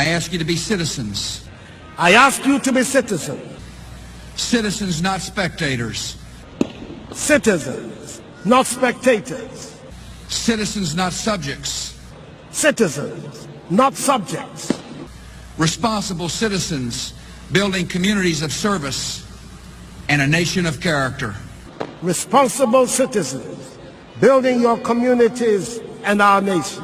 I ask you to be citizens. I ask you to be citizens. Citizens, not spectators. Citizens, not spectators. Citizens, not subjects. Citizens, not subjects. Responsible citizens, building communities of service and a nation of character. Responsible citizens, building your communities and our nation.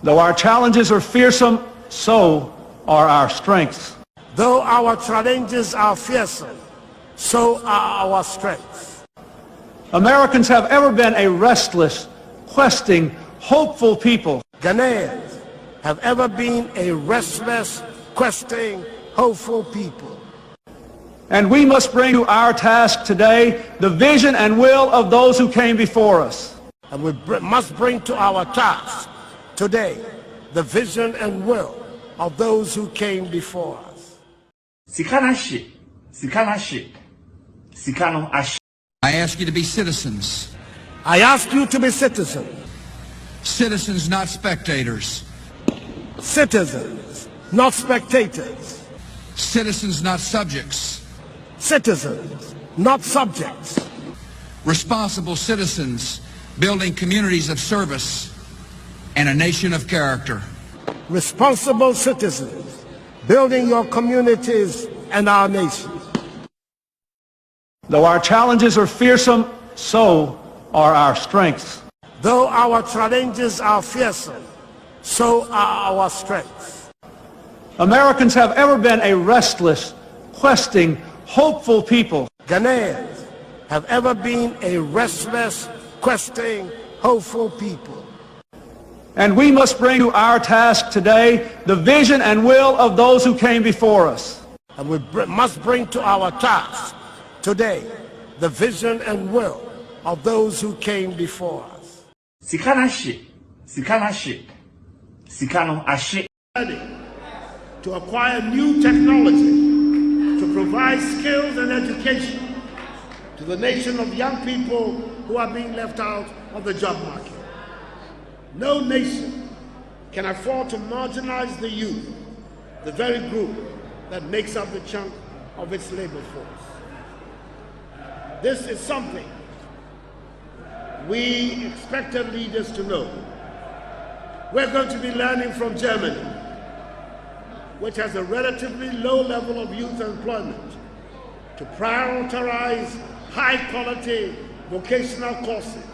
Though our challenges are fearsome, so are our strengths. Though our challenges are fearsome, so are our strengths. Americans have ever been a restless, questing, hopeful people. Ghanaians have ever been a restless, questing, hopeful people. And we must bring to our task today the vision and will of those who came before us. And we must bring to our task today the vision and will of those who came before us. I ask you to be citizens. I ask you to be citizens. Citizens, not spectators. Citizens, not spectators. Citizens, not subjects. Citizens, not subjects. Responsible citizens building communities of service and a nation of character. Responsible citizens building your communities and our nation. Though our challenges are fearsome, so are our strengths. Though our challenges are fearsome, so are our strengths. Americans have ever been a restless, questing, hopeful people. Ghanaians have ever been a restless, questing, hopeful people. And we must bring to our task today the vision and will of those who came before us. And we must bring to our task today the vision and will of those who came before us. To acquire new technology, to provide skills and education to the nation of young people who are being left out of the job market. No nation can afford to marginalize the youth, the very group that makes up the chunk of its labor force. This is something we expected leaders to know. We're going to be learning from Germany, which has a relatively low level of youth employment, to prioritize high-quality vocational courses,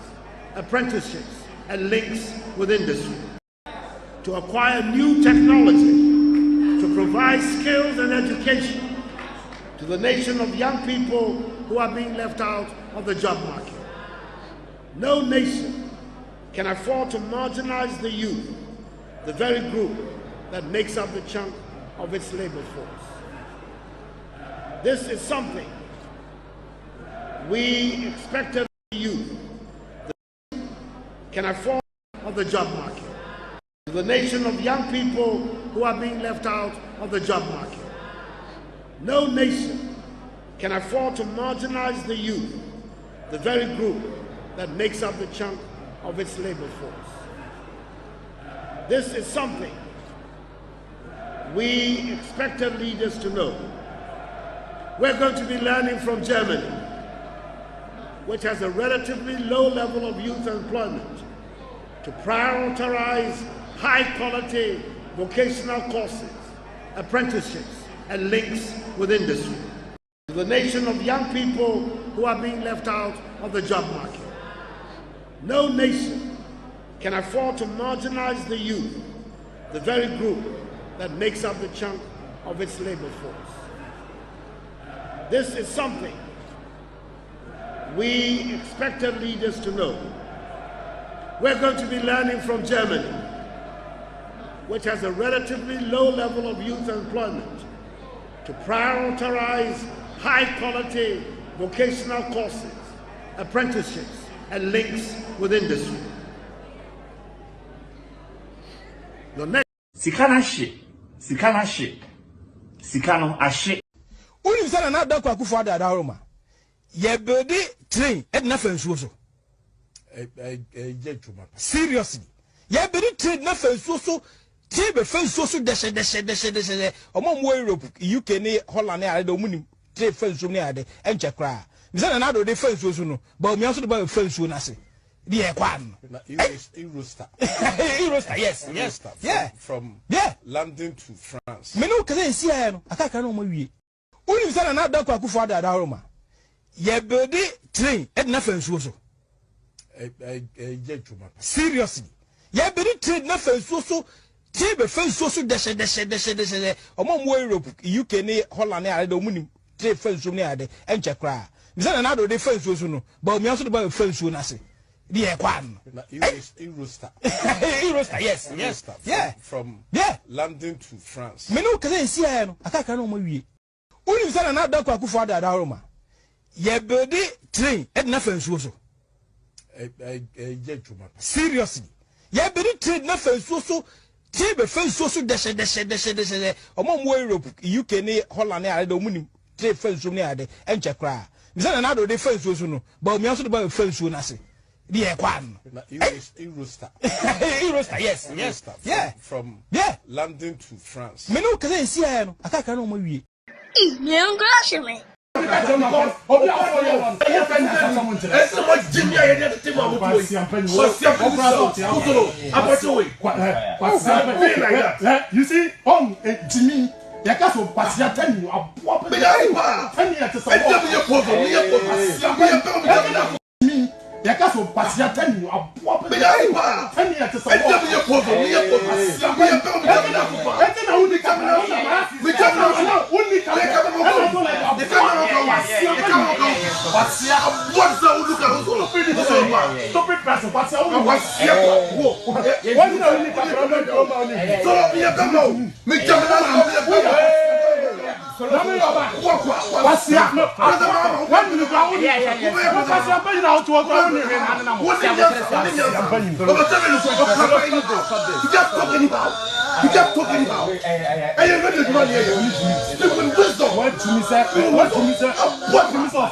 apprenticeships, and links with industry. To acquire new technology, to provide skills and education to the nation of young people who are being left out of the job market. No nation can afford to marginalize the youth, the very group that makes up the chunk of its labor force. This is something we expected the youth can afford of the job market. The nation of young people who are being left out of the job market. No nation can afford to marginalize the youth, the very group that makes up the chunk of its labor force. This is something we expected leaders to know. We're going to be learning from Germany, which has a relatively low level of youth employment, to prioritize high-quality vocational courses, apprenticeships, and links with industry. The nation of young people who are being left out of the job market. No nation can afford to marginalize the youth, the very group that makes up the chunk of its labor force. This is something we expected leaders to know. We're going to be learning from Germany, which has a relatively low level of youth employment, to prioritize high-quality vocational courses, apprenticeships, and links with industry. The next Sikano ashe. Uni msana na dako akufa da Roma. Ye build train et na fensuo so. Seriously. Ye build train na fensuo so. Tie be fensuo so deshe. Omo mo Europe, UK ni Holland ni ade omuni train fensuo ni ade enche kra. Msana na do de fensuo so no. Ba omi aso de ba fensuo na se. Di e kwa no. Eurostar. Eurostar, yes. Eurostar, Yeah. From London to France. Me no kaze nsi ya no. Akaka no mo wie. Uni msana na dako akufa da Roma. Ye build train et na fensuo so. Seriously. Ye build train na fensuo so. Tie be fensuo so deshe. Omo mo Europe, UK ni Holland ni ade omuni train fensuo ni ade enche kra. Msana na do de fensuo so no. Ba omi aso de ba fensuo na se. The Equan. Eurostar. Eurostar, yes. Yeah. From London to France. Menu can see I can't know my only son and not Dr. Kufada Aroma. Ye birthday train at nothing so. Seriously. Ye birthday train nothing so. Table first so deshe. Among Europe, UK, Holland, I don't mean trade first from near the Encha cry. Misan another day first so no, but me also the first one I say. The Equan. Eurostar. Eurostar, yes. From London to France. Menu can see I can't know my Não gosta, mãe. You see, Jimmy, you can't so pass your time. Ya kaso pasia tani aboa pe ya iwa ani ya tesa wo ya pozo ni ya pasia ya pe o ete na uni kamera o na ma we kamera na uni kamera o the camera go pasia aboa za ulu ka ho so stupid person pasia o pasia wo wani na uni kamera o ma uni so ya kamera me kamera na pasia wani ni ka uni pasia pe na o to go just talking about. I am ready to run here. Live with wisdom. What to me, sir? What to me, sir? What to me, sir?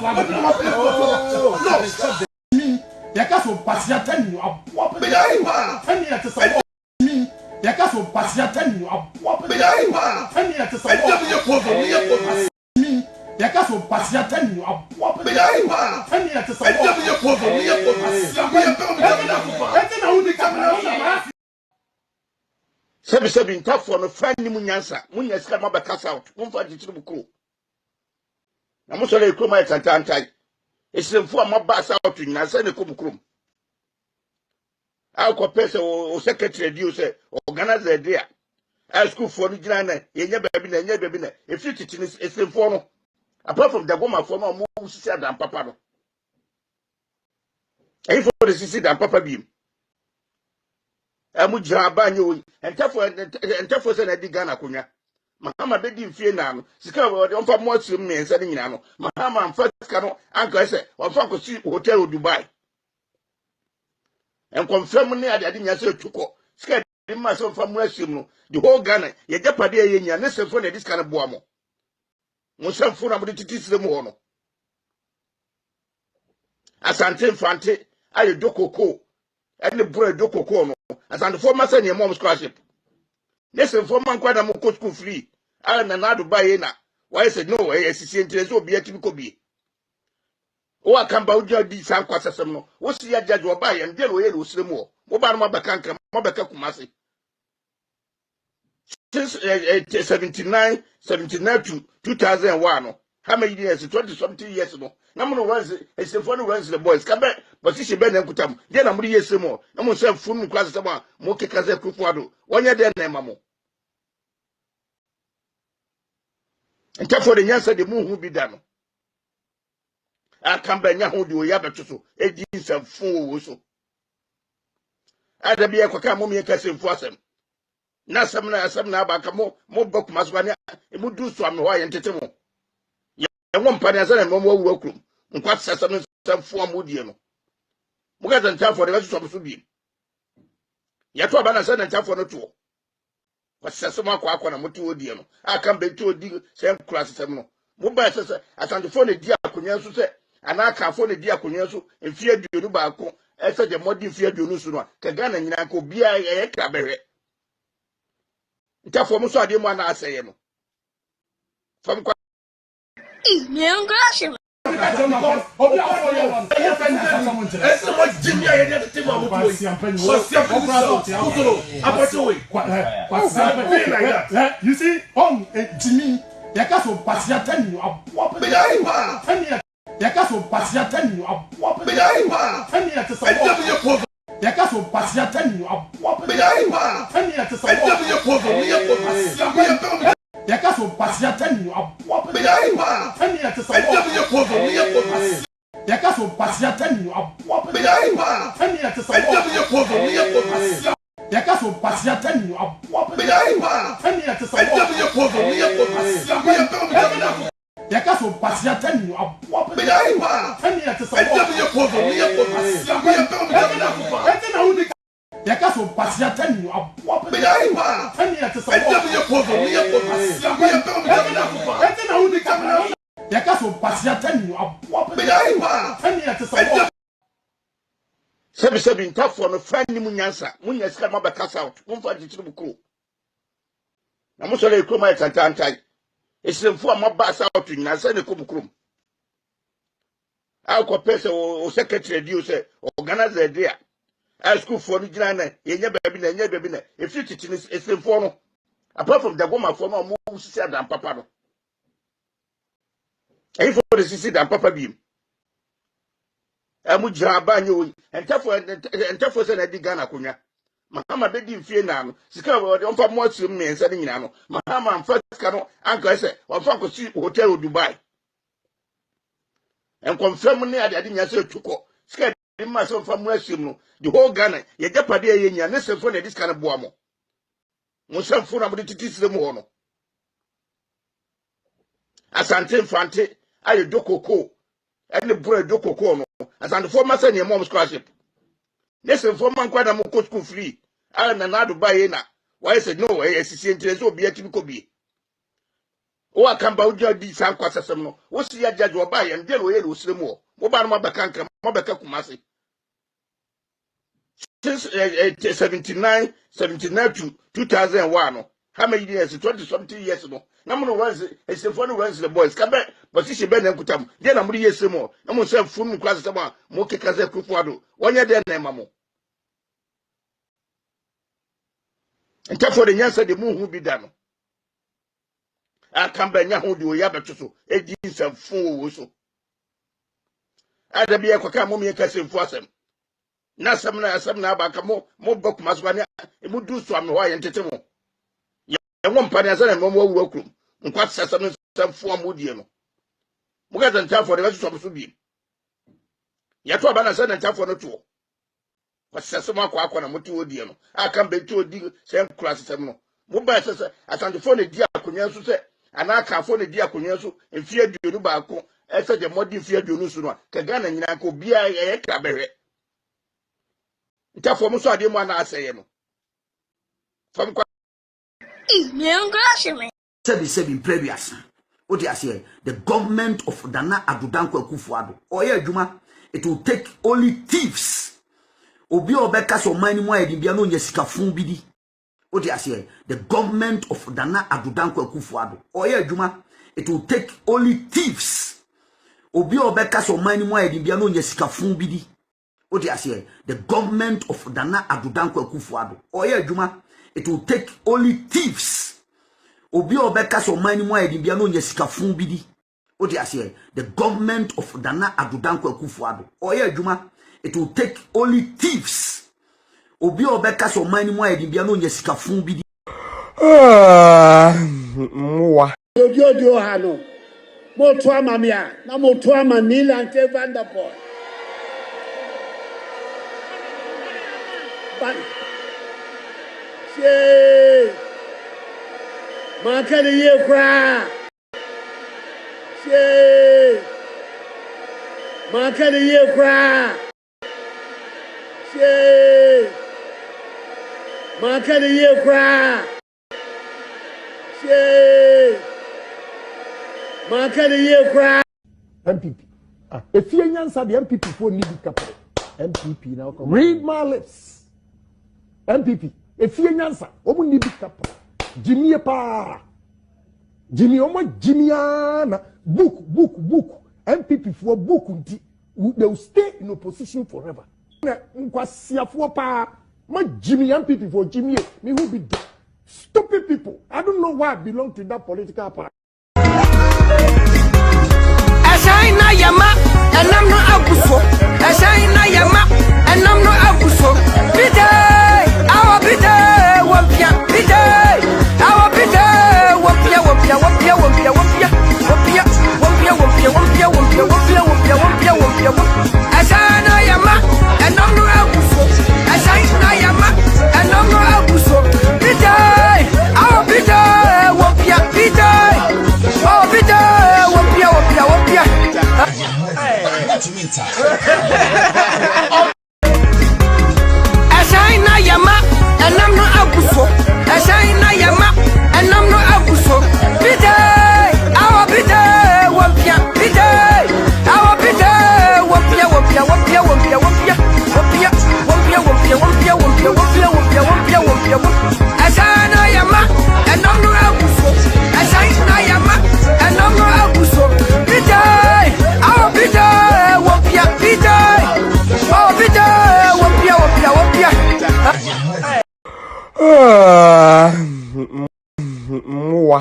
No. Me, ya kaso pasia tani aboa pe ya iwa ani ya tesa wo me ya kaso pasia tani aboa pe ya iwa ani ya tesa wo ya pozo me ya kaso pasia tani aboa pe ya iwa ani ya tesa wo ya pozo ya ete na uni kamera o na ma sebi ntafo no fa ni munyansa munyasika mabakasa out mumfa ditiri bukuru na musole ekoma etantantai esemfo amabasa out nyansa ne komukuru akọ pese o secretary di o se organizer dia school for ni gina na yenya baabi na efititi ni esemfo no apart from the goma for no mo sisi adam papa no e for the sisi adam papa bi amu jaba nyo entafo se na di Ghana konya mahama be di mfie na no sika o fa mo asim me nsa ni nyina no mahama amfa sika no anka se o fa ko si hotel Dubai and confirm ne ade nya se tuko sika di ma se fa mo asim no the whole Ghana ye japade ye nya ne se fo na dis kana boa mo mo se fo na mo titi sire mo ho no asante fante aye dokoko ene bro dokoko no asante for ma se ne mom scholarship listen for man kwada mo coach school free na na Dubai na why said no e sisi interest obi atimi ko bi o akamba uja di san kwasasem no wo si ya judge oba ya ndie no ye no sire mo ba no mabaka nka mabaka kumase since 79 to 2001 no how many years 20 something years no na mo no once e for no once the boys ka be position be na nkutam je na mo ye sire mo na mo se funu kwasasem a mo keka ze kufuado wonye de na ema mo ntafo de nyansa de muhu bi da no akamba nya ho de o ya beto so edi nsafo wo so adabi akwaka mo me kase mfu asem na asem na abaka mo bakuma so ne mu du so am ho aye ntete mo ye wo mpa ne asem mo wo akurum nkwa asem nsafo amodie no mo ga ntafo de beto so bi ya to aba na asem ntafo no to wasase makwa na mutu odie no aka mbeti odi se nkura sesem no mo ba sese asantefo ne di akonya nso se anaka fo ne di akonya nso efie aduonu baako ese je modi efie aduonu so no ka Ghana nyina ka obia ye krabere ntafo mo so ade mo ana aseye no fam kwa Não gosta, you see, Jimmy, ya kaso pasia tani aboa pe ya iwa ani ya kaso pasia tani aboa pe ya iwa ani ya tesa wo ya kaso pasia tani aboa pe ya iwa ani ya tesa wo ya kaso pasia tani aboa pe ya iwa ani ya tesa wo ya kaso pasia tani aboa pe ya iwa ani pose on your pasia. Yakaso pasia tell you a whoop. And yet it's a pose on your pasia. Yakaso pasia tell you a whoop. And yet it's a pose on your pasia. Yakaso pasia tell you a whoop. And yet it's a pose on your pasia. Yakaso pasia tell you a whoop. And yet it's a seven tough for the friend Munyansa. Munyas come up a cast out. One for the Chibuku. I'm also a cruma at Antai. It's the form of bass out in Nasa the Kubukrum. Our professor or secretary, you say, organize the idea. I school for the Jana, in your baby, and your baby. If you teach is the form, apart from the woman for more moves, said than Papa. And for the sister than Papa Beam. Amujra banyo and tough and Eddie Gana Kunya. Mahama didn't fear now. Sika on for more to me and setting Nano. Mahama and first canoe, Uncle said, or Funko Street Hotel Dubai. And confirming that I didn't say to call. Scared myself from Western, the whole Ghana, your Japadia in your necessary for this kind of boamo. Musam for ability to teach them more. As Antin Fante, I do cocoa. And the bread do cocoa. As an former son, your mom's scholarship. Listen, for man, quite a more school free. I am another buy in. Why I said no, I see interest will be a typical be. Oh, I can't bow your deeds and quasasamo. What's the judge will buy and deal with you more? Mobile Mabakanka, Mabaka since 79 to 2001. How many years? 20-something years ago. Number one is the phone runs the boys. Come back, but this is better than Kutam. Then I'm really more. I'm going to say, Fum class, Moke Kaza Kufuado. 1 year then, Mammo. And therefore, the answer the moon will be done. I come back now, do Yabato, 18 and 4 also. I'd be a Kwakamomi Cassim for them. Now, some now back more book Maswania, it would do some Hawaii entertainment. And one party has a more workroom. And quite some form would you know. Because and time for the rest of the be. Yatobana said and time for the tour. But Sasama Quakon and Mutu, I come back to a deal, same class. Mobile as on the phone a diaconyasu said, and I can't phone a diaconyasu and fear Durubaco, as such a modern fear Dunusuna, Kagana and Yanko be a cabaret. Therefore, Musa didn't want to say him. From Seven previous. What you say? The government of Dana Adudanko Kufuado. Oh yeah, Juma. It will take only thieves. Obi obeka so mani mo edibia no nyesika fun bidi. What you say? The government of Dana Adudanko Kufuado. Oh yeah, Juma. It will take only thieves. Obi obeka so mani mo edibia no nyesika fun bidi. What you say? The government of Dana Adudanko Kufuado. Oh yeah, Juma. It will take only thieves. Obi obeka so mani mo edibia no nyesika fun bidi. What you say? The government of Dana Adudanko Kufuado. Oh yeah, Juma. It will take only thieves. Obi obeka so mani mo edibia no nyesika fun bidi. Mwa. Yo hano. Mo toa mamia. Na mo toa manila ante Vanderpool. But Shey. Manka de ye kra. Shey. Manka de ye kra. Shey. Manka de ye kra. Shey. Manka de ye kra. MPP. If you answer the MPP for need capital. MPP now come. Read my lips. MPP. If you answer, omu need capital. Jimmy pa. Jimmy omo Jimmyana. Book. MPP for book. They will stay in opposition forever. My Jimmy MPP for Jimmy. Me who be dead. Stupid people. I don't know why I belong to that political party. Ashaina yama, and I'm not abuso. Ashaina yama, and I'm not abuso. Biday, our biday, wampia, biday, our biday, wampia. Ashaina yama, and I'm not abuso. Ashina yama, and I'm not abuso. Ashina yama, and I'm not abuso. Pide, our pide, wapia, pide, our pide, wapia, wapia, wapia, wapia, wapia, wapia, wapia, wapia, wapia, wapia, wapia, wapia, wapia, wapia, wapia. Ashina yama, and I'm not abuso. Ashina yama, and I'm not abuso. Pide, our pide, wapia, pide, our pide, wapia, wapia, wapia. Mua.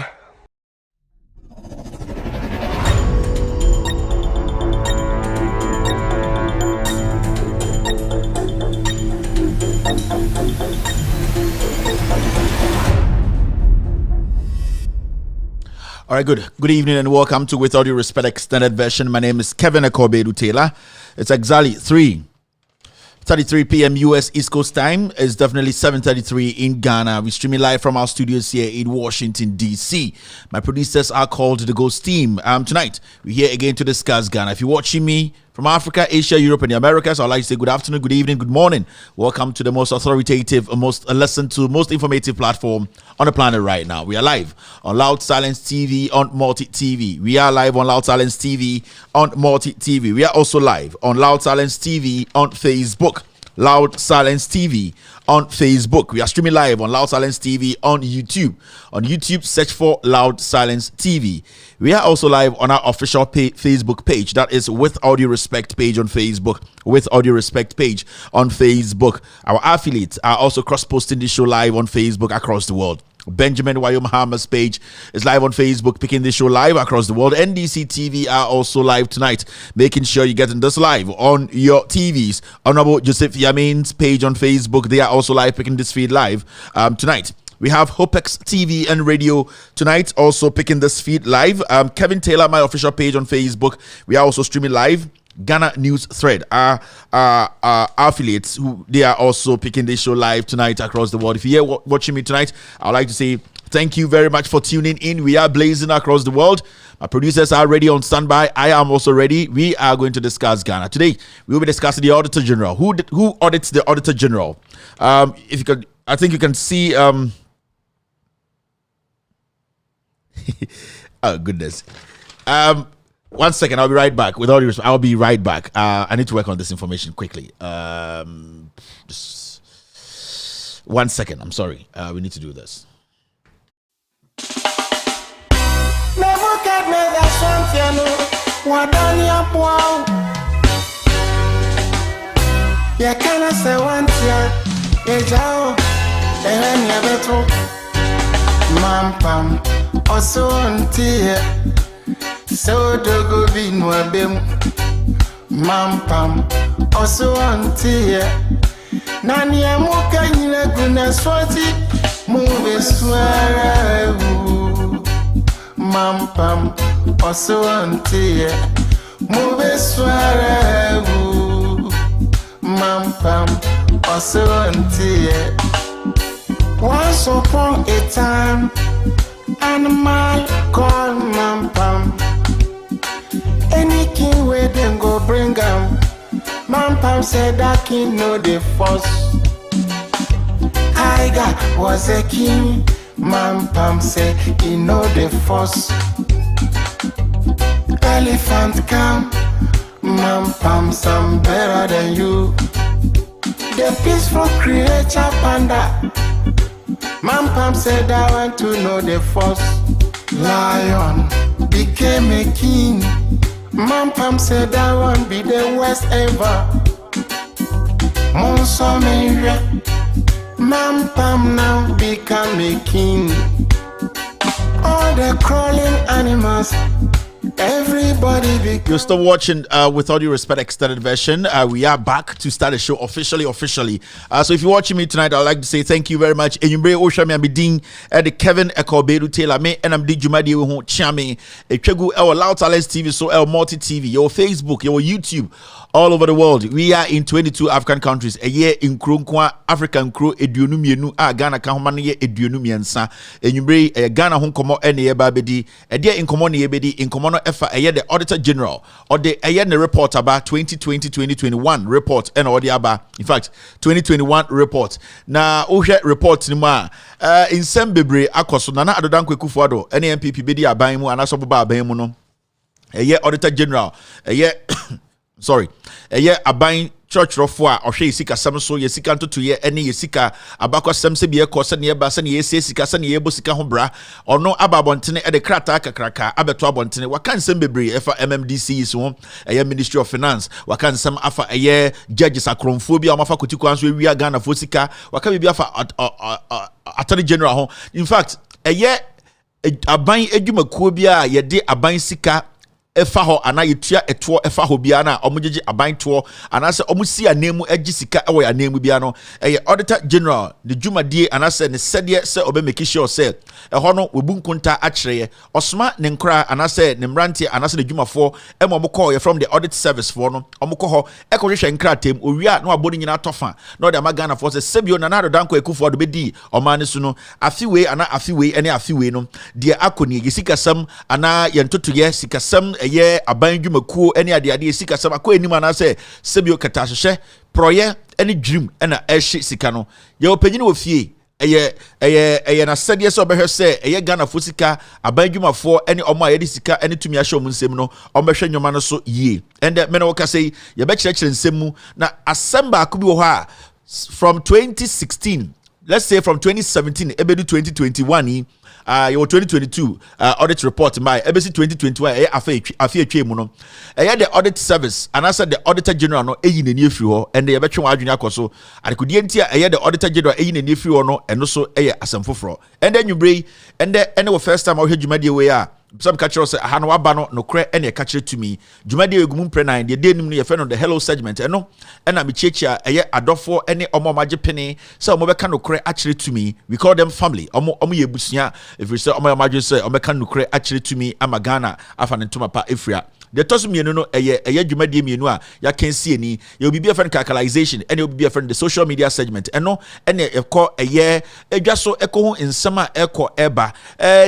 All right, good evening and welcome to With All Due Respect Extended Version. My name is Kevin Akobedu Taylor. It's exactly 3:33 p.m. US East Coast time. It's definitely 7:33 in Ghana. We're streaming live from our studios here in Washington, D.C. My producers are called the Ghost Team. Tonight, we're here again to discuss Ghana. If you're watching me from Africa, Asia, Europe, and the Americas, I'd like to say good afternoon, good evening, good morning. Welcome to the most authoritative, most listened to, most informative platform on the planet right now. We are live on Loud Silence TV, on Multi TV. We are live on Loud Silence TV, on Multi TV. We are also live on Loud Silence TV on Facebook. Loud Silence TV on Facebook. We are streaming live on Loud Silence TV on YouTube. On YouTube, search for Loud Silence TV. We are also live on our official Facebook page. That is With All Due Respect page on Facebook. With All Due Respect page on Facebook. Our affiliates are also cross-posting this show live on Facebook across the world. Benjamin Wayo-Mahama's page is live on Facebook, picking this show live across the world. NDC TV are also live tonight, making sure you're getting this live on your TVs. Honorable Joseph Yamin's page on Facebook, they are also live, picking this feed live tonight. We have Hopex TV and radio tonight, also picking this feed live. Kevin Taylor, my official page on Facebook, we are also streaming live. Ghana News Thread, our affiliates, who they are also picking this show live tonight across the world. If you're here watching me tonight, I'd like to say thank you very much for tuning in. We are blazing across the world. My producers are ready on standby. I am also ready. We are going to discuss Ghana today. We will be discussing the Auditor General. Who audits the Auditor General? If you could, I think you can see. Oh goodness. 1 second, I'll be right back. With all due respect, I'll be right back. I need to work on this information quickly. Just 1 second. I'm sorry. We need to do this. So dogo binwa bem mampam also antie nani amuka nyina guna swati move swara mampam also antie move swara mampam also antie. Once upon a time animal called mampam. Any king where them go bring him. Mampam said that king know the force. Tiger was a king. Mampam said he know the force. Elephant come. Mampam some better than you. The peaceful creature panda. Mampam said I want to know the force. Lion became a king. Mampam said I want be the worst ever. Monsomere. Mampam now become a king. All the crawling animals. Everybody You're still watching With All Due Respect Extended Version. We are back to start the show officially. So if you're watching me tonight, I'd like to say thank you very much. And you bring Oshami and Bidin at the Kevin Akobedu Taylor me and I'm Di Jumadi who chame a Chegu our Loud Silence TV, so our Multi TV, your Facebook, your YouTube, all over the world. We are in 22 African countries. A year in Krunkwa, African crew, Edunumienu, Ghana Kahumani, Edunumiansa, and you bring Ghana Hong Komo and Babedi, a dear in Common Yebedi, in Common Efa, a year the Audit Auditor General or the report about 2020-2021 report and all the other, in fact 2021 report na ohwe report ni ma in Sembebre akoso Nana Addo Dankwa Akufo-Addo any MPP be di aban mu anaso boba aban mu no Auditor General sorry aban church rofo ohwe yesika sam so yesika ntoto ye ene yesika abakwa sam se biye ko se ne ba se ne yesi sika se ne yebo sika ho bra ono ababontene e de krata kakraka abeto abontene wakan sam bebre efa MMDC so Ministry of Finance wakan sam afa judges akromfo bia amafa kotiko anso ewia Ghana fo sika wakan bia afa Attorney General ho in fact aban edwumakuo bia ye de aban sika efa ho ana yetua eto efa ho bia na omugege aban to ana se omusi anemu agi sika ewo ya anemu bia no Auditor General the jumadie ana se ne sede se obe make sure se ho no webu nkunta akyereye osoma ne nkra ana se ne mrante ana se ne dwumafo emomko ye from the audit service for no omko ho ekohwehwe nkra tem owia na abodi nyina tofa no de amagana for se sebio na Addo Dankwa Akufo-Addo bedi omane su no afiwe ana afiwe ene afiwe no de akoni yesika sam ana yentotoye sikasam aban dwumakuo ene ade sika sam akọ enim ana se sebio katahwehwe proye ene dream ena ehye sika no ye opanyini wo fie na sede se obehwe se Ghana fo sika aban dwumafo ene omo a yedi sika ene tumi ahye omu nsem no omehwe nyoma no so yie ende me no say ye be kyerɛkyerɛ nsem mu na assemble akubi wo ha from 2016 let's say from 2017 ebedu 2021 your 2022 audit report my ABC 2021 afi atwa mu no the audit service and I said the Auditor General no eyi na nie firi ho and the betwe wadwene akoso adekodie ntia the Auditor General eyi na nie firi ho no eno so asem foforo and then you bring and the first time I hear jumadi we some catcher say ha no waba no kre ene catcher to me jumadi egum pre nine the day nim no ye friend on the hello segment eno na me chechia adofo ene omo magye pene say omo beka no kre actually to me we call them family omo ye busia if we say omo magye say omo beka no kre actually to me amagana afa ne ntoma pa efria the toss mienu no dwumadie mienu a ya can see ni you be a friend calculation and you be a friend the social media segment eno ene ekọ edwaso ekọ ho nsema ekọ eba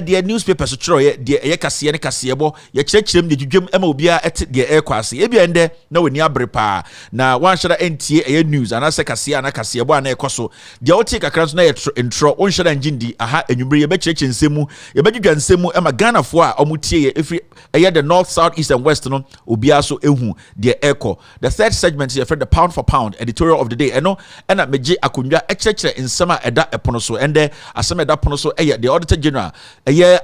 the newspaper so chiro the kase ne kase bo ye kyerɛkyerɛm de dwudwam ema obia ete de ekọ ase ebia ende na wani abrepa na wan shara entie news ana se kase ana kase bo ana ekọ so de wotie kakra so na ye intro won shara ngindi aha enwumre ye be kyerɛkyerɛ nsemu ye be dwudwa nsemu ema Ghana fo a omutie ye efri the north south east and west no obia so ehu de ekọ the third segment is the pound for pound editorial of the day eno na meje akondwa ekyerɛkyerɛ nsema eda epono so ende asema eda pono so the Auditor General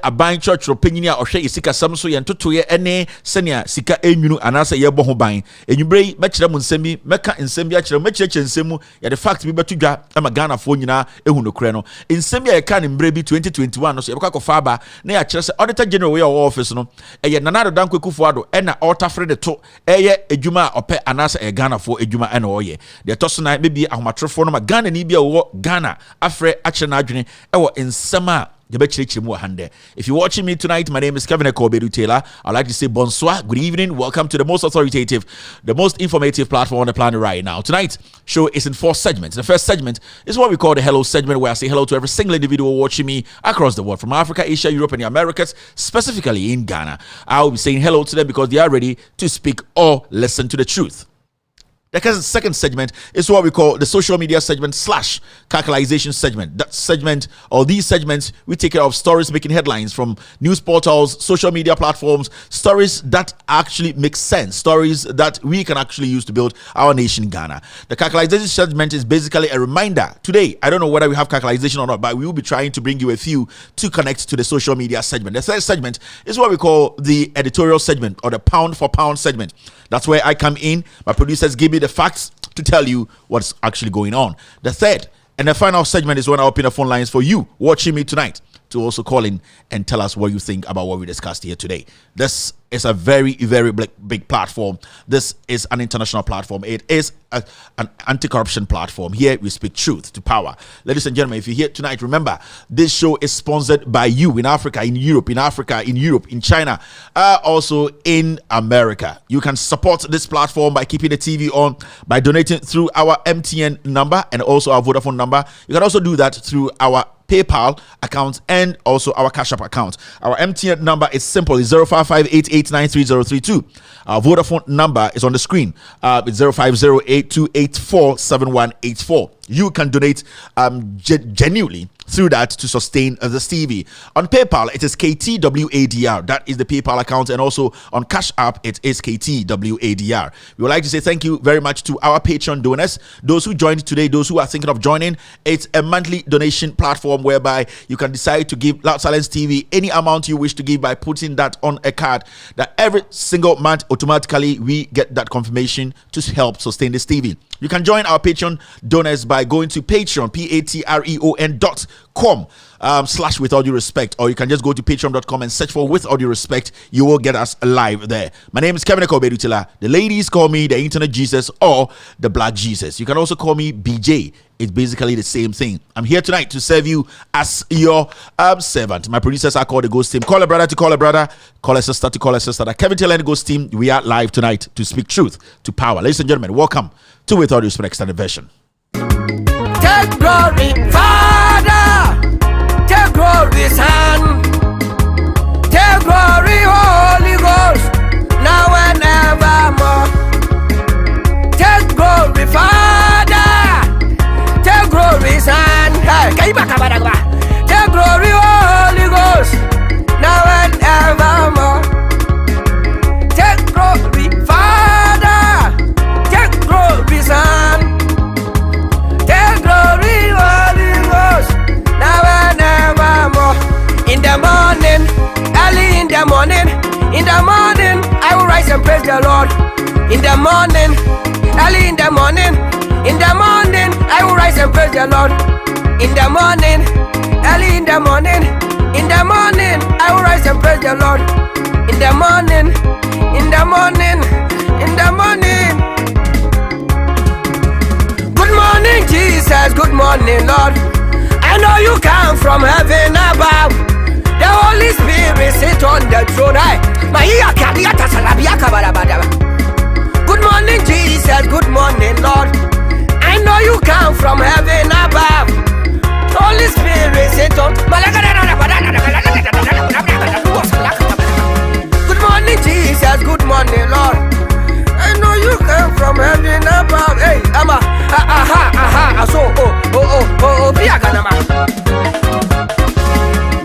aban church opanyini a ohwe isika sam so ye ntotoye ene senia sika enwunu anasa ye bɔ ho ban enwubrei mekyerɛ mu nsemi meka nsemi akyerɛ mekyerɛkyerɛ nsemu the fact bi betudwa ama Ghana fo nyina ehu no kure no nsemi a yɛka ne mbre bi 2021 no so yɛbɛka kɔfa aba na ya kyerɛ sɛ Auditor General we office no Nana Addo Dankwa Akufo-Addo ena altafre de to edwuma opɛ anasa Ghana fo edwuma ena oyɛ de toso na maybe ahomatrofo no ma Ghana ni bia wo Ghana afre akyerɛ na adwene ɛwɔ nsema If you're watching me tonight, my name is Kevin Akobedutela. I'd like to say bonsoir, good evening, welcome to the most authoritative, the most informative platform on the planet right now. Tonight's show is in 4 segments. The first segment is what we call the hello segment, where I say hello to every single individual watching me across the world, from Africa, Asia, Europe, and the Americas, specifically in Ghana. I will be saying hello to them because they are ready to speak or listen to the truth. The second segment is what we call the social media segment / calculation segment. That segment, or these segments, we take care of stories making headlines from news portals, social media platforms, stories that actually make sense, stories that we can actually use to build our nation, Ghana. The calculation segment is basically a reminder. Today, I don't know whether we have calculation or not, but we will be trying to bring you a few to connect to the social media segment. The third segment is what we call the editorial segment, or the pound for pound segment. That's where I come in. My producers give me the facts to tell you what's actually going on. The third and the final segment is when I open the phone lines for you watching me tonight to also call in and tell us what you think about what we discussed here today. This is a very, very big platform. This is an international platform. It is an anti-corruption platform. Here we speak truth to power. Ladies and gentlemen, if you're here tonight, remember, this show is sponsored by you in Africa, in Europe, in China, also in America. You can support this platform by keeping the TV on, by donating through our MTN number and also our Vodafone number. You can also do that through our PayPal account and also our Cash App account. Our MTN number is simple. It's 0558893032. Our Vodafone number is on the screen. It's 0508284718. You can donate genuinely through that to sustain the TV. On PayPal, it is KTWADR. That is the PayPal account. And also on Cash App, it is KTWADR. We would like to say thank you very much to our Patreon donors. Those who joined today, those who are thinking of joining, it's a monthly donation platform whereby you can decide to give Loud Silence TV any amount you wish to give by putting that on a card. That every single month, automatically, we get that confirmation to help sustain this TV. You can join our Patreon donors by going to Patreon, patreon.com / with all due respect, or you can just go to patreon.com and search for with all due respect. You will get us live there. My name is Kevin Ekobe-Dutila. The ladies call me the Internet Jesus or the Black Jesus. You can also call me BJ. It's basically the same thing. I'm here tonight to serve you as your servant. My producers are called the Ghost Team. Call a brother to call a brother, call a sister to call a sister. The Kevin Taylor and the Ghost Team, we are live tonight to speak truth to power. Ladies and gentlemen, welcome to With All Due Respect Extended Version. Take glory, Father. Take glory, Son. Take glory, Holy Ghost. Now and evermore. Take glory, Father. Take glory, Son. Take glory, Holy Ghost. Now and evermore. Take glory, Father. Take glory, Son. Take glory, Holy Ghost. Now and evermore. In the morning, early in the morning, I will rise and praise the Lord. In the morning, early in the morning, I will rise and praise the Lord. In the morning, early in the morning, I will rise and praise the Lord. In the morning, Good morning, Jesus. Good morning, Lord. I know you come from heaven above. The Holy Spirit sit on the throne. Good morning, Jesus. Good morning, Lord. I know you come from heaven above. The Holy Spirit sit on. Good morning, Jesus. Good morning, Lord. I know you come from heaven above. Hey, ama, so, biaganama.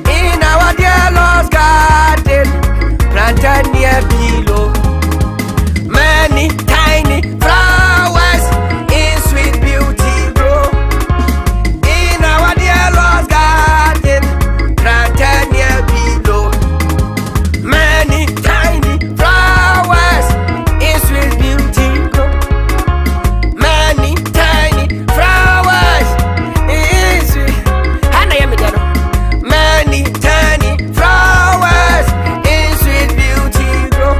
In our dear Lord's garden, planted near below, many tiny flowers in sweet beauty grow. In our dear Lord's garden, planted near below, many tiny flowers in sweet beauty grow. Many tiny flowers in sweet. Many tiny flowers in sweet beauty grow.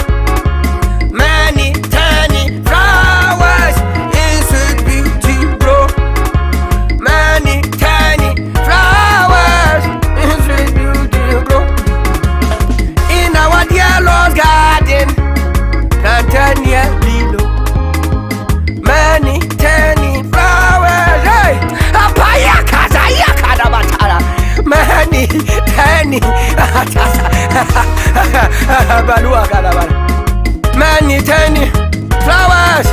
Many tiny flowers in sweet beauty grow. Many tiny flowers in sweet beauty grow. In our dear Lord's garden, planted near below, many tiny flowers. Hey, many tiny many tiny flowers.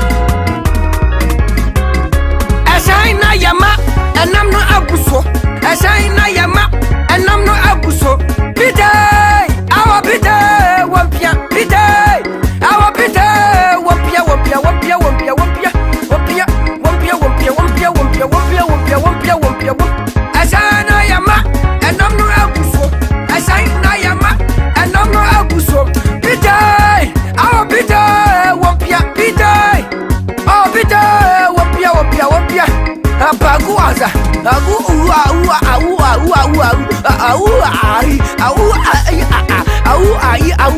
Ashina yama, and I'm not abuso. Ashina yama, and I'm not abuso. Pite, our pite, wampia, pite, our pite, wampia, wampia, wampia, wampia, wampia, wampia, wampia, wampia, wampia, wampia, wampia, wampia, wampia, wampia, wampia. Ashina yama, and I'm not abuso. Ashina yama, and I'm not abuso. Pite, our pite, wampia, pite, our pite, wampia, wampia, wampia. Apaguaza, agu ua ua ua ua ua ua ai au ai au ai au.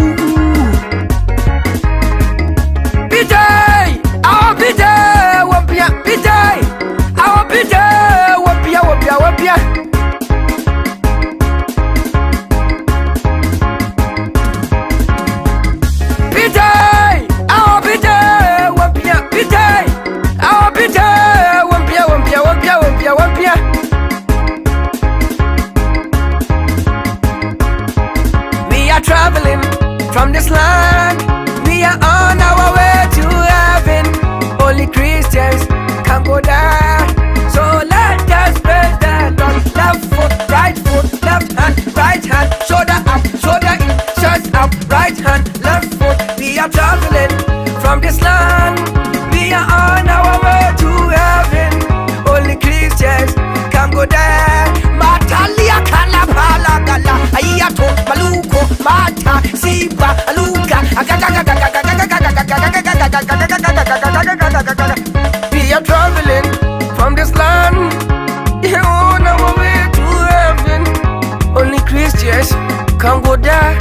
Pite, our pite, wampia, pite, our pite, wampia, wampia, wampia. Pite, our pite, wampia, pite, our pite, wampia, wampia, wampia, wampia, wampia. from this land. We are on our way to heaven. Only Christians can go there. So let us praise the Lord. Left foot, left hand, right hand, shoulder up, shoulder in, chest up, right hand, left foot. We are traveling from this land. We are on our way to heaven. Only Christians can go there. Matalia kalapala gala, ayato maluko mata siba aluka. We are traveling from this land. Yeah, on our way to heaven. Only Christians can go there.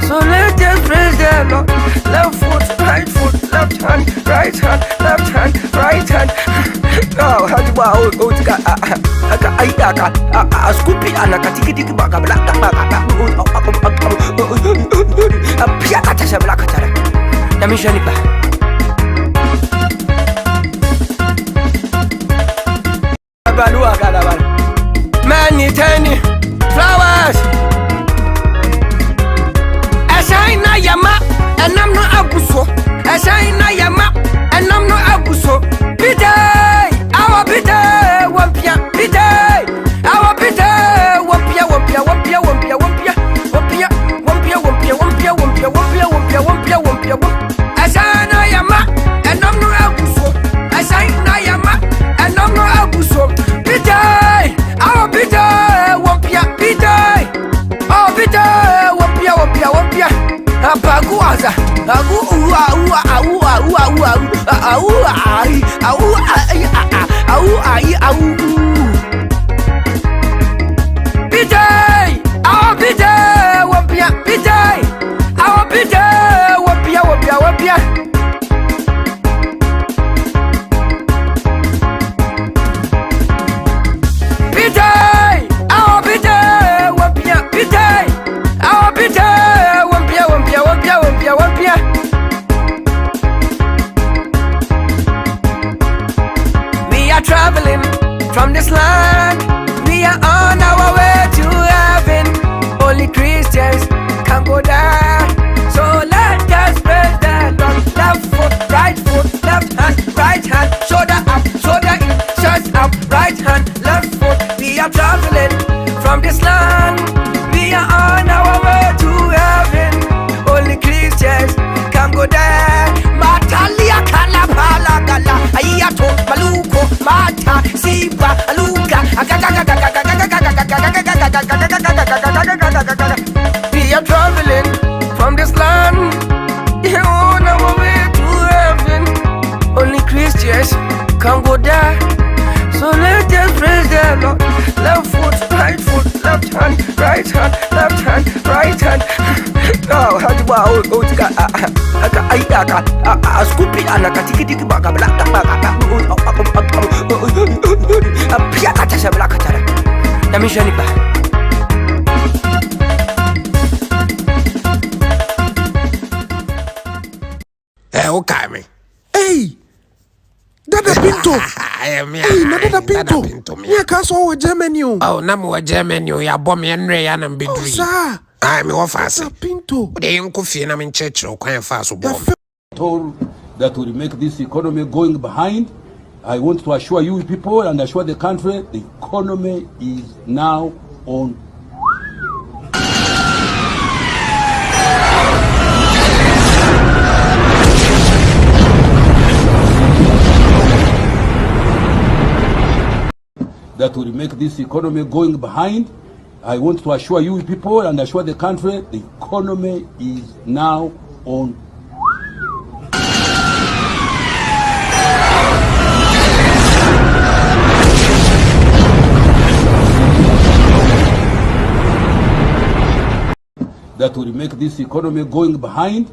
So let us praise the Lord. Left foot, left hand, right hand, left hand, right hand. Oh, how do I scoopy and a catiki bag of black a piakatasha blackatara. Namishanipa. Many tiny flowers. Ashina yama, and I'm not abuso. Ashina yama, and I'm not abuso. Pide, our pide, wampia, pide, our pide, wampia, wampia, wampia, wampia, wampia, wampia, wampia, wampia, wampia, wampia, wampia, wampia, wampia, wampia. Ashina yama, and I'm not abuso. Ashina yama, and I'm not abuso. Pide, our pide, wampia, pide, our pide, wampia, wampia, wampia. Apaguaza, agu ua ua ua ua ua ua ai au ai au ai au. Pidai, our pidai, wampia, pidai, our pidai, wampia, wampia, wampia. Pidai, our pidai, wampia, pidai, our pidai, wampia, wampia, wampia, wampia, wampia. We are traveling from this land. We are on our way to heaven. Only Christians can go there. So let us praise the Lord. Left foot, left hand, right hand, shoulder up, shoulder in, chest up, right hand, left foot. We are traveling from this land. We are on our way to heaven. Only Christians can go there. Matalia kalapala gala, ayato maluko mata siba aluka. We are traveling from this land. Yeah, on our way to heaven. Only Christians can go there. So let us praise the Lord. Left foot, left hand, right hand, left hand, right hand. Oh, how do I scoopy and a catiki bag of black a piakatasha blackatara. Namishanipa. Okay, me. Hey! Dada Pinto! Hey, Dada Pinto! Me can't with Germany. Oh, Namu Germany, ya bomb and ray and be doing. Sir! I'm off fast. Pinto! They ain't coffee and I'm in church or quite fast. Told that will make this economy going behind. I want to assure you people and assure the country the economy is now on. That will make this economy going behind. I want to assure you people and assure the country the economy is now on. That will make this economy going behind.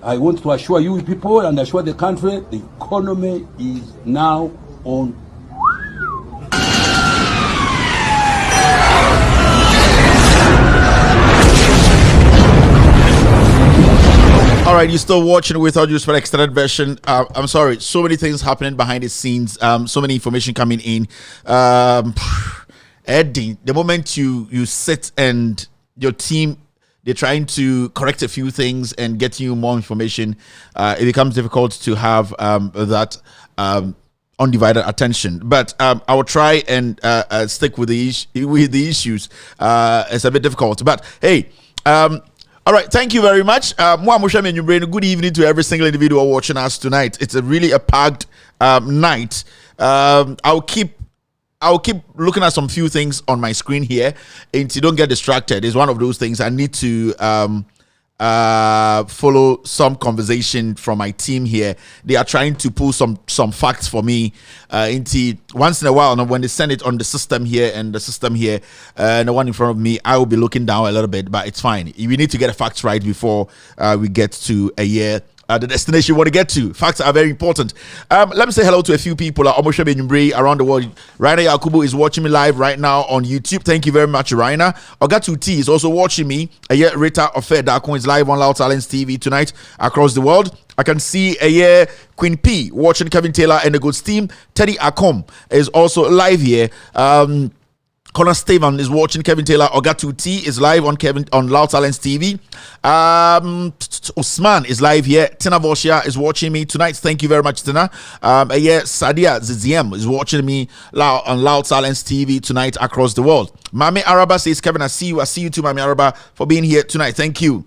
I want to assure you people and assure the country the economy is now on. All right, you're still watching with Audio Respect Extended Version. I'm sorry, so many things happening behind the scenes. So many information coming in. Eddie, the moment you sit and your team they're trying to correct a few things and get you more information, it becomes difficult to have that undivided attention. But I will try and stick with the issues. It's a bit difficult, but hey. All right, thank you very much. Good evening to every single individual watching us tonight. It's really a packed night. I'll keep looking at some few things on my screen here, and you don't get distracted. It's one of those things I need to follow some conversation from my team here. They are trying to pull some facts for me into once in a while. And when they send it on the system here and the system here, and the one in front of me, I will be looking down a little bit, but it's fine. We need to get the facts right before we get to a year. The destination you want to get to. Facts are very important. Let me say hello to a few people around the world. Raina Yakubu is watching me live right now on YouTube. Thank you very much, Raina. Ogatu T is also watching me. Rita Ofedakon is live on Loud Talents TV tonight across the world. I can see Queen P watching Kevin Taylor and the Goods team. Teddy Akom is also live here. Connor Steven is watching Kevin Taylor. Ogatu T is live on Loud Talents TV. Usman is live here. Tina Voshia is watching me tonight. Thank you very much, Tina. Sadia Ziziem is watching me on Loud Talents TV tonight across the world. Mami Araba says, Kevin, I see you. I see you too, Mami Araba, for being here tonight. Thank you.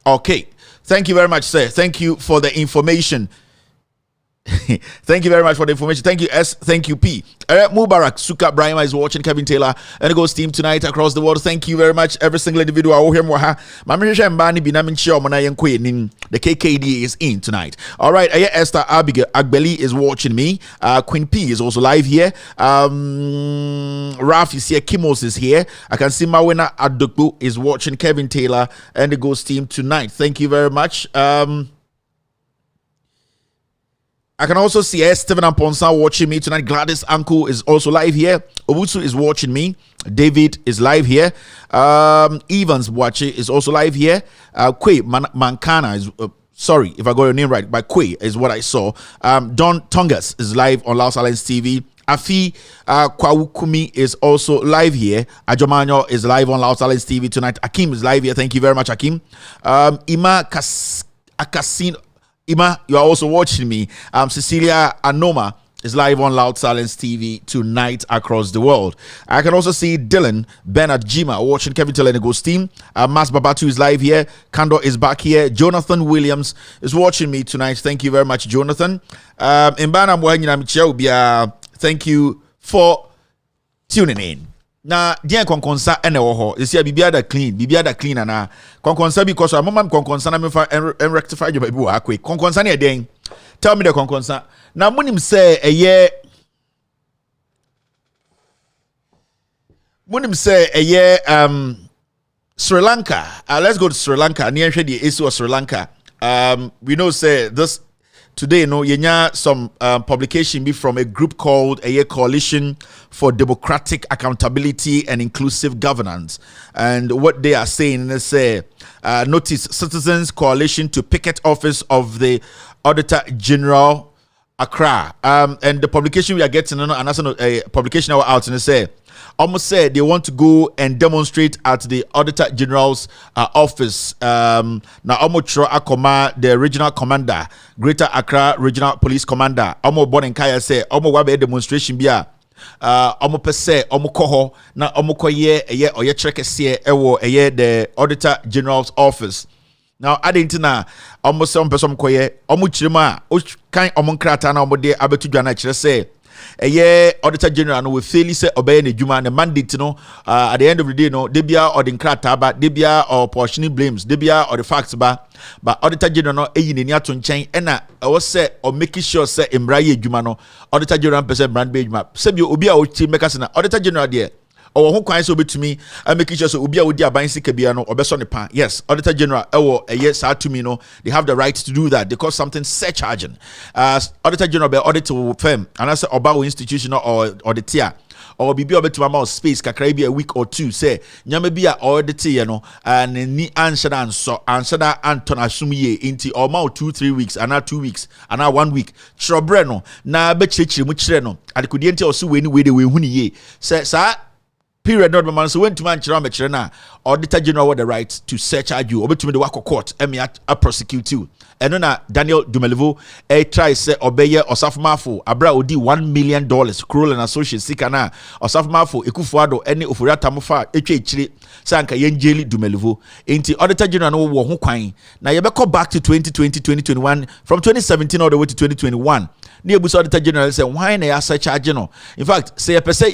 Okay. Thank you very much, sir. Thank you for the information. Thank you very much for the information. Thank you, S. Thank you, P. Mubarak Suka Brahima is watching Kevin Taylor and the Ghost team tonight across the world. Thank you very much, every single individual. The KKD is in tonight. All right, Esther Abigail Agbeli is watching me. Queen P is also live here. Ralph is here. Kimos is here. I can see Mawena Adokbu is watching Kevin Taylor and the Ghost team tonight. Thank you very much. I can also see Stephen Amponsa watching me tonight. Gladys Uncle is also live here. Obusu is watching me. David is live here. Evans watching is also live here. Kwe Mankana is sorry if I got your name right, but Kwe is what I saw. Don Tongas is live on Loud Silence TV. Afi Kwawukumi is also live here. Ajomanyo is live on Loud Silence TV tonight. Akim is live here. Thank you very much, Akim. Ima Akasin. Ima, you are also watching me. Cecilia Anoma is live on Loud Silence TV tonight across the world. I can also see Dylan Bernard Jima watching Kevin Taylor and the Ghost team. Mas Babatu is live here. Kando is back here. Jonathan Williams is watching me tonight. Thank you very much, Jonathan. Thank you for tuning in. Na dia konkonsa ene wo ho esi bibia da clean ana konkonsa because amam konkonsa na me fa and rectify job bi wo akwe konkonsa na eden tell me the konkonsa na munim say Sri Lanka. Let's go to Sri Lanka. Near the issue of Sri Lanka. We know say this today, yenya some publication be from a group called a Coalition for Democratic Accountability and Inclusive Governance. And what they are saying is say, notice Citizens Coalition to picket office of the Auditor General Accra. And the publication we are getting, and a publication out and say, almost said they want to go and demonstrate at the Auditor General's office. Now, Omotro Akoma, the regional commander, Greater Accra Regional Police Commander, Omo Bonenkaya say, Omo Wabe demonstration bia. Omo pese, Omo koho, na Omo koye, oye trekesiye, ewo, the Auditor General's office. Now, Adentina, almost some person koye, Omo chima, kind Omo krata na Omo de abetu jana say. Auditor General no we fairly say obey the juma and the mandate at the end of the day debia or the krata ba debia or portioning blames debia or the facts but Auditor General no eyi ni ato nchen na was say or making sure say embraye juma no Auditor General person brand be juma say bi obi a o ti make us na Auditor General there or who kwan so betumi making sure so obi a odi aban sika bia no obeso ne pan. Yes, Auditor General saa to me they have the right to do that. They call something surcharging. Auditor General be audit firm and I say oba institution or the tier or be obeto amount space kakra bi a week or two say nyama bi a audit and ni answer and so answer that Anton Asumye into amount 2-3 weeks and 2 weeks and 1 week trobre no na be chechire mu kire no adekodiente oso we ni we de we huni ye say sa period not man so went to man chira na Auditor General with the right to surcharge you obetumi de wako court emi a prosecute you eno na Daniel Dumelevo try say obeye osafmafo abra odi $1 million Kroll and Associates sika na osafmafo Ekufuado ene ofuri atamofa etwa echire sanka yenjeli Dumelevo enti Auditor General no wo ho kwan na ye be back to 2020 2021 from 2017 all the way to 2021 na ebuso Auditor General say why na ya surcharge no in fact say you say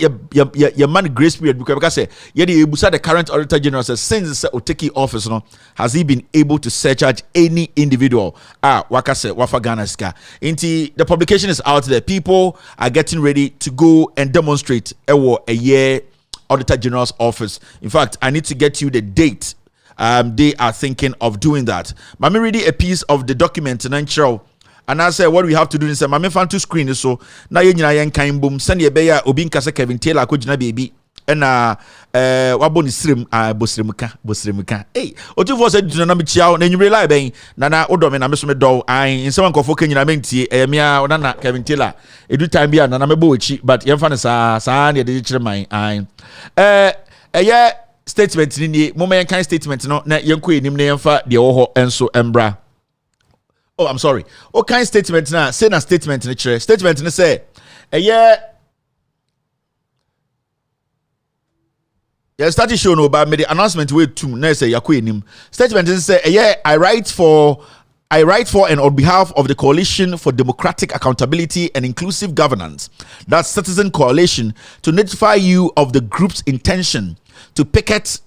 your man grace period because say ye dey ebuso the current Auditor General says since Oteki office no has he been able to surcharge any individual wakase wafa Ghana ska inti the publication is out there. People are getting ready to go and demonstrate a year Auditor General's office. In fact, I need to get you the date they are thinking of doing that. Let me read a piece of the document and I say what we have to do is say mame fan to screen so na ye nyina yen kan bom send ye be ya obi nkase Kevin Taylor ko gina baby na waboni srim bosremka otufo say duna na me chiao na nyimre lai ben na odome na me so me do an nsem nkofo ka nyina mentie mia na Kevin Taylor edu time bia na me bo echi but ye fa ne sa na de chire man an eye statement ni mo me kan statement no na yenko enim na yemfa de wo ho enso embra. Oh, I'm sorry. What kind of statement now? Say na statement in the chair. Statement in the say, yeah, started showing about me the announcement with two. Now say yakwe nim. Statement in say, yeah, I write for and on behalf of the Coalition for Democratic Accountability and Inclusive Governance, that's Citizen Coalition, to notify you of the group's intention to picket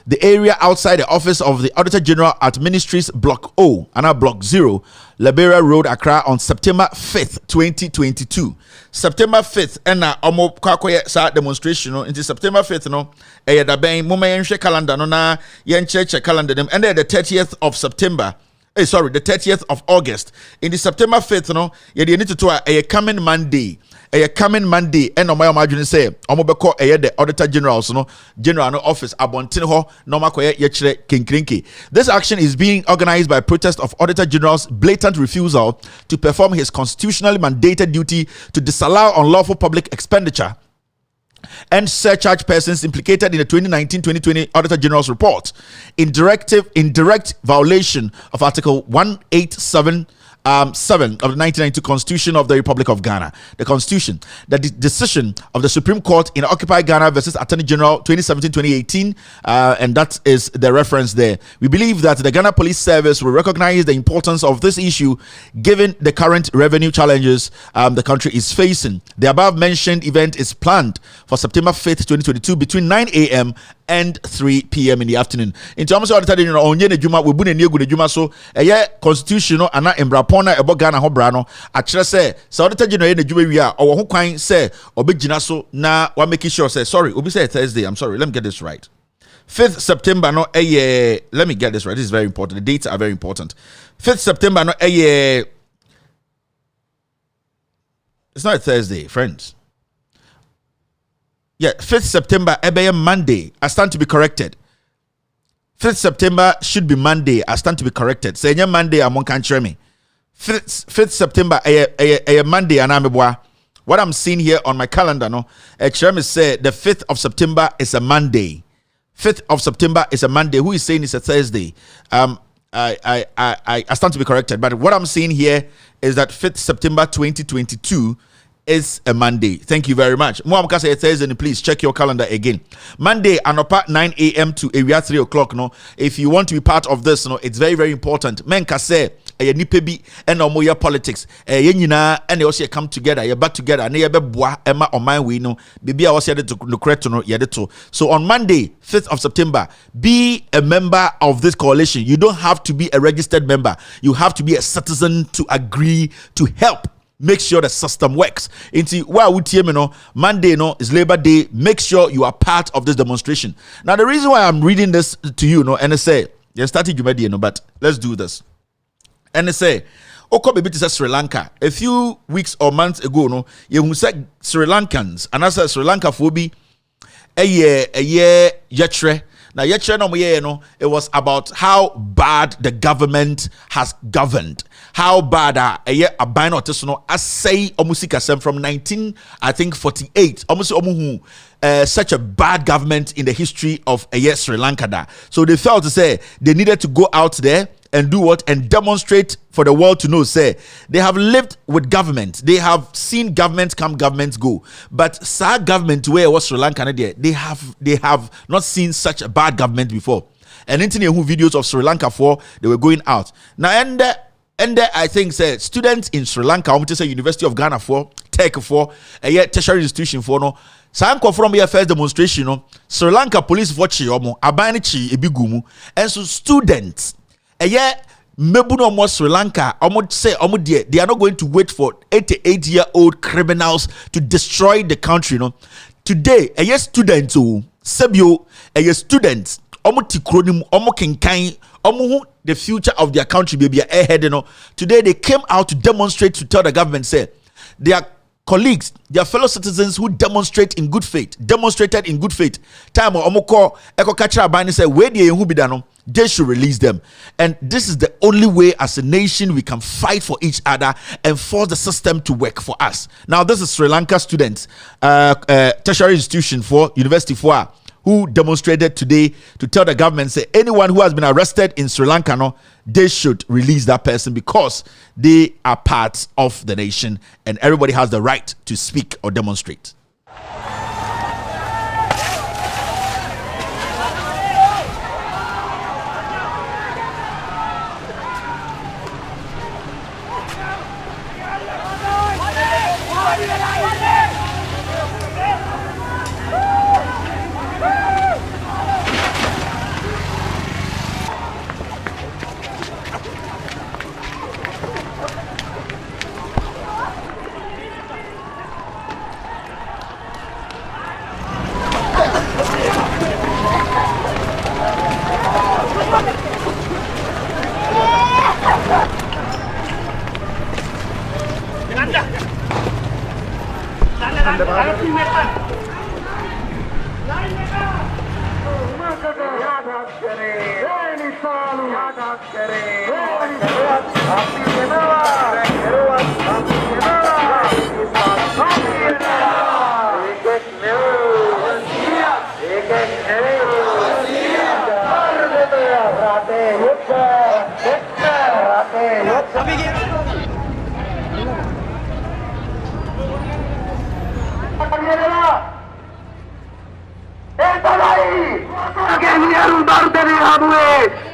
the area outside the office of the Auditor General at Ministries Block O and Block 0, Liberia Road, Accra on September 5th, 2022. September 5th, and omo kwakoye sa demonstration into September 5th, no, da ben muma yenhwe calendar no na yenche calendar them, and the 30th of September. The 30th of August. In the September 5th, no, you need to do a coming Monday. A coming Monday, and on my imagine say, Omobeko, the Auditor General's no General office, Abontin ho, no makoye yechre kinkrinki. This action is being organized by protest of Auditor General's blatant refusal to perform his constitutionally mandated duty to disallow unlawful public expenditure and surcharge persons implicated in the 2019-2020 Auditor General's report in direct violation of Article 187 7 of the 1992 Constitution of the Republic of Ghana. The Constitution, the decision of the Supreme Court in Occupy Ghana versus Attorney General 2017-2018, and that is the reference there. We believe that the Ghana Police Service will recognize the importance of this issue given the current revenue challenges the country is facing. The above mentioned event is planned for September 5th, 2022 between 9 a.m. and 3 p.m. in the afternoon. In terms of Auditor General, onye ne juma we bu ne niegu ne juma so constitutional ana embrapona ebo Ghana ho bra no a kire se Auditor General ne juma wi a owo ho kwan se obegina so na wa make sure say sorry obi say Thursday. I'm sorry, let me get this right. 5th September no let me get this right. This is very important. The dates are very important. 5th September no it's not a Thursday, friends. Yeah, 5th September, Monday. I stand to be corrected. 5th September should be Monday. I stand to be corrected. Say, Monday, I'm on country me. 5th September, Monday, and I'm what I'm seeing here on my calendar, no, Chermi said the 5th of September is a Monday. 5th of September is a Monday. Who is saying it's a Thursday? I stand to be corrected. But what I'm seeing here is that 5th September 2022 is a Monday. Thank you very much. Muamka say Thursday, please check your calendar again. Monday, anopa 9 a.m. to area 3 o'clock. No, if you want to be part of this, no, it's very, very important. Menka say nipebi and omoya politics. Yenina and they also come together. You back together. And you be boa Emma on my way. No, baby, I was here to no correct no yedeto. So on Monday, 5th of September, be a member of this coalition. You don't have to be a registered member. You have to be a citizen to agree to help. Make sure the system works. Into Monday is Labor Day. Make sure you are part of this demonstration. Now, the reason why I'm reading this to you, and I say, you started but let's do this. And I say, baby, to Sri Lanka. A few weeks or months ago, you said Sri Lankans, and I said Sri Lanka phobia, a year, yetre. Now, it was about how bad the government has governed. How bad a ban or tesono I say omusika from 1948. Almost such a bad government in the history of Sri Lanka. Da. So they felt to say they needed to go out there and do what? And demonstrate for the world to know, say, they have lived with government. They have seen governments come, governments go. But Sa government where was Sri Lanka, they have not seen such a bad government before. And internet videos of Sri Lanka they were going out. Now, and I think say students in Sri Lanka, I want to say University of Ghana Tech tertiary institution no. Sanko from your first demonstration, no, Sri Lanka police for Chiomo, Abanichi Ebigumu, and so students. Mebuno mo Sri Lanka, they are not going to wait for 88-year-old criminals to destroy the country. No? Today, students, Sebio, students, the future of their country, baby, ahead. Today, they came out to demonstrate to tell the government, say, their colleagues, their fellow citizens who demonstrated in good faith. Time omoko eko kacha abani say where they who be dano, they should release them. And this is the only way as a nation we can fight for each other and force the system to work for us. Now this is Sri Lanka students, tertiary institution for university for who demonstrated today to tell the government, say anyone who has been arrested in Sri Lanka, no, they should release that person because they are part of the nation and everybody has the right to speak or demonstrate.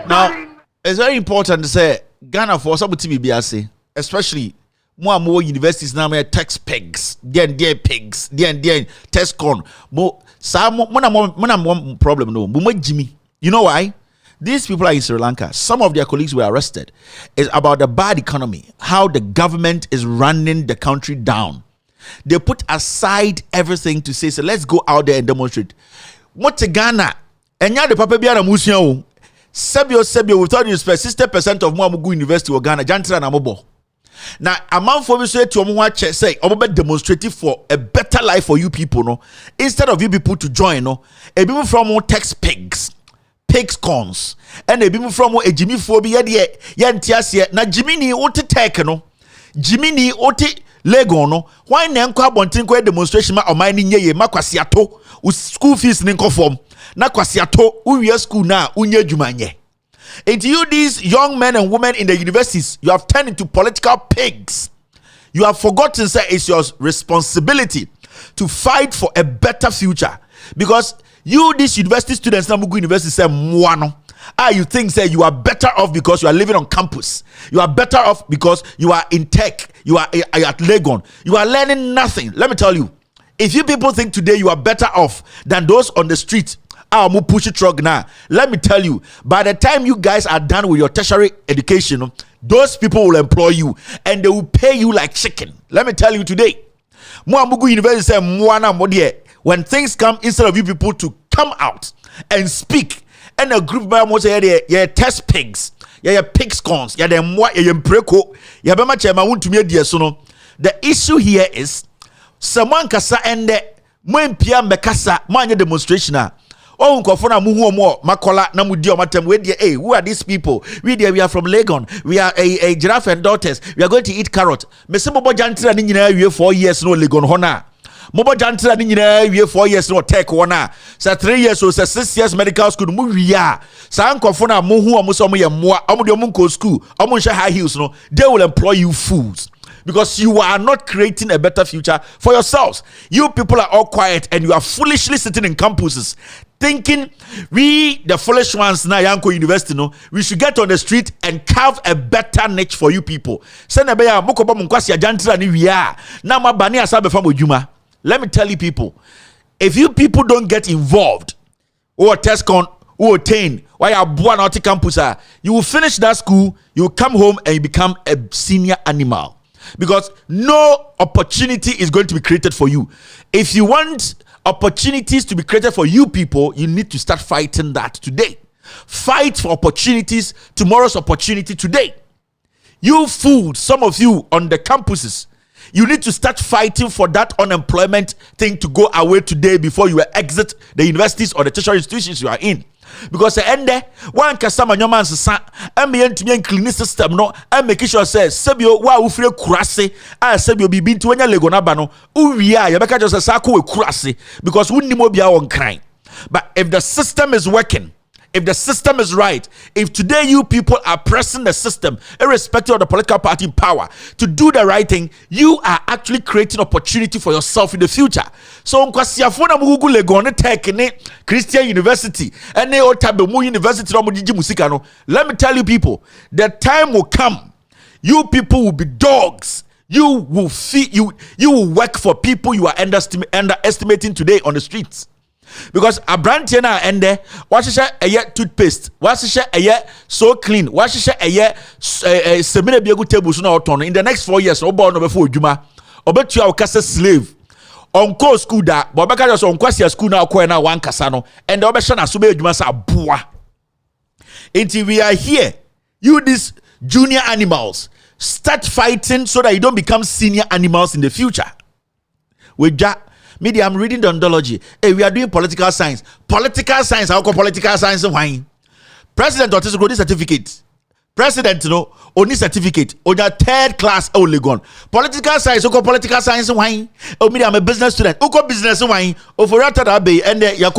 Now, it's very important to say Ghana for some TBBC, especially more universities now may tax pigs, then pigs, then test corn. But some one problem no. But Jimmy, you know why? These people are in Sri Lanka. Some of their colleagues were arrested. It's about the bad economy, how the government is running the country down. They put aside everything to say, so let's go out there and demonstrate. What Ghana? And the papa biara musia Sebio without respect 60% of Muamugu University of Ghana jantra na mobo. Now a man for me say to omo say omo demonstrating for a better life for you people no. Instead of you people to join no, a people from tax pigs cons and a people from a Jimmy phobia de yantiasie na Jimmy ni ote take no. Jimmy ni ote Lego no. Why na enko abontin ko demonstration ma oman ni nyeye makwasiato school fees ni nko form. Na kwasiato uwe school na unye jumanye. And you these young men and women in the universities, you have turned into political pigs. You have forgotten say it's your responsibility to fight for a better future. Because you these university students na Mugu University say mwano. You think say you are better off because you are living on campus. You are better off because you are in tech. You are at Legon. You are learning nothing. Let me tell you. If you people think today you are better off than those on the street, push it truck now. Let me tell you, by the time you guys are done with your tertiary education, those people will employ you and they will pay you like chicken. Let me tell you today, Muamugu University say when things come, instead of you people to come out and speak, and a group by test pigs, pigs cons, them what preko, bema chema won't to me dear sono. The issue here is someone kasa ende mwempia mekasa manye demonstration. Oh, nkofona muhu omo makola na mudi omatem we dey hey, who are these people? We are from Legon. We are a giraffe and daughters. We are going to eat carrot. Me se bobo jantra ni nyina awie 4 years no Legon hona. Mobo jantra ni nyina wie 4 years no tech one a. Say 3 years so say 6 years medical school mu wia. Sa nkofo na mo hu omo so mo ye moa. Omo de omo nko school. Omo nhwe high heels no. They will employ you fools. Because you are not creating a better future for yourselves. You people are all quiet and you are foolishly sitting in campuses thinking we, the foolish ones, now Yanko University, no, we should get on the street and carve a better niche for you people. Let me tell you people, if you people don't get involved, or TESCON, or attain, why are born out campus, you will finish that school, you will come home and you become a senior animal. Because no opportunity is going to be created for you. If you want opportunities to be created for you people, you need to start fighting that today. Fight for opportunities, tomorrow's opportunity today. You fools, some of you on the campuses, you need to start fighting for that unemployment thing to go away today before you exit the universities or the tertiary institutions you are in. Because the end there, one customer your man's son, and me to be clean system no, and make sure says Sebio wa ufre kurase, Sebio be been to any legonabano, uya, Yabaka just a sako kurase, because we need more be on crime. But if the system is working, if the system is right, if today you people are pressing the system, irrespective of the political party in power, to do the right thing, you are actually creating opportunity for yourself in the future. So, Christian University, and University, let me tell you people, the time will come, you people will be dogs. You will feed you will work for people you are underestimating today on the streets. Because a brand na and there, wash a year toothpaste, wash a year so clean, wash a year semina be a good table sooner or turn in the next 4 years, or born before Juma, or bet you are a slave. On call school that, but back at on Quasia school now, one Casano, and the Obeshana Sube Jumas are boa. Until we are here, you these junior animals, start fighting so that you don't become senior animals in the future. With that. Media, I'm reading the ontology. Hey, we are doing political science. Political science, how come political science? Why? President Otis got this certificate. President, no, only certificate. On your 3rd class, only gone. Political science, how come political science? Why? Oh, media, I'm a business student. Who got business? Why? Oh, for that, and you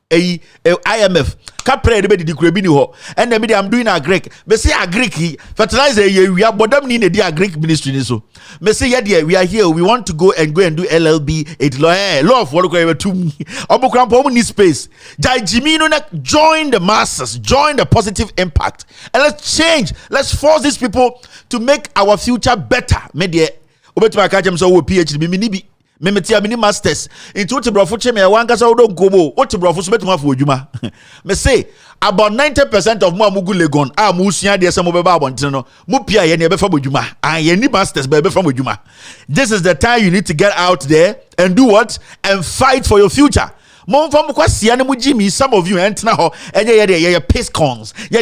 a IMF. Capre de di krabini ho. And the media I'm doing a Greek. Me say a Greek fertilizer we are bodam ni the Greek ministry ni so. Me say yeah we are here. We want to go and do LLB. It law of what go to me. Obokrampo need space. Jai Jimmy no join the masses, join the positive impact. And let's change. Let's force these people to make our future better. Media obetu catch them so PhD me Memetia mini masters into what brofo cheme ya wanga sa odo nkomo what brofo so betuma fo adwuma me say about 90% of mo amugu legon a mo usua de se mo beba abonten no mo pia ye na e befa bodwuma ye ni masters be befa bodwuma. This is the time you need to get out there and do what and fight for your future. Some of you enter ho and ye pace cons ye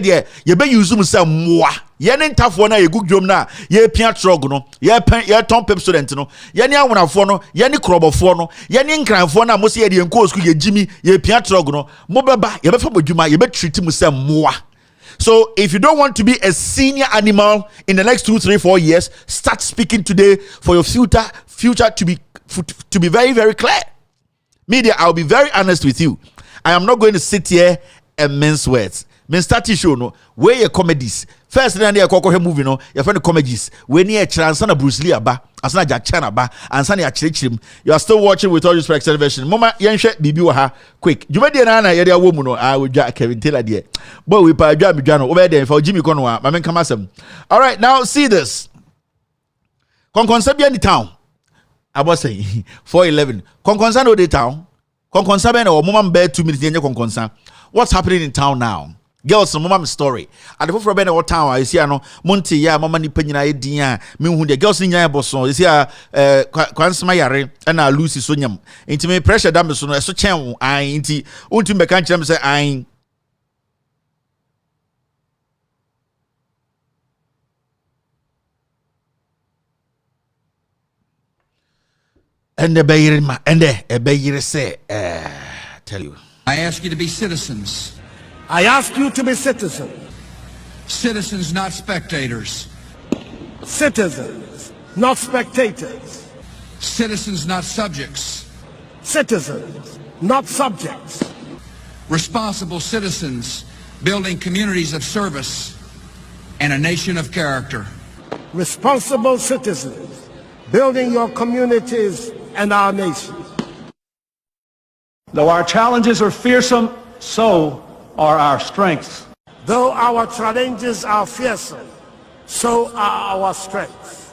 be use some more ye ne ntafo na ye gugdwom na ye pia trog no ye ton pep student no ye ne awonafo no ye ne krobofo no ye ne nkranfo na mo se ye de enko school ye jimi ye pia trog no mo beba ye be fa bodwuma ye be treat mu some more. So if you don't want to be a senior animal in the next 2, 3, 4 years, start speaking today for your future to be very, very clear. Media, I'll be very honest with you. I am not going to sit here and mince words. Men start show no where your comedies. First then they call movie no your friend comedies. When you transana Bruce Lee aba, asana Jack Chan aba, and Sunny Achim. You are still watching with all respect television. Mama Yanshe Bibi ha quick. You made an area woman no I will Jack Kevin Taylor dear. Boy we pa Jam Jano over there for Jimmy Conwa. My man Kamasem. All right, now see this. Conconsabia in the town. I was saying 411. Conconsa no the town. Conconsa ben or mom bear 2 minutes in your conconsa. What's happening in town now? Girls, mama story. At the for ben or town, I see no Monty ya mama ni penina idea. Me who the girls in ya boson. This here Kwansma yare and I Lucy Sonyam. Into me pressure damage so so chen I inti unto me can't say I and the bayer and the bayer say tell you. I ask you to be citizens. I ask you to be citizens. Citizens, not spectators. Citizens, not spectators. Citizens, not subjects. Citizens, not subjects. Responsible citizens building communities of service and a nation of character. Responsible citizens building your communities and our nation. Though our challenges are fearsome, so are our strengths. Though our challenges are fearsome, so are our strengths.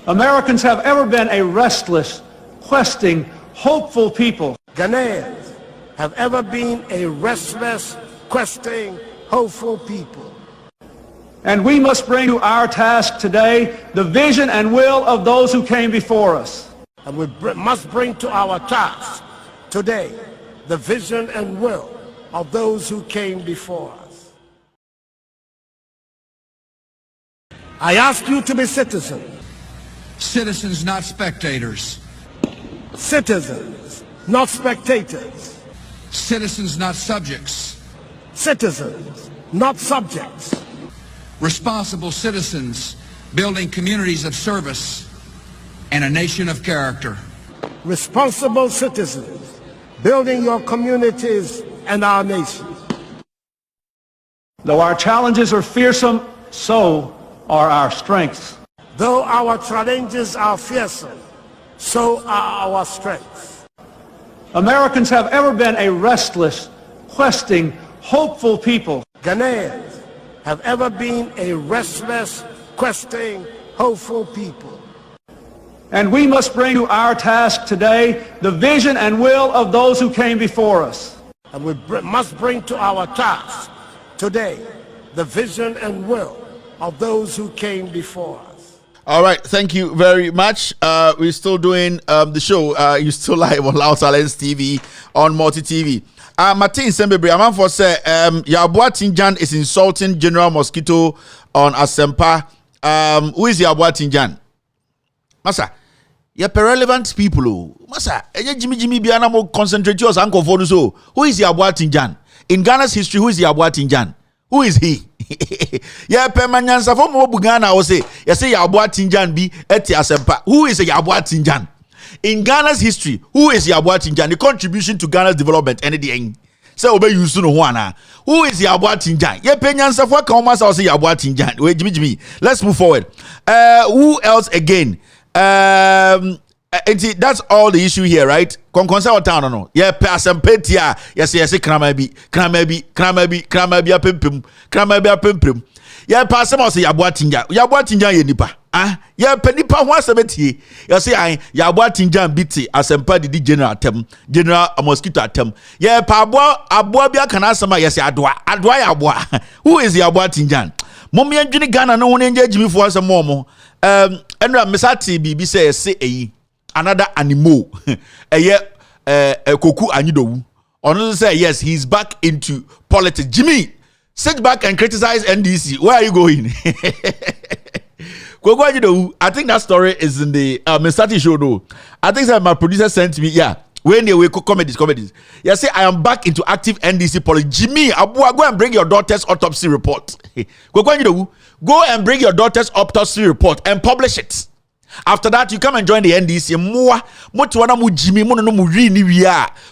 Americans have ever been a restless, questing, hopeful people. Ghanaians have ever been a restless, questing, hopeful people. And we must bring to our task today the vision and will of those who came before us. And we must bring to our task today the vision and will of those who came before us. I ask you to be citizens. Citizens, not spectators. Citizens, not spectators. Citizens, not subjects. Citizens, not subjects. Responsible citizens building communities of service and a nation of character. Responsible citizens building your communities and our nation. Though our challenges are fearsome, so are our strengths. Though our challenges are fearsome, so are our strengths. Americans have ever been a restless, questing, hopeful people. Ghanaians have ever been a restless, questing, hopeful people. And we must bring to our task today the vision and will of those who came before us. And we must bring to our task today the vision and will of those who came before us. All right, thank you very much. We're still doing the show. You're still live on Loud Silence TV on Multi TV. Martin Sembebri, I'm for say, Yabua Tinjan is insulting General Mosquito on Asempa. Who is Yabua Tinjan? Masa, you're relevant people. Masa, Jimmy Biana mo concentrate yours uncle for so. Who is Yabua Tinjan? In Ghana's history, who is Yabua Tinjan? Who is he? Yeah, permanence of Bugana will say, you say Yabua Tinjan be eti Asempa. Who is a Yabua Tinjan? In Ghana's history, who is Yabua Tinjan? The contribution to Ghana's development, anything. Say obey you soon one. Who is Yabua Tinjan? Yeah, permanence of what commas or say Yabua Tinjan. Wait, Jimmy. Let's move forward. Who else again? That's all the issue here, right? Concern town or no? Yeah, person petia. Yes, kramabi pimpim. Yeah, person must say Yabua Tinjan ye nipa. Yeah, penipa one sebeti. You say Yabua Tinjan biti asempa di general mosquito atem. Yeah, abua bia kana sama yes adwa Yabua. Who is Yabua Tinjan? Mommy and Jenny Ghana no one engage me for some more. And Mesati BB say another animal. Koku Anido. Another say yes, he's back into politics. Jimmy, sit back and criticize NDC. Where are you going? I think that story is in the Mesati show though. I think that my producer sent me, yeah. When they wake comedies. You say I am back into active NDC politics. Jimmy, Abua, go and bring your daughter's autopsy report. Go and bring your daughter's autopsy report and publish it. After that, you come and join the NDC.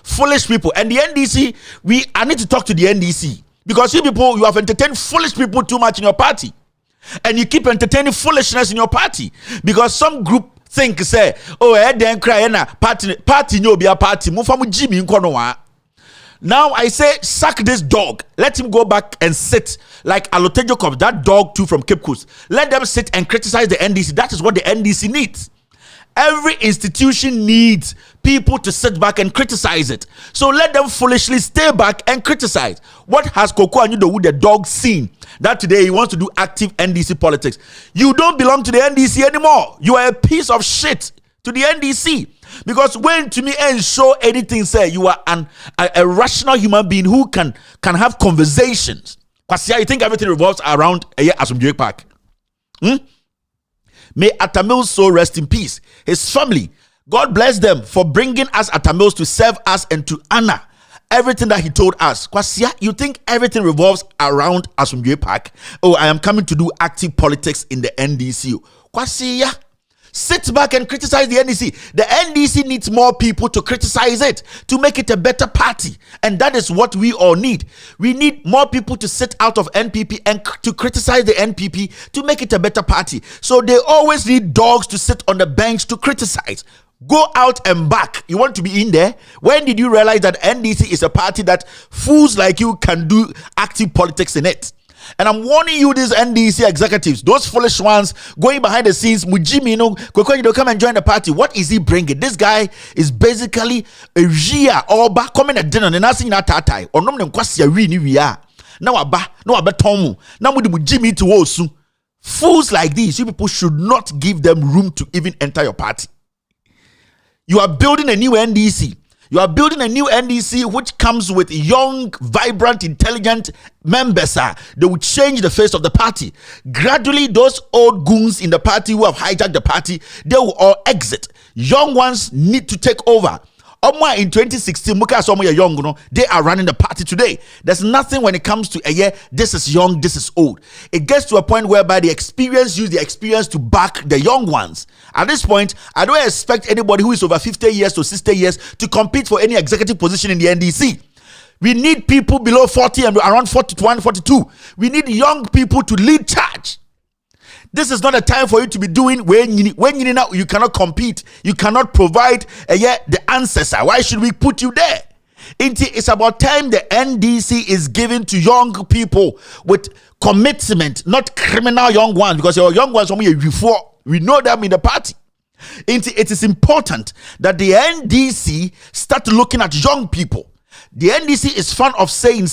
Foolish people. And the NDC, I need to talk to the NDC. Because you people, you have entertained foolish people too much in your party. And you keep entertaining foolishness in your party. Because some group think, say, oh, then cry, party no be a party. Now I say, sack this dog. Let him go back and sit like Alotejo Cup, that dog too from Cape Coast. Let them sit and criticize the NDC. That is what the NDC needs. Every institution needs people to sit back and criticize it. So let them foolishly stay back and criticize. What has Koko Anido, the dog, seen that today he wants to do active NDC politics? You don't belong to the NDC anymore. You are a piece of shit to the NDC. Because when to me and show anything, say you are a rational human being who can have conversations. Because you think everything revolves around Asumdue Park. May Atamil's soul rest in peace. His family, God bless them for bringing us Atamils to serve us and to honor everything that he told us. Kwasia, you think everything revolves around Asumdue Park? Oh, I am coming to do active politics in the NDC. Kwasia, Sit back and criticize the NDC. The NDC needs more people to criticize it, to make it a better party. And that is what we all need. We need more people to sit out of NPP and to criticize the NPP to make it a better party. So they always need dogs to sit on the bench to criticize. Go out and back. You want to be in there? When did you realize that NDC is a party that fools like you can do active politics in it? And I'm warning you, these NDC executives, those foolish ones going behind the scenes, Mujimi, they'll come and join the party. What is he bringing? This guy is basically a Jia or back coming at dinner and asking that tatai or no kwasi ni we are. Now aba tomu. Now Mujimi to osu. Fools like these, you people should not give them room to even enter your party. You are building a new NDC. You are building a new NDC which comes with young, vibrant, intelligent members. They will change the face of the party. Gradually, those old goons in the party who have hijacked the party, they will all exit. Young ones need to take over. In 2016, they are running the party today. There's nothing when it comes to a year, this is young, this is old. It gets to a point whereby the experience use the experience to back the young ones. At this point, I don't expect anybody who is over 50 years to 60 years to compete for any executive position in the NDC. We need people below 40 and around 41, 42. We need young people to lead charge. This is not a time for you to be doing when you know you cannot compete, you cannot provide the answers. Why should we put you there? It's about time the NDC is given to young people with commitment, not criminal young ones, because your young ones before we know them in the party. It is important that the NDC start looking at young people. The NDC is fond of saying,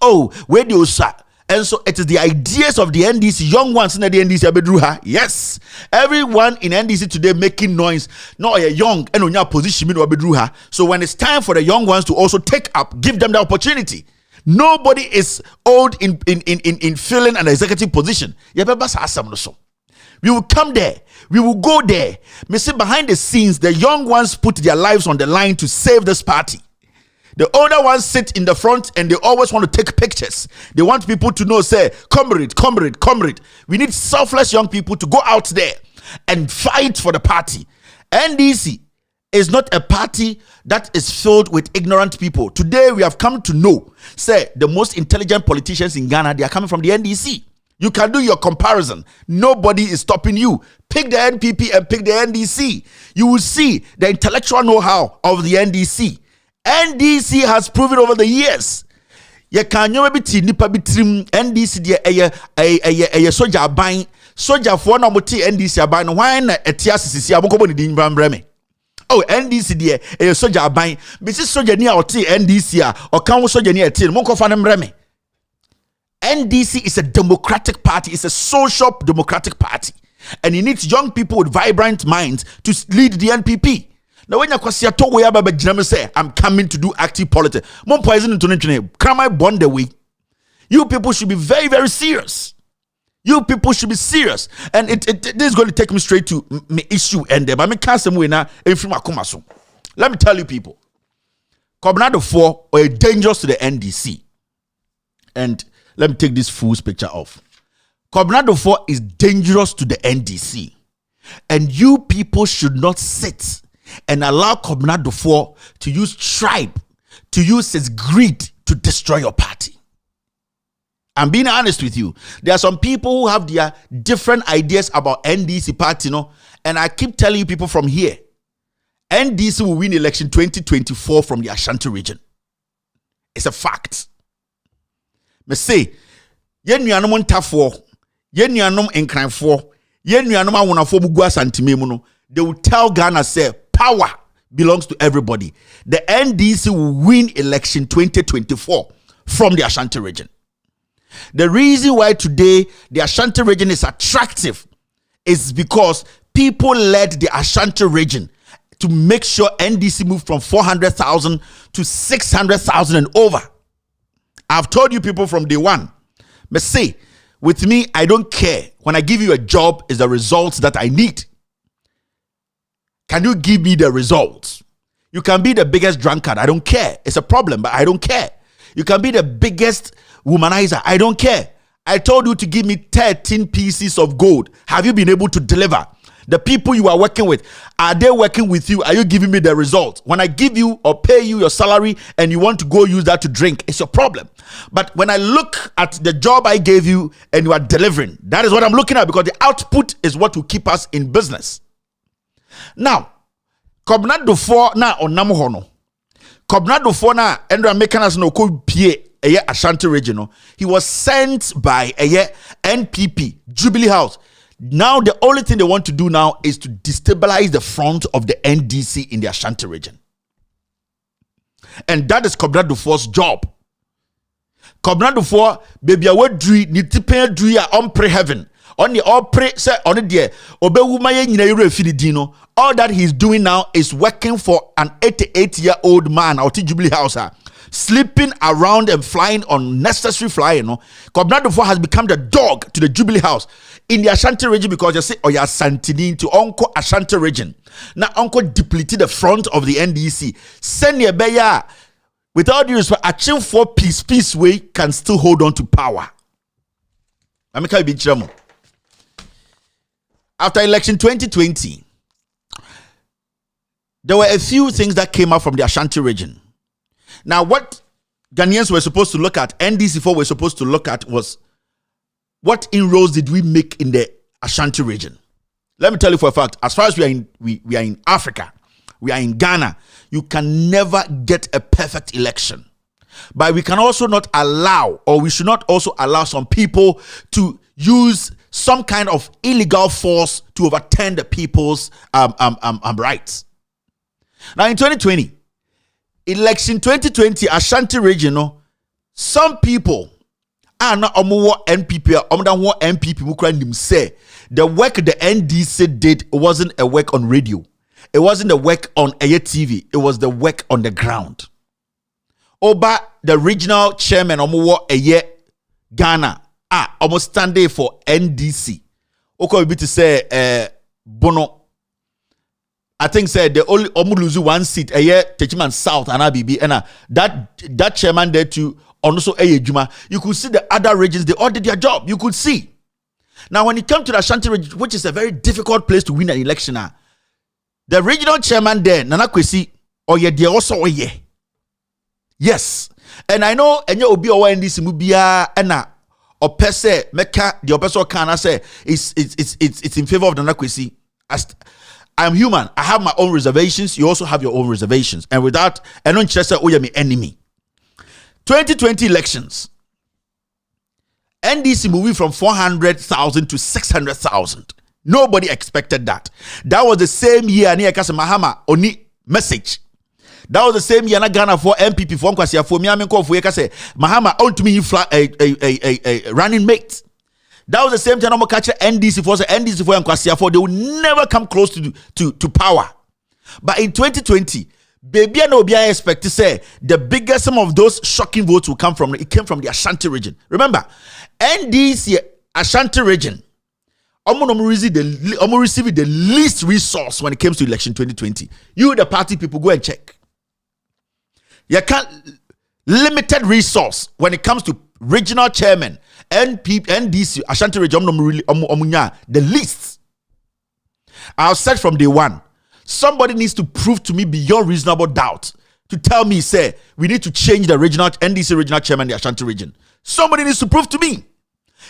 oh, where do you start? And so it is the ideas of the NDC, young ones in the NDC. Yes, everyone in NDC today making noise. No, a young and on your position. So when it's time for the young ones to also take up, give them the opportunity. Nobody is old in filling an executive position. We will come there. We will go there. Me say behind the scenes, the young ones put their lives on the line to save this party. The older ones sit in the front and they always want to take pictures. They want people to know, say, comrade, comrade, comrade. We need selfless young people to go out there and fight for the party. NDC is not a party that is filled with ignorant people. Today we have come to know, say, the most intelligent politicians in Ghana, they are coming from the NDC. You can do your comparison. Nobody is stopping you. Pick the NPP and pick the NDC. You will see the intellectual know-how of the NDC. NDC has proven over the years. You can never be nipa bitrim NDC a soldier buying soldier for no moti NDC buying why na etias sisi amokobo ni din brame. Oh, NDC there a soldier buying bisi soldier ni a oti NDC a o kan soldier ni eti mo ko fa ne brame. NDC is a democratic party, it's a social democratic party, and it needs young people with vibrant minds to lead the NPP. Now when you say I'm coming to do active politics, you people should be very, very serious. You people should be serious. And this is going to take me straight to my issue and let me tell you people, Combinado 4 are dangerous to the NDC. And let me take this fool's picture off. Combinado 4 is dangerous to the NDC. And you people should not sit and allow Combinado 4 to use tribe, to use its greed to destroy your party. I'm being honest with you. There are some people who have their different ideas about NDC party, and I keep telling you people from here, NDC will win election 2024 from the Ashanti region. It's a fact. Me say, yen nuanom ntafo, yen nuanom enkranfo, yen nuanom awonafo bugu asantime mu no, they will tell Ghana say power belongs to everybody. The NDC will win election 2024 from the Ashanti region. The reason why today the Ashanti region is attractive is because people led the Ashanti region to make sure NDC moved from 400,000 to 600,000 and over. I've told you people from day one. But say, with me, I don't care. When I give you a job, it's the results that I need. Can you give me the results? You can be the biggest drunkard. I don't care. It's a problem, but I don't care. You can be the biggest womanizer. I don't care. I told you to give me 13 pieces of gold. Have you been able to deliver? The people you are working with, are they working with you? Are you giving me the result? When I give you or pay you your salary and you want to go use that to drink, it's your problem. But when I look at the job I gave you and you are delivering, that is what I'm looking at, because the output is what will keep us in business. Now, Kobnado for na onam hono. Kobnado for na Andrew Mekanas no ko pie Ashanti region. He was sent by NPP Jubilee House. Now the only thing they want to do now is to destabilize the front of the NDC in the Ashanti region. And that is Kobna Dufour's job. Kobna Dufour, baby, I would dream, ni tipen dream on pre heaven. On the all pray, say on it there. All that he's doing now is working for an 88-year-old man out of Jubilee House, sleeping around and flying unnecessary flying. Kobna Dufour has become the dog to the Jubilee House in the Ashanti region, because you say, oh, yeah, Santini to Uncle Ashanti region. Now, Uncle depleted the front of the NDC. Send your beya. Without due respect, achieve for peace way can still hold on to power. After election 2020, there were a few things that came out from the Ashanti region. Now, what Ghanaians were supposed to look at, NDC4 were supposed to look at, was what inroads did we make in the Ashanti region? Let me tell you for a fact, as far as we are in Africa, we are in Ghana, you can never get a perfect election. But we can also not allow, or we should not also allow some people to use some kind of illegal force to overturn the people's rights. Now in 2020, election 2020, Ashanti region, some people are not NPP, NPP say the work the NDC did wasn't a work on radio. It wasn't a work on air TV. It was the work on the ground. Oba, the regional chairman, Ghana, almost standing for NDC. Okay, we to say, Bono. I think said they only lose one seat a year, Techiman South and ABB, and that chairman there too, also Juma. You could see the other regions, they all did their job. You could see. Now, when it comes to the Ashanti region, which is a very difficult place to win an election, the regional chairman there, Nana Kwesi, they also yes. And I know, and you will be aware in this Mubia, and or per se, Mecca, the oppressor can say it's in favor of Nana Kwesi. I'm human. I have my own reservations. You also have your own reservations. And with that, I don't just say, oh, you're my enemy. 2020 elections. NDC moving from 400,000 to 600,000. Nobody expected that. That was the same year Mahama Oni message. That was the same year Ghana for MPP for Mahama ultimately a running mate. That was the same time I'm catch NDC for NDC for they will never come close to power. But in 2020, baby and Obia expect to say the biggest some of those shocking votes will come from the Ashanti region. Remember, NDC Ashanti region receive the least resource when it comes to election 2020. You, the party people, go and check. You can't limited resource when it comes to regional chairman, NDC, Ashanti region, the least. I've said from day one, somebody needs to prove to me beyond reasonable doubt to tell me, say, we need to change the regional NDC regional chairman, the Ashanti region. Somebody needs to prove to me.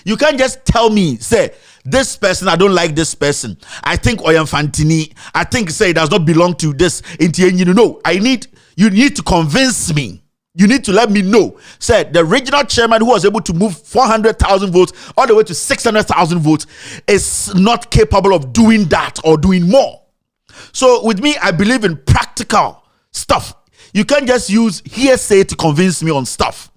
You can't just tell me, say, this person, I don't like this person. I think Oyam Fantini, I think, say, it does not belong to this. No, you need to convince me. You need to let me know. Said the regional chairman who was able to move 400,000 votes all the way to 600,000 votes is not capable of doing that or doing more. So with me, I believe in practical stuff. You can't just use hearsay to convince me on stuff.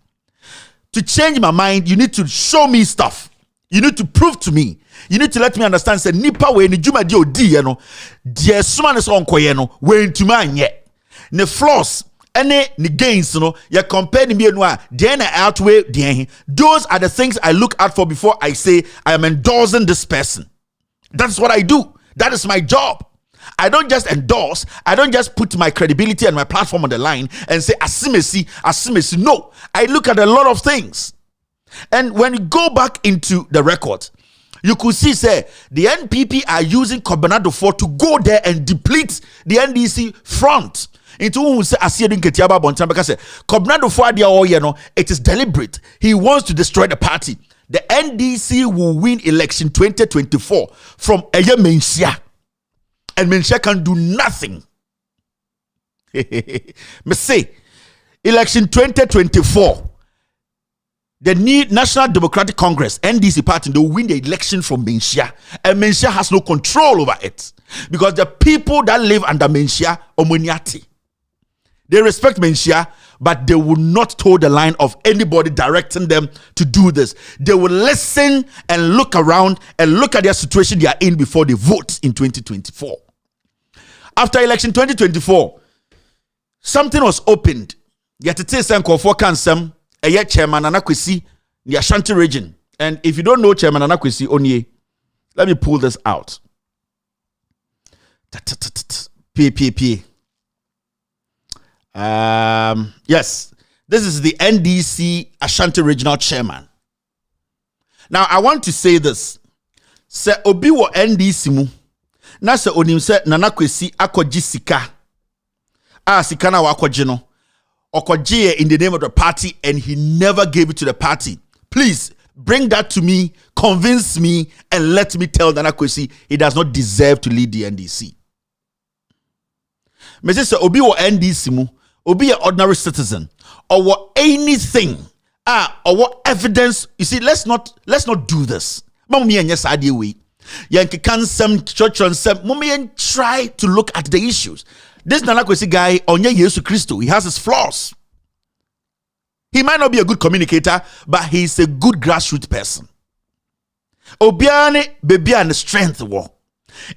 To change my mind, you need to show me stuff. You need to prove to me. You need to let me understand. Say nipa we ni juma di odi ye no. Die suma ne so onkoye no. We ntuma anye. Ne flaws any gains, you compare the outweigh the. Those are the things I look out for before I say I am endorsing this person. That's what I do. That is my job. I don't just endorse. I don't just put my credibility and my platform on the line and say asimesi. No, I look at a lot of things. And when you go back into the record, You could see, say, the NPP are using Coronado 4 to go there and deplete the NDC front. Into who say Asiedin Ketiaba Bontan because Coronado 4 it is deliberate. He wants to destroy the party. The NDC will win election 2024 from Eye Mensia. And Mensia can do nothing. Me say, election 2024, the National Democratic Congress, NDC party, they will win the election from Mensia. And Mensia has no control over it. Because the people that live under Mensia, Omoniati, they respect Mensia, but they will not toe the line of anybody directing them to do this. They will listen and look around and look at their situation they are in before they vote in 2024. After election 2024, something was opened. Yet it is for Kansam, a year chairman Anakwesi, the Ashanti region. And if you don't know Chairman Anakwesi Onye, let me pull this out. PPP. Yes, this is the NDC Ashanti Regional Chairman. Now, I want to say this. Se obi wo NDC mu. Na se onim se Nanakwesi akoji sika. Sika na wakoji no. Okoji in the name of the party and he never gave it to the party. Please, bring that to me, convince me, and let me tell Nanakwesi he does not deserve to lead the NDC. Me say obi wo NDC mu. Or be an ordinary citizen, or what anything, or what evidence. You see, let's not do this. Mommy and yes, I deal with Yankee can some church and some mommy and try to look at the issues. This Nanakwesi guy on Jesus Christo, he has his flaws. He might not be a good communicator, but he's a good grassroots person. Obiane baby and strength war.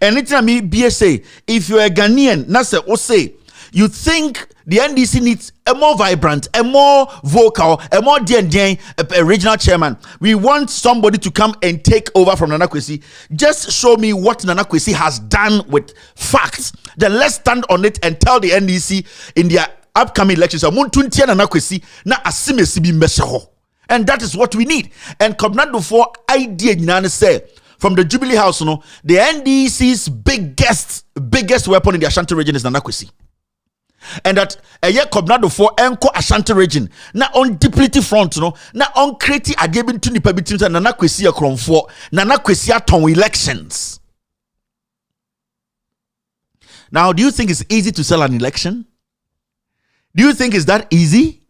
Anytime me BSA, if you're a Ghanaian, Nasa or say you think the NDC needs a more vibrant, a more vocal, a more a regional chairman. We want somebody to come and take over from Nanakwesi. Just show me what Nanakwesi has done with facts. Then let's stand on it and tell the NDC in their upcoming elections. And that is what we need. And Coronado 4 idea say from the Jubilee House, the NDC's biggest weapon in the Ashanti region is Nanakwesi. And that a year Coronado 4 enko Ashanti region na on depleted front na on create agabin to nipa bitim na Nanakwesi akronfo Nanakwesi aton elections. Now, do you think it's easy to sell an election? Do you think it's that easy?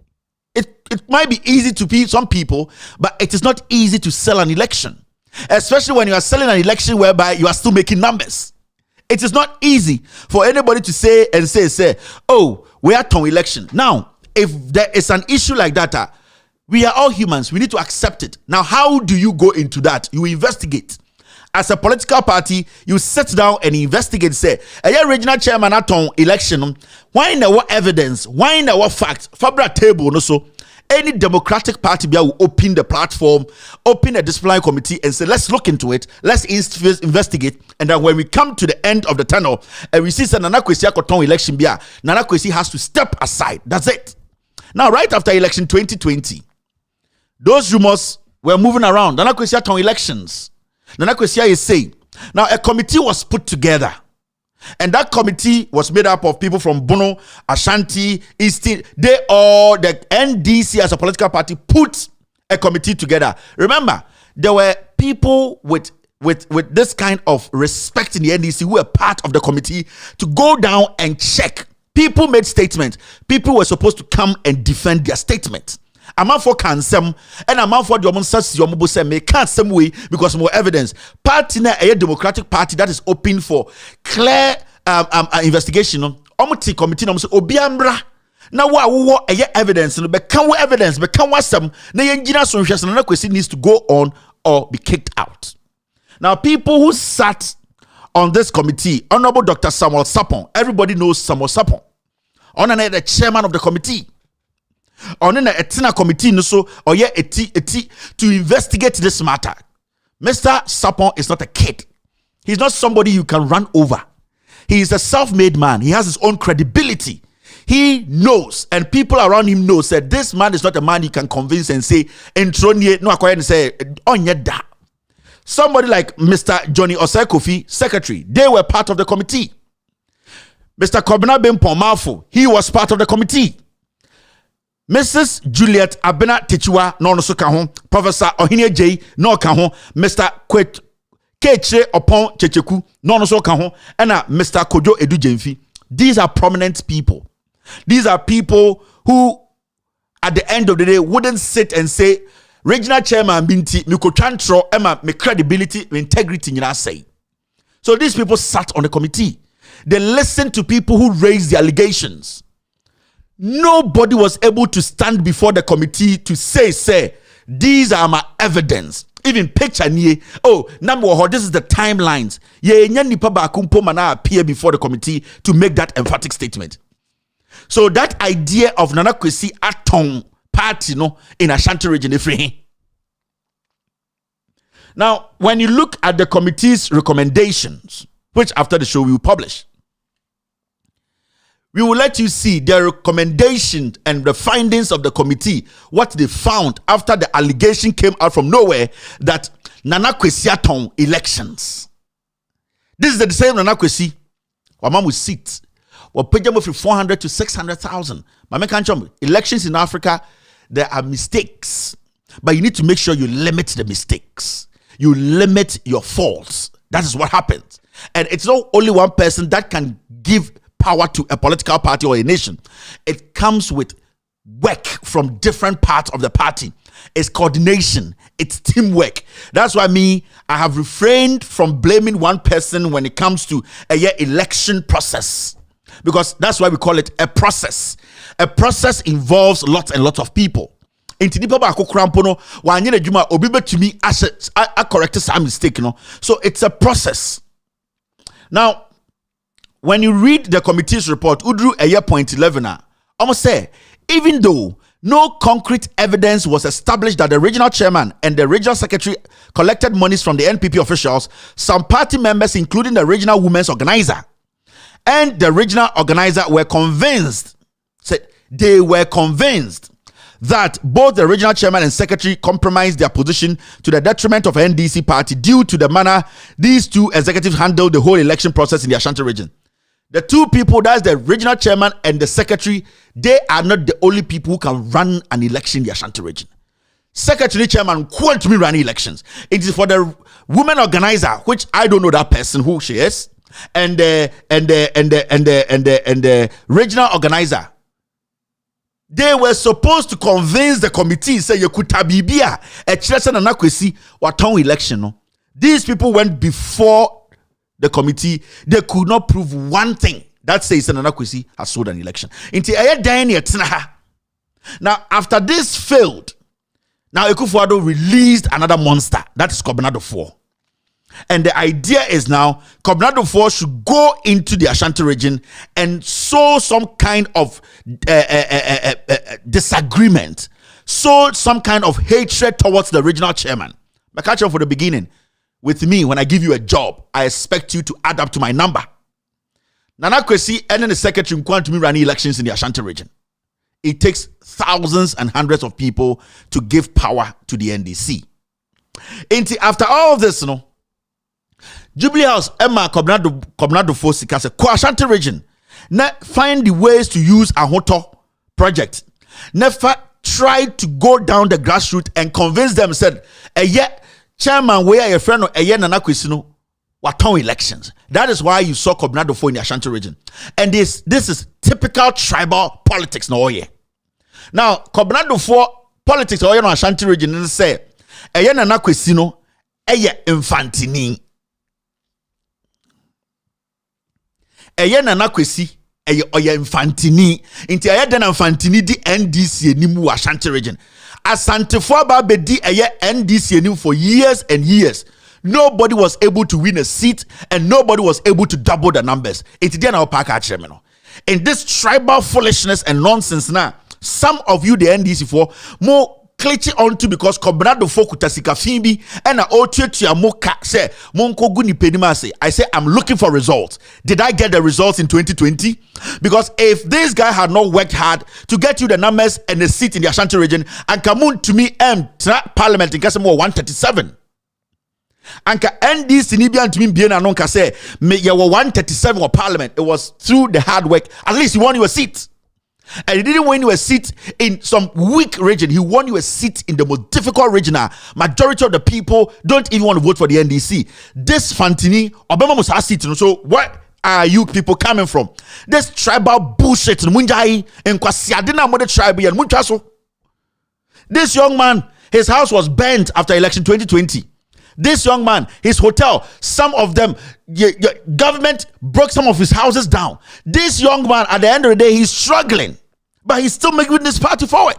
It might be easy to some people, but it is not easy to sell an election, especially when you are selling an election whereby you are still making numbers. It is not easy for anybody to say, oh, we are on election. Now, if there is an issue like that, we are all humans. We need to accept it. Now, how do you go into that? You investigate. As a political party, you sit down and investigate. Say, a regional chairman at on election. Why in our evidence? Why in our facts? Fabra table, no so. Any Democratic Party will open the platform, open a disciplinary committee and say, let's look into it, let's investigate. And then when we come to the end of the tunnel and we see Nanakwesi akoton election, Nanakwesi has to step aside. That's it. Now, right after election 2020, those rumors were moving around. Nanakwesi akoton elections. Nanakwesi is saying, now a committee was put together. And that committee was made up of people from Bono, Ashanti, Eastern. They all, the NDC as a political party, put a committee together. Remember, there were people with this kind of respect in the NDC who were part of the committee to go down and check. People made statements. People were supposed to come and defend their statement. I'm out for cancel, and I'm out for the say can't some way because more evidence. Party na a Democratic Party that is open for clear investigation. Omoti committee no say obiambra na wo evidence no be can evidence be can wasam na yengina so hwese na Nanakwesi needs to go on or be kicked out. Now, people who sat on this committee, Honorable Dr. Samuel Sapon, everybody knows Samuel Sapon. Honorable the chairman of the committee. On a Etina committee so or to investigate this matter. Mr. Sapon is not a kid. He's not somebody you can run over. He is a self-made man. He has his own credibility. He knows, and people around him know that this man is not a man you can convince and say, "Entronie no acquire and say onyeda." Somebody like Mr. Johnny Osei Kofi, secretary, they were part of the committee. Mr. Kobina Bempon Malfo, he was part of the committee. Mrs. Juliet Abena Tichua no so ka ho, Professor Ohinie J no ka ho, Mr. Keche Opon Checheku no so ka ho, and Mr. Kojo Edu Jemfi. These are prominent people. These are people who at the end of the day wouldn't sit and say regional chairman binti me ko twantro ema me credibility, me integrity nyina say. So these people sat on the committee. They listened to people who raised the allegations. Nobody was able to stand before the committee to say, these are my evidence. Even picture niye. Oh, number one, this is the timelines. Ye nipa ba kumpo mana appear before the committee to make that emphatic statement. So that idea of Nana Kwesi Atong party no in Ashanti region is free. Now, when you look at the committee's recommendations, which after the show we will publish, we will let you see their recommendations and the findings of the committee, what they found after the allegation came out from nowhere that Nana Kwesi Atong elections. This is the same Nana Kwesi. Wamam will sit. Well, pay them from 400 to 600,000. Elections in Africa, there are mistakes. But you need to make sure you limit the mistakes. You limit your faults. That is what happens. And it's not only one person that can give power to a political party or a nation. It comes with work from different parts of the party. It's coordination. It's teamwork. That's why I have refrained from blaming one person when it comes to a election process. Because that's why we call it a process. A process involves lots and lots of people. Correct some mistake, so it's a process. Now, when you read the committee's report, Udru Eye point 11, almost say, even though no concrete evidence was established that the regional chairman and the regional secretary collected monies from the NPP officials, some party members, including the regional women's organizer and the regional organizer, were convinced, that both the regional chairman and secretary compromised their position to the detriment of NDC party due to the manner these two executives handled the whole election process in the Ashanti region. The two people, that's the regional chairman and the secretary, they are not the only people who can run an election in the Ashanti region. Secretary chairman quote me run elections. It is for the women organizer, which I don't know that person who she is, and the regional organizer. They were supposed to convince the committee, say you could tabibia a chesen and Kwesi waton election. No, these people went before the committee. They could not prove one thing that says Nana Kwesi has sold an election. Now, after this failed, now Ekufuado released another monster. That is Kobina 4. And the idea is now Kobina 4 should go into the Ashanti region and sow some kind of disagreement, sow some kind of hatred towards the regional chairman. I catch up for the beginning. With me, when I give you a job, I expect you to add up to my number. Nana Kwesi and then the secretary want to me running elections in the Ashanti region. It takes thousands and hundreds of people to give power to the NDC. After all of this, Jubilee House, Emma Kobina 4 Sika say, Ashanti region, find the ways to use a Hoto project. Never try to go down the grassroots and convince them, said, chairman, where your friend or Nana Kwesi no waton elections. That is why you saw Kobina 4 in the Ashanti region. And this is typical tribal politics no yeah. Now, Kobina 4 politics no Ashanti region and say Nana Kwesi no infantini. Nana Kwesi infantini. Inti infantini di NDC nimu Ashanti region. Asantefo Ababedi NDC for years and years. Nobody was able to win a seat and nobody was able to double the numbers. In this tribal foolishness and nonsense now, some of you the NDC for more clutching onto because Kobina 4 kutasika fimbi and say monko guni pedima say I say I'm looking for results. Did I get the results in 2020? Because if this guy had not worked hard to get you the numbers and the seat in the Ashanti region and come on to me parliament in Kasemo 137, Anka NDC ni bia ntimi bie na no nka say me ye were 137 of parliament. It was through the hard work. At least he won you a seat. And he didn't win you a seat in some weak region. He won you a seat in the most difficult region. Majority of the people don't even want to vote for the NDC. This Fantini, Obama must have seat. So what are you people coming from? This tribal bullshit. This young man, his house was burnt after election 2020. This young man, his hotel, some of them, government broke some of his houses down. This young man, at the end of the day, he's struggling, but he's still making this party forward.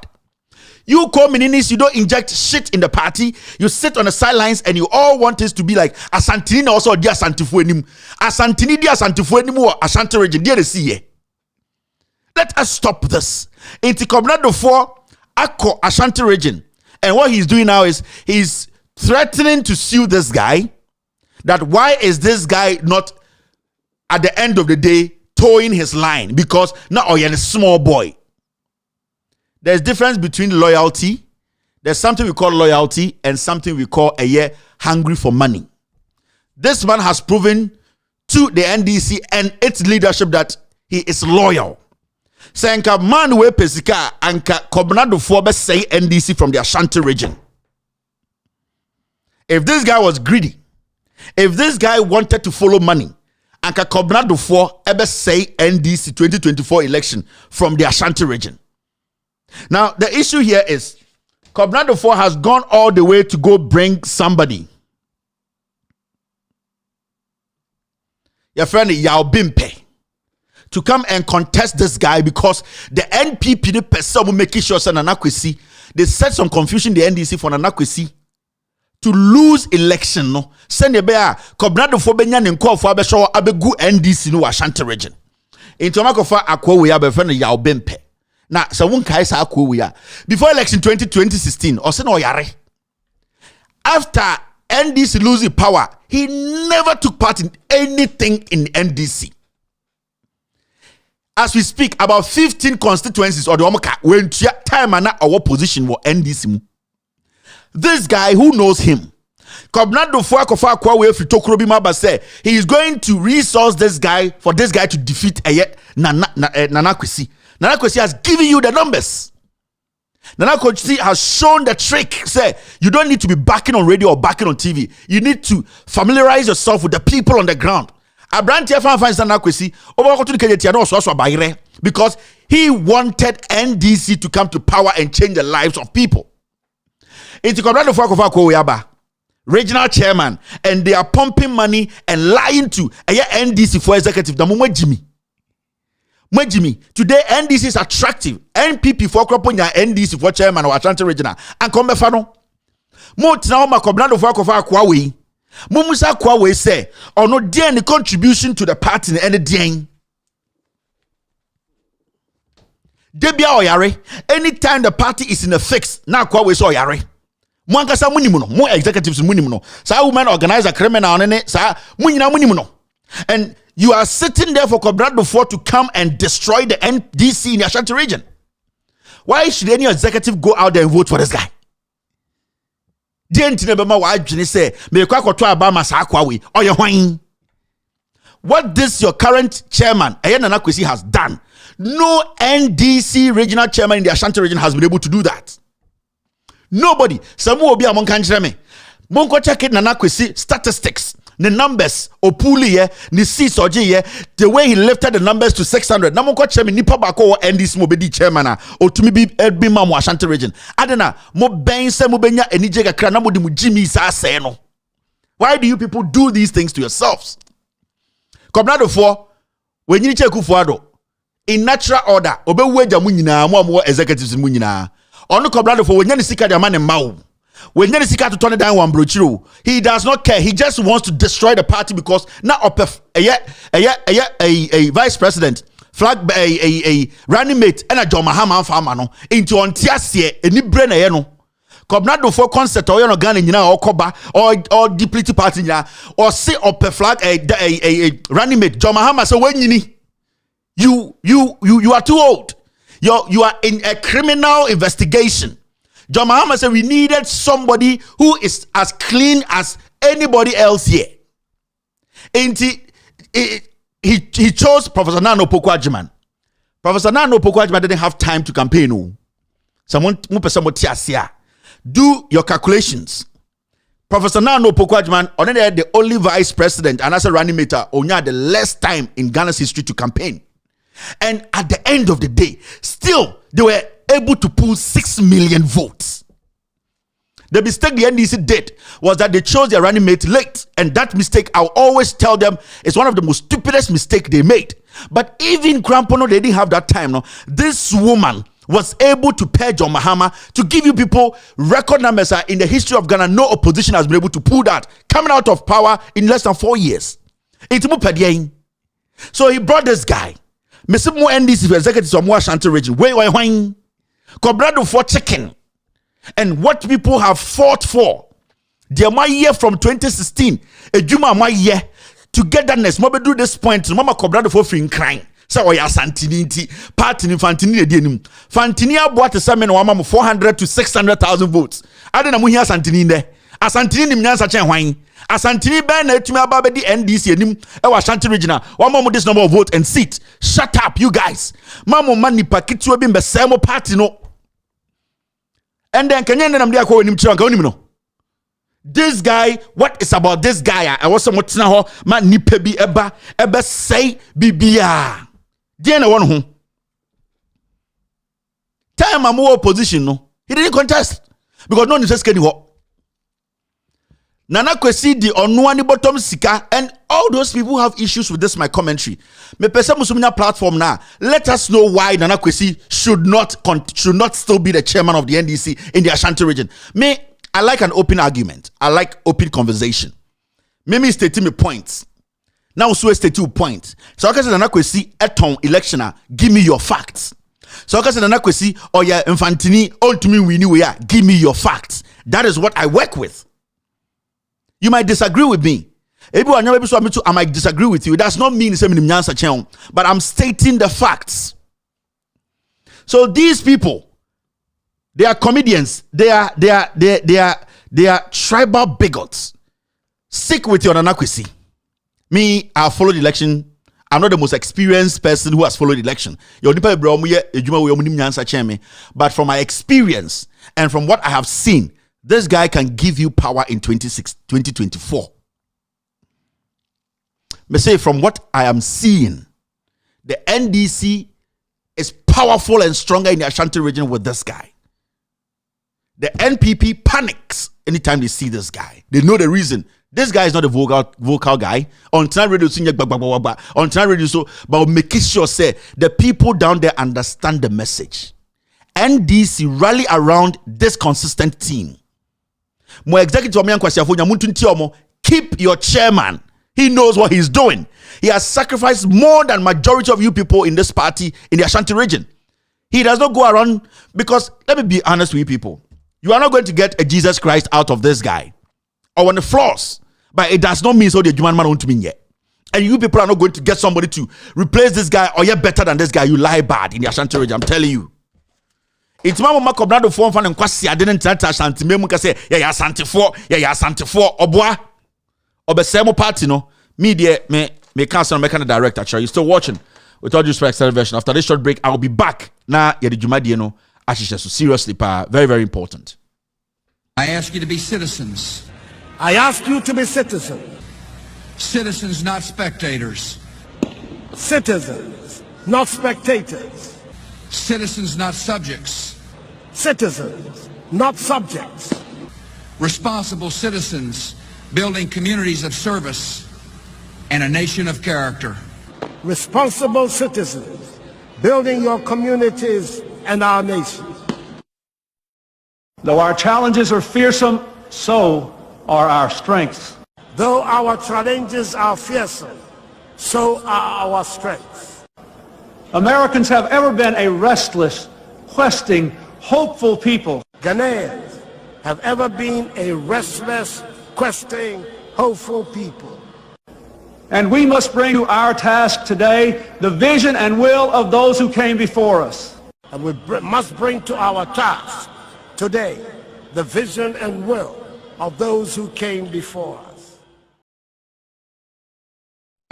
You communists, you don't inject shit in the party. You sit on the sidelines and you all want this to be like Asantini also dia Santifuenim. Asantini dia Santifuenim or Ashanti region. Dia see. Let us stop this. Inti Combinado 4 Akko Ashanti region. And what he's doing now is he's threatening to sue this guy. That why is this guy not at the end of the day towing his line? Because now you're a small boy. There's difference between loyalty. There's something we call loyalty and something we call hungry for money. This man has proven to the NDC and its leadership that he is loyal. Senka man we pesika anka Kobnado Fobe say NDC from the Ashanti region. If this guy was greedy, if this guy wanted to follow money, anka Kobnado Fo ebe say NDC 2024 election from the Ashanti region. Now the issue here is Kobnado 4 has gone all the way to go bring somebody. Your friend Yao Bimpe to come and contest this guy because the NPP the person will make sure Nanakwesi they set some confusion the NDC for Nanakwesi to lose election no send a bear Kobnado 4 benya nko for abesho abegu NDC no Ashanti region. Into makofa akwa we have friend Yao Bimpe. Now, so one guy before election 2016, or say no yare. After NDC losing power, he never took part in anything in NDC. As we speak, about 15 constituencies or the Omaka went time and our position for NDC. This guy who knows him, Kobnado Fuakofa Kwawe Fitokrobi Maba say he is going to resource this guy for this guy to defeat Nanakwesi. Nanakwesi has given you the numbers. Nanakwesi has shown the trick. Say, you don't need to be backing on radio or backing on TV. You need to familiarize yourself with the people on the ground. Because he wanted NDC to come to power and change the lives of people. Regional chairman, and they are pumping money and lying to NDC for executive. Today NDC is attractive. NPP for Kroponya NDC for chairman or Ashanti regional. And come befano. Mo tina ma Kobnado for Kofa Kwawe. Mumusa Kwawe say, or no dear any contribution to the party and the dien. Debia Oyare, anytime the party is in a fix, now Kwawe so Oyare. Mwankasa munimuno, more executives munimuno. Sa women organize a criminal on it, sa munina munimuno. And you are sitting there for Kobnado 4 to come and destroy the NDC in the Ashanti region. Why should any executive go out there and vote for this guy? What this your current chairman Nanakwesi has done, no NDC regional chairman in the Ashanti region has been able to do that. Nobody. Samu obi amon kanjreme. Monko check it Nanakwesi statistics. The numbers opuli ni seats oje the way he lifted the numbers to 600. Na monko chemi nipa bako NDC mo bedi chairman o tumi bi edbima mo Ashanti region. Adena mo ben se mo benya enije kakra na mo di mo jimi sa se no. Why do you people do these things to yourselves? Kobnado 4 when you check Kufuado in natural order obewu eja mu nyina mo executives mu nyina. Onu Kobnado 4 when you sika dia man mawo. When you see to turn it down one brochuro, he does not care. He just wants to destroy the party because now a vice president, flag a running mate, and a John Mahama farmer into Ontiasie, any brain no. Kobnado 4 concert or no gun in or Koba or deplete party or say up a flag a running mate. John Mahama so when you are too old. You are in a criminal investigation. John Mahama said we needed somebody who is as clean as anybody else here. And he chose Professor Nana Opoku-Agyeman. Professor Nana Opoku-Agyeman didn't have time to campaign. Do your calculations. Professor Nana Opoku-Agyeman, the only vice president and as a running mate, only had the less time in Ghana's history to campaign. And at the end of the day, still they were able to pull 6 million votes. The mistake the NDC did was that they chose their running mate late. And that mistake, I'll always tell them, is one of the most stupidest mistakes they made. But even Krampono, they didn't have that time. No, this woman was able to pair John Mahama to give you people record numbers. In the history of Ghana, no opposition has been able to pull that, coming out of power in less than 4 years. So he brought this guy. Mr. Mo NDC executives of Mo Ashanti region. Wait. Cobrado for chicken. And what people have fought for. My year from 2016. Ejuma my year. Togetherness. Mobe do this point. Mama Cobrado for free crying. So we are Santini party in Fantini de Fantini bought a summon of 400 to 600,000 votes. I don't know who Santini there. A Santini in Yansa wine. A Santini banner to me about the NDC and our Ashanti regional. One more this number of votes and seat. Shut up, you guys. Mamo money packet to be the same party no. And then can you know this guy, what is about this guy? I was somewhat now, man, nipebi eba say bibia. Diana one who time I'm more opposition, no, he didn't contest because no one is just getting what Nana Kwesi the onwani bottom sika, and all those people have issues with this. My commentary, me pesa musumina platform now. Let us know why Nana Kwesi should not still be the chairman of the NDC in the Ashanti region. Me, I like an open argument. I like open conversation. Me stating me points. Now so state 2 points. So I can say Nana Kwesi eton electioner. Give me your facts. So I can say Nana Kwesi or yeah Infantini on to me we knew we are. Give me your facts. That is what I work with. You might disagree with me. I might disagree with you. That's not mean but I'm stating the facts. So these people, they are comedians. They are tribal bigots. Sick with your Nana Kwesi. Me, I followed the election. I'm not the most experienced person who has followed the election. But from my experience and from what I have seen, this guy can give you power in 2024. Me say from what I am seeing, the NDC is powerful and stronger in the Ashanti region with this guy. The NPP panics anytime they see this guy. They know the reason. This guy is not a vocal guy. On time radio, on time radio, so but making sure say the people down there understand the message. NDC rally around this consistent team. Mo executive keep your chairman. He knows what he's doing. He has sacrificed more than majority of you people in this party in the Ashanti region. He does not go around because let me be honest with you people. You are not going to get a Jesus Christ out of this guy or on the floors, but it does not mean so the human man won't mean yet. And you people are not going to get somebody to replace this guy or you're better than this guy. You lie bad in the Ashanti region. I'm telling you. It's my mama cobrado form fan and kwasi I didn't tell Ashanti me muka say yeah Ashanti for obwa obesemo party no media me council me kind of direct actually. You're still watching with all due respect celebration. After this short break I'll be back na ya di jumadi no ashisha so seriously very very important. I ask you to be citizens. I ask you to be citizens. Citizens, not spectators. Citizens, not spectators. Citizens, not subjects. Citizens, not subjects. Responsible citizens building communities of service and a nation of character. Responsible citizens building your communities and our nation. Though our challenges are fearsome, so are our strengths. Though our challenges are fearsome, so are our strengths. Americans have ever been a restless, questing, hopeful people. Ghanaians have ever been a restless, questing, hopeful people. And we must bring to our task today the vision and will of those who came before us. And we must bring to our task today the vision and will of those who came before us.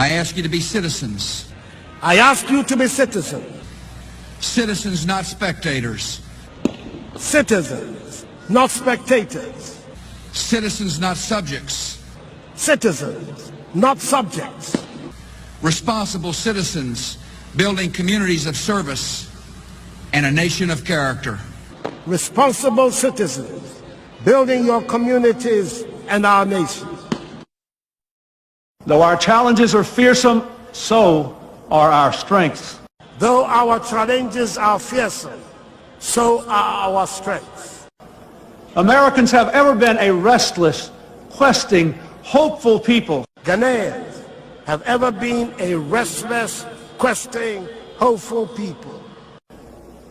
I ask you to be citizens. I ask you to be citizens. Citizens, not spectators. Citizens, not spectators. Citizens, not subjects. Citizens, not subjects. Responsible citizens building communities of service and a nation of character. Responsible citizens building your communities and our nation. Though our challenges are fearsome, so are our strengths. Though our challenges are fearsome, so are our strengths. Americans have ever been a restless, questing, hopeful people. Ghanaians have ever been a restless, questing, hopeful people.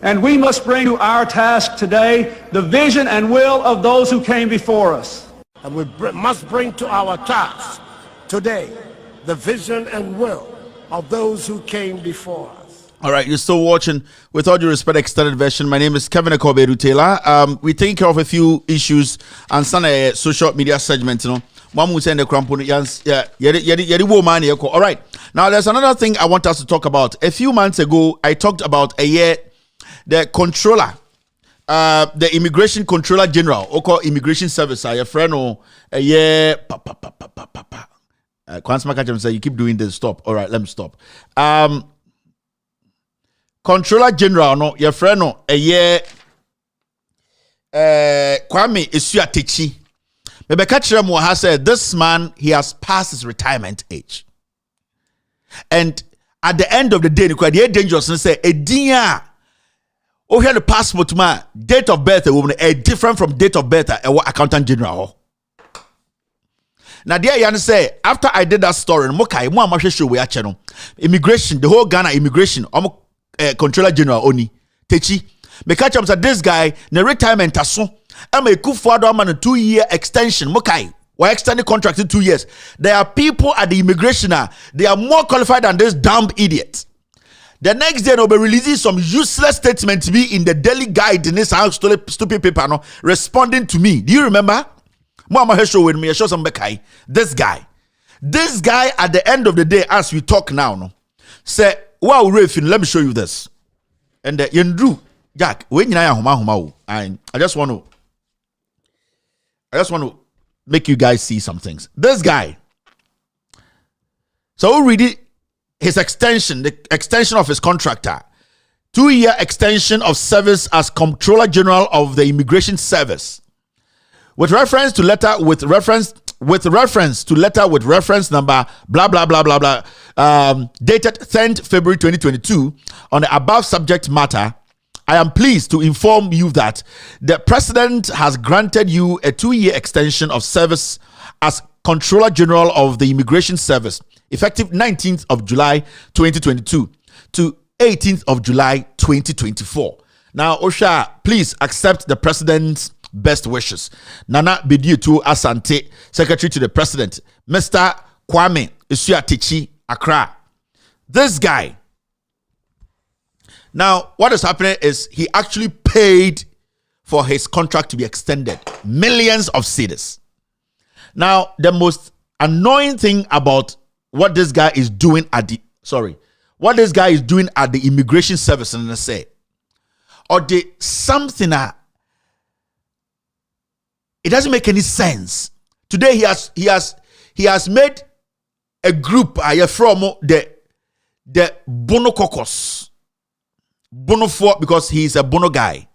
And we must bring to our task today the vision and will of those who came before us. And we must bring to our task today the vision and will of those who came before us. All right, you're still watching With All Due Respect Extended Version. My name is Kevin Akobedu Taylor. We're taking care of a few issues and some social media segment, you know. One would send the crampon, yeah, all right. Now, there's another thing I want us to talk about. A few months ago, I talked about the controller, the immigration controller general, or immigration service, a friend or a year. Say you keep doing this. Stop. All right, let me stop. Controller general, no, your friend, no, a year. Kwame Isuatechi. Rebecca Chiramo has said this man, he has passed his retirement age. And at the end of the day, the dangerous and say, a dear, oh, here the passport, man, date of birth, a different from date of birth, accountant general. Now, dear Yan say, after I did that story, Mokai, Mama show we channel immigration, the whole Ghana immigration, controller general Oni Techi. Me catch up that this guy, the retirement aso. I'm a coup for a 2-year extension. Mokai, we're extending contract in 2 years. There are people at the immigration, they are more qualified than this dumb idiot. The next day, they'll be releasing some useless statement to be in the Daily Guide in this house, stupid paper, no, responding to me. Do you remember? Mama show with me, I show some Bekai. This guy at the end of the day, as we talk now, no, say, wow, Rafin, let me show you this. And Yendru, Jack, when you know, I just want to make you guys see some things. This guy, so read his extension, the extension of his contractor, 2-year extension of service as Comptroller General of the Immigration Service, with reference to letter with reference number blah blah blah blah blah, dated 10th February 2022 on the above subject matter. I am pleased to inform you that the President has granted you a 2-year extension of service as Comptroller General of the Immigration Service, effective 19th of July 2022 to 18th of July 2024. Now, Osha, please accept the President's best wishes. Nana Bidiutu Asante, Secretary to the President, Mr. Kwame Isuatechi, Accra. This guy. Now, what is happening is he actually paid for his contract to be extended. Millions of cedis. Now, the most annoying thing about what this guy is doing at the immigration service, and I say, or the something it doesn't make any sense. Today he has made a group from the Bono Caucus. Bono for, because he is a Bono guy.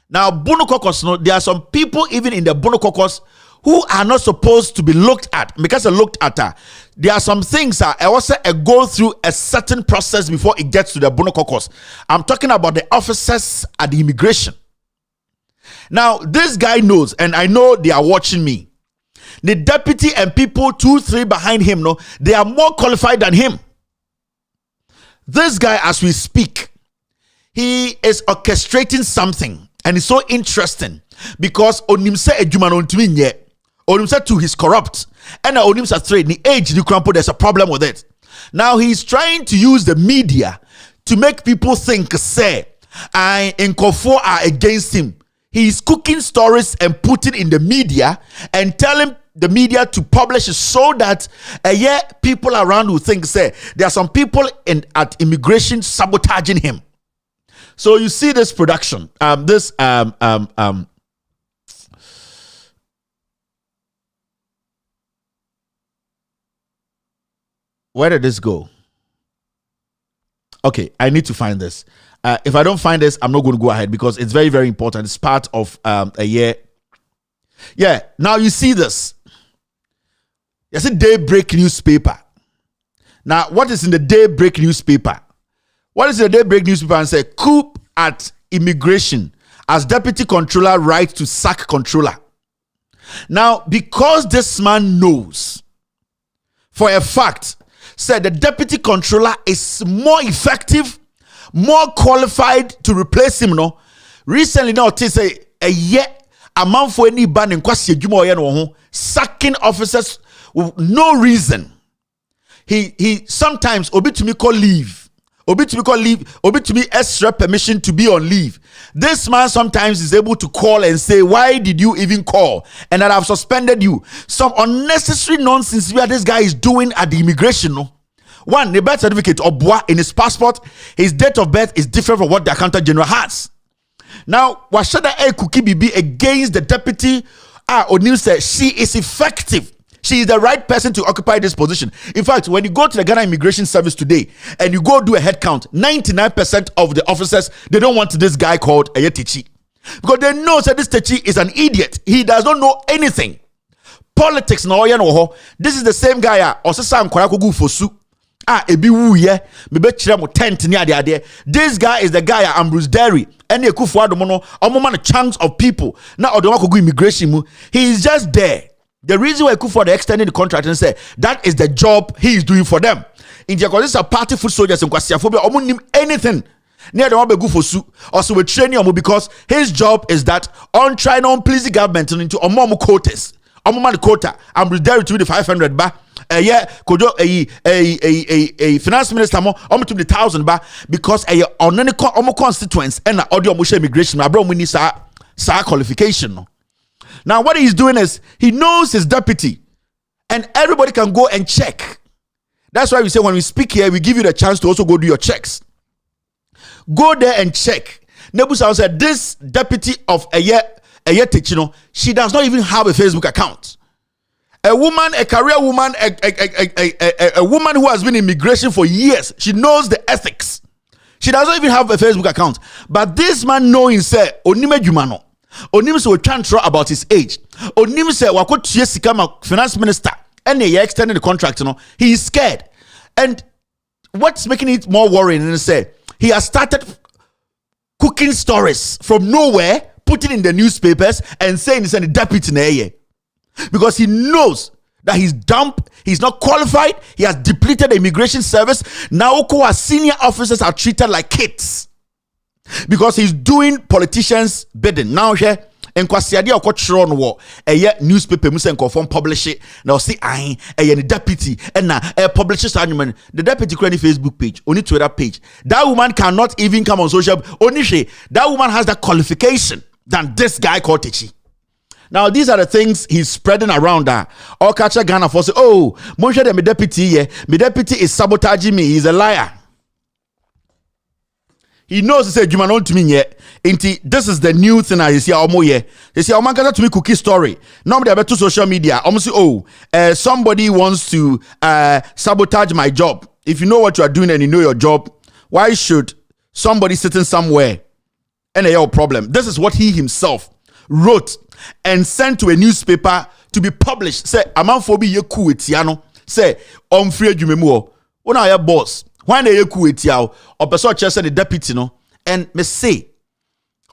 Now, Bono Caucus, no, there are some people even in the Bono Caucus who are not supposed to be looked at. Because they looked at her, there are some things that also go through a certain process before it gets to the Bono Caucus. I'm talking about the officers at the immigration. Now, this guy knows, and I know they are watching me. The deputy and people 2-3 behind him, no, they are more qualified than him. This guy, as we speak, he is orchestrating something, and it's so interesting because onimse ejuma no ntimi nye, onimse too he's corrupt, and onimse trade the age the crampo, there's a problem with it. Now he's trying to use the media to make people think say I Nkofo are against him. He's cooking stories and putting in the media and telling the media to publish it so that people around will think, say, there are some people at immigration sabotaging him. So you see this production, where did this go? Okay, I need to find this. If I don't find this, I'm not going to go ahead because it's very, very important. It's part of a year. Yeah, now you see this. It's a Daybreak newspaper. Now, what is in the Daybreak newspaper? What is the Daybreak newspaper? And say, coup at immigration as deputy controller right to sack controller. Now, because this man knows for a fact, said the deputy controller is more effective, more qualified to replace him. No, recently now they say a year a month for any ban in sacking officers with no reason. He sometimes obi to me call leave, obi to me extra permission to be on leave. This man sometimes is able to call and say, why did you even call? And that I've suspended you. Some unnecessary nonsense where this guy is doing at the immigration. No, one, the birth certificate or bois in his passport, his date of birth is different from what the accountant general has. Now, Washada A Kuki be against the deputy O'Neill said she is effective. She is the right person to occupy this position. In fact, when you go to the Ghana Immigration Service today and you go do a head count, 99% of the officers, they don't want this guy called Techi. Because they know that this Techi is an idiot. He does not know anything. Politics, this is the same guy. This guy is the guy Ambrose Derry and the chunks of people. Now immigration. He is just there. The reason why Kufuor extended the contract and say that is the job he is doing for them. In the cause, a party foot soldiers in Kwasiaphobia, anything near the Wabe Gufosu, also with training because his job is that on trying on please the government into Omomu quotas. Omoman quota, I'm ready to the 500 ba. Kojo a finance minister mo to the 1,000 ba because on any constituents and audio musha immigration, my bro, we need sa qualification. Now, what he's doing is he knows his deputy, and everybody can go and check. That's why we say when we speak here, we give you the chance to also go do your checks. Go there and check. Nebuchadnezzar said this deputy of a year Techino, she does not even have a Facebook account. A woman, a career woman, a woman who has been in immigration for years. She knows the ethics. She doesn't even have a Facebook account. But this man knowing say Onime Jumano. Onim se we about his age. Onim se wakot sikama finance minister and they extended the contract. He is scared. And what's making it more worrying is say he has started cooking stories from nowhere, putting in the newspapers and saying he's a deputy in because he knows that he's dumb, he's not qualified, he has depleted the immigration service. Now our senior officers are treated like kids. Because he's doing politicians bidding. Now here, and Kwasiadi or Cochron war, a newspaper Musen confirm publish it. Now see a deputy and now a publisher's argument. The deputy created Facebook page, only Twitter page. That woman cannot even come on social. Only that woman has that qualification than this guy called Techi. Now these are the things he's spreading around that. All catcher Ghana for say, oh, Moshe my deputy, my deputy is sabotaging me. He's a liar. He knows he said you man to me yet. This is the new thing I see almo ye. They say man to me cookie story. Normally about to social media. Almost somebody wants to sabotage my job. If you know what you are doing and you know your job, why should somebody sitting somewhere and a problem? This is what he himself wrote and sent to a newspaper to be published. Say amanfobi ye ku etiano. Say free jumemu. Una ya boss. When they ku etiao or person chese the deputy no and me say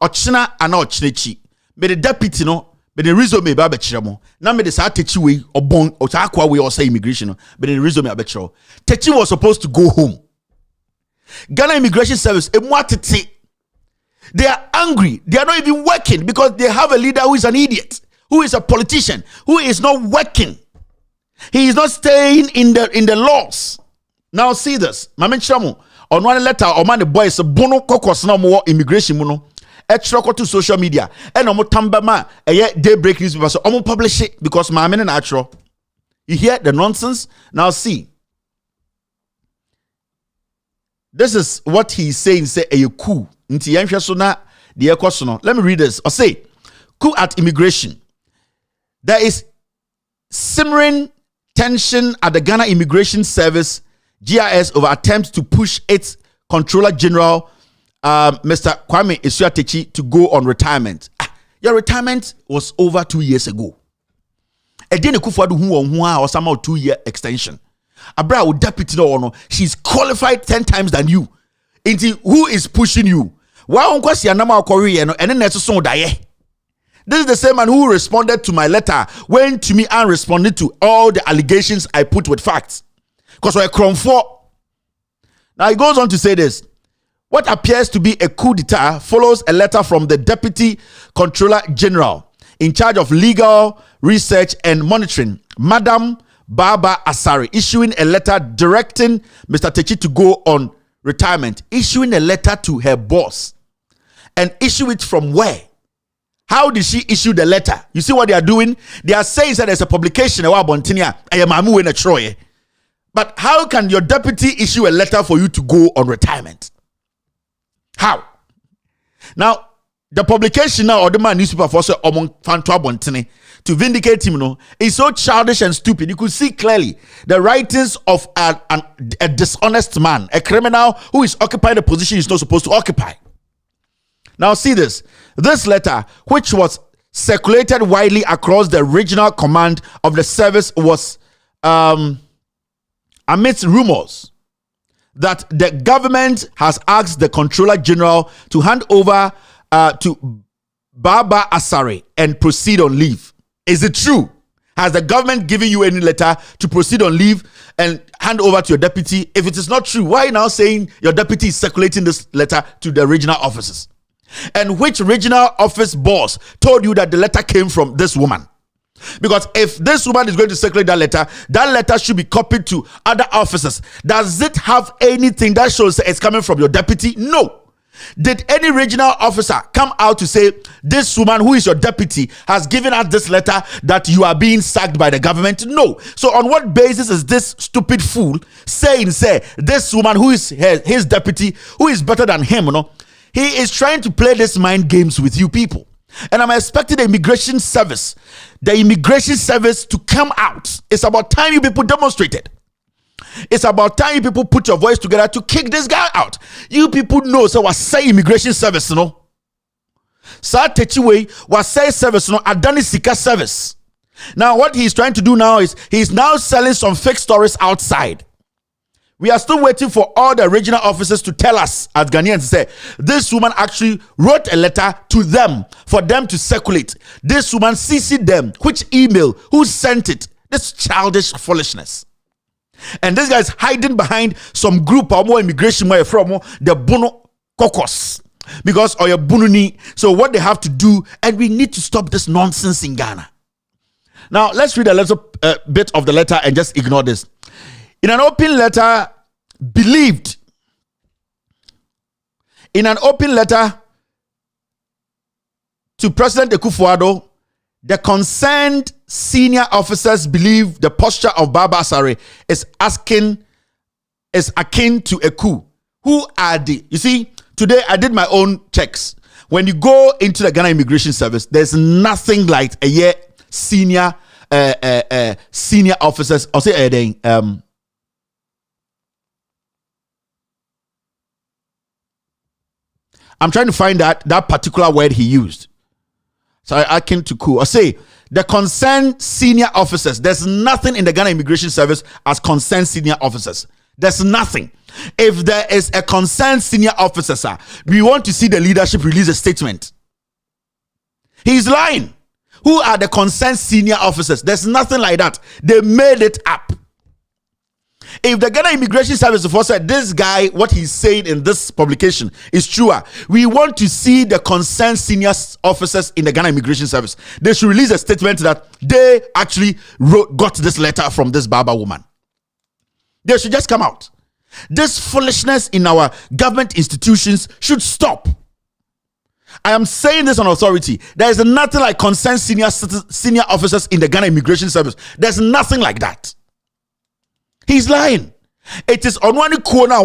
ochina ana ochnechi me the deputy no me the resume ba bechiremo na me the sa techi we obon o ta akwa we or say immigration no but the resume abechiro techi was supposed to go home. Ghana Immigration Service emwatete. They are angry. They are not even working because they have a leader who is an idiot, who is a politician, who is not working. He is not staying in the laws. Now see this. Mama Chamu on one letter or man the boys bono kokos no more immigration muno etro to social media and omo tambama daybreak newspaper so omo publish it because my men natural. You hear the nonsense? Now see. This is what he's saying, say a coup. Let me read this. Or say, coup at immigration. There is simmering tension at the Ghana Immigration Service, GIS, over attempts to push its Controller General, Mr. Kwame Esuatechi, to go on retirement. Your retirement was over 2 years ago. A didn't or somehow 2-year extension. Abra deputy no, she's qualified 10 times than you. Into who is pushing you? Why on kwasi anama Korea and then next song die? This is the same man who responded to my letter, went to me and responded to all the allegations I put with facts. Because we're crom for. Now he goes on to say this. What appears to be a coup d'etat follows a letter from the Deputy Controller General in charge of legal research and monitoring, Madam Baba Asari, issuing a letter directing Mr. Techi to go on retirement, issuing a letter to her boss. And issue it from where? How did she issue the letter? You see what they are doing? They are saying that there's a publication but how can your deputy issue a letter for you to go on retirement? How? Now, the publication now or the man newspaper for say to vindicate him, is so childish and stupid. You could see clearly the writings of a dishonest man, a criminal who is occupying a position he's not supposed to occupy. Now see this. This letter, which was circulated widely across the regional command of the service, was amidst rumors that the government has asked the Controller General to hand over to Baba Asari and proceed on leave. Is it true? Has the government given you any letter to proceed on leave and hand over to your deputy? If it is not true, why now saying your deputy is circulating this letter to the regional offices? And which regional office boss told you that the letter came from this woman? Because if this woman is going to circulate that letter should be copied to other officers. Does it have anything that shows it's coming from your deputy? No. Did any regional officer come out to say this woman who is your deputy has given us this letter that you are being sacked by the government? No. So on what basis is this stupid fool saying this woman who is his deputy, who is better than him, he is trying to play this mind games with you people. And I'm expecting the immigration service to come out. It's about time you people demonstrated. It's about time you people put your voice together to kick this guy out. You people know, so what say immigration service, Sa techiwe what say service, Adani Sika service. Now what he's trying to do now is he's now selling some fake stories outside. We are still waiting for all the regional officers to tell us, as Ghanaians, say this woman actually wrote a letter to them for them to circulate. This woman CC'd them. Which email? Who sent it? This childish foolishness. And this guy is hiding behind some group or more immigration where from the Bono caucus. Because or your Bununi. So what they have to do, and we need to stop this nonsense in Ghana. Now let's read a little bit of the letter and just ignore this. In an open letter to President Akufo-Addo, the concerned senior officers believe the posture of Baba Asari is akin to a coup. Who are they? You see, today I did my own checks. When you go into the Ghana Immigration Service, there's nothing like a senior officers. I'll say I'm trying to find that particular word he used. So I came to coup. I say the concerned senior officers. There's nothing in the Ghana Immigration Service as concerned senior officers. There's nothing. If there is a concerned senior officer, sir, we want to see the leadership release a statement. He's lying. Who are the concerned senior officers? There's nothing like that. They made it up. If the Ghana Immigration Service said this guy, what he's saying in this publication is true, we want to see the concerned senior officers in the Ghana Immigration Service. They should release a statement that they actually got this letter from this Baba woman. They should just come out. This foolishness in our government institutions should stop. I am saying this on authority. There is nothing like concerned senior officers in the Ghana Immigration Service. There's nothing like that. He's lying. It is on one corner,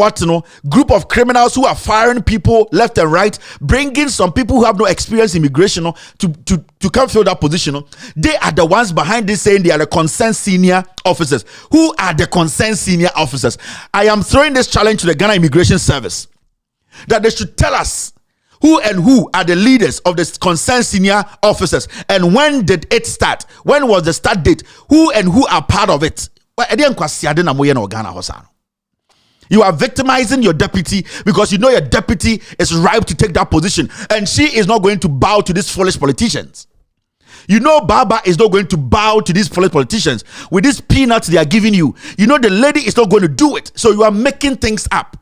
group of criminals who are firing people left and right, bringing some people who have no experience in immigration to come fill that position. They are the ones behind this saying they are the concerned senior officers. Who are the concerned senior officers? I am throwing this challenge to the Ghana Immigration Service that they should tell us who are the leaders of the concerned senior officers, and when did it start? When was the start date? Who are part of it? You are victimizing your deputy because you know your deputy is ripe to take that position, and she is not going to bow to these foolish politicians. You know Baba is not going to bow to these foolish politicians with these peanuts they are giving you. You know the lady is not going to do it, so you are making things up.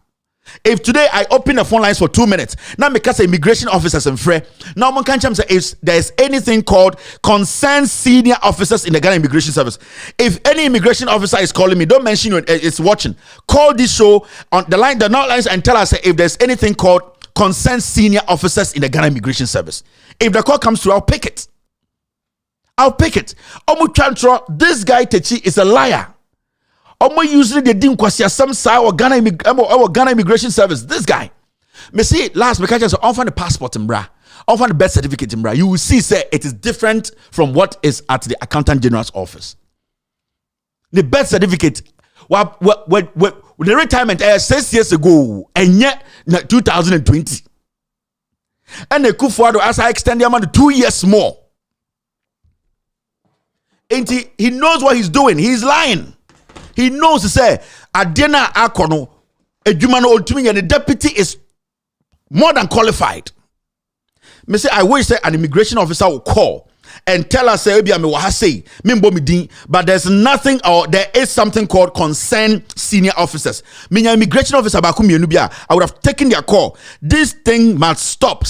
If today I open the phone lines for 2 minutes, now because immigration officers and free, now one can say if there is anything called concerned senior officers in the Ghana Immigration Service. If any immigration officer is calling me, don't mention you it's watching. Call this show on the line, the lines, and tell us if there's anything called concerned senior officers in the Ghana Immigration Service. If the call comes through, I'll pick it. This guy Techi is a liar. Usually they didn't question some side or Ghana Immigration Service. This guy, me see last because I offer the passport in bra, offer the birth certificate in bra. You will see, say it is different from what is at the Accountant General's office. The birth certificate, the retirement 6 years ago, and yet 2020, and the Kufuado as I extend the amount to 2 years more. And he knows what he's doing. He's lying. He knows to say Adena Akono Ejumano Oltumi and the deputy is more than qualified. Me say I wish say an immigration officer will call and tell us say but there's nothing, or there is something called concerned senior officers. Minya immigration officer I would have taken their call. This thing must stop.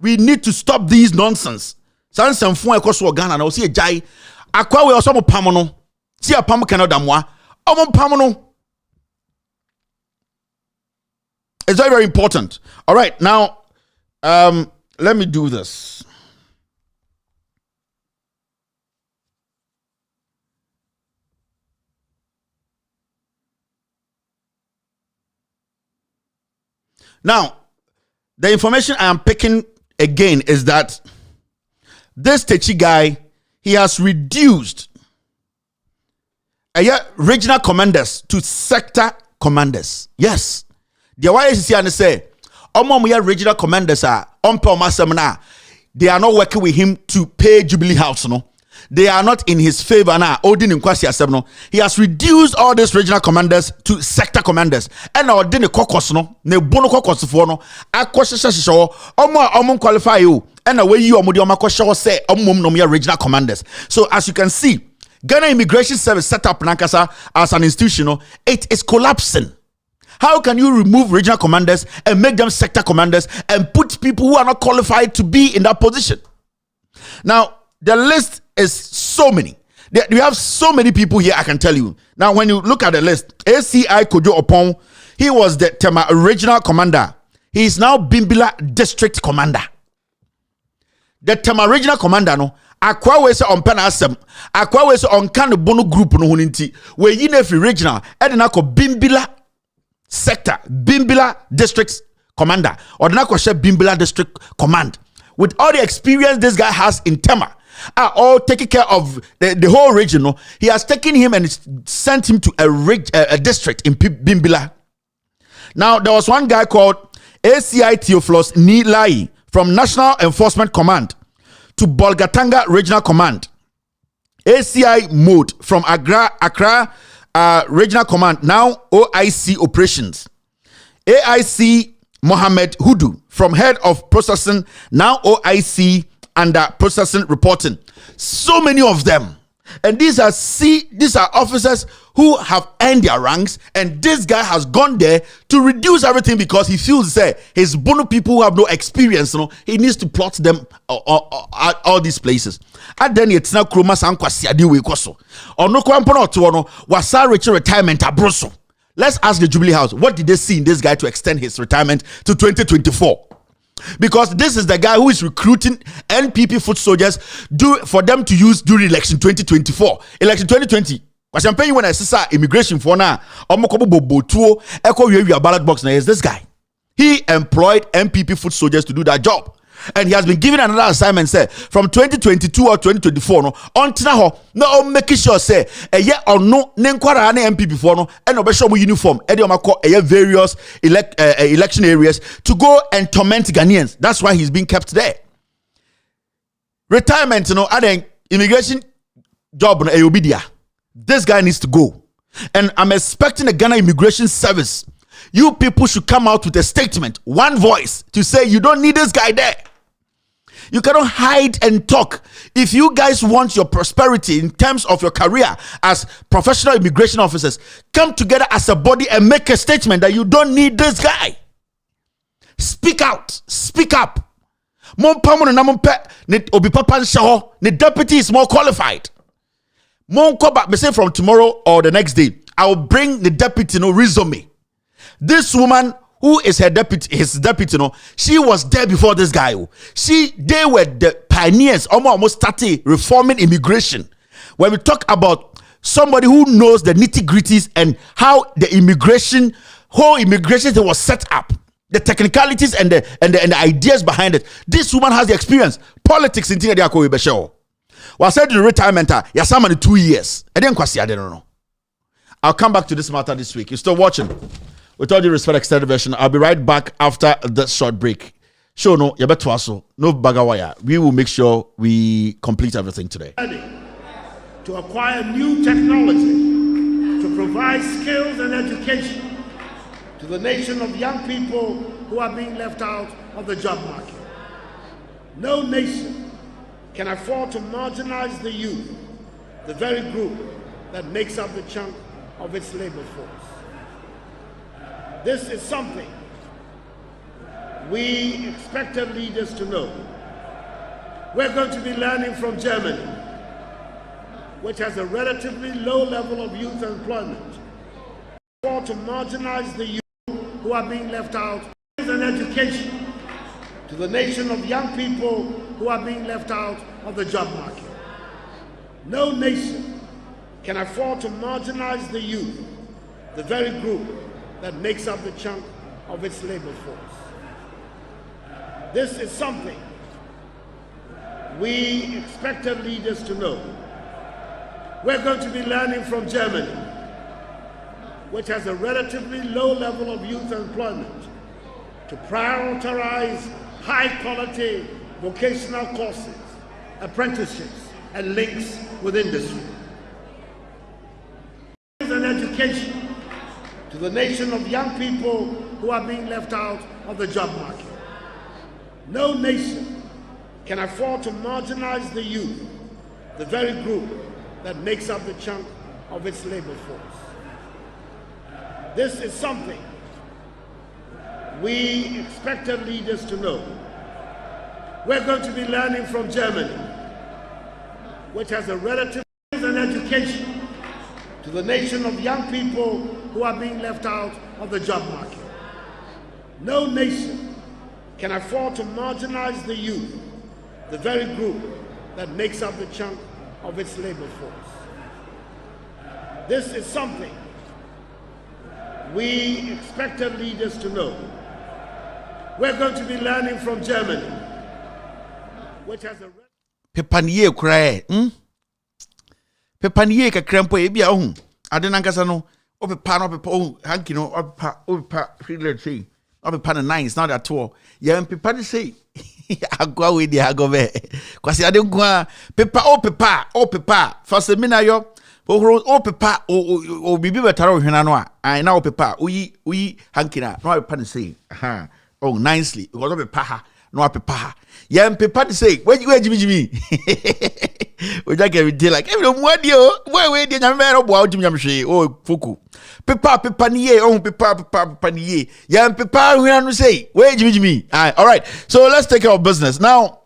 We need to stop these nonsense. Akwa we also pamono. See a pam cannot damwa. Pamono. It's very, very important. All right, now let me do this. Now, the information I am picking again is that this Techi guy, he has reduced regional commanders to sector commanders. Yes. The why is here and say, regional commanders are they are not working with him to pay Jubilee House. No, they are not in his favor now. Odin in Kwasi. He has reduced all these regional commanders to sector commanders. And now Odin Kokos no, ne bono Kokos for no, Omo qualify you. And the way you are say regional commanders. So as you can see, Ghana Immigration Service set up Nankasa as an institution, it is collapsing. How can you remove regional commanders and make them sector commanders and put people who are not qualified to be in that position? Now, the list is so many. We have so many people here, I can tell you. Now, when you look at the list, ACI Kojo Opon, he was the Tema regional commander. He is now Bimbila district commander. The Tema regional commander, no, akwa we se on pen asem, akwa we se on kan bono group no huninti, we yin every regional, edina ko Bimbila sector, Bimbila district commander, or the Nakoshe Bimbila district command. With all the experience this guy has in Tema, all taking care of the whole region, no, he has taken him and sent him to a district in Bimbila. Now, there was one guy called ACI Theophilus Nilai from National Enforcement Command to Bolgatanga Regional Command. ACI Mode from Accra Regional Command, now OIC Operations. AIC Mohammed Hudu from Head of Processing, now OIC under Processing Reporting. So many of them. And these are officers who have earned their ranks, and this guy has gone there to reduce everything because he feels that his Bono people who have no experience, he needs to plot them all these places. And then it's now Kroma Sankwasi Adiwe Koso. Or no Kwampono to wasa rich retirement abroso. Let's ask the Jubilee House, what did they see in this guy to extend his retirement to 2024? Because this is the guy who is recruiting NPP foot soldiers for them to use during election 2024. Election 2020. Was I'm paying when I see immigration for now. Ballot box now is this guy. He employed NPP foot soldiers to do that job. And he has been given another assignment, say, from 2022 or 2024, no, until now, no, making sure, say, a year or no, Nenquara MPP for no, and no, show uniform, various election areas to go and torment Ghanaians. That's why he's being kept there. Retirement, you know, adding immigration job, this guy needs to go. And I'm expecting the Ghana Immigration Service. You people should come out with a statement, one voice, to say you don't need this guy there. You cannot hide and talk. If you guys want your prosperity in terms of your career as professional immigration officers, come together as a body and make a statement that you don't need this guy. Speak out. Speak up. The deputy is more qualified. Me say from tomorrow or the next day, I will bring the deputy resume. This woman who is his deputy, she was there before this guy. They were the pioneers, almost started reforming immigration. When we talk about somebody who knows the nitty-gritties and how the whole immigration was set up, the technicalities and the ideas behind it, this woman has the experience. Politics in Tina. Well, I said the retirement, Yasamani 2 years. I don't know. I'll come back to this matter this week. You're still watching. With all due respect, extended version. I'll be right back after this short break. Show no, you better also no bagawaya. We will make sure we complete everything today. To acquire new technology, to provide skills and education to the nation of young people who are being left out of the job market. No nation can afford to marginalize the youth, the very group that makes up the chunk of its labor force. This is something we expected leaders to know. We're going to be learning from Germany, which has a relatively low level of youth employment, or to marginalize the youth who are being left out, and education to the nation of young people who are being left out of the job market. No nation can afford to marginalize the youth, the very group that makes up the chunk of its labor force. This is something we expected leaders to know. We're going to be learning from Germany, which has a relatively low level of youth employment, to prioritize high-quality vocational courses, apprenticeships, and links with industry. And education to the nation of young people who are being left out of the job market. No nation can afford to marginalize the youth, the very group that makes up the chunk of its labor force. This is something we expected leaders to know. We're going to be learning from Germany, which has a relative and education to the nation of young people who are being left out of the job market. No nation can afford to marginalize the youth, the very group that makes up the chunk of its labor force. This is something we expected leaders to know. We're going to be learning from Germany, which has a Pepaniye cry, Pepaniye ka krempo ebia ohun. Ade nankasa no, opepa no opepa ohun, hanki no opepa freeland say. Opepa na nines not at all. Ya pepa de say. Agwa we di agobe. Kwasi ade nkwa pepa opepa. For semina yo opepa o bibi betara ohwena no a. Na opepa uyi hanki na no opepa de say. Aha. Oh, nicely. We got to ha. No pepa. Yeah, pepa to say. Where Jimmy? We just get it like every one deal. Where did you man about Jimmy? Oh, Fuku. Pepa niye. Oh, pepa niye. Yeah, pepa. We have to say. Where Jimmy? All right. So let's take care of business now.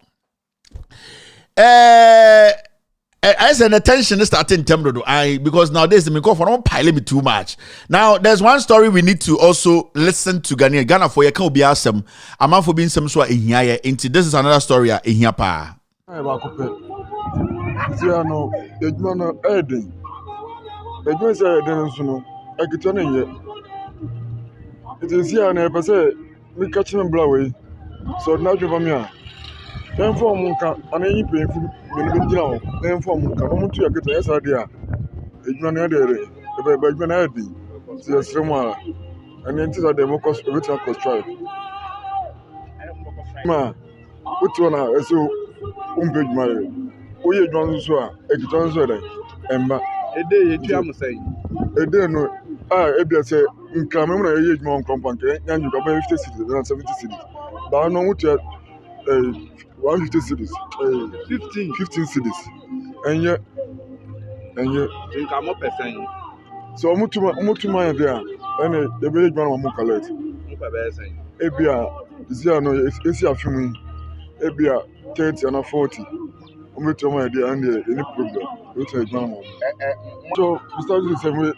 as an attention is starting temporary. Because nowadays the go for don't pile me too much. Now there's one story we need to also listen to Ghana for you can be awesome. A man for being some sort in here. Into this is another story in here pa. Tiano, Edmano Eden. Edmano said, "Densuno, I get on here. It is here, and I say, we catch them blowy. So now you come here. Then for Munka, and any painful, then for Munka, I'm to get the idea. Edmano Eden, the Edmano Eden, the Srema, and then to the Democus original constrive. Ma, which one are so umbig married? Oye Johnson, a Johnson, and a day, I'm saying. A day, no, Ebia say, in Cameroon, a age more compound, and you can buy 50 cities and 70 cities. But I know what you 150 cities, 15 cities, and yet, you come up a saying. So I'm to my idea, and the village man will collect. Ebia, Ziano, it's a few me, Ebia 30 and 40. I'm to my idea and any problem. Which I know. So, we started the same way,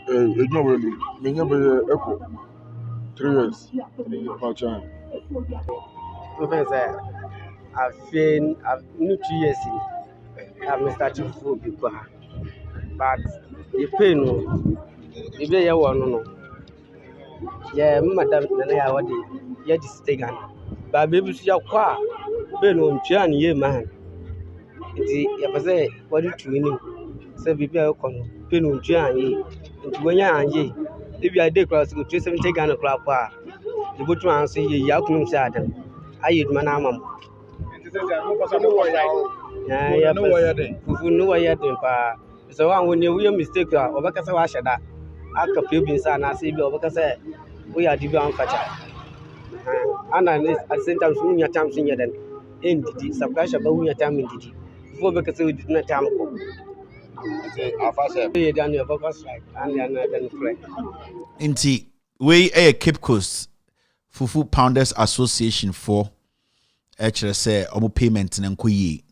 many echo 3 years. Professor, I've 2 years in. I'm starting to people. But the pain, the way I want to know. Yeah, Madam, I want to get this thing. But baby, you're quite pain on Jan, ye man. If say what do you mean? Say people come pain on Jan, ye. When you're ye, if you are dead cross, go 370 Ghana crap. The good to answer ye, Yakum Saddam. I eat Manamam. Yeah, who know why you're doing, pa. So when you mistake, or because I should that. I could feel being son, I see you because we are divine catcher. And at the same time, soon your time senior than in the subclash about your time in the before because we did not time. I done your focus right and then correct. Inti, we a Cape Coast Fufu Pounders Association for actually say omo payment and kuyi.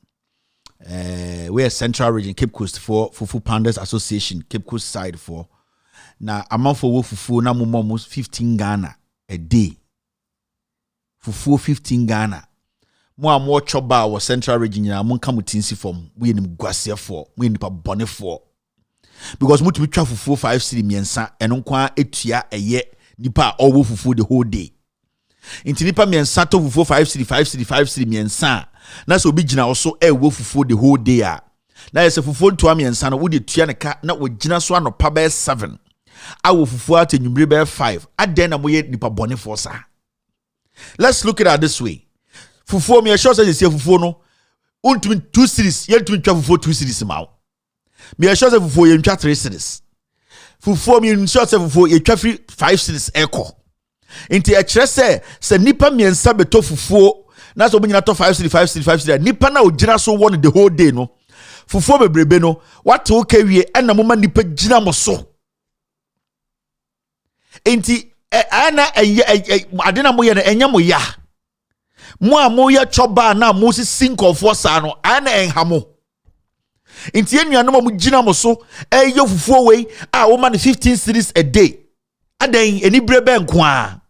We are Central Region Cape Coast for Fufu Pounders Association Cape Coast side for. Now amount for fufu na mo 15 Ghana a day. Fufu 15 Ghana. Mo amwo choba wa Central Region na mo nka mutinsi form. We nim gwase for, we nipa bone for. Because mo tumi twa fufu 5 cedi miensa eno kwa etua eye nipa owo fufu the whole day. Inti nipa miensa to fufu 5 cedi miensa. Na so obi gina also wo fufu the whole day a. Na yese fufu to miensa na wo de tua ne ka na wo gina so anopa be 7. Awo fufu at enwumre be 5. Aden na moye nipa bone for sa. Let's look at it this way. Fufu me sure say fufu no untumi 2 series, ye ntumi twa fufu 2 series ma. Me sure say fufu ye ntwa 3 series. Fufu me sure say fufu ye twa 5 series eko. Inti e kire se nipa miensa beto fufu na so nyina to 5 series nipa na ogina so won the whole day no. Fufu bebrebe no what o ka wie na moma nipa gina mo so. Inti ana adena mo ye na enya mo ya. Mo amoya choba na mo si sinkofo sa no ana enhamo. Inti enuanom mo gina mo so eyo fufuo we a wo ma 15 series a day. Adan eni brebe nko a.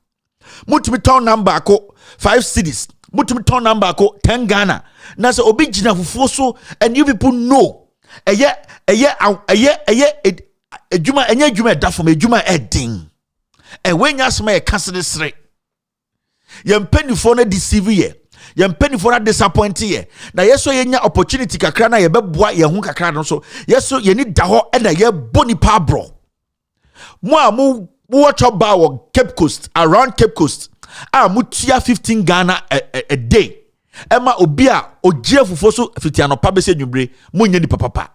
Mutumi ton number ko 5 series. Mutumi ton number ko 10 Ghana. Na se obi gina fufuo so and you people know. Eye ejuma enye ejuma da from ejuma edin. E wenya sma e cancel sre. Yem penifo na deceive ye. Yem penifo na disappoint ye. Na yeso yenya opportunity kakra na ye beboa ye hu kakra no so. Yeso ye ni da ho e na ye boni pa bro. Mo amu watch up ba Cape Coast, around Cape Coast. Mutia 15 Ghana a day. Emma obia ogie fufuo so fitiano pa bese nwubre munye ni papa.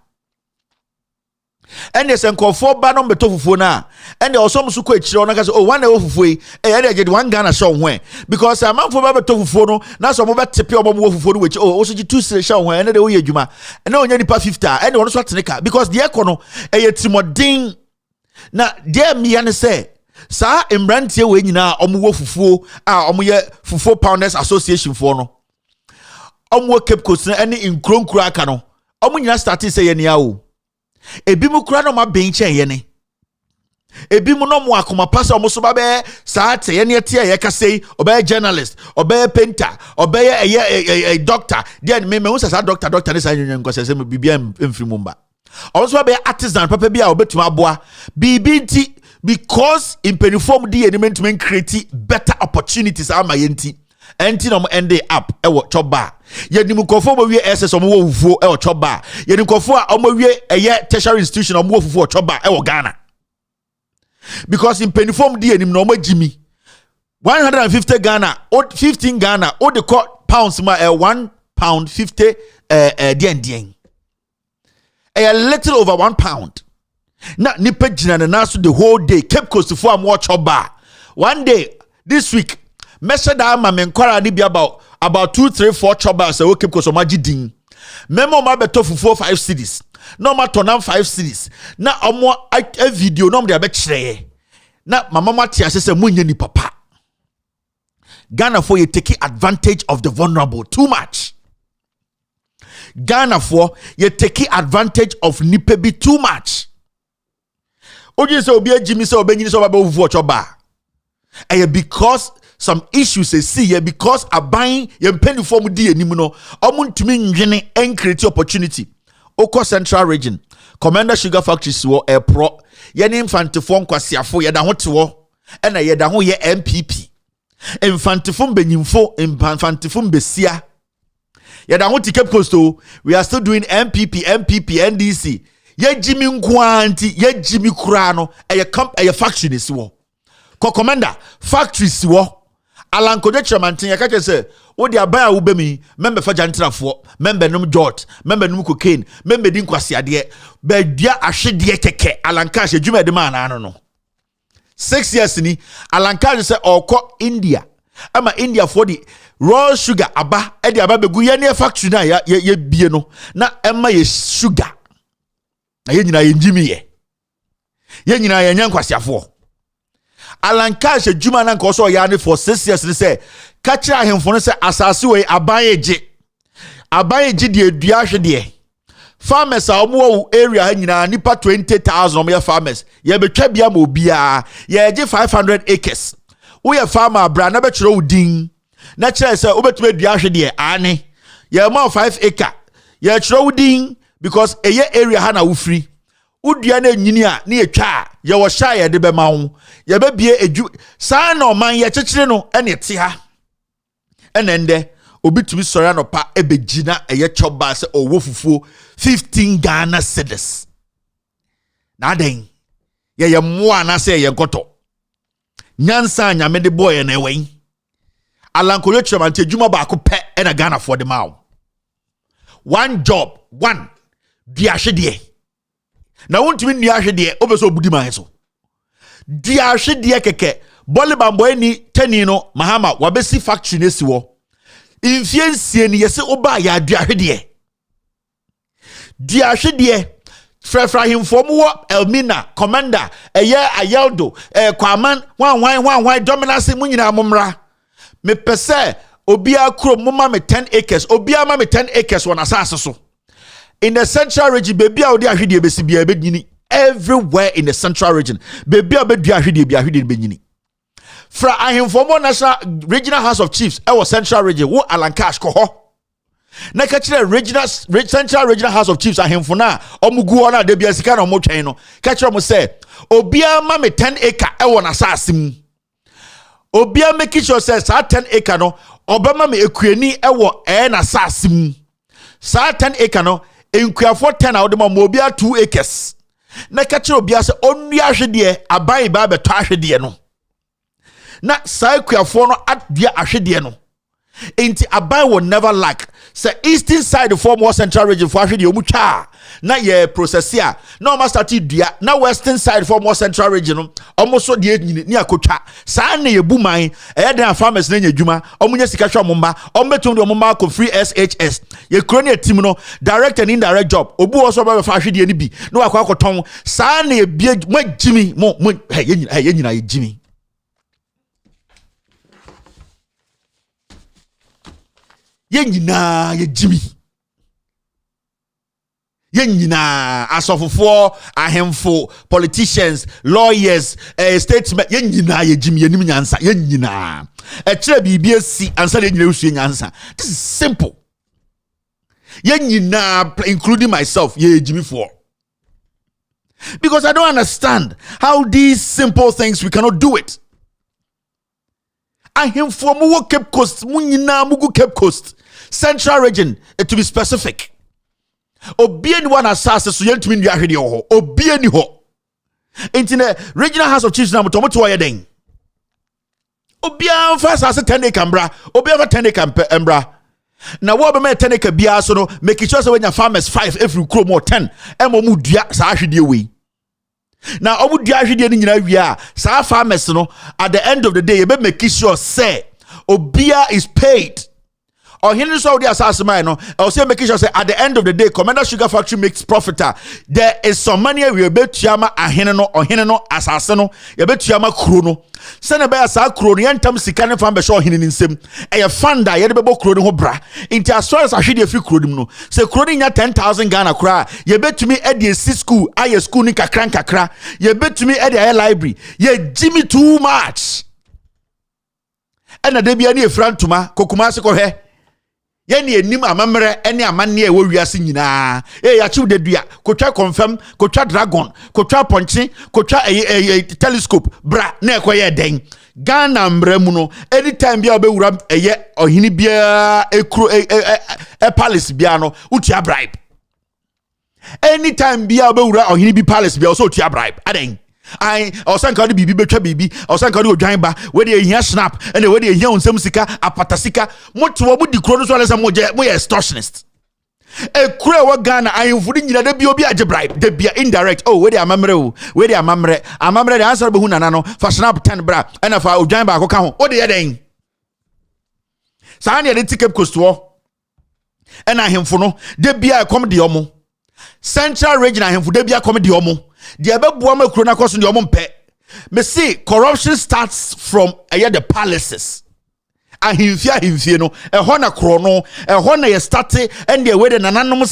And yes, and call 4 banon beto fufuo na. And there was some so quite sure na say oh one fufuo e dey 1 Ghana show when because a man for beto fufuo no na so mo betepe obo mo fufuo no which oh also 2 cedi show when and dey we adwuma. And na onya ni pa 50 and one so ateneka because the econo e timodin na there me an say sa embrantie we nyina omo fufuo omo ye Fufu Pounders Association for no omo Cape Coast na any nkronkro aka no omo nyina start say ye nia o ebi mu kura no ma benchen ye ne ebi mu no mo akoma pasa omo so ba be saa te ye ne tie ye ka sei obe journalist obe painter obe ye doctor then me hu say doctor ne sa nyen nko say me bibia mfiri mu mba omo so ba be artisan papa bi a obetuma aboa bibi nti because in penifom di element men create better opportunities ama yenti enti no end up e wo choba ye nim kofo mo wie ss omo wo fufuo e wo choba ye nim kofo a omo wie eye tertiary institution omo wo fufuo choba e wo Ghana because in penifom di enim no omo jimi 150 Ghana or 15 Ghana or the pounds ma 1 pound 50 dien a little over 1 pound. Na nipa jina na naso the whole day Cape Coast for am watch bar. One day this week measure da ma me nkwara ni bi about 2 3 4 chobas say Cape Coast o magidin. Memo ma beto fufuo 5 cities. No ma tonam 5 cities. Na omo a video no de be kire. Na mama mati ase say munye ni papa. Ghana for you taking advantage of the vulnerable too much. Ghana for you taking advantage of nipebi too much. Oje say obi agimi say obenyi say oba wufu ochoba. Because some issues see because aban ye mpeni form di enim no omuntumi nwene en create opportunity. Oko Central Region Commander Sugar Factories wo pro ye ne infantefo nkwasiafo ye da ho tewo e na ye da ho ye MPP. Infantefo benyimfo infantefo besia. Ye da ho ti Cape Coast we are still doing MPP NDC. Ye jimi nkwanti ye jimi kura no eye factory si wo ko commander factory si wo alankoje chairman ya ka say wo dia ban a wo bemi member fa jantrafo member num jot member num cocaine member din kwasiade ba dua ahwede keke alanka hye dwuma de ma na no 6 years ni alanka say okọ India ama India for the raw sugar aba e de aba begu ye ne factory na ye bie no na ema ye sugar ye nyina ye njimi ye nyina ye nyankwasiafo alanka hye dwuma na nko so ya ne for 6 years ni say kachi ahemfo no say asase we abayeje de adua hwede farmers a omo area ha nyina nipa 20,000 omo ye farmers ye betwa bia ma obia ye je 500 acres wo ye farmer bra na be kire udin na kire say obetume adua hwede ane ye ma 5 acre ye kire udin because eye area ha na wo free udua na nyini a na yetwa ye wo sha ye de be ma wo ye be bie eju sa na oman ye kekere no ene te ha enende obitumi sori no pa ebegina eye choba se owo fufuo 15 Ghana cedis na den ye moa na se ye nkoto nyansa nyame de boy na ewen alankoyo chemante djuma ba ko pe e na Ghana for the maw one job one diahwede na wontumi ni ahwede obeso obudi man so diahwede keke Boliban boy ni teni no Mahama wabesi factory nesi wo infiensie ni yesi oba ya diahwede frefra himfom wo Elmina commander eye Ayeldo Kwaman wan dominance munyina momra me pese obia kro moma me 10 acres obia ma me 10 acres won asase so in the Central Region baby a odi ahwede besi bia benyini everywhere in the Central Region baby a bedua ahwede bia ahwede benyini fra ahemfomo national regional house of chiefs e was Central Region wo alankash ko ho na ka kire Central Regional House of Chiefs ahemfo na omugu ona de bia sika na omotwen no ka kire mo say obia ma me 10 acre e wo na sasim obia make sure say sa 10 acre no obama me ekuani e wo na sasim sa 10 acre no enkuafo 10 a wo de mo obia 2 acres na ka kire obia say onua ahwede aban ba beto ahwede no na sa ekuafo no adua ahwede no inti abai will never lack. Say eastern side for more Central Region for ahwede omutwa na ye process ya na o start dua na western side for more Central Region almost so de ni akotwa sa na ye buman e den farmers na nya dwuma omunya sika hwa momba ombetum de omma ko free SHS ye kroni team no direct and indirect job obu also ba fa ahwede ni bi na wakwa akoton sa na ye bie magimi mo ye nyina ye jimi ye nyina ye jimi Yen nyina asofofo, ahemfo, politicians, lawyers, statesmen, yen nyina ye jimi yenim nyansa, yen nyina. E kire bibia si ansa de nyina usue nyansa. This is simple. Yen nyina, including myself, ye jimi for. Because I don't understand how these simple things we cannot do it. Ahemfo mu wo Cape Coast, mu nyina mugu Cape Coast, Central Region, to be specific. Obie ni wana asase so yentumi ndu ahwede ho. Obie ni ho. Enti na Regional House of Chiefs na moto moto ye den. Obie anfa asase 10 acre mbra, obie anfa 10 acre mbra. Na wo be me 10 acre bia so no make sure say when farmers 5 every crow more 10 emo mu dua sa ahwede we. Na omu dua ahwede ni nyina wi a sa farmers no at the end of the day you be make sure say obia is paid. Or he so the assassin no also making sure say at the end of the day Commander Sugar Factory makes profit. There is some money we be tuama ahene no ohene no assassin no ye be tuama kro no sene be asa kro no yentam sika ne fam be sho ohene nsem e funda ye de be kro no ho bra into as far as ahwede fi kro nim no say kro no nya 10,000 Ghana kra ye betumi e de school aye school ni kakra ye betumi e de library ye jimmy too much ena de bia ne efrantuma kokuma se ko he yeni enim amamre ene amanne e wo wiase nyina ya chiw de dua kotwa confirm kotwa dragon kotwa ponche kotwa telescope bra na ekoye den Ghana mramu no anytime bia obewura eye ohini bia ekro palace bia no utia bribe anytime bia obewura ohini bi palace bia so utia bribe aden I osanka de bibi betwa bibi osanka de odwan ba we de ehia snap and we de ehia onsam sika apatasika moto mu di kro no so alesa mo ye extortionist e kro wa Ghana ayinfu di nyina de bi obi age bribe de bia indirect oh we de amamre de answer be hu nana no fa snap 10 bra and fa odwan ba akoka ho o de ye den sa na de Cape Coast wo and ahemfo no de bia come de omo Central Region ahemfo de bia come de omo the abeboa makro na koso de omompe me see corruption starts from the palaces ahimfie no ehọ na kro no ehọ na ye start and the way nananom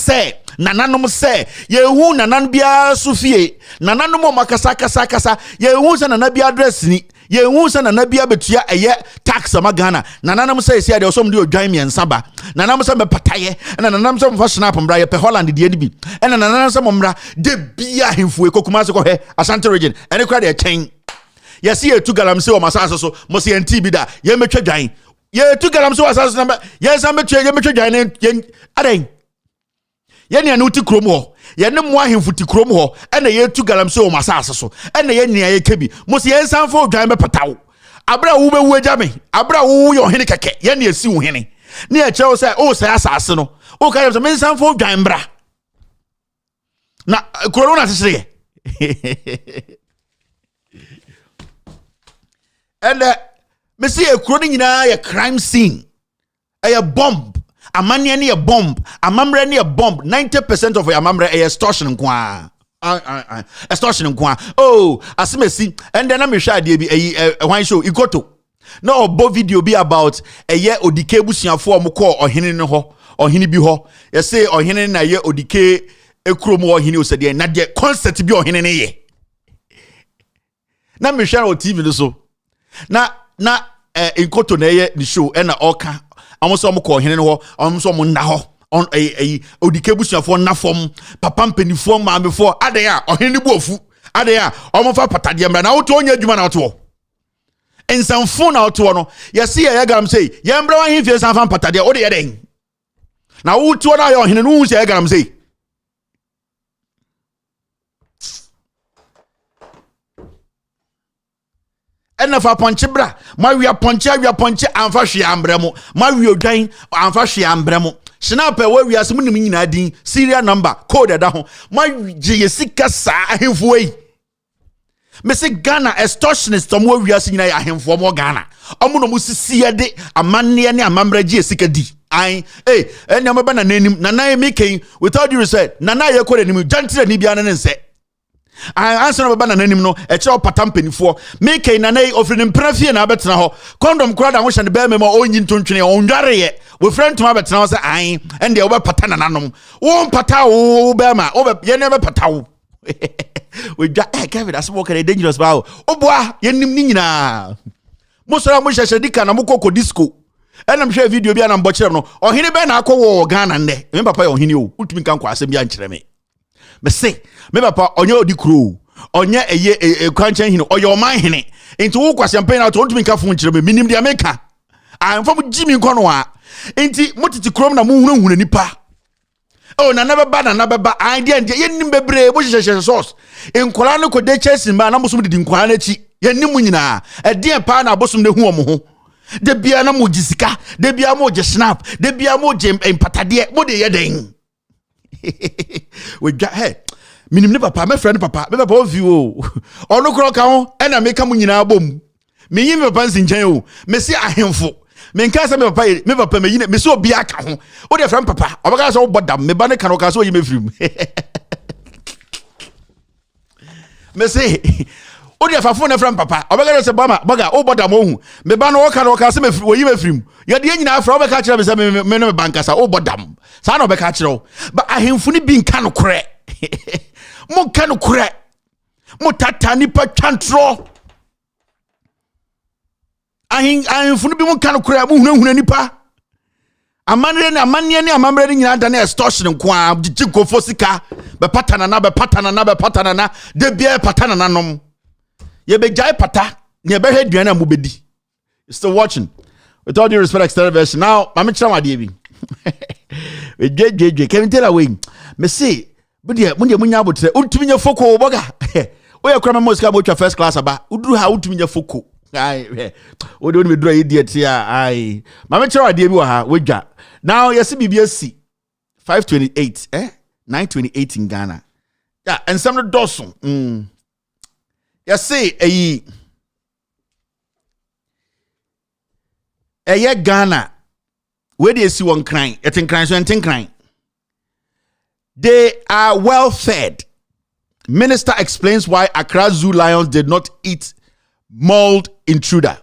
say ye hu nanan bia sofie nananom makasa kasa ye hu se nanan bia address ni ye hu se nanan bia betua tax amagana nananom say de osom de odwan miensa ba nananom say me pataye na nananom say mfa snap mbra ye pe Holland de bi na nananom say mbra de bia himfue kokuma se ko he Ashanti Region ene kra de chen ye see ye tu galam say o masase so mo se enti bi da ye metwa dwan ye tu galam so asase number ye sam metwa ye metwa dwan ye aden ye ne anu ti krom ho ye ne mo ahemfu ti krom ho ene ye tu galam so o masase so ene ye ne ye kebi mo se ye sam fo dwan be patawo abra wo be wu agame abra wo yo hene keke ye ne esi wo hene ne ye chewo say o say asase no o ka ye me sam fo dwan bra na kro na sesere and me see a kro nyina ye crime scene a bomb amane ne a bomb amamre ne a bomb 90% of your amamre extortion kwa extortion kwa oh asimesi and then me hwa de bi one show ikoto na obo video be about odike busuafo omko ohene ne ho ohene bi ho ye say ohene na ye odike ekrom ohene osede na de concert bi ohene ne ye na me hwa o TV no so na ikoto na ye the show na oka amoso omko ohene ne ho amoso mo na ho on odike busuafo na fom papa mpenifo maamefo ade a ohene bu ofu ade a omofa patade mra na woto onya adwuma na woto ensanfo na woto no yesi ye gam sei ye mbra wa himfie sanfa patade o de ye den na woto na ye ohene no hu se ye gam sei ena fa ponche bra ma wi ponche anfa hwe ambremo ma wi odwan anfa hwe ambremo snap we wi asem nim nyina din serial number code da ho ma je yesika sa ahemfo yi me se Ghana extortionist mo wi asem nyina ahemfo mo Ghana omo no musisi ye de amanne ne amamra je yesika di ai enya maba na nanim na na me ken without you said na na ye kore nim jantre ni bia ne nse answer no baba na nanim no e kire opatam panifo me kai na nay ofri ne mprafie na abetena ho condom kura da ho hye ne be me ma onyi ntontwene ondware ye we friend to abetena ho say an ende wo be pata na nanom wo pata wo be ma wo be ye ne be pata wo we Kevin that's more kind dangerous ba oboa ye nim ni nyina mo sora mo hye dika na mo kokko disco enam hwe video bia na mbo kire no ohene be na akwo Ghana nde me papa ye ohene o utumi kan kwa asem bia nkire me say me papa onye odi kro onye eye kwanchan hino oye oman hene enti wo kwasem pen na to utumi kan fun nkire me minim dia meka amfam jimi nkono a enti motiti krom na mo hunu nipa oh na beba idea yenim bebre bo hyehyehye sauce enkola no ko de chesi ma na mosum didi nkola na chi yenim nyina edien pa na bosum ne hu omo ho de bia na mo gisika de bia mo je snap de bia mo je empatade mo de yeden we ja he minim ne papa me friend papa me papa view ono kro ka ho e na me ka mo nyina bom me yim papa nsinchen o me si ahemfo me nka se me papa me yine me so obi aka ho o de friend papa obaka so bodam me ba ne kan o ka so yime firim me say o de fafo ne friend papa obaka se bama boga o bodam ohun me ba no o ka se me yime firim ye de nyina afra obaka kire me se me no banka sa o bodam sa na obaka kire ba ahemfo ni bi nka no kore mo nka no kore mo tata ni pa twantro ahemfo no bi mo kan kura mo hunahuna nipa amanre ne amanne ne amamre ne nyina da na extortion nko a jigofo sika be patana na de bia patana na nom ye be jai pata ne be hweduan mo bedi still watching with all due respect extended version now mama chira wade bi we jeje can tell away me say bude munya abotre untumi nya foko boga o ye kura mo sika mo twa first class aba uduru ha untumi nya foko ai o de dura idiot ya ai mama chira de bi wa ha wodwa now yes BBC 528 928 in Ghana yeah and some doson yes say Ghana where they see one crying etin crying so entin crying they are well fed. Minister explains why Accra Zoo lions did not eat mold intruder.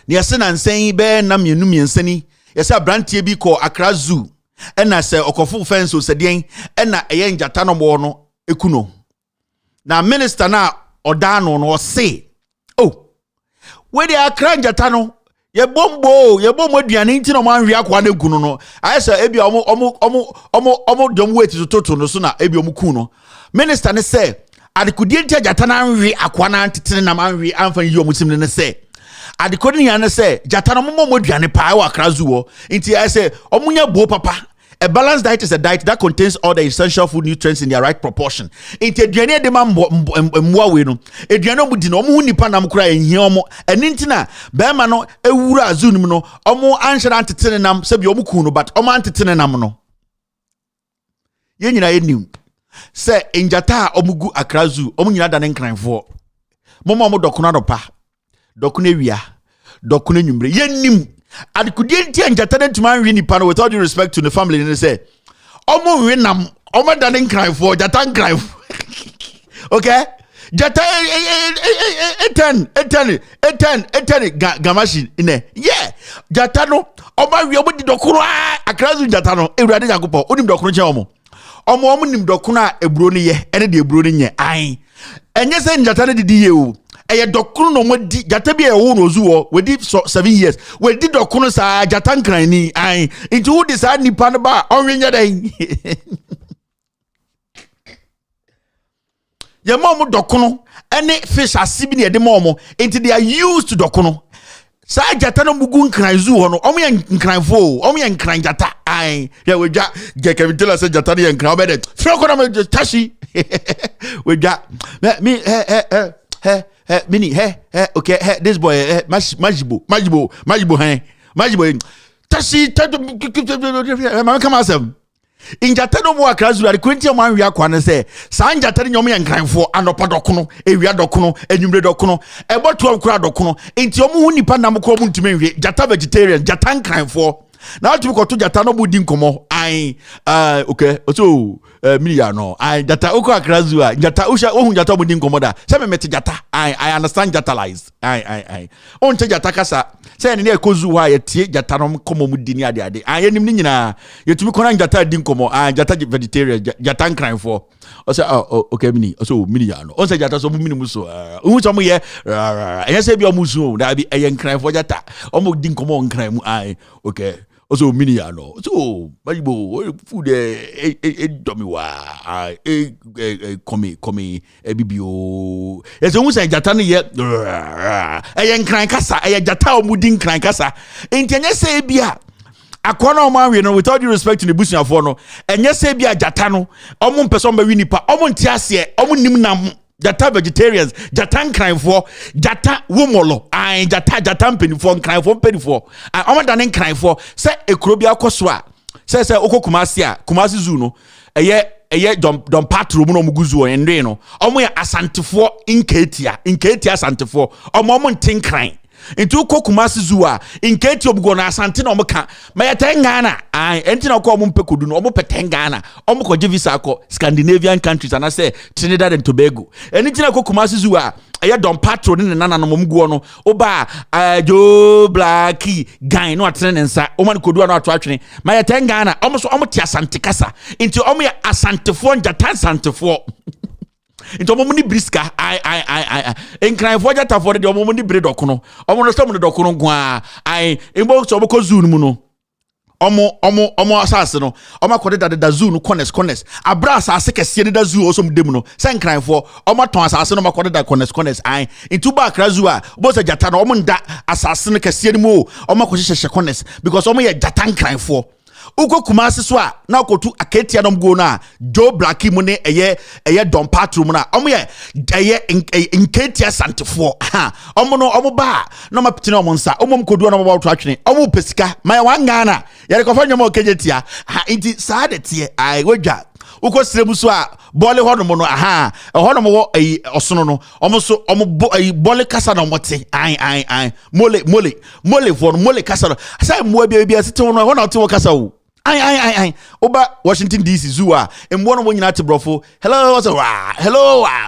Niasen and saying be na mienu miensani yesa brantie bi ko Accra Zoo ena se okofu fence o sedien ena eye njata no mo no ekuno. Na minister na oda no say oh we dey Accra njata no ye bombo aduane nti no man wi akwa na ekuno no ayesa ebi omo dom wait to toto no so na ebi omu no minister ne say adekudie ntia jata na nwe akwa na ntete na manwe amfa yi omutim ne say adekodi ya ne say jata no momo aduane pa wa Accra Zoo nti I say omunya bo papa. A balanced diet is a diet that contains all the essential food nutrients in their right proportion. Inti aduane de mwa we no aduane omu di no omu nipa nam kura enhia omu eni ntina be ma no ewura zoo nim no omu anhira antetene nam se bi omu ku no but omu antetene nam no ye nyina ye nim se njata omugu Accra Zoo omu nyina da ne nkranfo momo omu dokuna dopa dokuna wia dokuna nwumre ye nim adikudie ntia njata ne tuma nwi nipa no with all due respect to the family ne say omu nwi nam omu da ne nkranfo jata nkranfo okay jata 10 gamashi ine yeah jata no omu wi omu di dokuro Accra Zoo jata no ewurade yakopo onim dokuro che omo nim dokuna eburo ne ye ene de eburo ne nye ai enye se njata ne didi ye o eye dokunu no modi jata bi e wo no zuwo we did 7 years we did dokunu sa jata nkran ni ai into who this nipa no ba onwenya dan ye mom dokunu ene fish asibi ne de mom into they are used to dokunu sa jata no mugu nkran zu ho no omo ye nkranfo omo ye nkran jata ai ya we ja Kevin tell say jata ye nkran obede freko na me tashi we ja me mini okay this boy majibo tashi mama come asem injata no mo Accra Zoo ari kwenti am anwi akwa ne say sa injata ne nyom ye nkranfo anopa dokono ewia dokono enwumre dokono eboto akura dokono enti omo hu nipa nam ko omo ntime nwie jata vegetarian jata nkranfo Now to go to jata no mudi nkomo ai okay so mini ya no ai jata oko akrazua jata usha ohun jata mudi nkomo da se me meti jata I understand jatalize ai on che jata kasa se ne ekozu wa ye tie jata no komo mudi ni ade ai enim ni nyina yetumi kona jata di nkomo jata vegetarian jata nkran for o say okay mini so mini ya no on say jata so mini muso ohun so mo ye enye se bi o muso da bi eye nkran for jata o mo di nkomo nkran mu ai okay also mini ya no so majibo food domi wa komi bibio eso hu say jata no ye nkran kasa jata o mudi nkran kasa entenye say bia akona o man we no with all due respect to the busuafo no enye say bia jata no omo mpese omba wi nipa omo nti ase omo nim nam jata vegetarians jata nkranfo jata womolo jata mpenifo nkranfo mpenifo omo dan nkranfo se ekrobia koso a se okokumasi zoo no eye don patro mu no muguzu ende no omo ya asantefo inketia asantefo omo ntinkran into kokumasi zoo a inketi obugo na asante na omka mayetengana enti na ko ompekodu no omopetengana omko visa ako Scandinavian countries and I say Trinidad and Tobago enti na kokumasi zoo a eye don patro ne nana no momguo no oba jo blacky guy no atene nsa omani kodu na ato atwene mayetengana omso omti asante kasa enti omo ya asantefo njata asantefo into omomuni briska enkran for jata for de omomuni bredokono omo stom de dokono gwa embo so boko zoo mu no omo asase no omo akode da zoo no corners abra asase kese de da zoo oso mdem no se nkran for omo ton asase no makode da corners into ba akra zoo a bo se jata no omo nda asase no kese ni mu omo akohye corners because omo ye jata nkran for uko kumasi so a na okotu aketia no mgo na Joe Blacky mu ne eye don patro mu na omo ye nketia santefo omo no omo ba no mapiti na omo nsa omo mkodu na omo ba to atwene omo pesika my wanga na yare ko fanya mo kejetia inti saade tie ai wodwa uko srebu so a bole hono mo no hono mo osono no omo so omo bole kasa na mote mole for mole kasa sai mo bia sete no hono ote kasa o oba Washington DC zoo a embo no nyina te brofo hello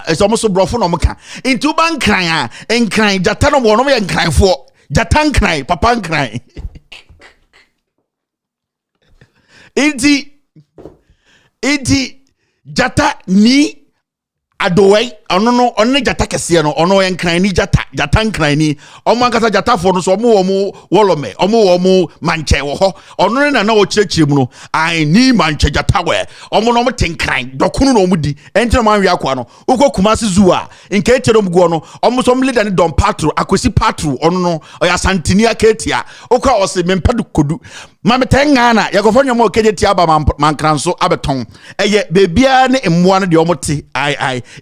it's almost so brofo no mka into bankran enkran jata no no ye nkran fo jata nkran papa nkran Iti jata ni adowai ono jata kese no ono enkran ni jata nkran ni omo ankasa jata fo no so omo wolome omo manche wo ho ono na o kirechire mu no ni manche jata we omo no tenkran dokunu no mudi entire man wi akwa no uko kumasi zoo a nke etere mu go no omo so leader ni don patro akosi patro ono no oya santini aketia uko ose mempadu kodu mametengana yakofo nyomo okejetia aba mankranso abeton eye bebia ne emmoa no de omote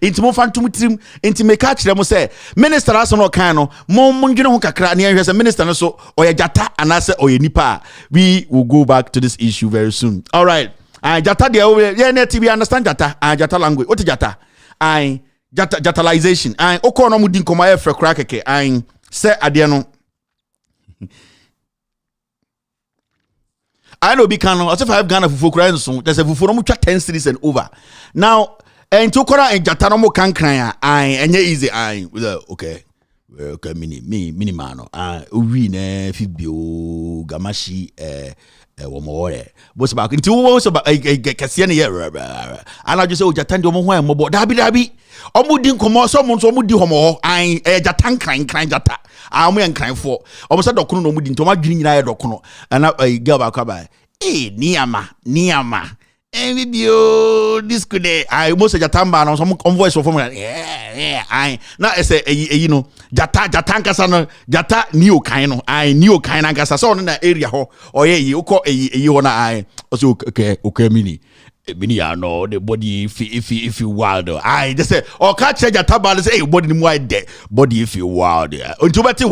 inti mo fantum tirim inti meka kire mo se minister aso no kan no mo ndwene ho kakra ne ahwe se minister no so oya jata anase oya nipa. We will go back to this issue very soon. All right, jata de ye net we understand jata jata language what jata jatalization okọ no mudi nkoma e frekra keke se ade no I know be can as if I have Ghana fufu kran so there's a fufu no mutwa 10 cities and over now and to kora en jata no mo kan kran enye easy okay mini mano owi na fibio gamashi wo mo re bo se ba nti wo so ba kase ne ye ana just say o jata ndi o mo ho mo bo dabi omo di nkomo so mo di homo jata nkran jata amu yan kran fo omo se dokono no mu di ntoma dwini nyina ye dokono ana girl ba kwa ba niama bibio this could mo se jata mba na so mo voice for me na ese eyi no jata nkasa no jata ni okan no ni okan na nkasa so no na area ho oye yi uko eyi ho na so okay mini ya no the body if you wild just say catch jata ba say body ni mu ide body if you wild until beti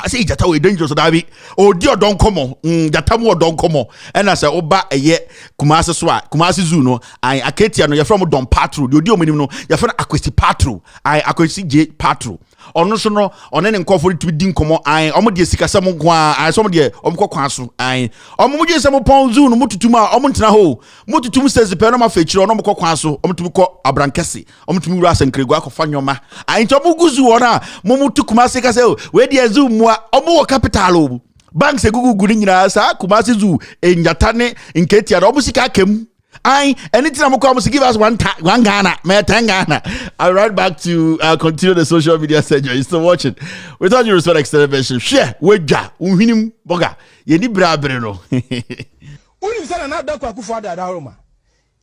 say jata we dangerous that be odi odon komo jata mu odon komo and I say oba eye kumase zoo no aketia no ye from don patro the odi omini no ye from akwesi patro akwesi j patro ɔno so no ɔne ne nkɔfo to di nkɔmɔ an ɔmo de sika sɛ mo nko a sɛ ɔmo de ɔmo kɔ kwan so an ɔmo mo gye sɛ mo pɔn zoo no mo tutum a ɔmo ntena ho mo tutum sɛ pɛ no ma fa kyire ɔno mo kɔ kwan so ɔmo tumi kɔ abrankɛse ɔmo tumi wura asankrego akɔfa nyɔma an nti ɔmo gu zoo ɔna mo tu Kumasi ka sɛ we de zoo mu a ɔmo wɔ capital o banks egugu ni nyina sa Kumasi zoo enjata ne nketia ɔmo sika kem. Anything I'm going to give us one Ghana, 10 Ghana. I'll right back to continue the social media segment. You're still watching. With all due respect, extended version. Share, weja, unhinim boga. Yeni bra breno. Unim sana na dako akufa da Roma.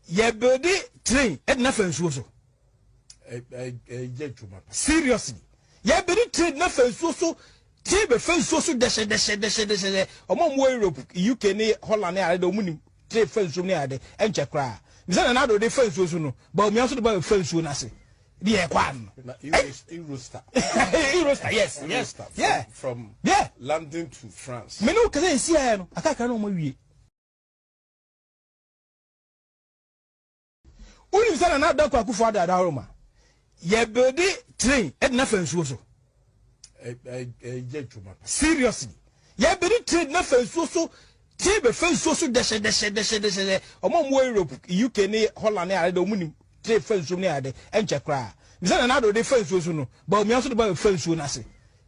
Ye build train et na fensuoso. Seriously. Ye build train na fensuoso. Tibe fensuoso deshe. Omo mo Europe, UK ni Holland ni ale do munim. Fence room near the enche cry. Mizana na do the fence was no, but me also the fence room as the Equan. Eurostar. Eurostar, yes. Yeah. From London to France. Me no can see I can't know my Unim sana na da kwa kufa da Roma. Ye build train et na fence was. Seriously. Ye build train na fence so Tibe fence so deshe. Omo mo Europe, UK ni Holland ni ale do munim. Tre fence room ni ade enche cry. Mizana na do the fence was no, but me also the fence room ase.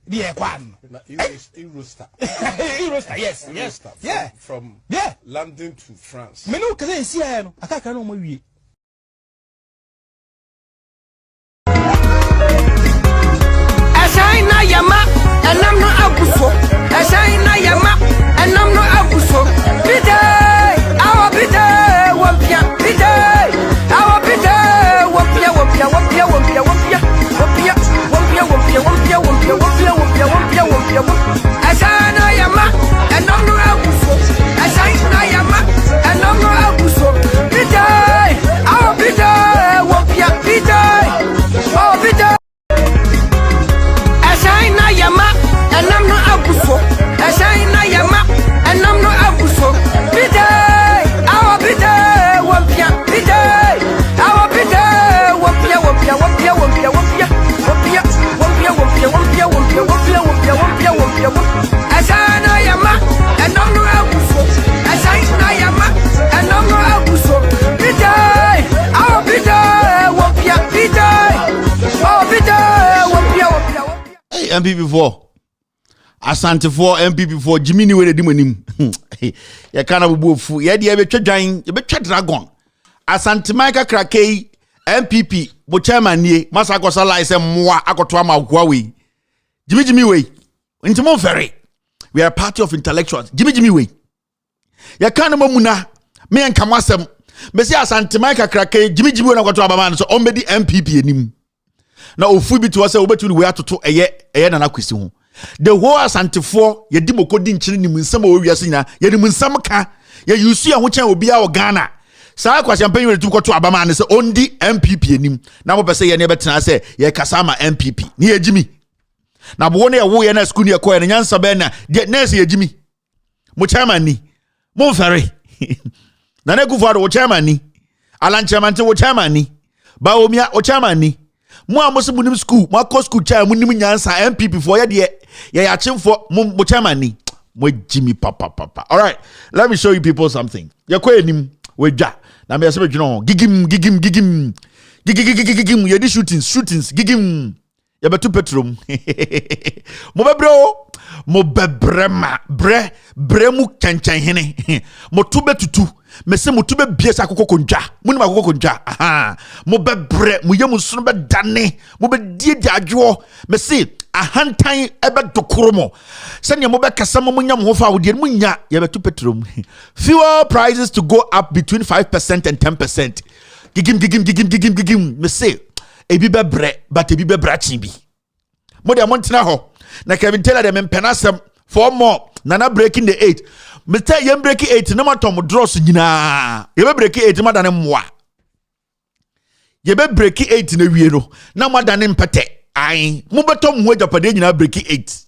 The Equan. Eurostar. Eurostar, yes. Yeah. From London to France. Me no can see I can't know my wie. Ashaina yama, and I'm not abuso. Ashaina yama, and I'm not abuso. Pide, our pide, wapia, pide, our pide, wapia. Ashaina yama, and I'm not abuso. Ashaina yama, and I'm not abuso. Pide, our pide, wapia, pide, our pide. Ashaina yama, and I'm not abuso. Ashaina yama, and I'm not abuso. Pide, our pide, wapia, pide, our pide, wapia. Ashaina yama, and I'm not abuso. Ashaina yama, and I'm not abuso. Pide, our pide, wapia, pide, our pide, wapia. Hey, MPP4. Asante4 MPP4 Jimmy ni we de manim. Ya kana bubufu. Ya de be twadwan, ye be twa dragon. Asante Michael Krakei MPP bo chairman nie masa akosa license moa akoto ama Huawei. Jimmy we. Ntimo ferry. We are a party of intellectuals. Jimmy we. Ya kana mamuna me enkamwasem. Me say Asante Michael Krakei Jimmy we na akoto abama so ombedi MPP enim. Na ofu bi to wase obetu we atoto eye na nakwesi ho. The whole Asante4 ye di mokodi nkyire ni munsam o wiase nyina ye ni munsam ka ye yusu ye ho kyen obi a wo Ghana saa kwasem panyi we tu koto abama ne se ondi MPP enim na mo pese ye ne betena se ye kasa ma MPP ni ye Jimmy na bo ne ye wo ye na school ne ye ko ye nyansa be na de na se ye Jimmy mo chairman ni mo fere na ne Kufuor wo chairman ni Alan chairman te wo chairman ni ba omia wo chairman ni mo amoso munim school mo akọ school chair munim nyansa MPP for ye de ye yachim for mo chairman ni mo Jimmy papa. All right, let me show you people something. Ye ko enim we dwa na me se dwuno gigim ye di shootings gigim ye betu petrom mo bebro mo bebrema bre mu chanchan hene mo tu betutu me se mo tu be biesa kokokonja munim akokokonja aha mo bebre mo yemu sunu be dane mo be die adwo me se ahantan ebe dokoromo se ne mo be kasa mo nya mo fa wodi mo nya ye betu petrom fuel prices to go up between 5% and 10%. Gigim me say ebi bebre but ebi bebra chibi mo de montena ho na Kevin Taylor dem penasem for more nana breaking the 8 Mr. Yem breaking 8 no matter mo dross nyina ye be breaking 8 madane moa ye be breaking 8 na wie no na madane mpete ai mo betom ho japade nyina breaking 8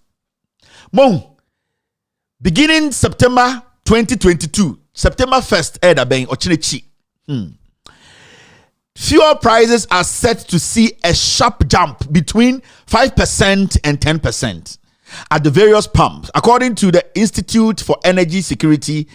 mo beginning September 2022 September 1st eda ben ochinechi fuel prices are set to see a sharp jump between 5% and 10% at the various pumps. According to the Institute for Energy Security,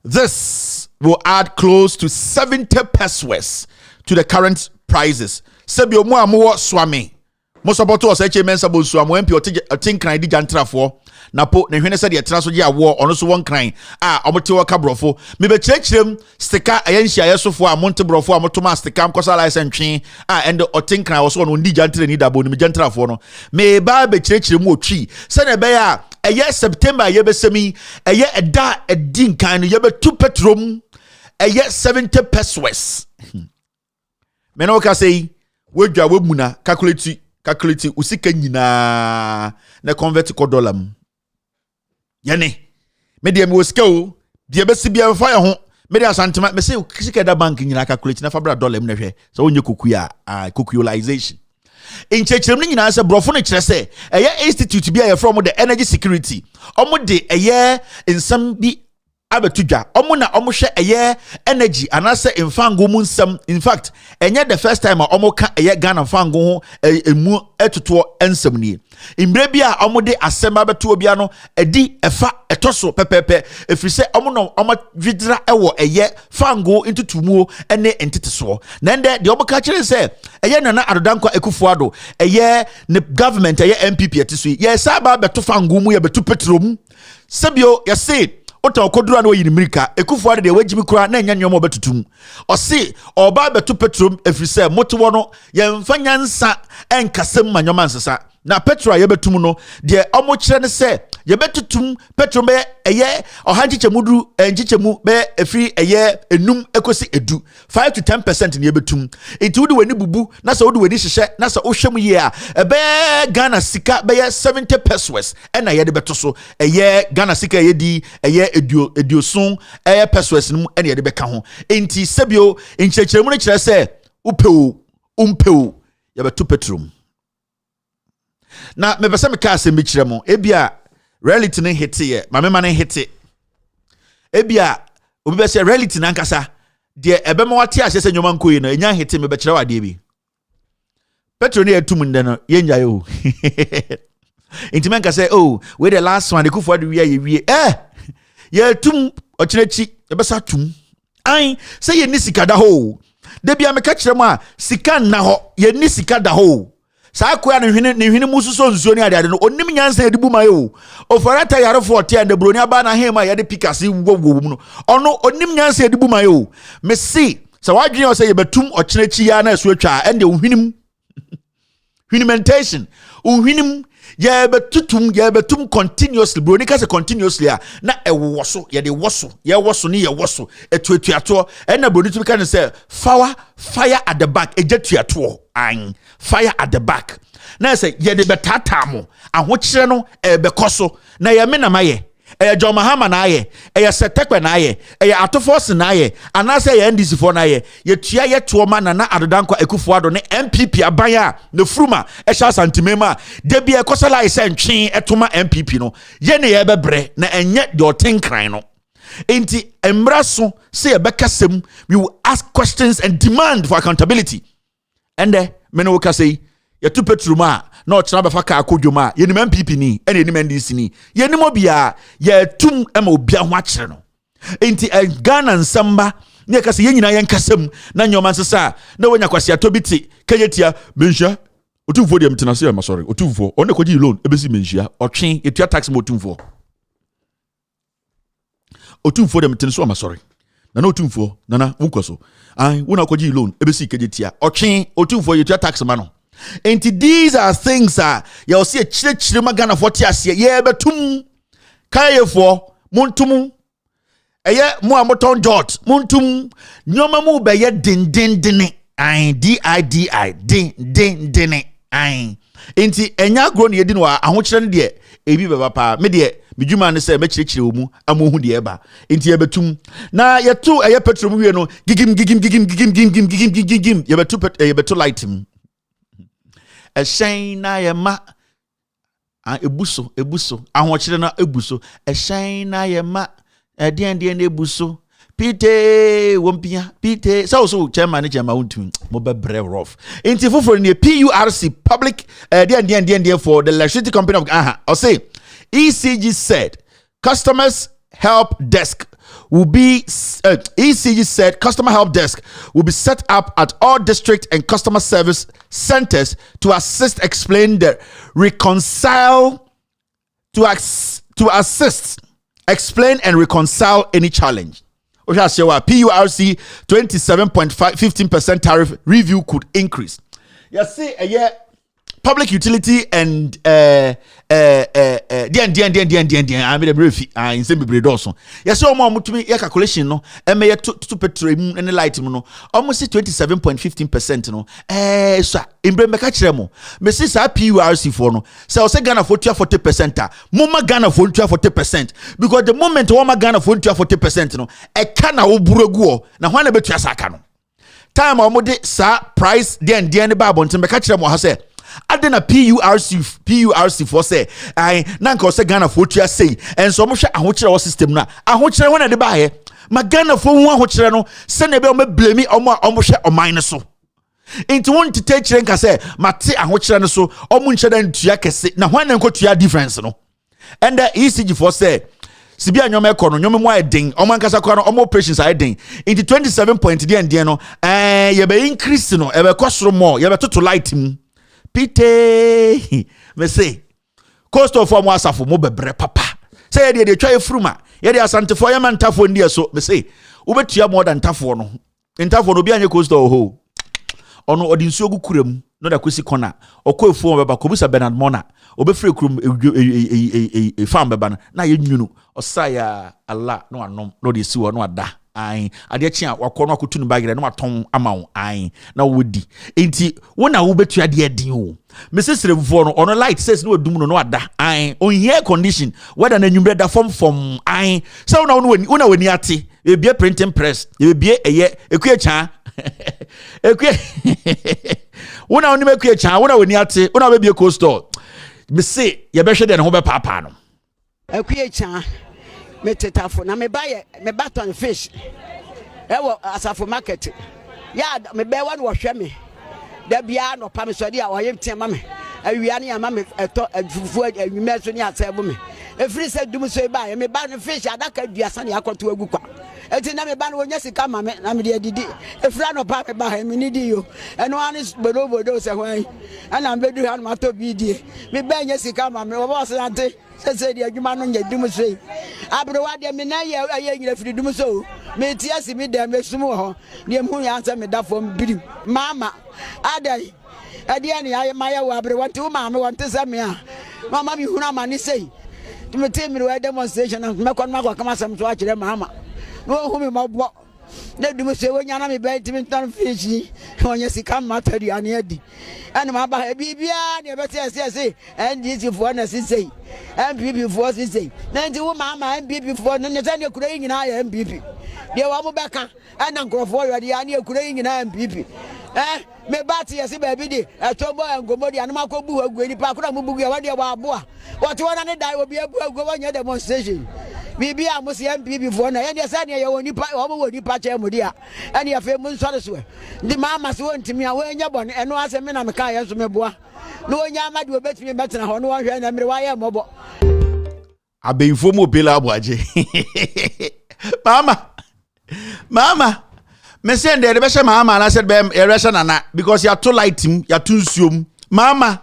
this will add close to 70 pesos to the current prices. Sebio mo amowo swami. Mo support us mensa bo swamo mp otin kran di jantrafo. Na po ne hwene se de tra so je awo ono so won kran omote wo ka brofo me be kirekirem stika ayanhia yesofo a monte brofo a motoma stika mkosa license twen and otin kran wo so no ndi jantre ni dabo ni me jantrafo no me ba be kirekirem otwi se ne be ya eye September ye be semi eye eda edin kan no ye be tu petrom eye 70 pesos me no ka sei wedwa wemuna calculate usika nyina na convert ko dollar mu yene me de me woska o de be sibia fa ye ho me de asantema me say sika da bank nyina calculate na fa bra dollar mu na hwe so onye kokuya kokuyolization in chechirem ni nyina se brofo no kire se eye institute bia ye from the energy security omo de eye nsam bi abetudwa omo na omo hwe eye energy anase mfango mu nsam. In fact enye the first time omo ka eye Ghana mfango ho emu etoto ensam ni imbre bia omo de asem abeto obia no edi efa etoso pepepe efrise omo no omo dwidra ewo eye fango into tumuo ene entiteso na nde de omo ka kire se eye nana adodankwa ekufuado eye ne government eye MPP etiso ye sa ba beto fango mu ye beto petrom sebio ye say ota okodura no yinimirika ekufuade de wagimi kura na enya nyomo betutum osi oba betu petrom efrise moto no ye mfanya nsa enkasem manyoma nsesa na petro ye betum no de omo kire ne se ye betutum petrom be eye ohanchichemudru enchichemu be efri eye enum ekosi edu 5 to 10% ne ye betum enti wudi weni bubu na se wudi weni hihye na se ohwem ye a ebe Ghana sika be 70 pesos na ye de beto so eye Ghana sika ye di eye ediosun eye pesos num na ye de beka ho enti sebio enchechemu ne kire se umpeu ye beto petrom na me pese me ka asem bi kire mo ebia reality ne hete ye mame ma ne hete ebia obi be se reality na nkasa de ebe ma wate ase se nyoma nkoyi no enya hete me be kire wade bi petro ne etum nde no ye nya yo intimen ka say oh we the last one the kufu ade wie ye etum okirechi e be sa tum ai say ye ni sika da ho de bia me ka kire mo a sika na ho ye ni sika da ho sa koya ne hwene mususo nsuo ni ade no onim nyansa edibu mayo ofarata yarefo ote and broni aba na hema ye de pikase wo no ono onim nyansa edibu mayo me si sa wadwen o say ye betum okirechi ya na eso atwa ende hwinimentation uhwinim ye betum continuously broni ka se continuously a na ewoso ye de woso ye woso ni ye woso etuatuato na broni tumi ka ne say fire at the back ejetuato an fire at the back na say ye de betata mo ahokyere no bekoso na ye me na maye John Mahama na aye setekwe na aye atofos na aye anase ye NDC for na aye ye tua ye tuoma na adodankwa ekufuado ne MPP abaya ne fruma sha santimema de bia ekosala ise ntwen etoma MPP no ye ne ye bebre na enye de otenkran no enti embraso say ebekasem we will ask questions and demand for accountability ende me no ka say ye tu petruma na ochina befa ka akodwoma ye ni MPP ni ene ni NDC ni ye ni mobia ye tum ema obia ho akere no enti Ghana nsamba ne ka se ye nyina ye nkasem na nyoma nsesa na wonya kwase atobiti kayetia menhia otumfo de mtena se ma sorry otumfo one koji loan ebesi menhia otwen etua tax mo otumfo de mtena so ma sorry na otumfo na wonkoso ai wona koji loan ebesi kayetia otwen otumfo yetua tax ma no. And these are things you'll see a chile magana for tiasia ye betum kaye for muntum eye mo amoton dot muntum nyoma mu be ye din ai didi din ai enti enya agro ne yedi no ahokire ne de ebi beba pa me de midwuma ne se me kirikire omu amohu de eba enti ye betum na ye tu eye petrol wie no gigim ye betu lightim na yema ebuso ahokyere na ebuso na yema den na ebuso Pite Wumpia, Pite, so chairman Untum, Mobile Brev Rough. Inti for the PURC public for the electricity company of I'll say ECG said customers help desk will be ECG said customer help desk will be set up at all district and customer service centers to explain the reconcile to assist explain and reconcile any challenge. PURC 27.15% tariff review could increase. You see, public utility and I made a brief in same breed also. Yes, so more to me calculation no may to petroleum and light no almost 27.15% no so in Bremacachemo Mrs. PURC for no so say Ghana for 40% Moma Ghana for 40% because the moment Woma Ghana for 40% no a kana oburoguo na hwana betu asaka no time omode sa price den ba bonten Mekachemo ha say adena PURC for say I nanka say Ghana for tua say and so mo hwe ahokyere system na ahokyere wona de ba he ma Ghana for hu ahokyere no se na be o me blame omo hwe oman ne so into want to take nka say mate ahokyere ne so omo nche da ntua kese na hwan na nkotua difference no and the ECG for say Sibia nyome ekono nyome mo ayedin omo ankasa kwa no omo operations ayedin into 27 point de no ye be increase no e be kosoro more ye be toto light mu Pite me say cost of form wasafo mo bebre papa say de twa efuruma ye de asantefo ye mantafo ndi so me say ubetua more than tafo no ntafo no bi anye cost of ho ono odinsu ogukurem no da kwesi kona okoefu beba kobusa Bernard Mona obefre kurum farm beba na ye nwunu osaya Allah no anom no de siwo no ada ai ade chia wakono akotunu bagire no aton amawo ai na wodi enti wona wo betua de adin o mesesere before no ono light says no adum no ada ai on here condition whether na nwumre da from ai so na wona wani ate e bia printing press e bia eye ekue cha ekue wona oni mekue cha wona wani ate wona be bia cold store me say ye be hwe de ne ho be papa no ekue cha metetafo na me baton fish ewo asafo market ya me be wa no hwe me da bia no pa me so dia oyem tiama me awia ne ama me eto afufu anwuma so ne asebo me efiri se dum so ba me ba no fish adaka duasa ne akoto agu kwa eti na me ba no onya sika ma me na me de didi efira no pa me ba me ni di yo eno ani bodo se hwan ana me du ha no mato bi die me ba nya sika ma me wo boss ante se di adwuma no nya dum so abro wa de me na ye nyina firi dum so me ti asi me de me sum ho de mu ya ansa me da fom birim mama adai adia ni aye maya wa abro wanti ma me wanti se me a mama mi huna ma ni sei me te mi wa demonstration me kon ma kwa kama sam to a kire mama no hu me mabo na dum so wonya na me be timi tan fish onya sika matari ani adi ana ma ba bibia ne be te se NDC fo na sisei MPP fo sisei na ndi wo mama MPP fo no ne tane kura nyina ya MPP de wa mo beka ana nkrofo yo de ya ne kura nyina MPP me bati yesi baby di etobo engomo di anuma ko bu agu ni pa kura mu bugu ya wa de wa aboa wote wona ne dai obi agu wonya demonstration bibi a mo se MPP fo na ye de sa ne ye woni pa wo woni pa che mu dia ene ya fe mu nsore so ndi mama se wontimi a wonya bon eno ase me na me ka ye so me boa no wonya amade obetimi betena ho no wo hwe na mere wa ye mobo abeyfo mo bela aboaje mama me say there be say mama na said be erection nana because you too light him you too nsuom mama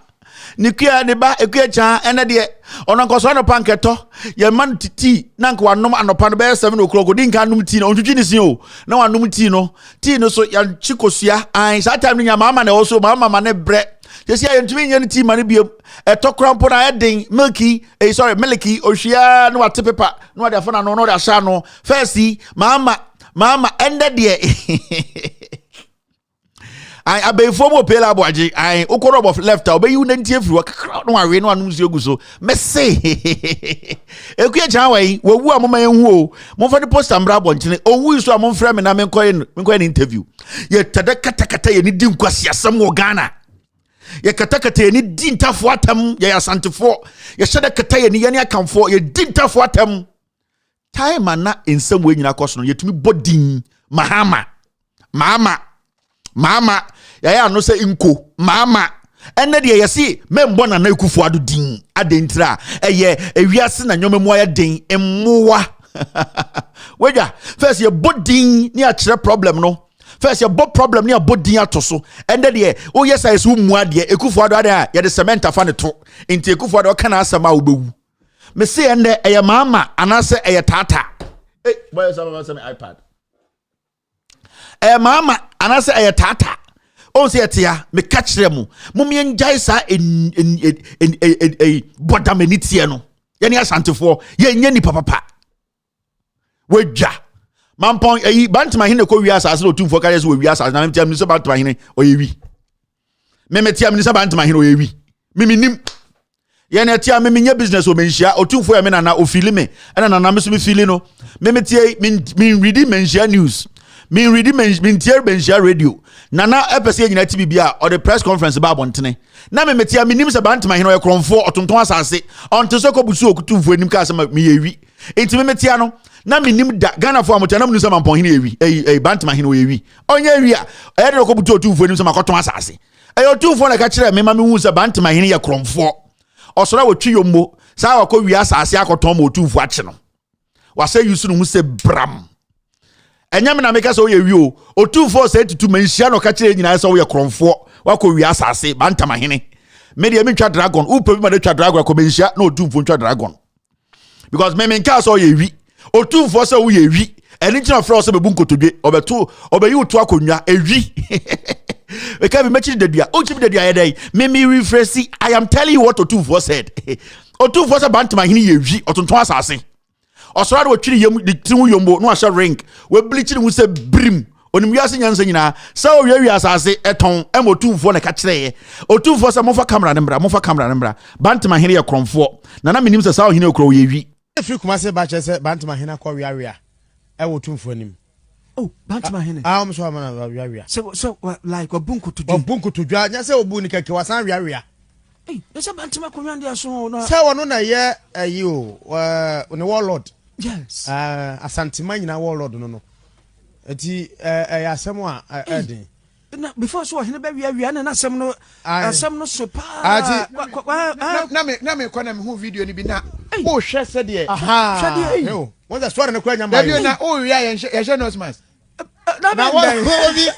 nikua ne ba ekua cha ene de ono nkoso no panketo ye man titi na nka wanom anopa no be 7 o'clock odi nka anum tea no ontwitwi ni sin o na wanom tea no so ya chikosua an sa time nya mama na also mama ne bre just ya ntumi nya tea mane biem etokrampo na eden milky milky ohia no wate paper no wade afona no de asha no first mama ende de I abey fomo pela boaji I okoro of left obey you nanti afiri wakakra no awe no anum egu so me say ekue jan wai wawu amoma yenhu o mo fa de post ambra bonchine owu so amon frɛ me na me nkoye interview ye tada kata ye ni di nkwasi asam wo Ghana ye kata ye ni di ntafo atam ye asantefo ye hyeda kata ye ni akamfo ye di ntafo atam time na ensem we nyina koso no yetumi bodin mama ya no se inko mama enne de yesi membo na na ekufu ado din adentira eye ewiase na nyomemu aya den emmoa weja first ye bodin ni a kire problem no first ye bod problem ni a bodin atoso enne de o yesa yesu mu ade ekufu ado ade ye de cement afa ne to enti ekufu ado kana asama obewu me se enne eye mama anase eye tata boy some iPad mama anase eye tata on say etia me catch them mum yen jaisa en bodamenitie no ye ne asantefo ye nya ni papa wedja mampon bantima hene ko wi asase no tumfo kare so wi asase na metiam ni so bantima hene oyewi me metiam ni so bantima hene oyewi miminim ye ne etia me nya business o menhia otumfo ya me na ofili me na na me so me fili no me metie min read menhia news min read mentia menhia radio nana epese nyina ti bibia or the press conference ba bontene na me metia minim se bantima hene o kronfo otonton asase onto so ko busu okutumfo enim ka asema me yewi enti me metia no na minim da Ghana fo amota na mnu se mampon hene yewi bantima hene o yewi onye yewi a e de ko butu otumfo enim se makoton asase otumfo na ka kire me ma me hu se bantima hene ye kronfo osora wotwi yommo sa wa ko wi asase akoton ma otumfo ache no wase yusu no hu se bram enyam na meka so ye wi o otumfo se tutu manhia no ka kire nyina so ye kronfo wako wi asase bantama hene me de mentwa dragon upe bi ma de twa dragon ko manhia na otumfo ntwa dragon because me menka so ye wi otumfo se wo ye wi eni kina fro so bebu nkotodwe obeto obeyi otu akonwa ewi we can be matching the dia o chip the dia dey me refresh. I am telling you what otumfo said otumfo se bantama hene ye wi otonton asase osoro de twiri yam de timu yombo no ahye ring we bleaching hu se brim onim wiase nyansa nyina sa o wi asase eton emotumfo na ka kire otumfo se mofa camera ne mbra bantama hene ye kronfo na menim se sa o hene okro ye wi free kuma se ba che se bantama hene kwa wi e wotumfo nim oh bantama hene am so amana wi so like obunku tudwa nya se obu ni keke wasan wi ese bantama ko nwande aso no se wono na ye ayi o ne warlord yes asantima nyina warlord no eti asem a edin na before so hene ba wi na asem no so pa na me kwana me hu video ni bi na o hwe se de hwe de won the story na kwa nyamba da na o wi ye hwe no smas na wa obi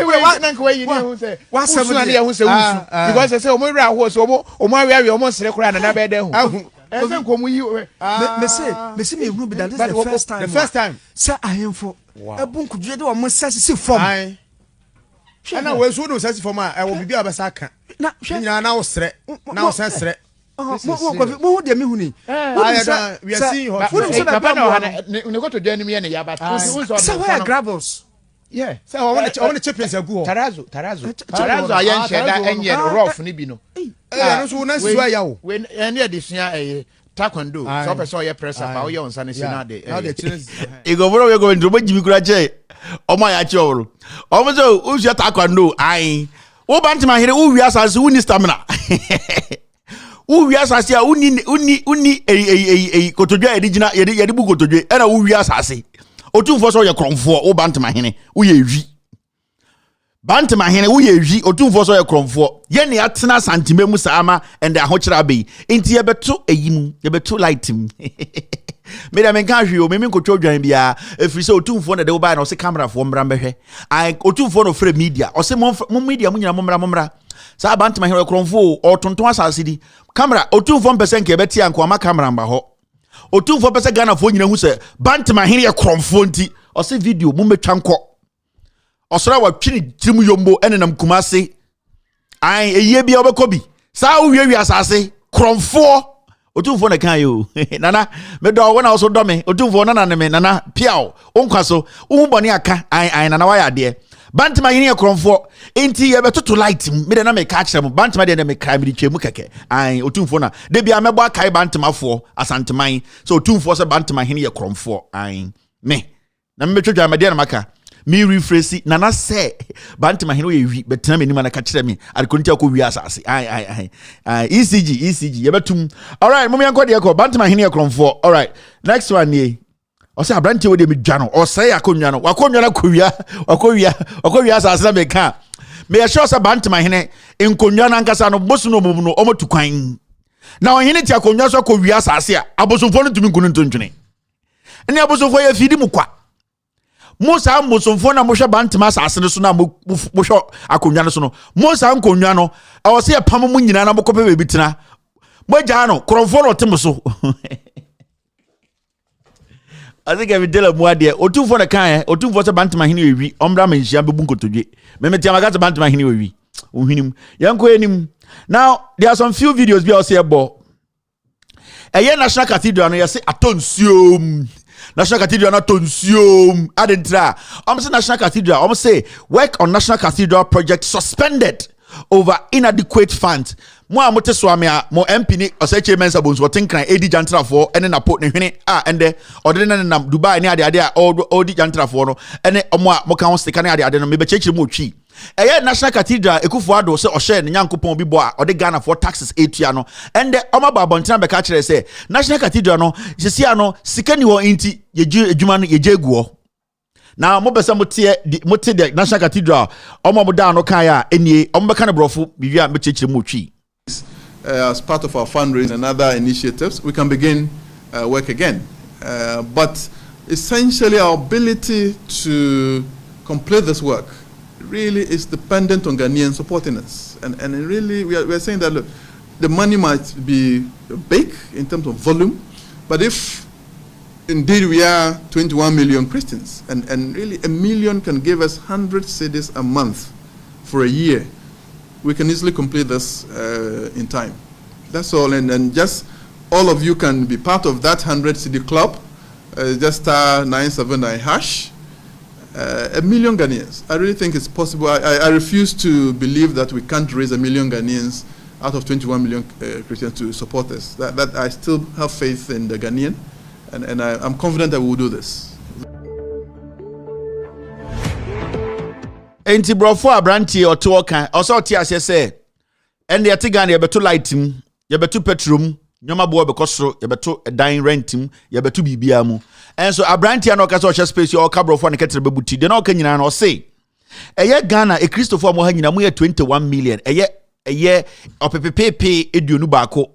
we wa na kwa yi ni hu se wa asem na ye hu se wusu because say o mo wi aho so o mo wi o mo sere kura na be de hu ese nkomu yi me say me hu bi that is the first time say ahemfo ebunkudwe de o mo sase form ana we so no sase form a e wo bibi abesa ka na nyina na wo sere na wo sere mo de me hu ni we are seeing hot papa na ne ko to dwa nim ye ne yaba so where gravels yeah so I want to chip agu tarazo ayen sheda enye rough ni bi no no so na siwa ya wo we ene adesua taekwondo so person ye press up o ye onsa ne sinade igoboro we go ndro bajimi kura che omo ya che owro omo so usia taekwondo ai wo bantima here wo wi asase wo ni stamina wo wi asase a uni kotodwa edigina yedi bu kotodwe era wo wi asase otumfo so ye kronfo wo bantima here wo ye wi bantima here wo ye wi otumfo so ye kronfo ye ne atena santime mu saama ende ahokyera be enti ye beto eyimu ye beto lightim me da men kan hwe o me nkotwo dwan bia efiri se otumfo na de wo ba na o se camera fo mbra mbehwe ai otumfo no free media o se mo media mu nyina mo mbra sa bantima here kronfo o tonton asase di camera otumfo mpese nke beti anko ama camera mba ho otumfo pese Ghana fo nyina hu se bantima here ye kronfo nti o se video mu metwa nko osora wa twini timu yombo enenam kumase ai eye bia obekobi sa wo wi asase kronfo otumfo na kan yo nana me do wona so do me otumfo nana ne me nana piao onkwaso wo bone aka ai nana wa ya de bantima hene kronfo enti ye betoto light me de na me ka kire mo bantima de na me ka me twemu keke ai otumfo na de bia mebo akai bantima fo asanteman so otumfo se bantima hene kronfo ai me na me twetwa me de na maka me rephrase nana say bantima hene we betina me nima na ka kire me adekontia ko wi asase ai ECG yebetum. All right, mummy anko de ko bantima hene ekromfo. All right, next one ye o say abranti we de me dwa no o say akonwa no wakonwa na wakowia asase na me ka me sure say bantima hene enkonwa na nkasa no bosu no mum no omotu kwan na ohene ti akonwa so akowia asase a abosomfo no tumi nkunu ntontwene ene abosomfo ye fidi mu kwa Mosa musomfo na mohwe bantima asase no so na mohwe akonwa no so no Mosa nkonwa no awo se pam mu nyina na mokope bebi tena moja no kromfo no tem so I think every day mo ade otumfo na kan otumfo se bantima hene ewi ombra manhia bebu nkotodwe memeti amaka se bantima hene ewi ohwinim yanko enim. Now there are some few videos bi o se ebo eye National Cathedral no yese atonsuom National Cathedral na tonsuom adentra say National Cathedral say work on National Cathedral project suspended over inadequate funds. Mo amote so amia mo MP ni oseche mensa bonso tenkran edi jantrafo ene na pot ne hwene ende odene na Dubai ni ade a odi jantrafo no ene omo a mo kan sika ne ade no me be chechire mo twi eye National Cathedral ekufo ado se ohye ne nyankopon bi bo a ode Ghana for taxes etua no ende omo ba bontina be ka kire se National Cathedral no sisia no sika ni wo inti yeju adwuma no yeje guo. Now mo besa mo tie the National Cathedral omo mo da no kan ya enie omo be kan brofo bivia me chechire mo twi. As part of our fundraising and other initiatives, we can begin work again. But essentially, our ability to complete this work really is dependent on Ghanaians supporting us. And really, we are saying that, look, the money might be big in terms of volume, but if indeed we are 21 million Christians, and really 1 million can give us 100 cedis a month for a year, we can easily complete this in time. That's all, and just all of you can be part of that 100 cedi club. Just star 979 hash. 1 million Ghanaians. I really think it's possible. I refuse to believe that we can't raise 1 million Ghanaians out of 21 million Christians to support us. That I still have faith in the Ghanaian, and I'm confident that we will do this. Enti brofo abrantie oto okan oso oti ase se ende yete Ghana yebeto lightim yebeto petrol nyoma bo bekosoro yebeto dan rentim yebeto bibia mu enso abrantie na okase o space o ka brofo ne ketere bebuti de na oka nyina na o se eye Ghana Christopher mo ha nyina mu ye 21 million eye opepepepe eduonu baako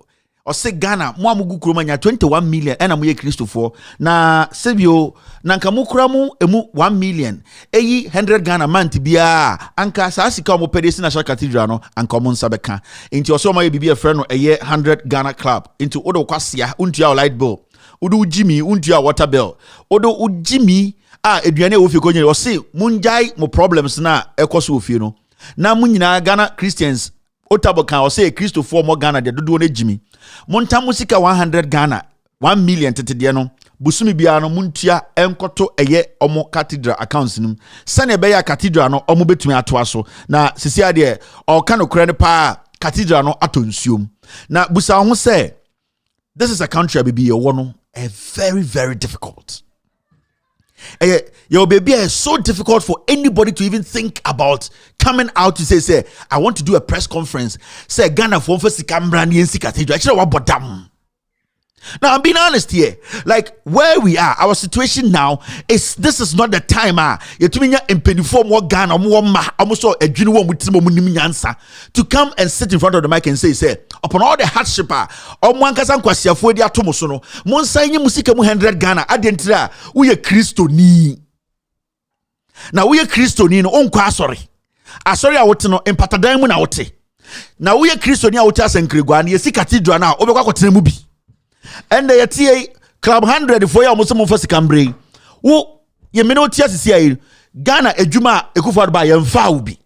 o se Ghana mo amugu kuroma nya 21 million ena mo ye Christopher na sebio na nka mukura mu emu 1 million eyi 100 Ghana month bia anka sa sika mo pedesi National Cathedral no anka mo nsa beka enti o so mo ye bibia frɛ no eye 100 Ghana club enti odo kwasia untua light bill odo jimi untua water bill odo ujimi eduane wo fie ko nyere o se munjai mo problems na ekoso ofie no na munyina Ghana Christians otabo kan o se Christopher mo Ghana de dodo na jimi montam musika 100 Ghana 1 million tetede no busumi bia no muntua enkoto eye omo cathedral accounts nim sane be ya cathedral no omo betumi atoa so na sisi ade o ka no kure ne pa cathedral no atonsuom na busa ho say this is a country baby you no a very very difficult your baby is so difficult for anybody to even think about coming out to say I want to do a press conference say Ghana for Sikambra Nyensi Cathedral actually what bodam. Now I'm being honest here, like where we are, our situation now is this is not the time Ghana to come and sit in front of the mic and say upon all the hardship musika 100 Ghana adentra we are Christoni. Now we are Christoni no onkwa asori awote no empatadan mu na wote. Now we are Christoni awote asenkregwa na yesi cathedral na obekwa kwotena mu bi. And the TA Club 100 for your Muslim first Cambre. Wo ye minoti asisi Ghana ejuma ekufa ba yemfa ubi.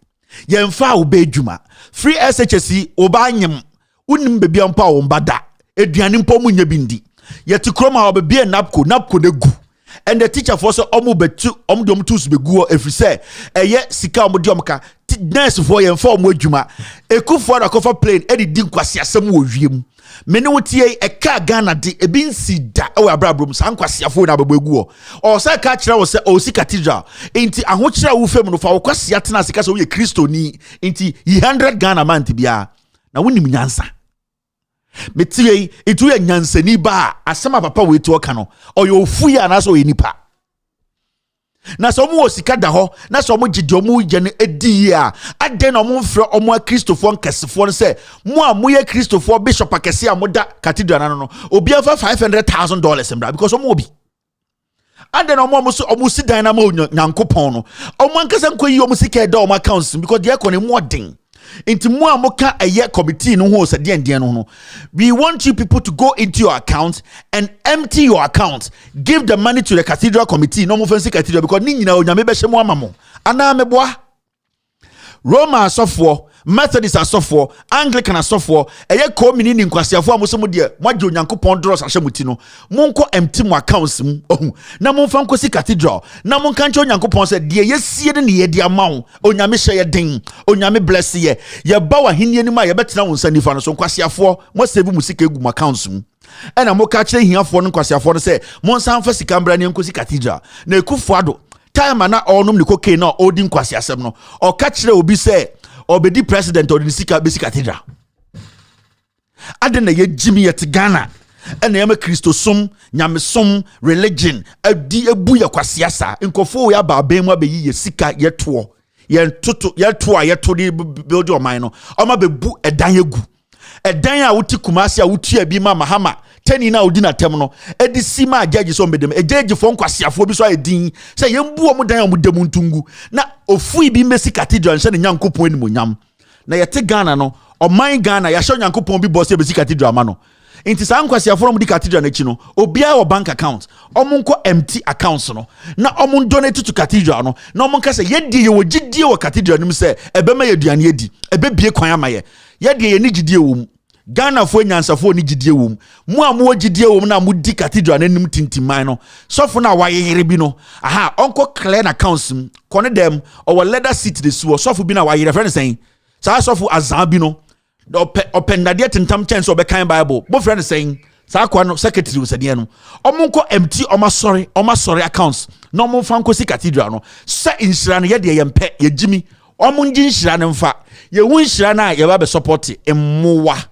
Yemfa ube ejuma. Free SHC obanyem unim bebi ampa ombada. Eduane mpo munye bindi. Yeti kroma obebie napko negu. And the teacher for so omu betu omdom tus beguo every say eye sika omdiomka nurse for yen form adwuma ekufu da kofa plane e di nkwase asem wo wiem me ne wotie e ka Ghana de e bi nsida e wa brabrom san kwase afo na babegu o sa ka kira wo se o si cathedral enti aho kira wo fam no fa wo kwase atena sika so wo ye kristoni enti 100 Ghana man tibia na wonim nyansa metie itu ya nyansani ba asema papa we to ka no oyo ofu ya na so nipa na so mo sika da ho na so mo gidi omo je no edi a aden no mo mfre omo kristofo nkesefo no se mo a mo ye kristofo bishop akese a mo da cathedral na no obi afa $500,000 mbra because omo obi aden no mo si dan na mo nyankopon no omo nkesa nkoyi omo sika da omo accounts because they ko ne mo den into mo amoka a committee no ho se den no we want you people to go into your account and empty your account, give the money to the cathedral committee no mo fancy cathedral because ni nyina onyame be hye mo amamo ana meboa Roma asofo Methodist asofo Anglican asofo eye komini ni nkwasiafo amoso mo de moagye onyankopon dross ahye muti no monko empty mo accounts mu na monfa nkosi cathedral na monka nche onyankopon se de yesie de ne ye de amawo onyame hye ye den onyame bless ye ba wa henie ni ma ye betena wonsa nifa no so nkwasiafo mo save mu sika egu mo accounts mu ena mo ka kire hiafo no nkwasiafo no se monsa nfa sika mbra ne nkosi cathedral na ekufu ado time na onum ni koke na odi nkwasi asem no o ka kire obi se obedi president or nisika basic cathedral adena ye jimi yet Ghana ena yema Christosum nyamesom religion adi ebu ye kwasiasa nkofo ya ba abemu abeyi ye sika ye to ye toto ye to a ye to di build your mind no oma bebu edan yegu edan a wuti kumasi a wuti abi ma mahama teni na odi na tem no edi sima judge so medem ejeje fo nkwasiafo bi so edin say yembu omo dan omudem ntungu na ofui bi mesi cathedral nse ne nyankopon animonyam na yete Ghana no oman Ghana ya sho nyankopon bi boss besi cathedral ma no inti sa nkwasiafo no di cathedral na chi no obia wo bank account omo nko empty accounts no na omo donate to cathedral no na omo nka say yedie ye wogidie wo cathedral nim say ebema yeduane edi ebebie kwan amaye yedie ye ni gidie wo mu Ghana fo nyansafo ni gidie wom mu a mo gidie wom na mo di cathedral nanim tintiman no sofo na wayere bi no aha onko clear na accounts kone dem or leather seat de suo sofo bi na wayere friend saying sa sofo azan bi no open na de tintam chance obekan bible bo friend saying sa kwa no secretary usade no omonko empty omasori accounts no mo fa nko si cathedral no sa inshira no ye de yempe ye jimi omonji inshira no mfa ye hu inshira na ye ba be support emmowa.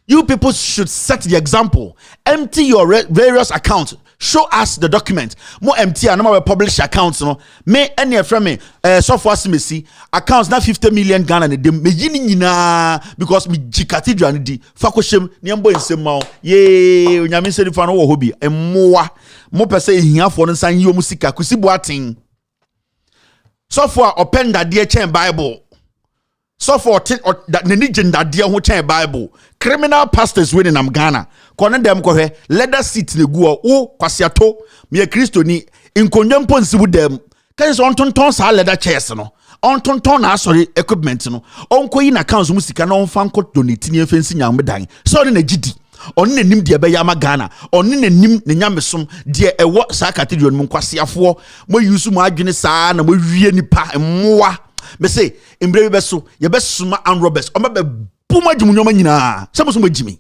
You people should set the example. Empty your various accounts. Show us the document. More empty and more publish accounts. No, me any from me software simesi accounts na 50 million Ghana ne dem me yini nyina because me cathedral ne di fakoshem niambo nsema ye onyame se nifa no wo hobi emmoa mo pese ehiafo no san yi musika kusibo atin software open that dear chain Bible. So for that nenigen that dear who chain Bible criminal pastors winning am Ghana kone dem ko he leather seat ne guo o kwasiato me Kristo ni nkonyampo nsibu dem kan so ontonton sa leather chairs no ontonton na sorry equipment no onko yi na accounts musika na onfa nko donate ni efensi nyam dan so ne gidi oni nanim de be yama Ghana oni nanim ne nyamesom de ewo sa cathedral mu kwasiafo mo yusu mo adwene saa na mo wie nipa mmoa me say embre be so ye be suma and robbers o ma be puma jimu nyoma nyina se mo so magimi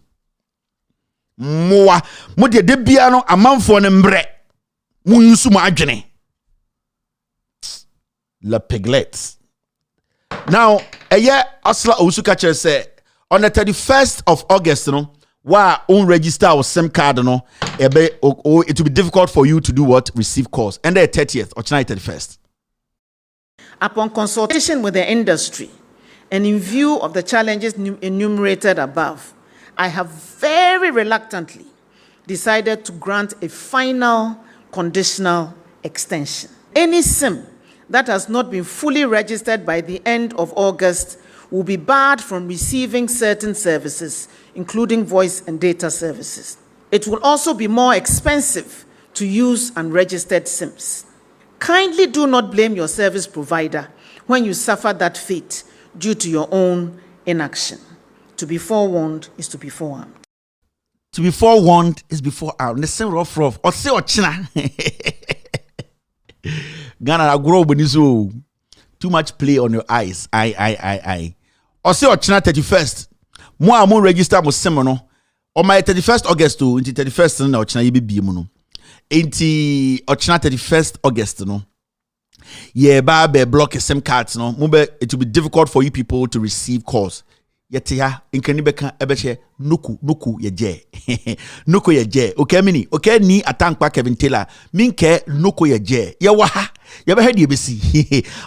moa mo de bia no amanfo ne mbre mo yusu mo adwene la piglets. Now asla osuka chere say on the 31st of August no wa on register our SIM card no it will be difficult for you to do what receive calls and the 30th or 31st. Upon consultation with the industry and in view of the challenges enumerated above, I have very reluctantly decided to grant a final conditional extension. Any SIM that has not been fully registered by the end of August will be barred from receiving certain services, including voice and data services. It will also be more expensive to use unregistered SIMs. Kindly do not blame your service provider when you suffer that fate due to your own inaction. To be forewarned is to be forearmed. To be forewarned is before armed. Listen rough. Or say ochina. Ghana grow beniso. Too much play on your eyes. I. Or say Ochina 31st. Mo register mo semono. On my 31st August to into 31st na Ochina yibi mu no. Into Ochina 31st August no. Yeah, be block SIM cards no. It will be difficult for you people to receive calls. Yete ya inkani beka ebeche nuku yeje. Nuku yeje. Okay mini. Okay ni atankwa Kevin Taylor. Minke nuku yeje. Ya waha. Ya be head yebesi.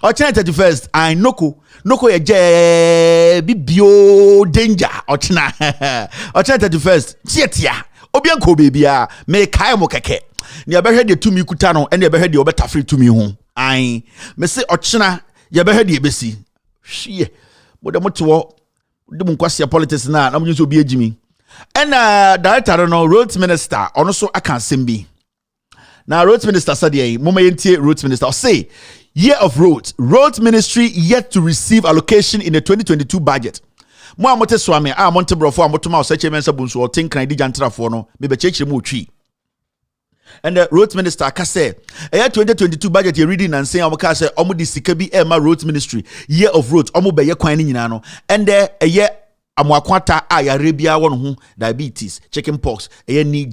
Ochina 31st I nuku yeje bibio danger. Ochina 31st. Tietia. Obianko baby ya me kai mo keke. Ni be head to mi kutano and ya be head obeta free to mi ho. I me say Ochina ya be head yebesi. Shie. But the moto the munkwasi politics na munyi so bi ejimi and director no roads minister ono so aka sembi na roads minister said ye mama yentie roads minister say year of roads ministry yet to receive allocation in the 2022 budget mo amote swame a monte brofo amotoma o seche mensa bunso o tinkran di jantrafo no me be chechire mo twi and the roads minister ka say 2022 budget you reading and saying omo say omo di sika bi e ma roads ministry year of roads omo be ye kwan ni nyina no and the amwakwata a ya rebia won ho diabetes chicken pox ni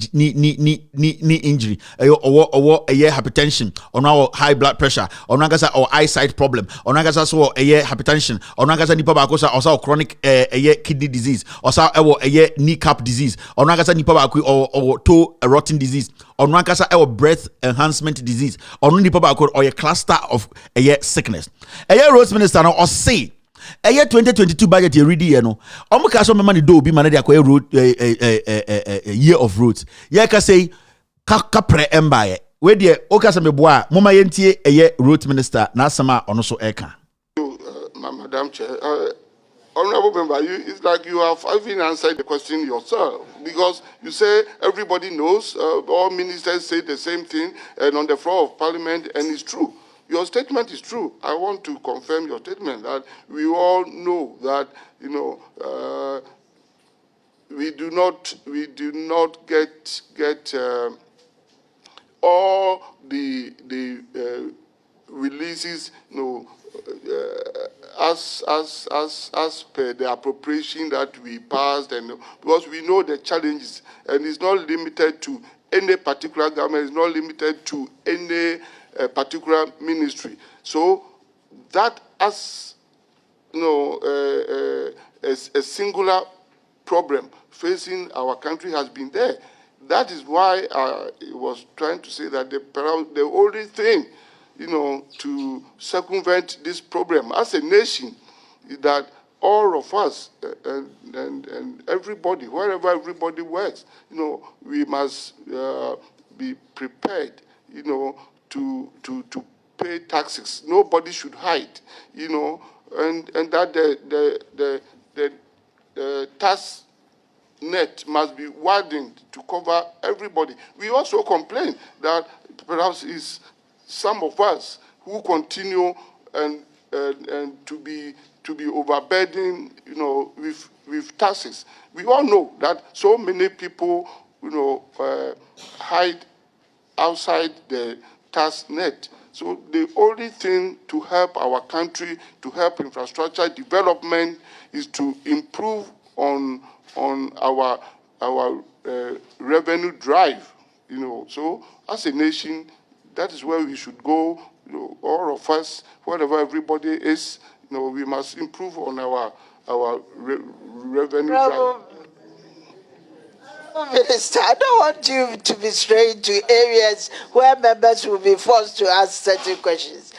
injury owo hypertension ono high blood pressure ono agasa or eyesight problem ono agasa so hypertension ono agasa nipa ba ko sa or chronic kidney disease or sa kneecap disease ono agasa nipa ba ko or toe rotting disease ono agasa breath enhancement disease ono nipa ba ko or cluster of sickness roads minister no or say 2022 budget you ready no omuka so mema ni do bi manade akoye road year of roads ye ka say ka pre embaye we de o ka se meboa moma yentie road minister na asema ono so eka Madam Chair, Honorable Member, it's like you have even answered the question yourself, because you say everybody knows, all ministers say the same thing, and on the floor of Parliament, and it's true. Your statement is true. I want to confirm your statement that we all know that, we do not get all the releases, as per the appropriation that we passed, and because we know the challenges, and it's not limited to any particular government, it's not limited to any particular ministry. So that as a singular problem facing our country has been there. That is why I was trying to say that the only thing, to circumvent this problem as a nation is that all of us and everybody, wherever everybody works, we must be prepared, to pay taxes. Nobody should hide, and that the tax net must be widened to cover everybody. We also complain that perhaps it's some of us who continue and to be overburdened, with taxes. We all know that so many people, hide outside the tax net. So the only thing to help our country, to help infrastructure development, is to improve on our revenue drive. So as a nation, that is where we should go. All of us, wherever everybody is, we must improve on our revenue drive. Minister, I don't want you to be straying to areas where members will be forced to ask certain questions.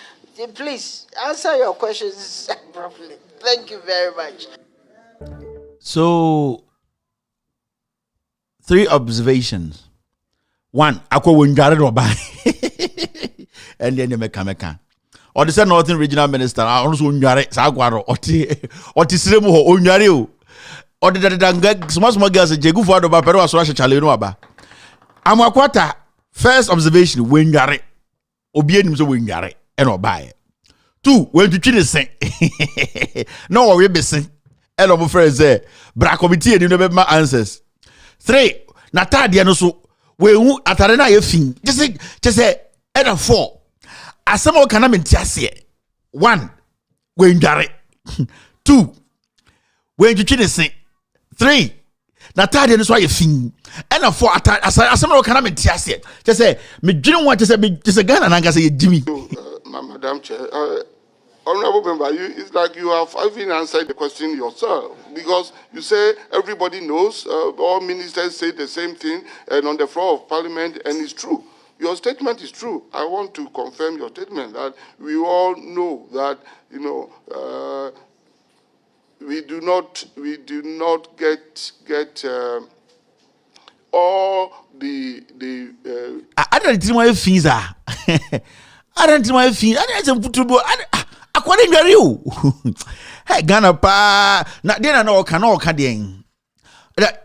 Please answer your questions properly. Thank you very much. So, 3 observations. 1, akwa wonjare do ba. And then meka. Or the Northern Regional Minister, I also wonjare sa agwaro oti siremu ho onjare o. Or the small girls jegu for ba pero aso chale no aba. Amakwata first observation wonjare. Obi enim so wonjare e no ba. 2, when to twi ne sen. No we be sen. Elo mo friend say bra committee ni no be ma answers. 3, na tade no so we hu atare na ye fin. Just say and 4. asemo kana mentiase. 1 when dare 2 when you chinese 3 na tade no so aye fin and 4 asemo kana mentiase just say me dwene one just say Ghana nanga say Jimmy. Madam Chair, Honorable Member, it's like you have even answered the question yourself, because you say everybody knows, all ministers say the same thing, and on the floor of Parliament, and it's true. Your statement is true. I want to confirm your statement that we all know that, we do not get all the I don't think my fees are. I don't think my fees. I don't think according to you. Hey, Ghana pa na dey na o can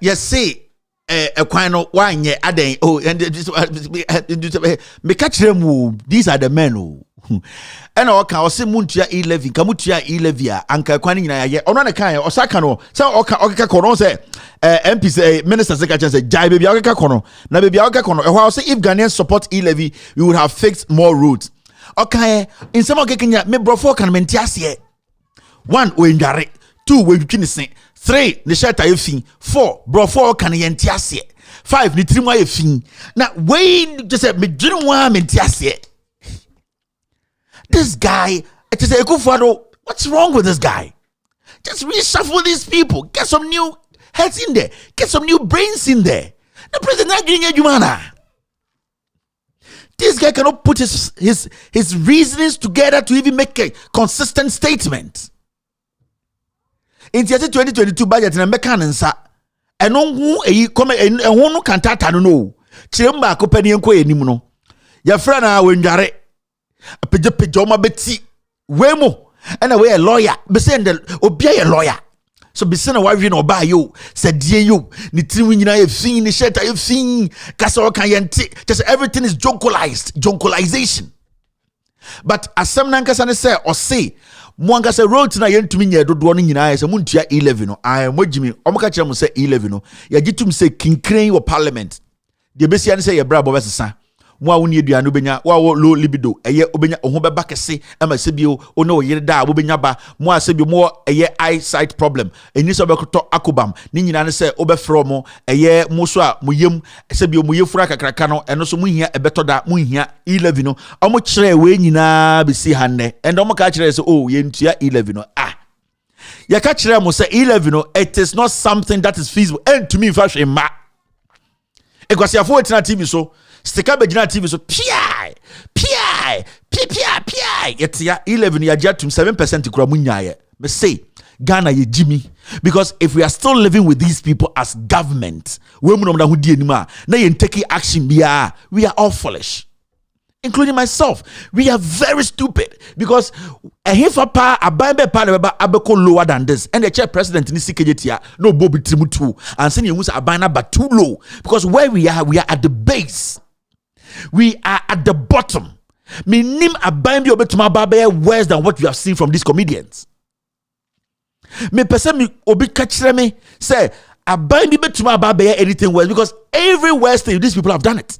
yes say a kwano wine aden oh and me catch them. These are the men and o kan o se muntua 11 kamutua 11 a anka kwan nyina ye ono na kan o saka no se o ka kono se MP say minister secretary say jai baby o ka kono na baby o ka kono e ho say if Ghanaians support 11 we would have fixed more roads. Okay, in some of Kenya me brofo kan mentiase 1 o ndware 2 we twinise 3 ne shelter yefin 4 brofo kan yentiase 5 ne trimu ayefin na we just say me dwene wa mentiase. This guy, it is a Akufo-Addo. What's wrong with this guy? Just reshuffle these people. Get some new heads in there. Get some new brains in there. The president not getting a Jumana. This guy cannot put his reasonings together to even make a consistent statement. In the 2022 budget, and mechanism, and no come and one cantata no. Chimba company and quay nimuno. Your friend, I will a pijama beti wemo and away a lawyer be saying the obia a lawyer so be saying why you know buy you said you ni triwi nyina e fin ni shelter e fin kasa kan yente just everything is jonkolization but asem nan kasa ne say or say mo anga say road na yentumi nya dodo no nyina say muntua 11 no I mogimi omoka kire mo say 11 no ya gitum say kinkren wo parliament de besia ne say ye bra bo besesa mo a woni aduane obenya wa low libido eye obenya oho beba kese ama sebio ono oyire da obenya ba mo a sebio mo eye eyesight problem eni so bekoto akobam ni nyina ne se obefro mo eye mo so a mo yem sebio mo yefura kakraka no eno so mo hia ebeto da mo hia 11 no omo kire we nyina be si hanne and omo ka kire se oh ye ntua 11 no ya ka kire mo se 11 no it is not something that is feasible and to me fashion ma ekwasiafo etina TV so stika begina TV so pi yetia 11 ya jatum 7% kura munyaye me say Ghana ye Jimmy because if we are still living with these people as government we mu na hudi anima na ye take action bia we are all foolish, including myself. We are very stupid because a hifa abambe pa na beba abeko lower than this and the chair president ni sikejetia no bobi trimutu and saying you abana but too low because where we are at the base. We are at the bottom. Minim abambi obetuma babe worse than what we have seen from these comedians. Me person me obi kachire me say abambi betuma babe anything worse because every worst thing these people have done it.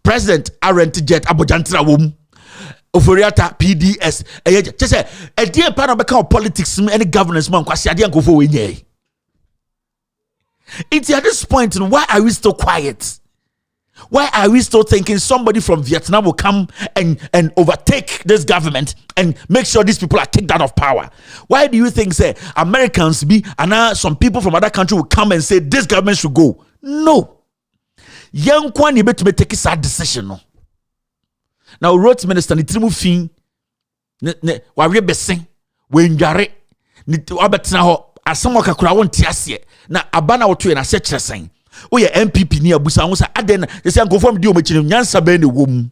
President Arent Jet Abojantra wom Oforiata PDS just say a dear part of the politics any governance man kwasi ade ankofo we nye. It's at this point why are we still quiet? Why are we still thinking somebody from Vietnam will come and overtake this government and make sure these people are kicked out of power? Why do you think, say, Americans be and now some people from other countries will come and say this government should go? No. Young Kwan you better take a sad decision. No. Now, road minister ni trimu fin ne wari besing when jare ni abetina ho asamo kakura won tiase na abana woto na se kyeresen. Oh yeah, MPP ni abusa ho sa aden they say go from di o machine nyansa be ne wom.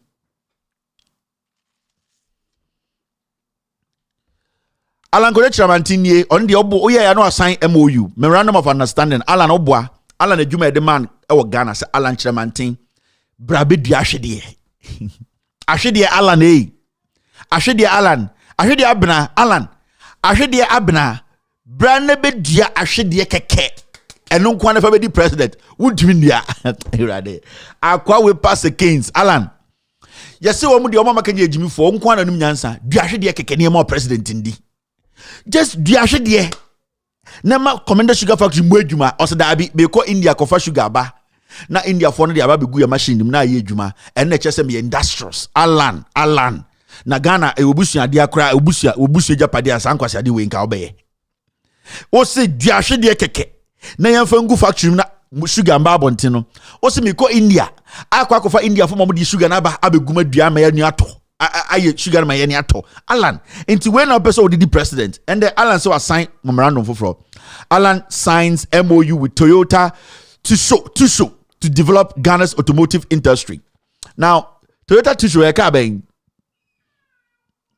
Alan Kole Chiramantinie on the obo oh yeah no assign MOU memorandum of understanding Alan Oboa Alan adwuma de man e wo Ghana say Alan Chiramantin brabe dua hwede ahwede Alan ahwede Alan ahwede abna Alan ahwede abna brane be dua ahwede keke eno kwa na fa be di president would win dia irade akwa we pass the Kings Alan Yes, one the Omama can Jimmy for Unkwana Nyansa, Diashidia Kekenia president indi. Just Diashidia. Nama Commander Sugar Factory Mwejuma, also Dabi, Beko India Kofa Sugar Ba. Na India for the Ababi Guya machine, na Yejuma, and HSM industrials, Alan. Na Ghana, Ubusia Diakra, Ubusia Japadia Sankwasi Adi Winka Obey. O se Diashidia Keke. Na Yanfangu Factory na sugar Mbabontino. O se Miko India. Akwa kofa India for Mamudi sugar na ba abeguma dua ma yani ato. Aye sugar ma yani ato. Alan, into when a person did the president and the Alan so assign memorandum for Alan signs MOU with Toyota to show to develop Ghana's automotive industry. Now, Toyota to show a car bang.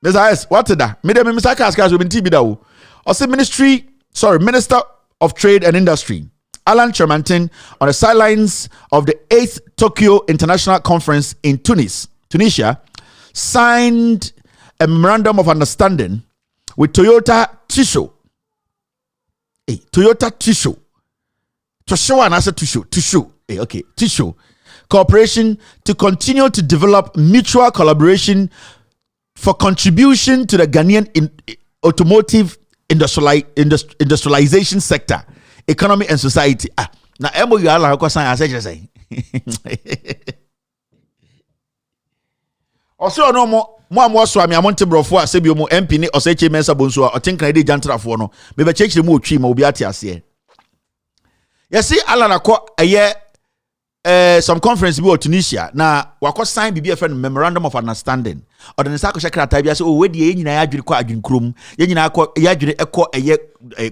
What is that? Madam Mr. Kaskas will be TB daw. Also Minister of Trade and Industry, Alan Chermantin, on the sidelines of the 8th Tokyo International Conference in Tunisia, signed a memorandum of understanding with Toyota Tissot. Toyota Tissot. Tissot and I said Tissot. Okay, Tissot. Cooperation to continue to develop mutual collaboration for contribution to the Ghanaian automotive industrialization sector, economy and society. Na MOU ala ko san ase say. Oso no mo so ami amonte brofo a sebio mo MP ni oseche mensa bonso a otenkan de jantrafo no me be chechire mo otwi ma obi ate ase. Yesi ala na ko some conference bi Tunisia na wako sign bibi friend memorandum of understanding or the sako shakra tabia so we die nyina ya adwiri kwa adwinkrom ye nyina akọ ya adwiri ekọ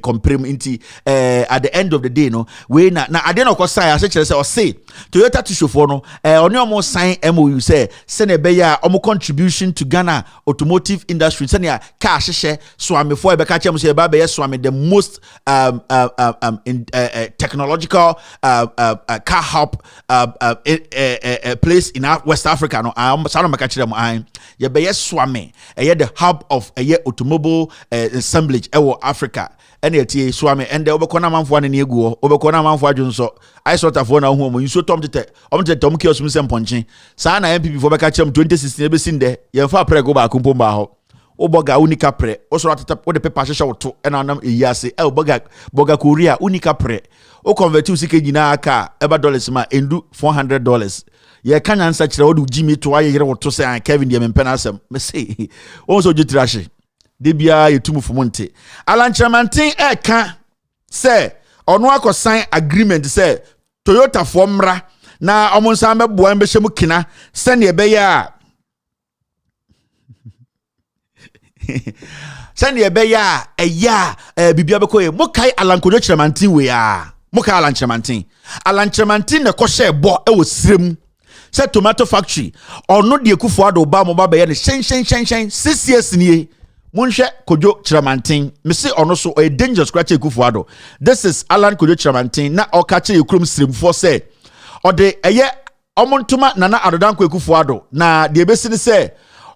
comprem inti at the end of the day no we na ade na ko sign ase kire say o say Toyota to shofo no oni omo sign MOU say na be ya omo contribution to Ghana automotive industry say na ka hyehe so amefo e be ka chem say ba be so am the most technological car hub place in West Africa no so na ka kire mo an ye be swame the hub of automobile assemblage Africa and etie swame and obekona manfo an ne egu obekona manfo adwonso I sort of one hu mo nso tom kios mu semponche sa na MPP for beka chem 2016 be sin de ye fa prego ba kumpo ba ho oboga unika pre o so atata o de paper hyehyɛ woto na anam eyase boga korea unika pre o convert usike nyina aka eba dollars ma endu $400 ye kanya nsa kire wo du jimi to aye yere woto se an Kevin de mempena asem me say o so gitrashi de bia yetumu fumonte Alan Chermantin ka say ono akosan agreement say Toyota fo mra na omonsan be boan be hyemu kina se ne be ya send ye be ya bibia be koye mokai Alan Chermantin we ya mokai Alan Chermantin ne ko share bo e wo sirem say tomato factory ono de Akufo Addo ba mo ba be ye ne shen 6 years nie munhwe Kojo Chermantin me say ono so a dangerous scratch Akufo Addo. This is Alan Kojo Chermantin na o ka che ekrom siremfo say o de eye omontoma Nana Adodankwa Akufo Addo na de be sini say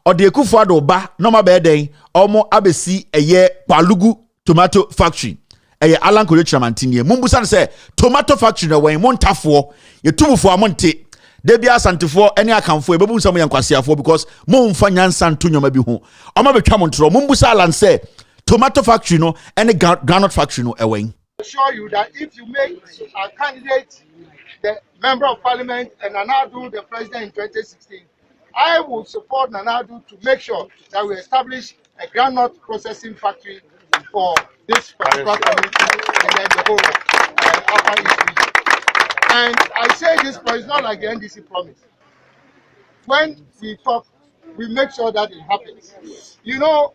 o de Akufo Addo ba no ma be den omo abesi eye Palugu tomato factory Alan Kojo Chermantin ye mumbusa say tomato factory na wen montafo ye tumufo amonte Debia Santifo any akamfo e bebu nsam yankwasiafo because mo mfa nyansa nto nyoma bi ho oma betwa mo ntro mumbusa Alan say tomato factory no any groundnut factory no ewen assure you that if you make a candidate the member of parliament and Nanadu the president in 2016, I will support Nanadu to make sure that we establish a groundnut processing factory for this particular community and then the whole Upper East region. And I say this, but it's not like the NDC promise. When we talk, we make sure that it happens. You know,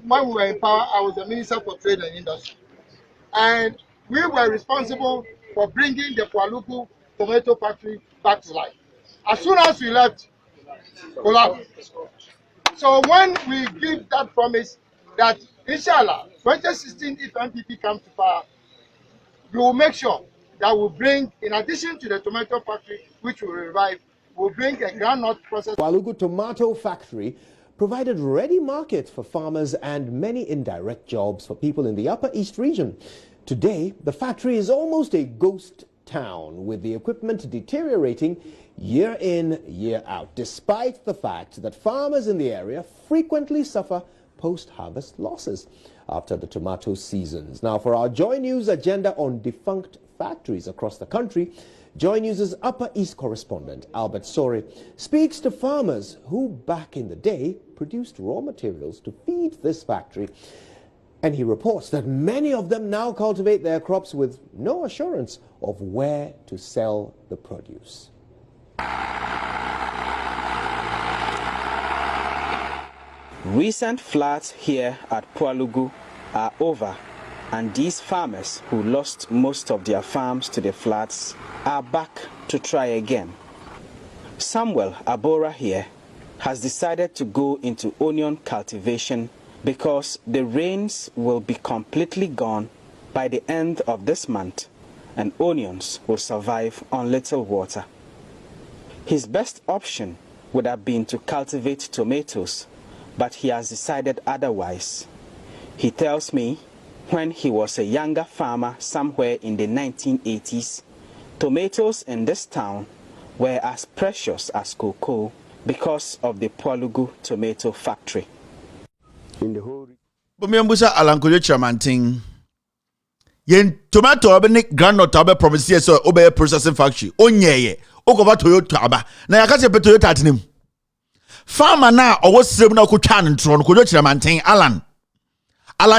when we were in power, I was the Minister for Trade and Industry. And we were responsible for bringing the Palugu tomato factory back to life. As soon as we left, collapsed. So when we give that promise that, inshallah, 2016, if MPP comes to power, we will make sure that will bring, in addition to the tomato factory, which will revive, will bring a groundnut process. Palugu Tomato Factory provided ready markets for farmers and many indirect jobs for people in the Upper East region. Today, the factory is almost a ghost town, with the equipment deteriorating year in, year out, despite the fact that farmers in the area frequently suffer post-harvest losses after the tomato seasons. Now, for our Joy News agenda on defunct factories across the country, Joy News' Upper East correspondent, Albert Sori, speaks to farmers who back in the day produced raw materials to feed this factory. And he reports that many of them now cultivate their crops with no assurance of where to sell the produce. Recent floods here at Pualugu are over, and these farmers who lost most of their farms to the floods are back to try again. Samuel Abora here has decided to go into onion cultivation because the rains will be completely gone by the end of this month, and onions will survive on little water. His best option would have been to cultivate tomatoes, but he has decided otherwise. He tells me when he was a younger farmer somewhere in the 1980s, tomatoes in this town were as precious as cocoa because of the Pualugu tomato factory. In the whole Bumbusa Alankoyo Chamanting Yen tomato abene granite abe promise so obe processing factory onyeye okoba Toyota aba na yakase pe Toyota atinim farmer na owo srem na okotwa ntro no kojo Chamanting Alan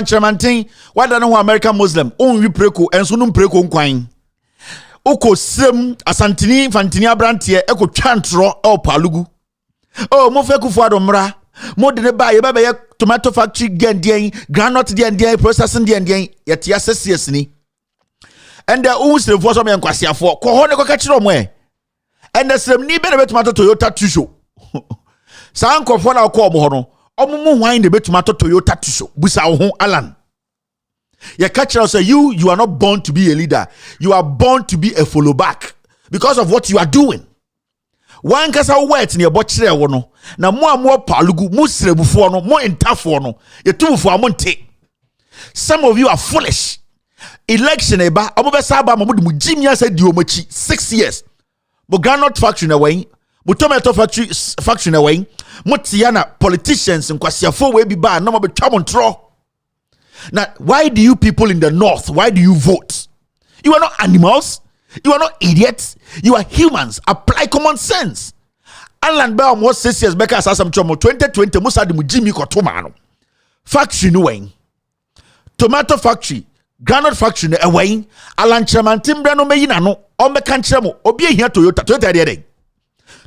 Chamanting wada no American Muslim onwi preko enso no preko nkwan oko srem asantini fantini abrantie ekotwa ntro o Palugu oh mo fe kufu adomra mo de ba ye ba be tomato factory gendien granite gendien processing gendien yet yes ni and the unsre for some yankwasiafo ko ho ne ko ka kire omo e and the srem ni be na be tomato Toyota tusho san kofo na ko omo ho no omo mu hwan de be tomato Toyota tusho busa wo ho Alan ye ka kire say you are not born to be a leader, you are born to be a follow back because of what you are doing. One kasa wet ni ebo kire wo no na mo Palugu mo srebufo no mo intafo no yetufo amonte. Some of you are foolish. Election eba omo be saba mo de mo jimia sa di omachi 6 years. Mo granite factory na wen, mo tomato factory na wen, mo tiana politicians nkwasiafo we bi ba na mo be twa mo ntro. Now, why do you people in the north, why do you vote? You are not animals. You are not idiots. You are humans. Apply common sense. Alan Bell was 6 years back as some 2020 Musa de Mujimi Kotomano. Factory no way. Tomato factory, granite factory no way. Alan Chairman Timbrano Mayina no. Ombe Kanchamo. Obi here Toyota area.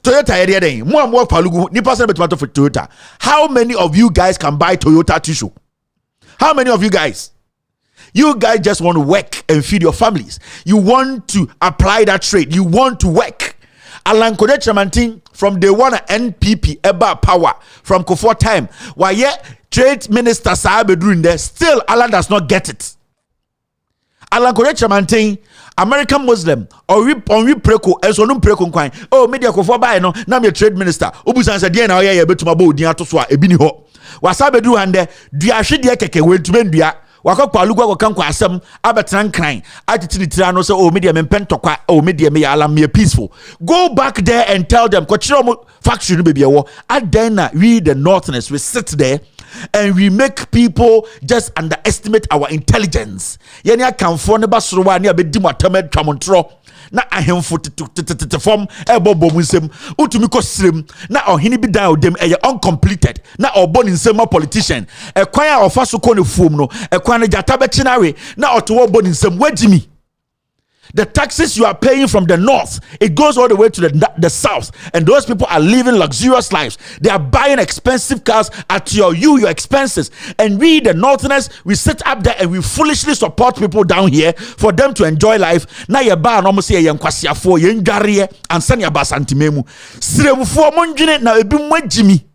Toyota area. More Palugu. Ni person tomato for Toyota. How many of you guys can buy Toyota tissue? How many of you guys? You guys just want to work and feed your families. You want to apply that trade. You want to work. Alan Kodet Chamantin from day one NPP Eba power from Kofor time. Why yet trade minister Saabe doing there? Still Alan does not get it. Alan Kodet Chamantin, American Muslim or we preko and so no preko kwine. Oh media Kofor buy no. Now me trade minister. Obusan said na oya ye betuma bo odi atoswa ebini ho. Wasabe do hande dua hwede keke wentumen dua. Wakakwa lugwa kwa kankwa asem abetran kran atiti tira no say oh media me pentokwa oh media me ala me peaceful. Go back there and tell them ko chiro factory no be ewo at then we the northerners we sit there and we make people just underestimate our intelligence. Yeni akamfo ne basoro wa ne abedi matamed twamontro na ahemfo form ebobo munsem utumi ko srem na ohini bi dan odem eye uncompleted na oboni nsem politician ekwan a ofa so ko ne fuom no ekwan ne jata be chinare na otowo oboni nsem wagimi. The taxes you are paying from the north, it goes all the way to the south. And those people are living luxurious lives. They are buying expensive cars at your expenses. And we, the northerners, we sit up there and we foolishly support people down here for them to enjoy life. Na ye ba no mo se ye nkwasiafo ye ndware ansa ya basantimemu. Siremufo monjine na ebi mwagimi.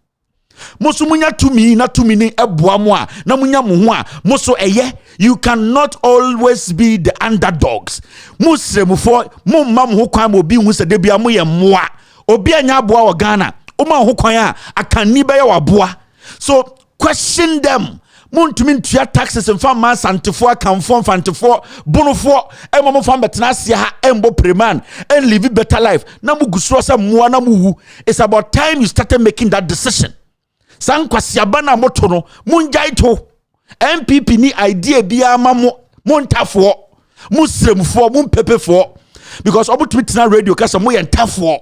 Moso munya tumi na tumi ni eboa mo a na munya mo ho a moso eye. You cannot always be the underdogs. Musremufo mo mam ho kwan mo bi hu se de bia mo ye moa obi anya aboa wo Ghana o ma ho kwan a akani be ye waboa. So question them. Muntumi ntua taxes mfa man santefo akamfo mfantefo bonofo emmo mfa betena asia ha embo preman and live a better life. Na mu gusuro sa muwa na muwu. It's about time you started making that decision. San kwasiaba na moto no munjai to. MPP ni idea bia ma mo montafo. Musremfo mumpepefo. Because obutumi tena radio kasa mo yentafo.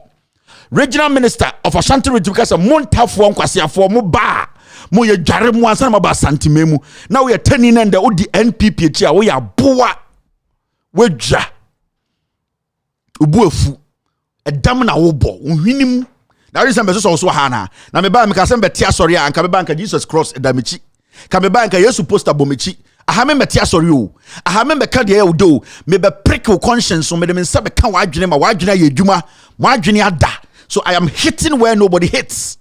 Regional Minister of Ashanti Region kasa montafo nkwasiafo mo ba. Mo ye dware mo ansa na ba santimemu. Now we are turning and the NPP echi a we are boa. We dwa. Ubuefu. Edam na wo bo. Nhwinim. Na reason be so ha na. Na me ba me ka se mbeti asori a anka me ba anka Jesus cross edamichi. Ka me ba anka Yesu poster bomechi. Aha me mbeti asori o. Aha me ka de ye do. Me be prick your conscience so me de me nsa be ka wa adwene ma wa adwene ye adwuma. Mo adwene ada. So I am hitting where nobody hits.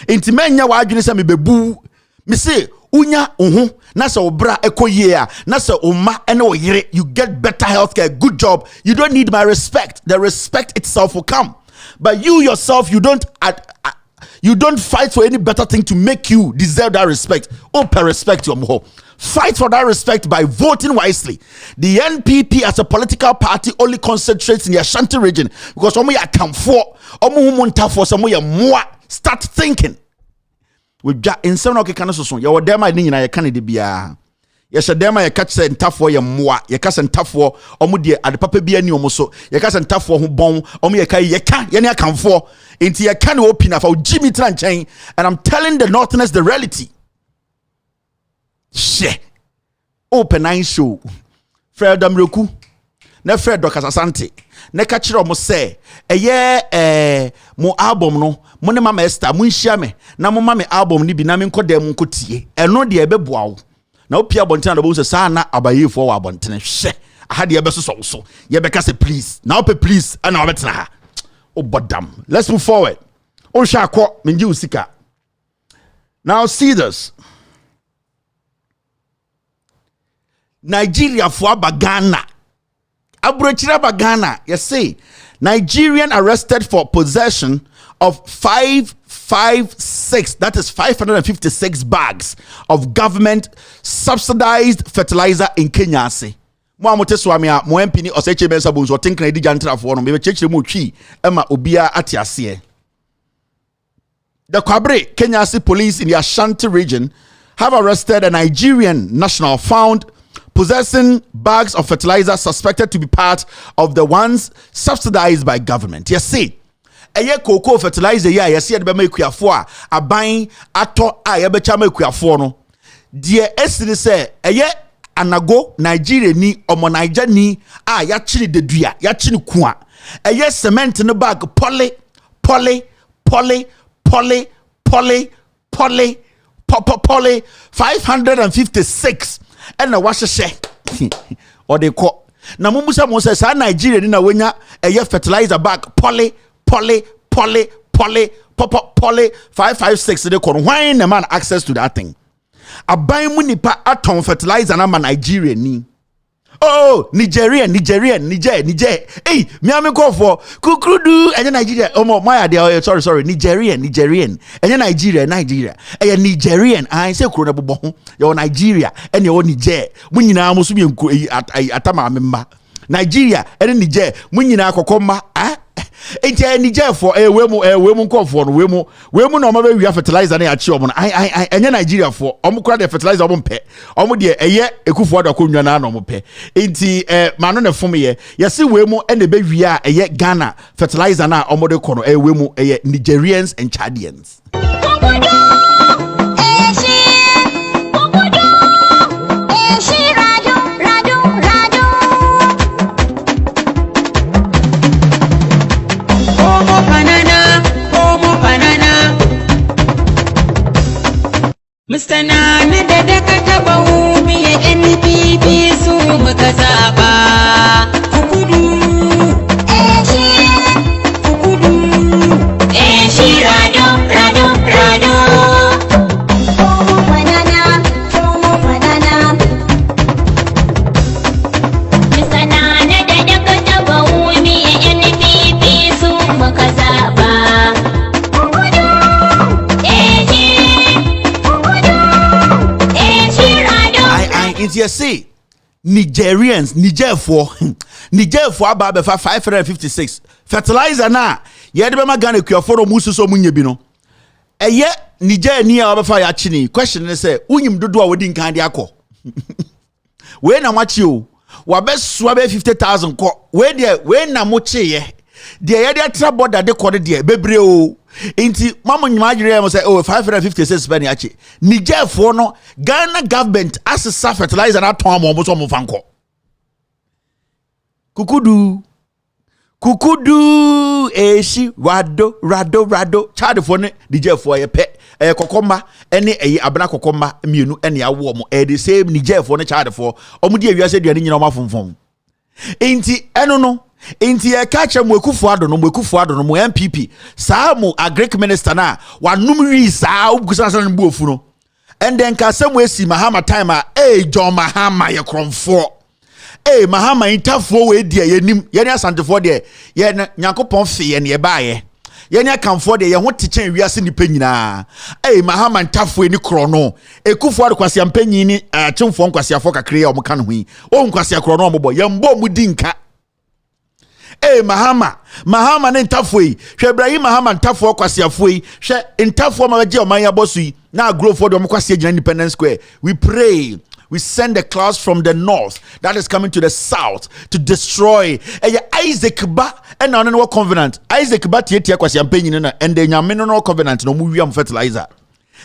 Inti menya wa adwene se me bebu. Me say unya ohu na se obra ekoye a na se oma ene oyire, you get better healthcare, good job. You don't need my respect. The respect itself will come. But you yourself, you don't fight for any better thing to make you deserve that respect. Open respect your moho. Fight for that respect by voting wisely. The NPP as a political party only concentrates in the Ashanti region because omo ya kamfo, omo humontafo, omo ya moa. Start thinking. We got in some okay kind of so. You were there, my name, I can't be a. Yes, a dema ya catch and tough for your moi, your cousin tough for Omudia at the papa be any almost your cousin tough for who bone, Omiaka, you can't, you come for into your can open up for Jimmy Tranchain, and I'm telling the Northerners the reality. She open nine show. Fred Damroku, ne Fred Docasante, ne catcher almost say, a year mo album no, money mama esta, munshame, na mo mame album ni binamin kodem kotie, and no dear bebow. Now Pia Bontana was a sana abaye for our Bontana. She I had the abyss also. Yebeka say please. Now please and now better. Oh but damn. Let's move forward. Oh Shako Minju Sika. Now see this. Nigeria for Bagana. Abrechira Bagana. You see, Nigerian arrested for possession of 556, that is 556 bags of government subsidized fertilizer in Kenya. Say, mo amote swami a mo MP ni oseche bensa bonzo think na di jantra for no me chechire mo twi ema obia atiase. The Kwabre Kenya State Police in the Ashanti region have arrested a Nigerian national found possessing bags of fertilizer suspected to be part of the ones subsidized by government. Yes, see. Eye cocoa fertilizer ya yesi de be makuafo a aban ato a ye be cha makuafo no de esiri se eye anago Nigeria ni omo Niger ni a ya chiri de dua ya chiri ku a eye cement no bag poly 556 and na wahye or they call na mumusa mo se sa Nigeria ni na wenya eye fertilizer bag poly 556 they kon why na man access to that thing aban mu nipa aton fertilizer na ma Nigeria ni oh Niger hey me am go for kukrudu enye Nigeria omo my idea sorry Nigerian enye Nigeria enye Nigerian I say kuro na bobo ho yo Nigeria enye o Niger mu nyina mo so bi enko atama memba Nigeria enye Niger mu nyina akokoma enti Niger for we mu nkofo no we mu no ma be wi fertilizer na ya chi omo enye Nigeria for omo kura de fertilizer omo pe omo de eye ekufo da konwa na omo pe enti ma no ne fom ye yesi we mu ene be wi a eye Ghana fertilizer na omo de kono we mu eye Nigerians and Chadians. Mr. Nana da ka taba humi ya NPP su muka zaba. Kukudu, rado. Omo banana. Mr. Nana da ka taba humi ya NPP su muka zaba. Kukudu, say Niger for about 556 fertilizer na ye de be magana kuaforo musu so munye bi no eye Niger ni a obefa ya chini question ne say unyim dodo a wodi nkan de akọ we na machi o wa be so be 50,000 ko we na mo cheye de ye de tra border de ko de bebre o inti mama nyima agire mo say 556 penny achi Niger for no Ghana government assess fertilizer na ton mo so mo fanko kukudu eshi rado child for ne Niger for ye pe kokomba ene abana kokomba mienu ene awo mo the same Niger for ne child for omudi awiase duane nyina ma fonfon inti eno no inti e kache mwekufu ado no mo MPP saa mo agric minister na wanum wi saa ugusa san bu ofu no and then ka samwe si Mahama time John Mahama ye kromfo Mahama intafo we die yenim ye ne asantefo de ye Nyankopon fe ye ne ba ye ne akamfo de ye ho techen wiase nipa nyina Mahama intafo ni kro no ekufo ado kwase ampanyi ni chemfo nkwase afo kakre ya omka no hu o nkwase kro no ombo ye mbo mu dinka Mahama ne ntafo yi hwe Ibrahim Mahama ntafo kwase afo yi hwe ntafo ma beje oman ya bosu yi na grow for de omkwase agina Independence Square. We pray. We send the clouds from the north that is coming to the south to destroy. Isaac ba and no covenant. Isaac ba tie kwasi ampanyi na and the nyame no covenant no mu wiam fertilizer.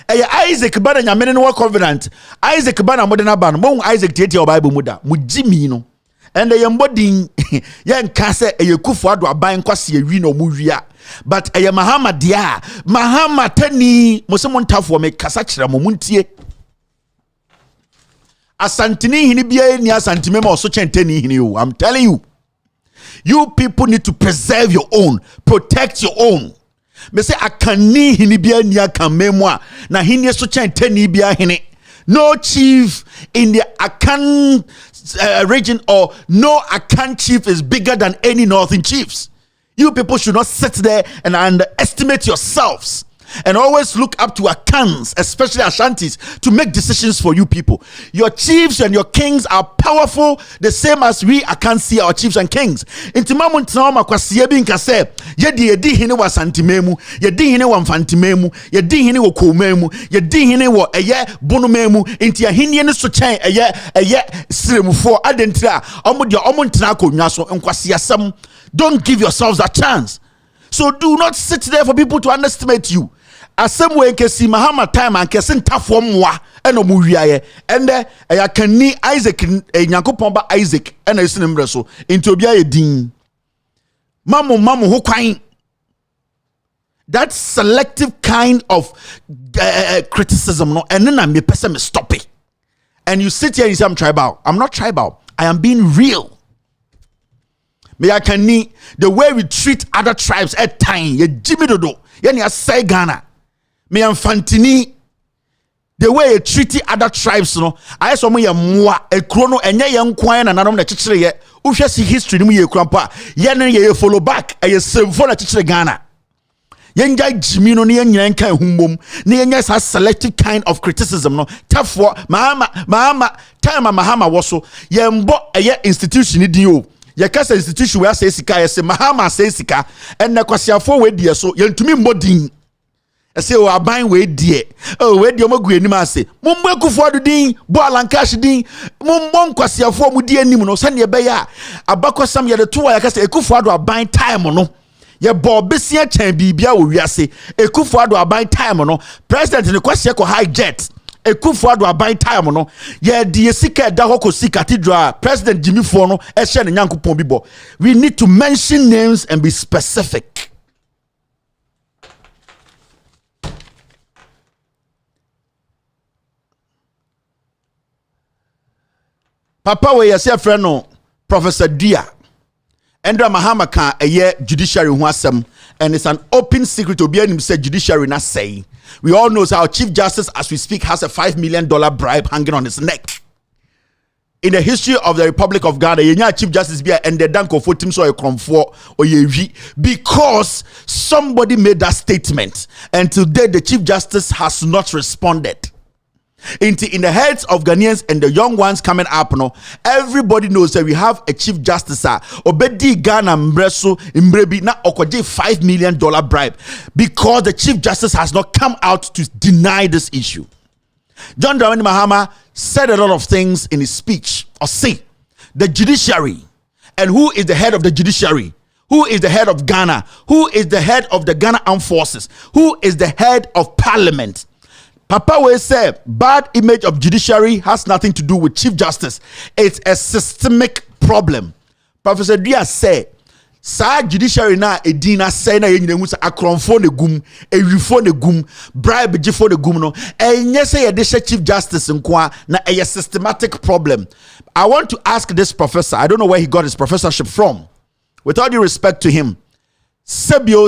Isaac ba na nyame no covenant. Isaac ba na modern ban. Mo Isaac tie o Bible muda. Mu jimi no. And the yambodin yan kase kufu ado aban kwasi ewi no mu wia. But Mahama dia. Mahama tani mo se mo ntafo me kasa kire mo muntie. Asantini hini biya ni asantime ma oso chenteni hini o. I'm telling you people need to preserve your own, protect your own. Me say akani hini biya ni akamemwa na hini so chenteni biya hini. No chief in the Akan region or no Akan chief is bigger than any northern chiefs. You people should not sit there and underestimate yourselves. And always look up to Akans, especially Ashantis, to make decisions for you people. Your chiefs and your kings are powerful, the same as we Akans see our chiefs and kings. Intimamu ntinawama kwa siyebi nkase, yedi hini wa santimemu, yedi hini wa mfantimemu, yedi hini wa koumemu, yedi hini wa bonumemu, inti ya hini yeni sochen siremufo, adentira, omu ntinako nyaso, nkwa siyasam. Don't give yourselves a chance. So do not sit there for people to underestimate you. Asem we nke si Mahama time and kese ntafo mwa eno mu wiaye ende ya kani Isaac Nyankopon ba Isaac ena yesine mbre so nti obi aye din mamu ho kwan. That selective kind of criticism no ene na me pese me stop it. And you sit here and you say I'm tribal. I'm not tribal. I am being real. Me yakani the way we treat other tribes at time ye Jimmy Dodo ye ni asai Ghana me amfantini the way you treat other tribes no I saw me ye mwa ekro no enye ye nkwan na nanom na chichire ye uhwe si history ni mu ye krampa ye ne ye follow back ye semfo na chichire Ghana ye nja Jimmy no ne ye nyina nkan humbom ne ye nya sa selective kind of criticism no tafo Mahama time Mahama woso ye mbo eye institution ni di o. Ye kasa institution we say sika ye say Mahama say sika and na kwasiafo we die so ye ntumi mbodin e say o aban we die o we die omagu anim ase mumbo akufo adudin bo alankash din mumbo kwasiafo mu die anim no sane be ya abakosam ye de to ya kasa akufo ado aban time no ye bo besia chan bibia wo wiase akufo ado aban time no president ne kwasia ko high jet Ekufo ado aban time no ye de sika da hoko sika cathedral president Jimmy for no e hye ne Nyankopon bibo. We need to mention names and be specific. Papa we yase friend no Professor Dia Endra Mahama kan judiciary ho asem and it's an open secret to be anim say judiciary na say. We all know our Chief Justice as we speak has a $5 million bribe hanging on his neck. In the history of the Republic of Ghana, yenya Chief Justice be and the danko for team so a comfort or because somebody made that statement and today the Chief Justice has not responded. In the heads of Ghanaians and the young ones coming up, no, everybody knows that we have a chief justice. Obedi Ghana Mbreso Mbrebi na okoje $5 million bribe because the chief justice has not come out to deny this issue. John Dramani Mahama said a lot of things in his speech. Or say the judiciary, and who is the head of the judiciary? Who is the head of Ghana? Who is the head of the Ghana Armed Forces? Who is the head of Parliament? Papa will say bad image of judiciary has nothing to do with Chief Justice. It's a systemic problem. Professor Dia say, sa judiciary na edina say na yenye ngu sa akronfo ne gum, ewifo ne gum, bribe jifo ne gum no. Enye say ye Chief Justice nkwa na a systematic problem. I want to ask this professor, I don't know where he got his professorship from. With all due respect to him, Sebio,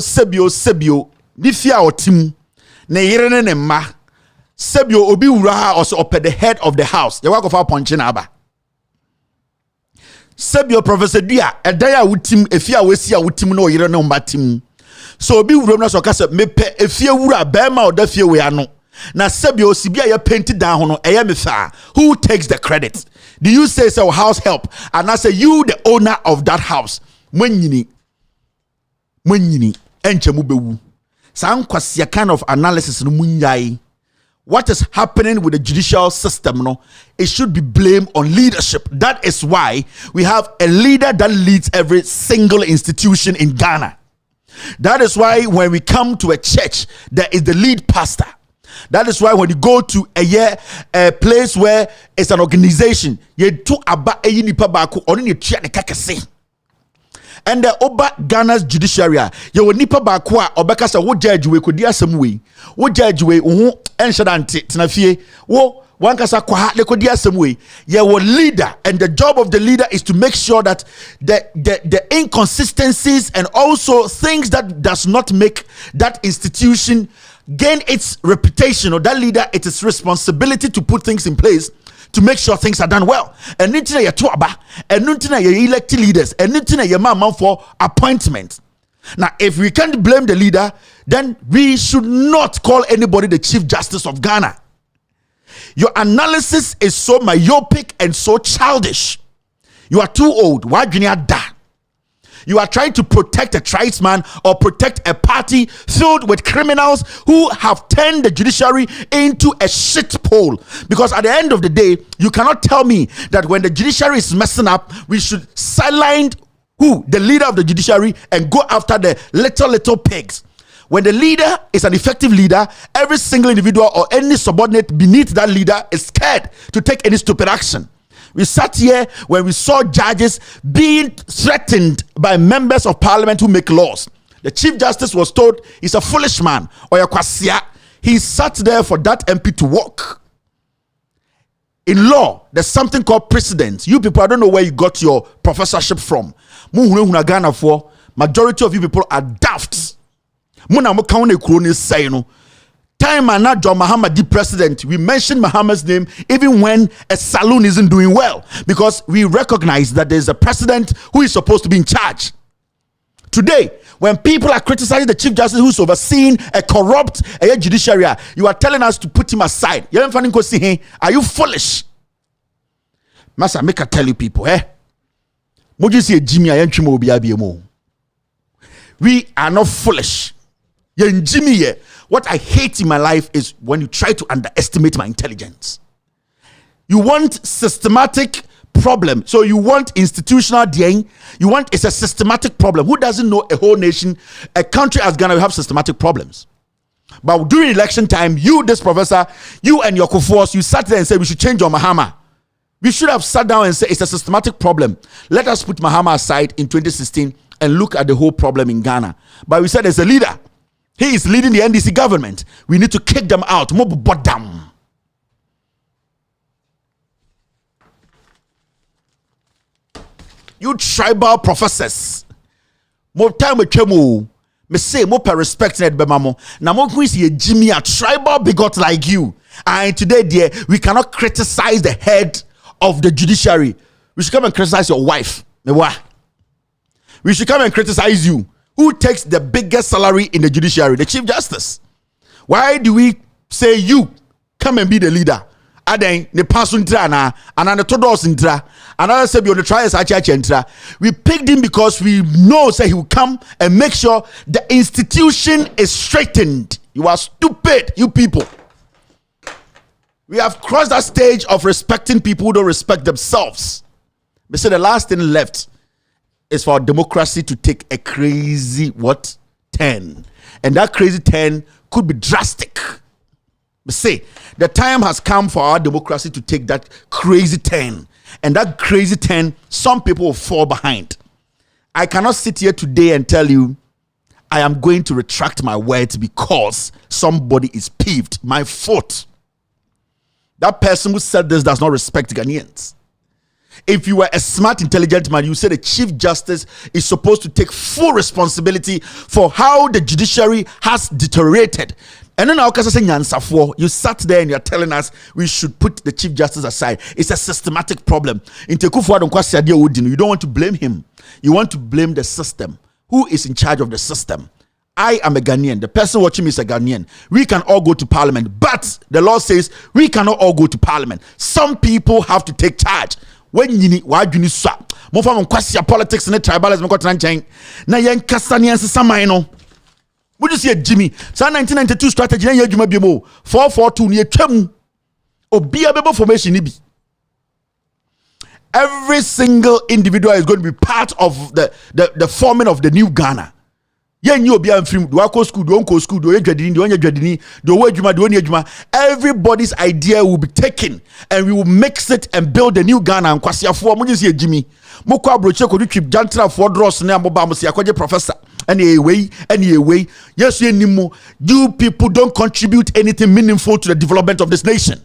nifia otim, ne yirene ne ma, Sebio obi uraha also up at the head of the house. The work of our punching aba. Sebio Professor Dia, a daya utim, efia wesia utim no yirene umbatim. So obi ura na so kasa mepe efia ura bema o defia we ano. Na Sebio sibia ya painted down hono eye mefa. Who takes the credit? Do you say so house help? And I say you the owner of that house. Mwenyini enche mubewu. Some kind of analysis no munyai. What is happening with the judicial system, no, it should be blamed on leadership. That is why we have a leader that leads every single institution in Ghana. That is why when we come to a church, there is the lead pastor. That is why when you go to a place where it's an organization, you talk about a nipa baku or you try to kakase. And the Oba Ghana's judiciary, you will nipa bakwa or bakasa wo judge we could dear some way. Wo judge we enshadante tinafie wo wankasa kwa le could dear some way. You will leader, and the job of the leader is to make sure that the inconsistencies and also things that does not make that institution gain its reputation, or that leader, it is responsibility to put things in place to make sure things are done well. And nintina ya tuaba, and nintina ya elected leaders, and nintina ya man for appointment. Now, if we can't blame the leader, then we should not call anybody the Chief Justice of Ghana. Your analysis is so myopic and so childish. You are too old. Why do you da? You are trying to protect a tribesman or protect a party filled with criminals who have turned the judiciary into a shit pole. Because at the end of the day, you cannot tell me that when the judiciary is messing up, we should sideline who? The leader of the judiciary and go after the little pigs. When the leader is an effective leader, every single individual or any subordinate beneath that leader is scared to take any stupid action. We sat here when we saw judges being threatened by members of parliament who make laws. The Chief Justice was told he's a foolish man or a kwasia. He sat there for that MP to work. In law, there's something called precedent. You people, I don't know where you got your professorship from. Majority of you people are daft. Time and not John Mahama the president, we mention Mahama's name even when a saloon isn't doing well, because we recognize that there's a president who is supposed to be in charge. Today, when people are criticizing the Chief Justice who's overseeing a corrupt judiciary, you are telling us to put him aside. Are you foolish? Masa, make I tell you people, we are not foolish. What I hate in my life is when you try to underestimate my intelligence. You want systematic problem. So you want institutional DA. You want, it's a systematic problem. Who doesn't know a whole nation, a country as Ghana, will have systematic problems? But during election time, you, this professor, you and your co-force, you sat there and said we should change your Mahama. We should have sat down and said it's a systematic problem. Let us put Mahama aside in 2016 and look at the whole problem in Ghana. But we said as a leader, he is leading the NDC government. We need to kick them out. You tribal professors. More time with Chemo. Me say more per respect net bemamo. Na mo kwisi Jimmy a tribal bigot like you. And today, dear, we cannot criticize the head of the judiciary. We should come and criticize your wife. We should come and criticize you. Who takes the biggest salary in the judiciary? The Chief Justice. Why do we say you come and be the leader? aden ne paso ntra na ana ne todos ntra another say be on the trials ntra. We picked him because we know say he will come and make sure the institution is straightened. You are stupid, you people. We have crossed that stage of respecting people who don't respect themselves. They say the last thing left is for democracy to take a crazy turn, and that crazy turn could be drastic. They say the time has come for our democracy to take that crazy turn, and that crazy turn, some people will fall behind. I cannot sit here today and tell you I am going to retract my words because somebody is peeved. My fault. That person who said this does not respect Ghanaians. If you were a smart, intelligent man, you say the Chief Justice is supposed to take full responsibility for how the judiciary has deteriorated. And then you sat there and you're telling us we should put the Chief Justice aside. It's a systematic problem. You don't want to blame him. You want to blame the system. Who is in charge of the system? I am a Ghanaian. The person watching me is a Ghanaian. We can all go to parliament, but the law says we cannot all go to parliament. Some people have to take charge. When you need, why do you swap? More from politics and tribalism. Na yen kasani and samaino. Would you see a Jimmy? So 1992 strategy. Then you 442 near Chemu. Obia bebo formation nibi. Every single individual is going to be part of the forming of the new Ghana. Everybody's idea will be taken and we will mix it and build a new Ghana. And Jimmy, professor. Anyway, yes, you people don't contribute anything meaningful to the development of this nation.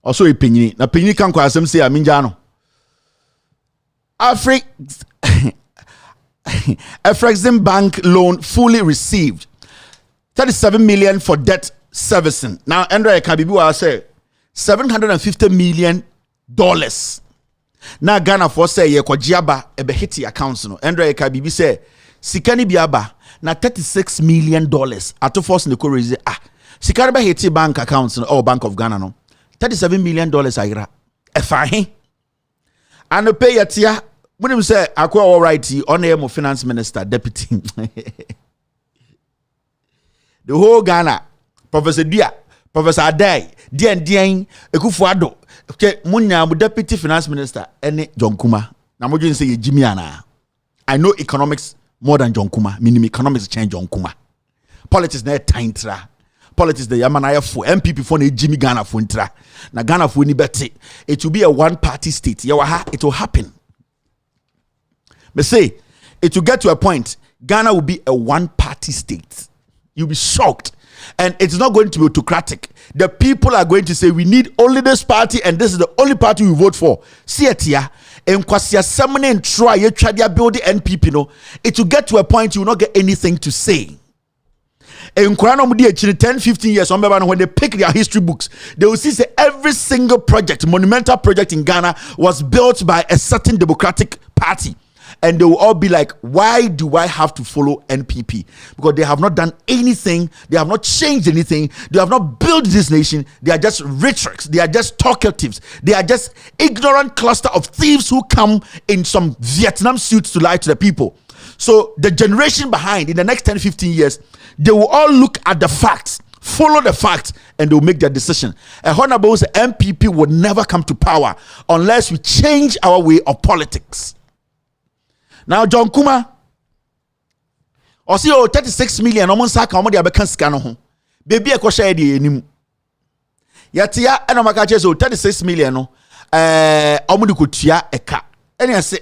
Also, opinion. Na opinion can kwa asem say aminjano. Afrexim Bank loan fully received. 37 million for debt servicing. Now, Andrea Kabibi will say $750 million. Now, Ghana for say ye kwa jiaba ebe hiti accounts no. Andrea Kabibi say sikani biaba na $36 million. Ato force ne ko raise sikani ba hiti bank accounts no or Bank of Ghana no. $37 million ayira. Efahin. And pay yatia. When you say I all right, on air finance minister, deputy. The whole Ghana, Professor Dia, Professor Adai, Dian, Ekufuado, okay, Munya, deputy finance minister, and John Kuma. Now, I'm going to say Jimmy Anna. I know economics more than John Kuma, meaning economics change John Kuma. Politics, na taintra. Politics, the Yamanaya for MPP for Jimmy Ghana for intra. Na Ghana for ni beti. It will be a one-party state. It will happen. But say, it will get to a point, Ghana will be a one-party state. You'll be shocked. And it's not going to be autocratic. The people are going to say, we need only this party, and this is the only party we vote for. See it here. And Kwasia Samane and try, you try to build the NPP, no. It will get to a point you will not get anything to say. And 10-15 years when they pick their history books, they will see say every single project, monumental project in Ghana was built by a certain democratic party. And they will all be like, why do I have to follow NPP? Because they have not done anything. They have not changed anything. They have not built this nation. They are just rhetorics. They are just talkatives. They are just ignorant cluster of thieves who come in some Vietnam suits to lie to the people. So the generation behind, in the next 10-15 years, they will all look at the facts, follow the facts, and they will make their decision. A honorable MPP will never come to power unless we change our way of politics. Now, John Kuma, or see, 36 million, almost like how much they can scan on. Baby, a crochet the nim. Yatia, and I'm 36 million, Omudukutia, eka. And I say,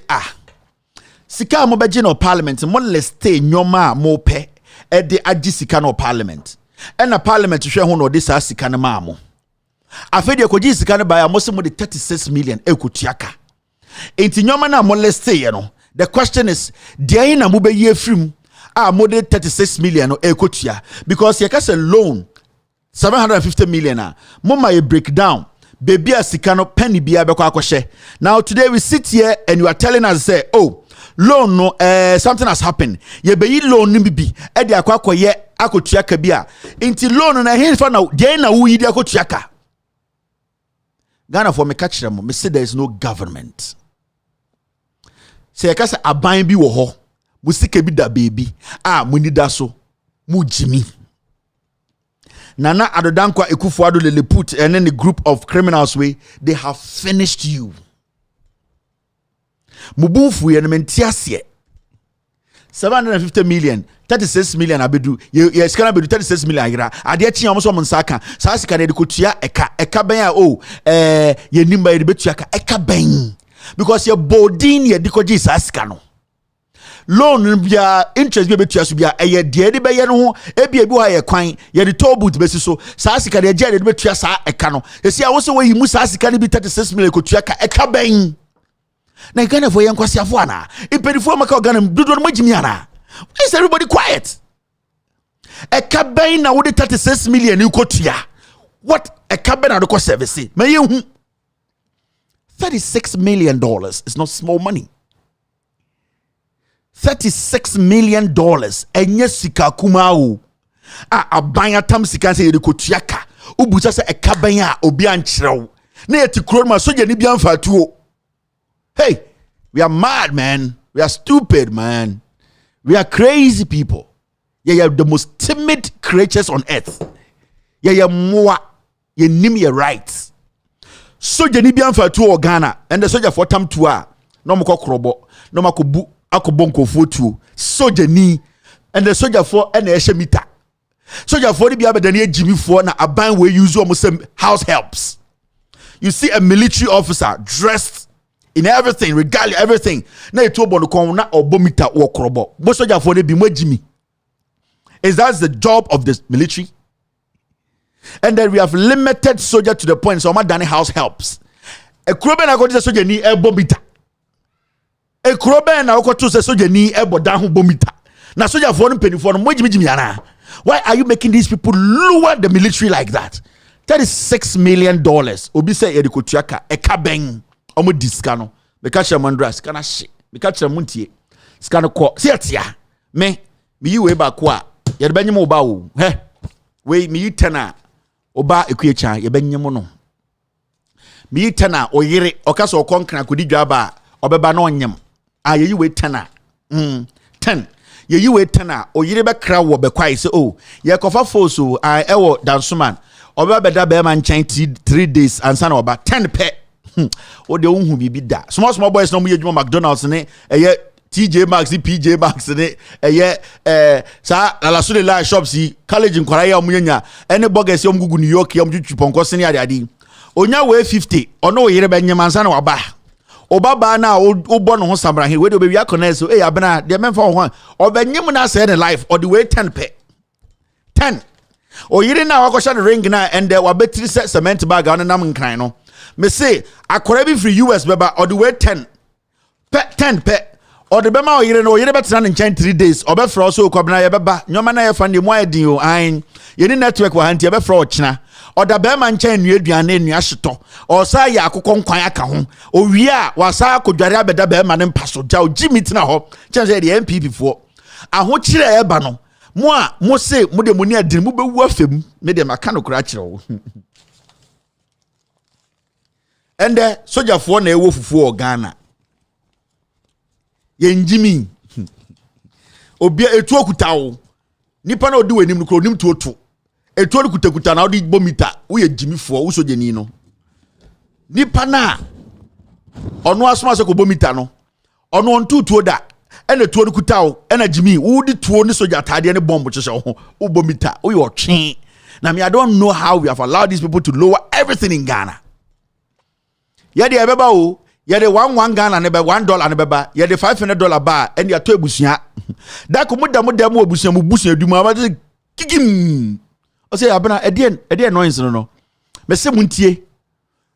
Sika Mobagino Parliament, more less stay nyoma mope at the Ajisicano Parliament. And a Parliament to share one of this Asicana Mamo. I fed your Kojisicana by a Muslim with 36 million Ekutiaka. Ain't nyoma na moleste, you know. The question is, Diana Mube ye film more than 36 million or ekotia because you can say loan 750 million. Mama you break down. Baby asikano penny biya beko akoshe. Now today we sit here and you are telling us say, oh, loan no something has happened. Ye be loan nimbi e de akwa ye akotua ka bia inti loan na henfa na dey na wo yidi akotua ka Ghana for me catch them me say there is no government say ka say aban bi wo ho musika bi da baby munida so mu jimi Nana Adodankwa Ekufuado Lilliput and then the group of criminals they have finished you. Mubufu yenementiasie 750 million 36 million abedu yes kana bedu 36 million ira ade tia omo so monsaka sa sika de kotua eka ben ye nimba ye betua ka eka ben because your bodin ye dikoji sa sika no loan bia interest betua so bia ye de be ye no ebi ha ye kwan ye de toll booth besi so sa sika de je de betua sa eka no esi a wo so we yimu sa sika ne bi 36 million kotua ka eka ben na Ghana for yankwasi afo ana impedifo maka Ghana dodo no magimi ana. Is everybody quiet? A cabin na would 36 million you kotua. What a cabin na do service? May you $36 million is not small money. $36 million enye sika kumau. Abanya tam sika se yede kotua ka. Ubusa se a cabin a obi ankyerɛw. Na yeti kuro ma soja ni bia mfa tuo. Hey, we are mad, man. We are stupid, man. We are crazy people. Yeah, the most timid creatures on earth. Yeah, more. You name your rights. Soja ni bianfa to Ghana, and the soja for tam tua. No moko krobo. No mako bu akobonko fotu. Soja ni, and the soja for and eshemita. Soja for the biabe dani Jimmy for na aban we use almost house helps. You see a military officer dressed in everything, regalia, everything. Na ito bono kon na obomita wo krobo. Bo soja for bi mo Jimmy. Is that the job of the military? And then we have limited soldier to the point so done house helps. A krobe na go to soja ni e bomita. E krobe na go to soja ni e bodan ho bomita. Na soja for no penifo no mo Jimmy ana. Why are you making these people lower the military like that? $36 million. Obi say e de kotuaka e ka ben. Omo diskano me catch your mandra skana she me catch your muntie skano ko setia me yi we ba ko a ye de banyem oba wo we me yi tena oba ekuecha ye banyem no me yi tena oyire okasa okonkran kodi dwaba obeba na onyem ye yi we tena 10 ye yi we tena oyire be kra wo be kwai se ye kofa foso ewo dansuman obeba beda be man chan 3 days ansa na oba 10 pe o de unhu bibi da small boys no mu yedwuma McDonald's ne TJ Maxx PJ Maxx ne sa la so de la shops yi college nkwara ya mu nya ene burgers yom gugu New York yom twuponko se ne ade onya we 50 ono o yire be nyemansa na waba obaba na o bo no ho samra he we de obewi akona so abena de memfa ho o be nyem na say ne life or the way 10 pe 10 o yire na wakosha the ring na and wa betri cement bag on nam nkran no me say akora bi free US beba or the way 10 pe or the bema oyire no oyire betra ne nchen 3 days obefra also kwabena ye beba nyoma na ye fa ne mo adin o an ye ni network wa hanti obefra ochina or da bema nchen nu aduane enu ahyeto or sa ya akokọ nkwan aka ho owie a wasa akodware abeda bema ne mpaso ja o jimit na ho chense de MPP fo aho kire eba no mo say mo de mo ni adin mo bewu afem me de maka no kura kire wo ende soja fo na ewo fufu o Ghana yenjimi obi etu okuta wo nipa na odi wanim no nim tuoto etu okuta na odi bomita wo ye jimi fo wo soja ni no nipa na ono asoma se ko bomita no ono ontu tuo da ene tuo okuta wo ena jimi wo di tuo ni soja atade ne bomb chese ho wo bomita wo yo twen na me I don't know how we have allowed these people to lower everything in Ghana. Yede ebeba o yede $1 Ghana ne be $1 ne beba yede $500 ba and ya to ebusia da ko muda mu ebusia mu busia du ma ba kigim o say abena ede noise no me se muntie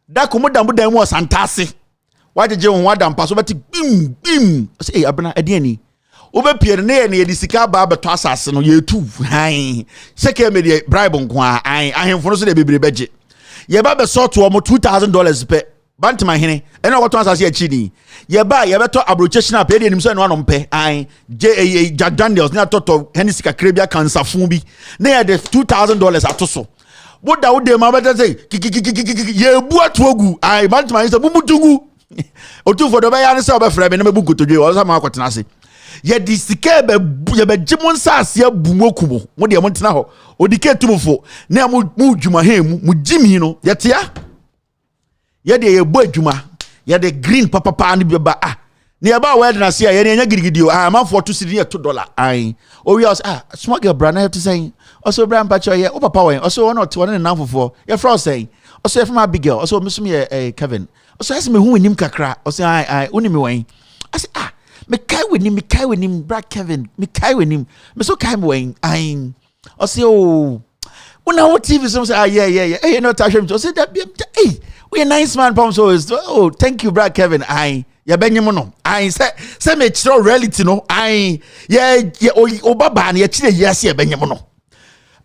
da ko muda mu osantase wajeje won wadam paso beti bim o say abena ede ni o be pie ne ye de sika ba beto asase no ye tu han seke me de bribe nko ahemfo no so de bebre beje ye ba be sort wo $2,000 pe Bantam hene ena what wants ase achi ye ba ye beto abrochation up e de nim so no anompe an Jack Daniels na toto Hennessy kakrebia cancer fun bi na ye de $2,000 atoso woda wode ma beta say ye bu atogu an bantam hene say mumutungu otu for do be ya ne say obefra be na mebu kotodwe o sa ma akotena ase ye di sika be ye be gimon sa ase abumokumo mo de mo tena ho odike tumfo na mu dwuma he mu gimi no ye tia ye de ye bo adwuma ye de green papa ne beba ne ye ba we de na se ye nya girigidi man for to $2 ai o we small girl brand I have to say also brand pacho ye o papa we also one or two one na fofo ye fro say also ye from a big girl also mesum ye Kevin also as me hu nim kakra also ai unimi wen I say me kai with him bra Kevin me kai with him me so kai wen ai also una what TV so say yeah hey no touch him so say that hey we a nice man pom so is thank you bra Kevin ai ya benyem no ai say me chiro reality no ai yeah o baba na ya chire yes ya benyem no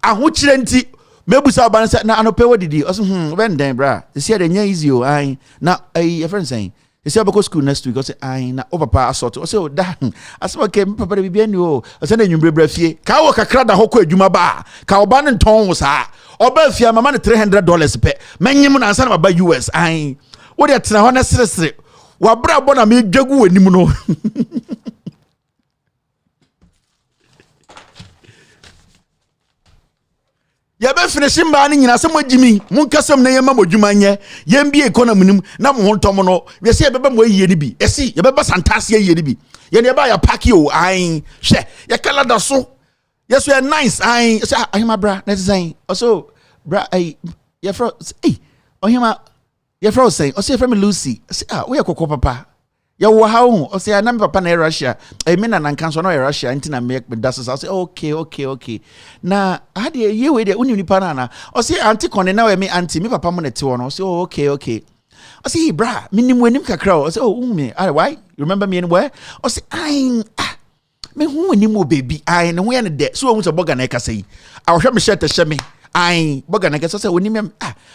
aho chire nti mebusa ba na anope wodidi oso when den bra say dey easy o ai na your friend saying he say about school next week I say ai na over pa assault I say da asema okay papa de bibia ni o say na nwumbre bra fie ka wo kakra da hokọ adwuma ba ka oba ne nton wo sa oba fie mama ne $300 pe menyim na ansa na ba US ai wo de tena ho na sere wa bra bo na me dwagu wanim no ya be finishing ba ni nyina se mo jimi mun kasam na yema modwuma nye yem bi economy nim na mo hontom no we se be mo yiye ni bi esi ye be ba santase yiye ni bi ye ne ba ya pack yo ai hwe ya kala da so yes we are nice ai say ahima bra na say also bra ai ye fro ohima ye fro say also ye fro me Lucy say we kokko papa ya wo ha hu o say na me papa na Russia me na nankanso na Russia nti na me das say okay na ade ye we de uni nipa na o say anti kone na we me anti me papa mo na te wo no say okay o say bra minim wanim kakra o say me why you remember me anywhere o say me hu wanim o baby no we na de so hu so boga na e ka say ahwe me shirt she me boga na kesa say onim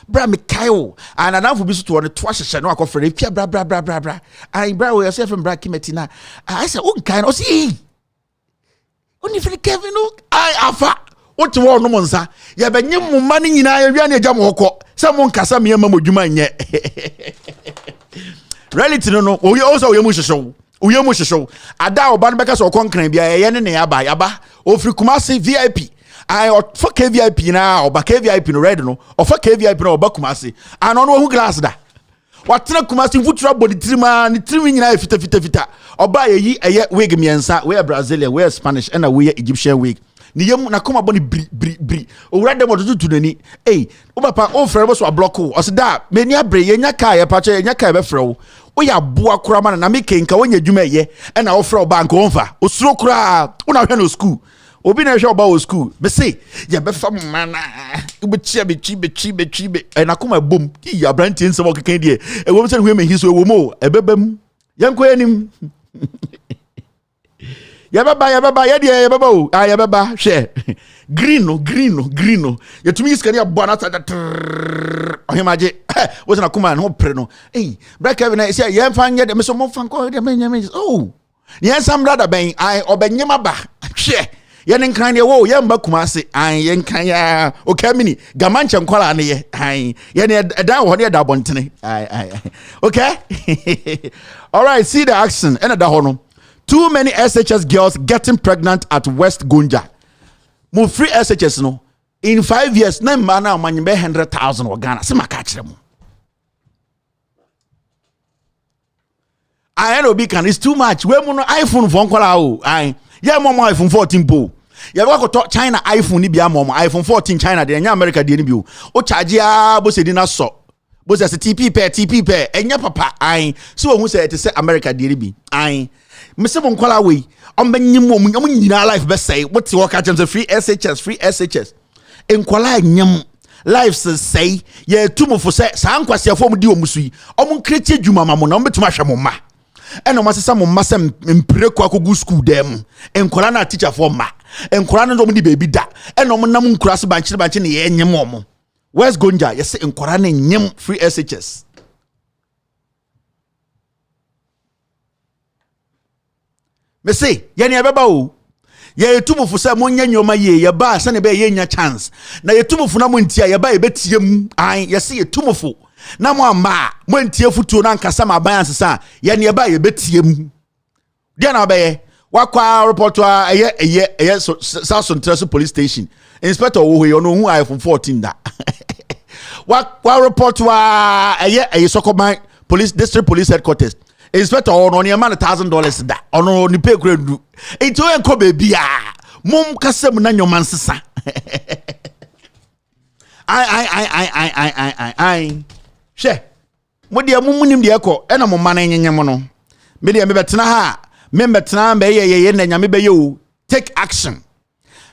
bra me kaio and anafo bi so to no to ahye no akofre pia bra bra we say from bra kimeti na I say on kan o say oni feel Kevin no afa what wo no monsa ya benyem mo ma ni nyina ya wi na eja mo hokọ say mo nkasa me ma modwuma nye reality no we also we mu hwehwe ada oba no beka so konkran bia ye ne yaba ofri Kumasi VIP for KVIP na oba KVIP no red no or for KVIP no oba Kumasi and on who glass da watena Kumasi futura body trima ni trimi nyina fita oba yi eye wig miensa we Brazilian we Spanish and we Egyptian wig ni yem na koma boni bri owura dem otutu nani papa o frere so block o so da meni abre yenya ka ye pa che yenya ka be frɛ o ya boa kura ma na me kenka wonya dwuma ye e na o frɛ o bank onfa o suro kura una hwe no school obi na hwe oba o school be say ye be fa mana be chia be na koma bom ya branti nsem o keken de e wo se hwe me hiso e wo mo e bebam yanko yanim yababa o yababa share green no yetumi iskani abona ta ohimaje wo na kuma no pre no bra Kevin na say ye mfa nye de me so mo mfa ko de me ye sam brother ben obenyema ba share ye ne nkran de wo ye mba Kumasi ye nkran ya o kamini gamanche nkwala ne ye ne da ho ne da bontene okay all right see the action and da ho no. Too many SHS girls getting pregnant at West Gonja. Mo free SHS no. In 5 years, na man na man be 100,000 wa Ghana. Se maka kire mo. I know can is too much. We mo no iPhone phone kwala o. Yeah mo iPhone 14 po. Ya ba ko to China iPhone ni bia mo iPhone 14 China de nya America de ni bi o. O charge ya bo se di na so. Bo se TP pair enya papa so who say it say America de ni bi. Mr. Bonkola we ombanyim mo nyina life be say what you work at free SHS enkola nyam life say ye tumo for say san kwase afo mu di omusui omun create djuma mamo na ombetuma hwe mo ma eno masesa mo ma sem mpreko akogu school dem enkola na teacher for ma enkola no mo di baby da eno mo nam nkura se banche ne ye nyem omo West Gonja yes enkola na nyem free SHS Me say, yeni abeba o. Ye tumufo say monnya nyoma ye ye ba se ne be ye nya chance. Na ye tumufo na montia ye ba ye betiem an ye se ye tumufo. Na mo ama montie futuo na nkasa ma ban asesa yeni ye ba ye betiem. Dia na be wakwa report a eye South Central Police Station. Inspector wo he ono hu iPhone 14 da. Wakwa report a eye Sokoban Police District Police Headquarters. Inspector ono ne man $1,000 da. Ono ni pay grade. Ito enko baby a. Mum kasem na nyoman sesa. Ai. She. Mo dia mumunim de ekọ e na mo man nyenyem no. Me dia me betena ha. Me betena be ye na nyame be ye o. Take action.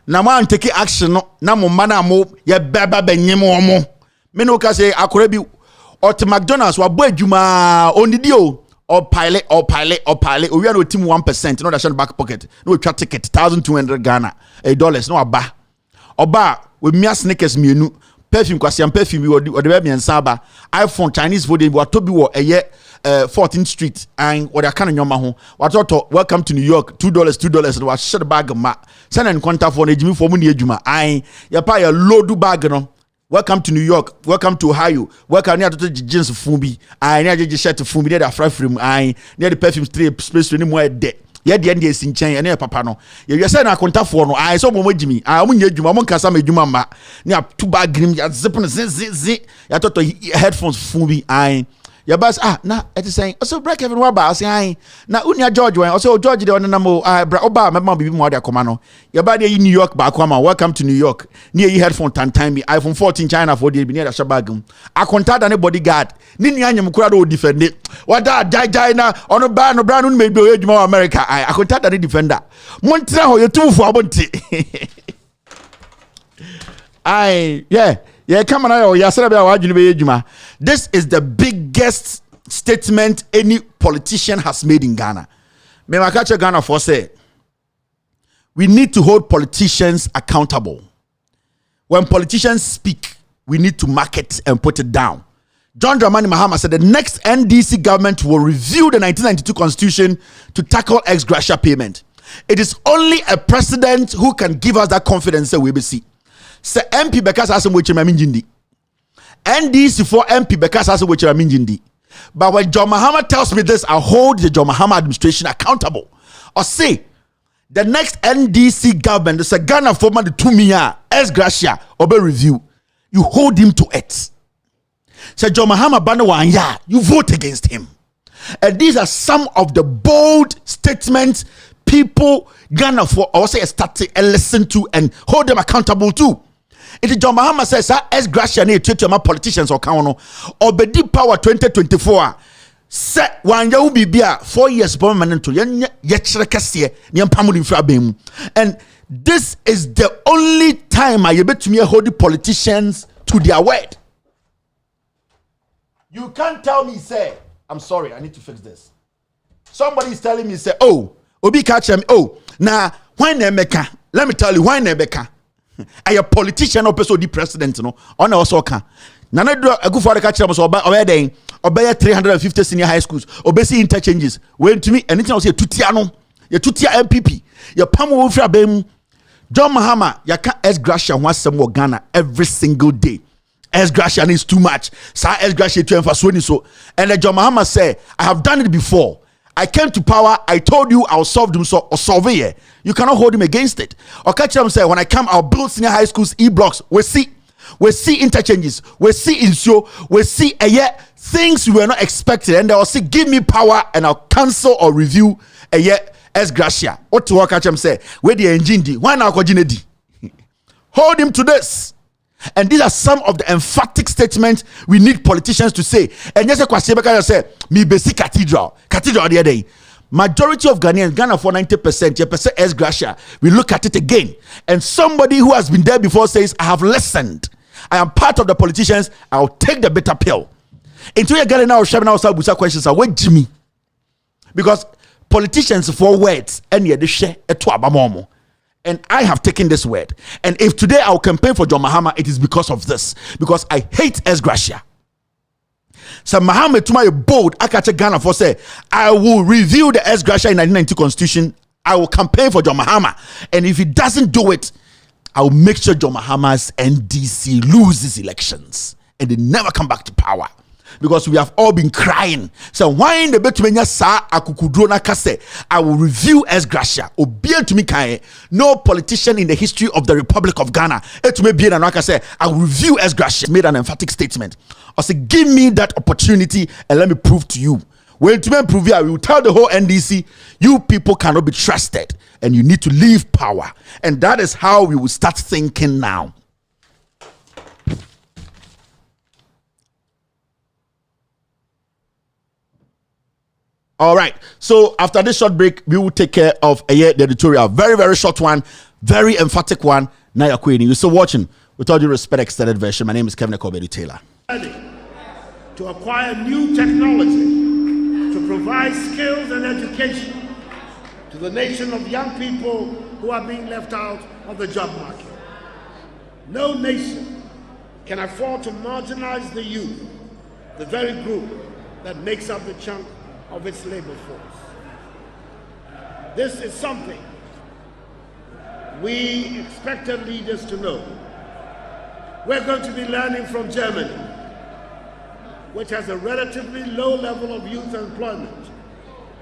Na man take action no na mo man mo ye beba benyem omo. Me no ka say akora bi ot McDonald's wa bo adwuma onidi o. Or pilot. We are no team 1%. No, that's in back pocket. No, try ticket 1,200 Ghana dollars. No, Oba with me sneakers me perfume kwasi perfume or the baby and saba iPhone Chinese food in what to be a year 14th Street and what I can in your maho. What welcome to New York $2 and was shut bag ma send and contact for Jimmy for money juma. I ya pay a load bag no. Welcome to New York. Welcome to Ohio. Welcome near to the jeans Fumbi. I near the shirt Fumbi near the fry film. I near the perfume strip space any more dead. Yet the end is in chain and near papa no. You say na contact for no. I saw mo Jimmy. I won't get Juma. Mon kasa me Juma ma. Near two bag grim. Ya zipping zin. Ya thought headphones Fumbi. I. Ya bas na it is saying also break even wa ba say ai na unia George when also George the na mo bra oba me ma bibi mo de akoma no ya ba de New York ba akoma welcome to New York near you headphone time me iPhone 14 China for the near the shabagum akonta da ne bodyguard ni ni anyam kura do defend it what that jai na ono ba no bra no me do ejuma America ai akonta da ne defender montra ho yetumfo abonti ai yeah. Yeah, come on, this is the biggest statement any politician has made in Ghana. Me makache Ghana for say we need to hold politicians accountable. When politicians speak, we need to mark it and put it down. John Dramani Mahama said the next NDC government will review the 1992 constitution to tackle ex gratia payment. It is only a president who can give us that confidence that we will see. Say MP because as which minjindi. NDC for MP because as which minjindi. But when John Mahama tells me this, I hold the John Mahama administration accountable. Or say the next NDC government, the Ghana former the 2 million ex gratia obe review. You hold him to it. Say John Mahama Banawanya, you vote against him. And these are some of the bold statements people Ghana for also start and listen to and hold them accountable to. It is John Mahama says, as Gracia need to my politicians or count or be deep power 2024. Set one year will be 4 years permanent to and this is the only time I bet to me hold the politicians to their word. You can't tell me, say, I'm sorry, I need to fix this. Somebody is telling me, say, oh, Obi catch him, oh, now, why Nemeka? Let me tell you, why Nemeka? I a politician or person the president, no, on our soccer. Nana do a good for the catcher was obey 350 senior high schools, obey interchanges. When to me, anything else, Tutiano, your Tutia MPP, your Pamu Bem, John Mahama, your S. Gracia wants some more Ghana every single day. S. Gracia is too much. Sir S. Gracia to emphasize so. And John Mahama say, I have done it before. I came to power. I told you I'll solve them. So or solve it. You cannot hold him against it. Or catch them say when I come, I'll build senior high schools, blocks. We see interchanges. We see insure. We see things we were not expecting, and they'll say, give me power, and I'll cancel or review as gracia. What to catch them say? Where the engine di? Why now di? Hold him to this. And these are some of the emphatic statements we need politicians to say. And yes, I say, me basic cathedral the other day. Majority of Ghanaians, Ghana for 90%, as gracia. We look at it again. And somebody who has been there before says, I have listened. I am part of the politicians. I'll take the bitter pill. Into your Ghana now, sharing our questions are wait Jimmy. Because politicians for words and yet they share a to. And I have taken this word. And if today I will campaign for John Mahama, it is because of this. Because I hate S. Gracia. So Mahama to my bold, I catch Ghana for say, I will review the S. Gracia in 1992 constitution I will campaign for John Mahama. And if he doesn't do it, I will make sure John Mahama's NDC loses elections and they never come back to power. Because we have all been crying. So why in the betumenya sa akukudro na kase? I will review as Gracia. Obiel to me kae. No politician in the history of the Republic of Ghana. Etume bien na kase. I will review as Gracia. Made an emphatic statement. I say, give me that opportunity and let me prove to you. When to prove you, I will tell the whole NDC, you people cannot be trusted and you need to leave power. And that is how we will start thinking now. All right. So after this short break, we will take care of the editorial. Very, very short one. Very emphatic one. Naya Queen. You're still watching. With all due respect, extended version. My name is Kevin Akobedu-Taylor. To acquire new technology, to provide skills and education to the nation of young people who are being left out of the job market. No nation can afford to marginalize the youth, the very group that makes up the chunk of its labor force. This is something we expected leaders to know. We're going to be learning from Germany, which has a relatively low level of youth employment,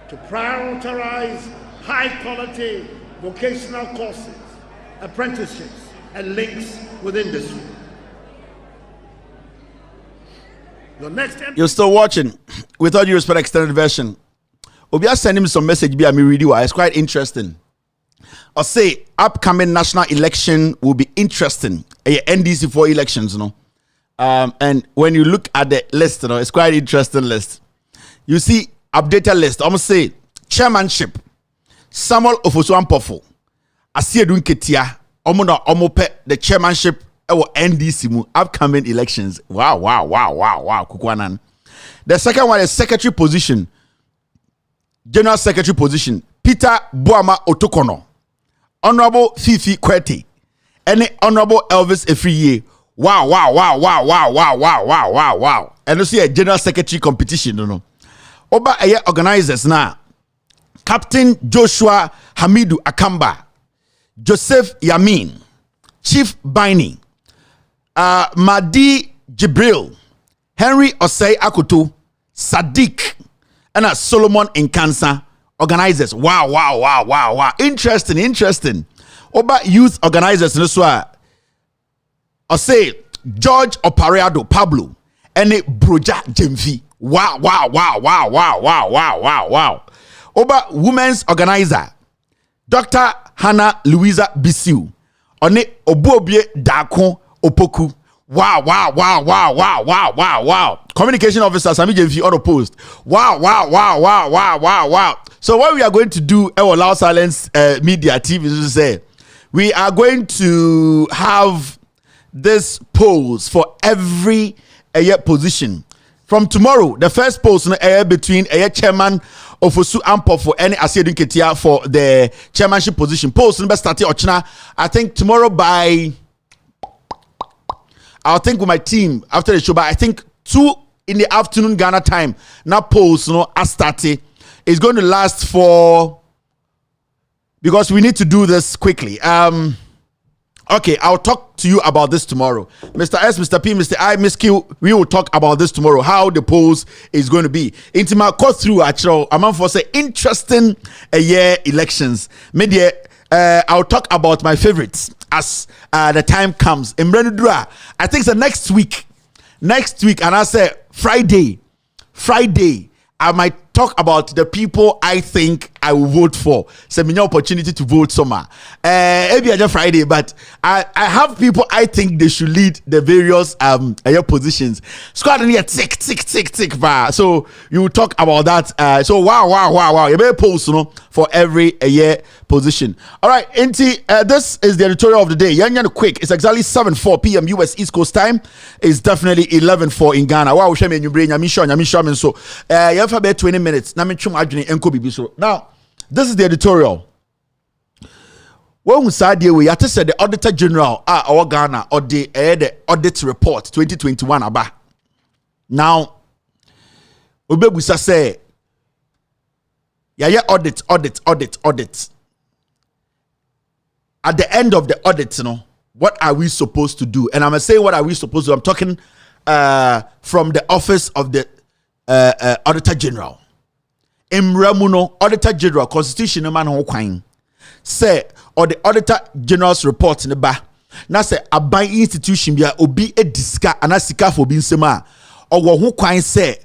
to prioritize high-quality vocational courses, apprenticeships, and links with industry. You're still watching. With all due respect, extended version. Obia send him some message. Be a me read you. It's quite interesting. I'll say upcoming national election will be interesting. NDC for elections, you know. And when you look at the list, you know, it's quite interesting list. You see updated list. I'm gonna say chairmanship. Samuel Ofosu-Ampofo. Asiedu Nketia. Omope the chairmanship. NDC mu upcoming elections. Wow. Kukwanan. The second one is secretary position. General secretary position. Peter Boama Otokono. Honorable Fifi Kwete. And Honorable Elvis Efriye. Wow. And you see a general secretary competition, you know. Oba aye organizers now. Captain Joshua Hamidu Akamba. Joseph Yamin. Chief Bini. Madi Jibril, Henry Osei Akoto, Sadiq, and Solomon Nkansa organizers. Wow. Interesting. Oba youth organizers, Noswa Osei George Opareado Pablo, and Broja Jemfi. Wow. Oba women's organizer, Dr. Hannah Louisa Bisiu, One Obobie Dakon Opoku. Wow. Communication officer Sami Jemfi on the post. Wow. So what we are going to do, our Loud Silence Media TV, is to say we are going to have this polls for every position. From tomorrow, the first post between chairman Ofosu-Ampofo and Asiedu Nketia for the chairmanship position. Post number starting Ochina. I think tomorrow by I'll think with my team after the show, but I think 2 in the afternoon Ghana time. Now polls, as started. It's going to last for, because we need to do this quickly. Okay, I'll talk to you about this tomorrow. Mr. S, Mr. P, Mr. I, Miss Q, we will talk about this tomorrow, how the polls is going to be. Intima cut through actually, I'm for say interesting elections. Media, I'll talk about my favorites as the time comes. In Brenudra, I think it's next week, and I say Friday, I might talk about the people I think I will vote for. So many opportunity to vote somewhere. Maybe just Friday, but I have people I think they should lead the various positions. Squad in here tick. So you will talk about that. So wow. You better post for every position. All right, this is the editorial of the day. Young quick. It's exactly 7:04 p.m. US East Coast time. It's definitely 11:04 in Ghana. Wow, shame you bring Yamisha so you have about 20 minutes. Now, this is the editorial. When we said we had to say the Auditor General our Ghana or the audit report 2021 aba. Now, we say audit. at the end of the audit, what are we supposed to do? And I'm saying what are we supposed to do? I'm talking from the office of the Auditor General. Imramuno, Auditor General, Constitution man ho kwan. Say, or the Auditor General's report in the ba. Na say a buy institution bia obi e diska anasika for bin sema or ho kwan say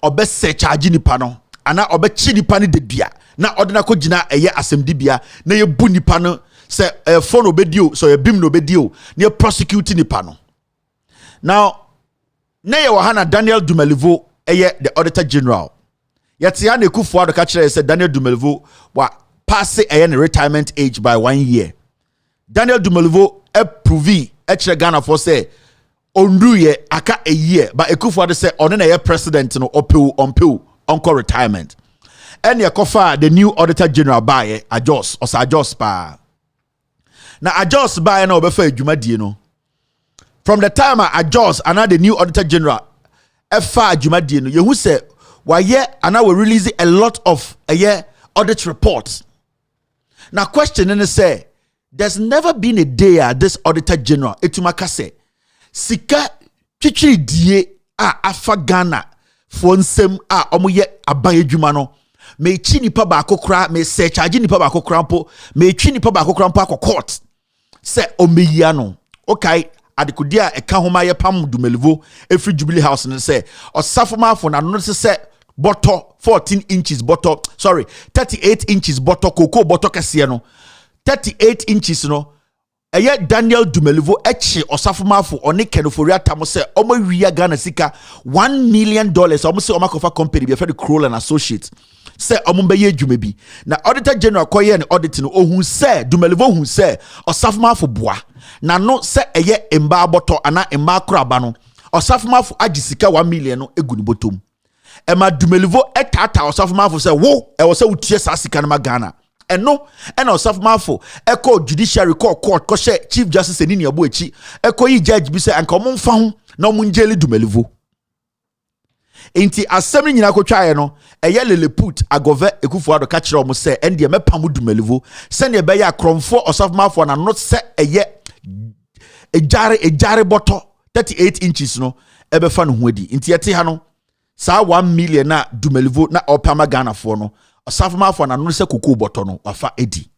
obe surcharge nipa no ana obe chi nipa ne dedua na odena ko gina eye asɛmdi bia na ye bu nipa no say phone obedio so ye bim no obedio na ye prosecute nipa no. Now na ye wahana Daniel Dumelivo eye the Auditor General yet ya na Kufuor ka kire say Daniel Dumelivo wa pass eye ne retirement age by 1 year. Daniel Dumelivo approve actually Ghana for say onruye aka a year but Kufuor say on na president no onko retirement. And ya kofa the new Auditor General by adjust or adjust pa. Now adjust by na obefa adwuma die no. From the time I adjust another new Auditor General efa adwuma die no yehu say why and I will release a lot of audit reports. Now question and say there's never been a day this Auditor General etumaka say sika twitwi die afa Ghana for nsem omoye aban adwuma no me chi nipa ba akokra me surcharge nipa ba akokra mpo me twi nipa ba akokra mpo akọ court say omeyia no okay adekodia eka homa ye pam Dumelivo every Jubilee House and say osafoma for na no say bottle 14 inches bottle 38 inches bottle cocoa bottle kese no 38 inches no Daniel Dumelivo echi osafomafo oni kenofori atamo se omo wiya Ghana sika $1 million omo se omo kofa company be fe Kroll and Associates se omo be ye dwuma bi na Auditor General koye ne audit no ohun se Dumelivo ohun se osafomafo boa na no se emba boto ana emba kraba no osafomafo agisika $1 million no egu ni botom ema Dumelivo etata osafomafo se wo wo se utie sa sika na Ghana. And no, and also mafo echo judiciary court ko Chief Justice Enini Abuechi echo yi judge bi say anka mo mfa ho na mo njeli Dumelivo enti assembly nyina ko twae no lele put agove Ekufuor ka kire mo say ende mepam Dumelivo se ne be ya kromfo osaf mafo na not se ejare bottle 38 inches no ebefa no ho adi enti yete ha no sa $1 million na Dumelivo na opama Ghana for no osafoma for na no se kuku boto no wafa edi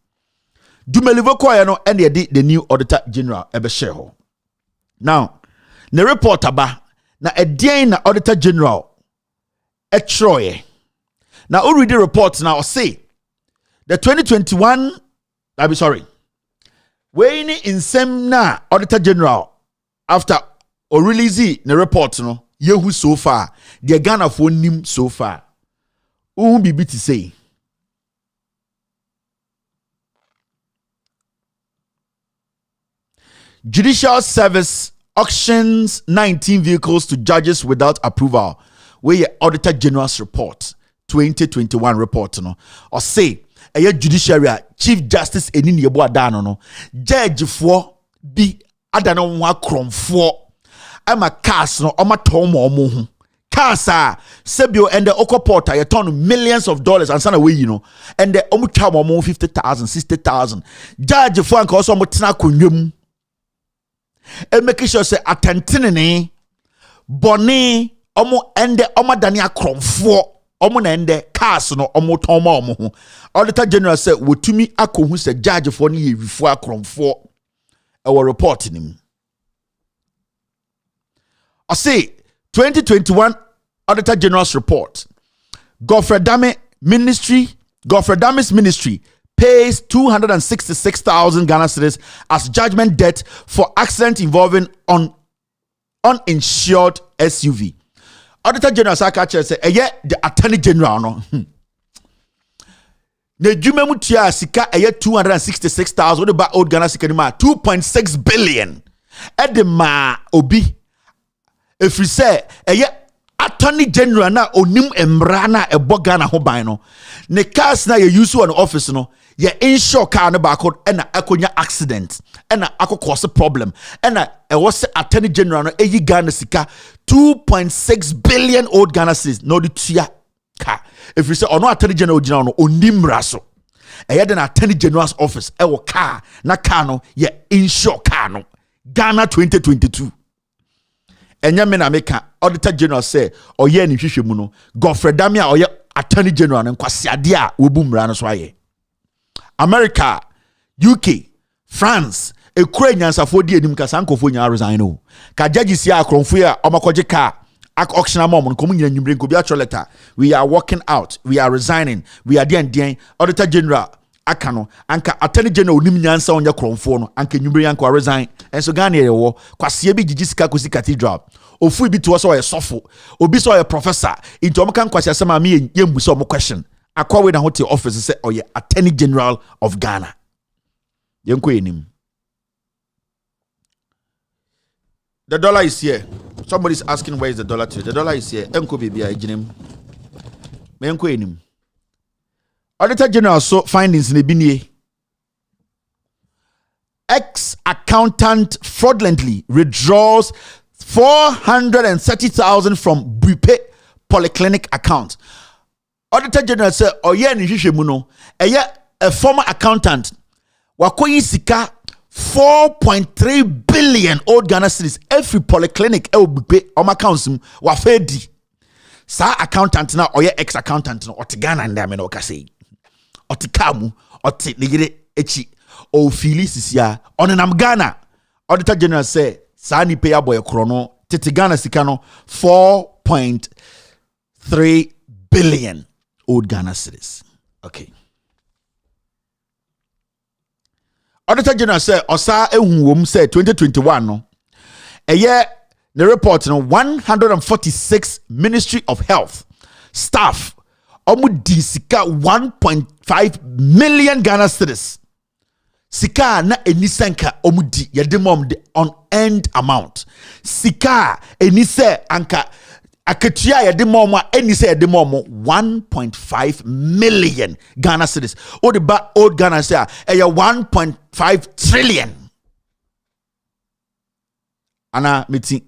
Dumelivo koye no ene de the new Auditor General ebe share ho. Now the report aba na edien na Auditor General etroye na already report now say the 2021 when insem na Auditor General after o release the report no yehu so far the Ghana for nim so far bibi to say Judicial Service auctions 19 vehicles to judges without approval. Where your Auditor General's report 2021 report no or say a judiciary Chief Justice Enini Abuechi no judge for bi adana wa kromfo ama cars no oma tomo omo Kasa Sebio and the Okopota you turn millions of dollars and send away and the omu 50,000 60,000 judge for anka also mutina kunwem and make sure say atentene boni omu ende omadani akromfo omu na ende cars no omu toma omu Auditor General say wotumi akohu say judge for ni yewifo akromfo e wo report nim I say 2021 Auditor General's report. Godfrey Dame's ministry pays 266,000 Ghana cedis as judgment debt for accident involving uninsured SUV. Auditor General Surcharge say, the Attorney General no. Ne dwuma mu tia sika 266,000 ba old Ghana sika ni ma 2.6 billion. Edema obi. If you say Attorney General na onim emra na ebo Ghana ho ban no ne cars na ye use one office no ye insure car na ba ko na akonya accident na cause problem na e was Attorney General no eyi Ghana sika 2.6 billion old Ghana cedis no the tia ka if you say ono Attorney General no onim raso ɛyɛ den Attorney General's office ɛwɔ car na car no yɛ insure car no Ghana 2022 ɛnyɛ me na meka Auditor General say ɔyɛ ne hwehwɛ mu no Godfrey Dame a ɔyɛ Attorney General no nkwasiade a wobu mmara no so ayɛ America UK France ekura nyansafo di enim ka sankofo nya resign no ka judges ya akronfo ya omakɔgye ka auction amom no komu nyina nwumre nko bi atro letter we are walking out we are resigning we are den Auditor General aka no anka Attorney General onim nyansa onye kronfo no anka nwumre yanko resign enso Ghana yewo kwase bi gigi sika kosi cathedral ofu bi to so ye sofo obi so ye professor into omka nkwase asema me yembu so omo question akwawe na hotel office say oye Attorney General of Ghana yenko enim. The dollar is here. Somebody's asking where is the dollar to. The dollar is here. Enko baby I jinim. Me enko enim. Auditor General so findings in ebinie. Ex-accountant fraudulently withdraws 430,000 from Bupe Polyclinic account. Auditor General say oye ni hwehwɛ mu no. Eye a former accountant wakoyi sika 4.3 billion old Ghana cedis every polyclinic Bupe on accounts wa fedi. Sa accountant na oye ex accountant no oti Ghana nda me no kase. Oti kamu oti nigire echi o fili sisia onenam Ghana. Auditor General say sa ni pay boy krono tete Ghana sika no 4.3 billion old Ghana cedis. Okay. Auditor General say osa ehunwom say 2021 no eye the report no 146 Ministry of Health staff omu di sika 1.5 million Ghana cedis sika na enisanka omu di yede mom the unearned amount sika enise anka aketua yede mom a enise yede mom 1.5 million Ghana cedis o the ba old Ghana say a 1.5 trillion ana meti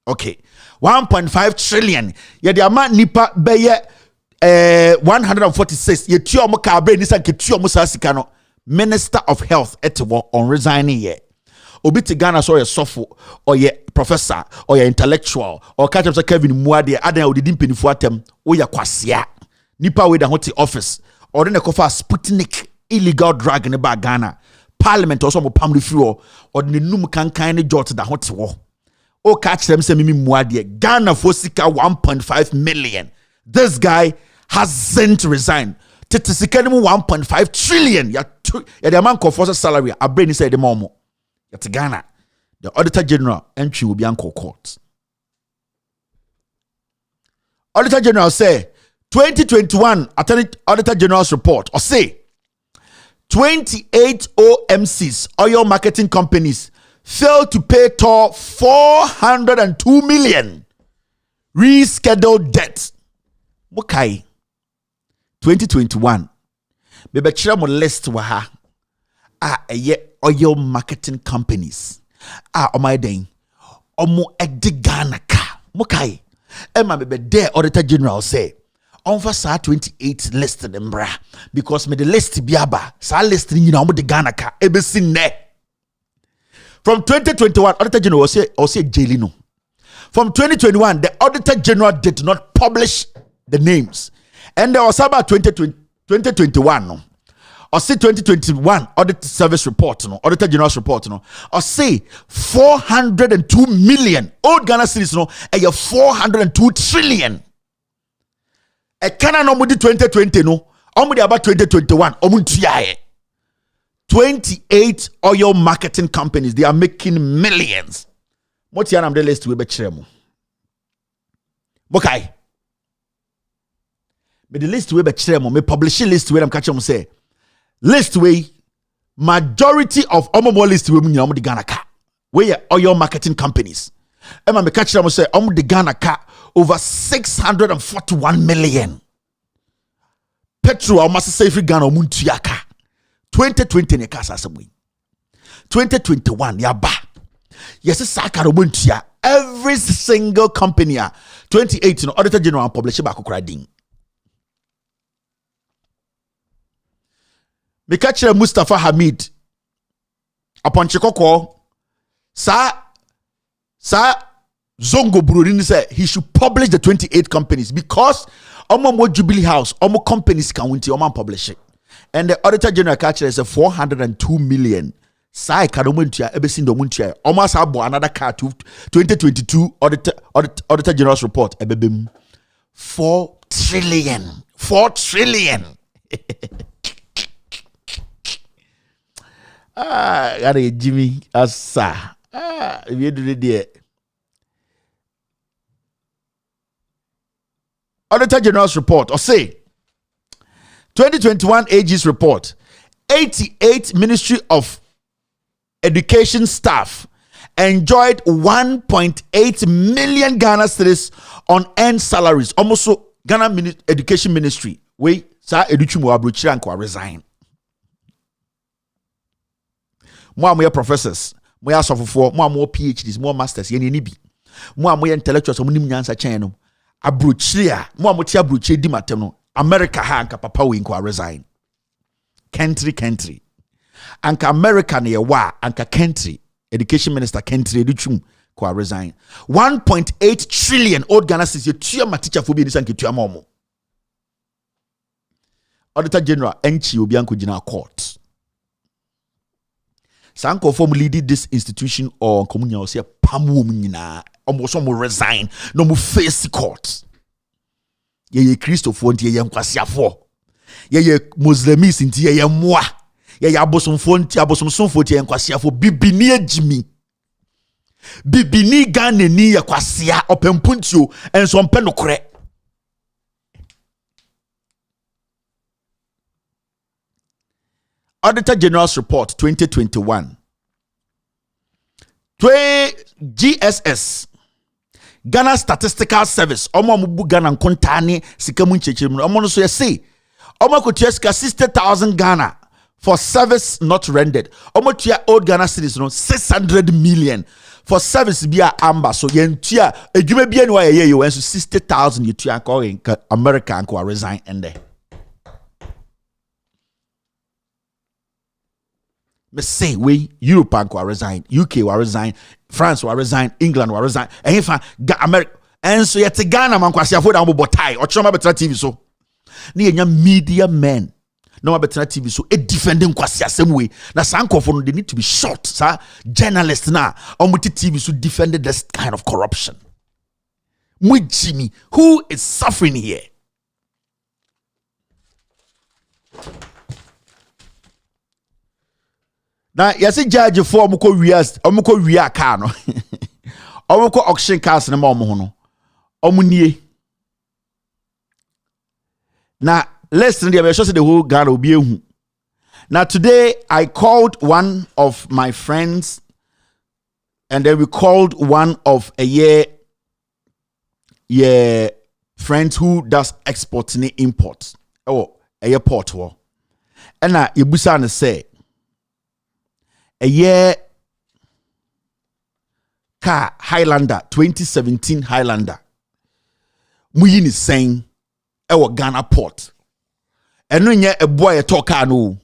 okay 1.5 trillion yede ama nipa beye 146 ye tuo mo ka bre nisa ke tuo mo sa sika no Minister of Health etwo on resigning here obi te Ghana so ye sofo or ye professor or ye intellectual or catch up Kevin Muade adan odidi mpenifu atem wo ye kwasea nipa we da hote office or den ekofa Sputnik illegal drug ne ba Ghana parliament also mo pam free or ne num kankan ne jot da hote wo o catch them say mimi Muade Ghana for sika 1.5 million this guy hasn't resigned tete sika ne 1.5 trillion ya the man conforce salary a brain say the momo at Ghana, the Auditor General entry will be on court. Auditor General say 2021 Auditor General's report or say 28 OMCs oil marketing companies failed to pay toll 402 million rescheduled debt. Mukai 2021 bebe chira mo list wa ha eye oil marketing companies my den omo edi Ghana ka mukai ema bebe there Auditor General say on for sa 28 list mbra because me the list biaba sa list ni na omo de Ghana ka ebesi ne from 2021 Auditor General was say jailino from 2021 the Auditor General did not publish the names and there was about 2021 no or say 2021 audit service report no Auditor General's report no or say 402 million old Ghana cedis no e 402 trillion e kana no mudi 2020 no omudi about 2021 omuntuaye 28 oil marketing companies they are making millions what yan am the list we be chiremu okay me the list we be chiremu me publish list we am catch am say list way majority of omo list we mu the Ghana ka we oil marketing companies ema me catch them say the Ghana ka over 641 million petrol almost say free Ghana omuntu yaka 2020 ne kasa asem 2021 ya ba yes saka omuntu ya every single company 2018 Auditor General publish ba kokora din me catch Mustafa Hamid upon Chikoko sa Zongo Brurin said he should publish the 28 companies because Omo Jubilee House, Omo companies can win Omo publish it. And the Auditor General catcher is 402 million. Sai Kadomuntia, Ebesin Domuntia, almost have another car to 2022 Auditor General's report. Ebebim 4 trillion. 4 trillion. Got a Jimmy Asa. If you do it, Auditor General's report, or say 2021 AG's report, 88 Ministry of Education staff enjoyed 1.8 million Ghana cedis on earned salaries. Almost so Ghana Education Ministry. We sa educhimu abrochira and resign. More professors, more sofofo, more PhDs, more masters, yeni nibi. More intellectuals, mo nim nyansa chen no. Abrochira, more ti abrochira di matem no. America ha anka papa we nkwa resign. Country. Anka America ne wa anka country. Education Minister country educhum kwa resign. 1.8 trillion old Ghana cedis ye tua ma teacher fo bi ni sanke tua ma omo. Auditor General enchi obi anko gina court. Sanko form leading this institution or komunya o se pamu nyina omo so mo resign no mo face court. Ye Christopher nti ye nkwasiafo. Ye Muslims nti ye moa. Ye abosomfo nti abosomsomfo nti ye nkwasiafo bibini ejimi. Bibini Ghana ni ye kwasia opempuntio enso mpe nokore. Auditor General's report 2021. GSS Ghana Statistical Service omo mubu Ghana nkontane sikamu nchechemu omo no so ye say omo kotua 60,000 Ghana for service not rendered. Omo tua old Ghana cedis no 600 million for service bia amba so yentua edwuma bia ni wa ye yo enso 60,000 yetua ko America anko resign ende. Me say we Europe anko resign, UK will resign, France will resign, England will resign. And if America and so yet Ghana man kwasi afo da mo botai or choma betra TV so. Ni enya media men. No betra TV so e defending kwasi asem we. Na sankofo no they need to be shot, sir. Journalists na omuti TV so defended this kind of corruption. Jimmy, who is suffering here? Now, yes, judge for omuko wia car no. Omuko auction cars na mo no. Omunie. Now, listen, they be sure the whole Ghana will be ehu. Now, today I called one of my friends, and then we called one of a friends who does export and import. Oh, a port war. And now you busa say. A year car Highlander 2017 Highlander muyi ni saying ewo Ghana port eno nye a boy a talk car no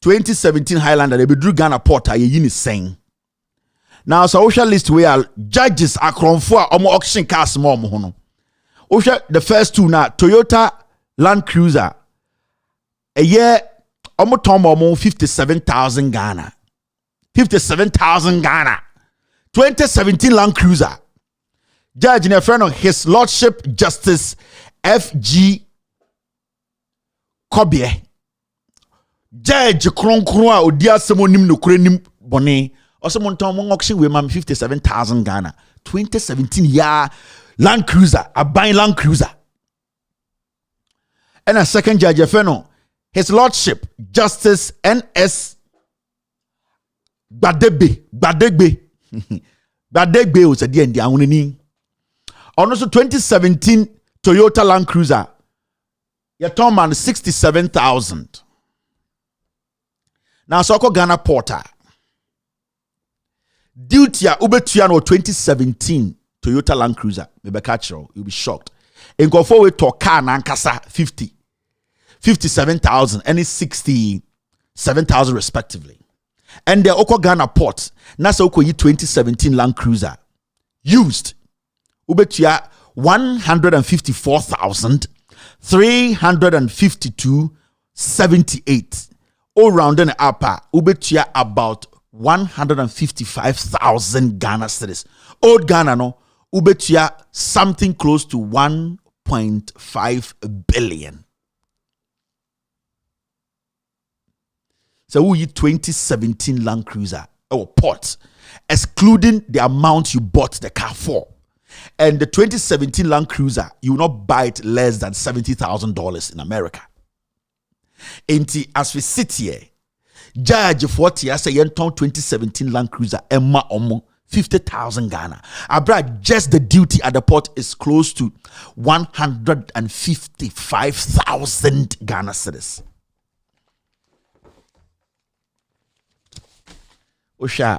2017 Highlander they be drew Ghana port a yi ni saying now social list we are judges akronfo a omo auction cars mo ho no o the first two na Toyota Land Cruiser a year omo ton mo 57,000 Ghana 57,000 Ghana. 2017 Land Cruiser. Judge in a friend of His Lordship Justice F.G. Kobie. Judge Kronkroa Odia Semonim no Krenim Bone. Or someone told me auction with 57,000 Ghana. 2017 year Land Cruiser. A buying Land Cruiser. And a second judge, a friend of His Lordship Justice N.S. Badegbe was at the end. Also 2017 Toyota Land Cruiser. Your term man 67,000. Now so Ghana Porter. Duty Ubetuano 2017 Toyota Land Cruiser. Maybe catch you'll be shocked. And go forward to car Nankasa 57,000 and it's 60. 7,000 respectively. And the Oko Ghana port, Nasa Oko 2017 Land Cruiser, used ubetia 154,352.78. All round and upper ubetia about 155,000 Ghana cedis. Old Ghana no ubetia something close to 1.5 billion. So we 2017 Land Cruiser or port, excluding the amount you bought the car for. And the 2017 Land Cruiser, you will not buy it less than $70,000 in America. As we sit here, Judge 40 as a 2017 Land Cruiser, Emma Omo, 50,000 Ghana. Abra, just the duty at the port is close to 155,000 Ghana cedis. Osha,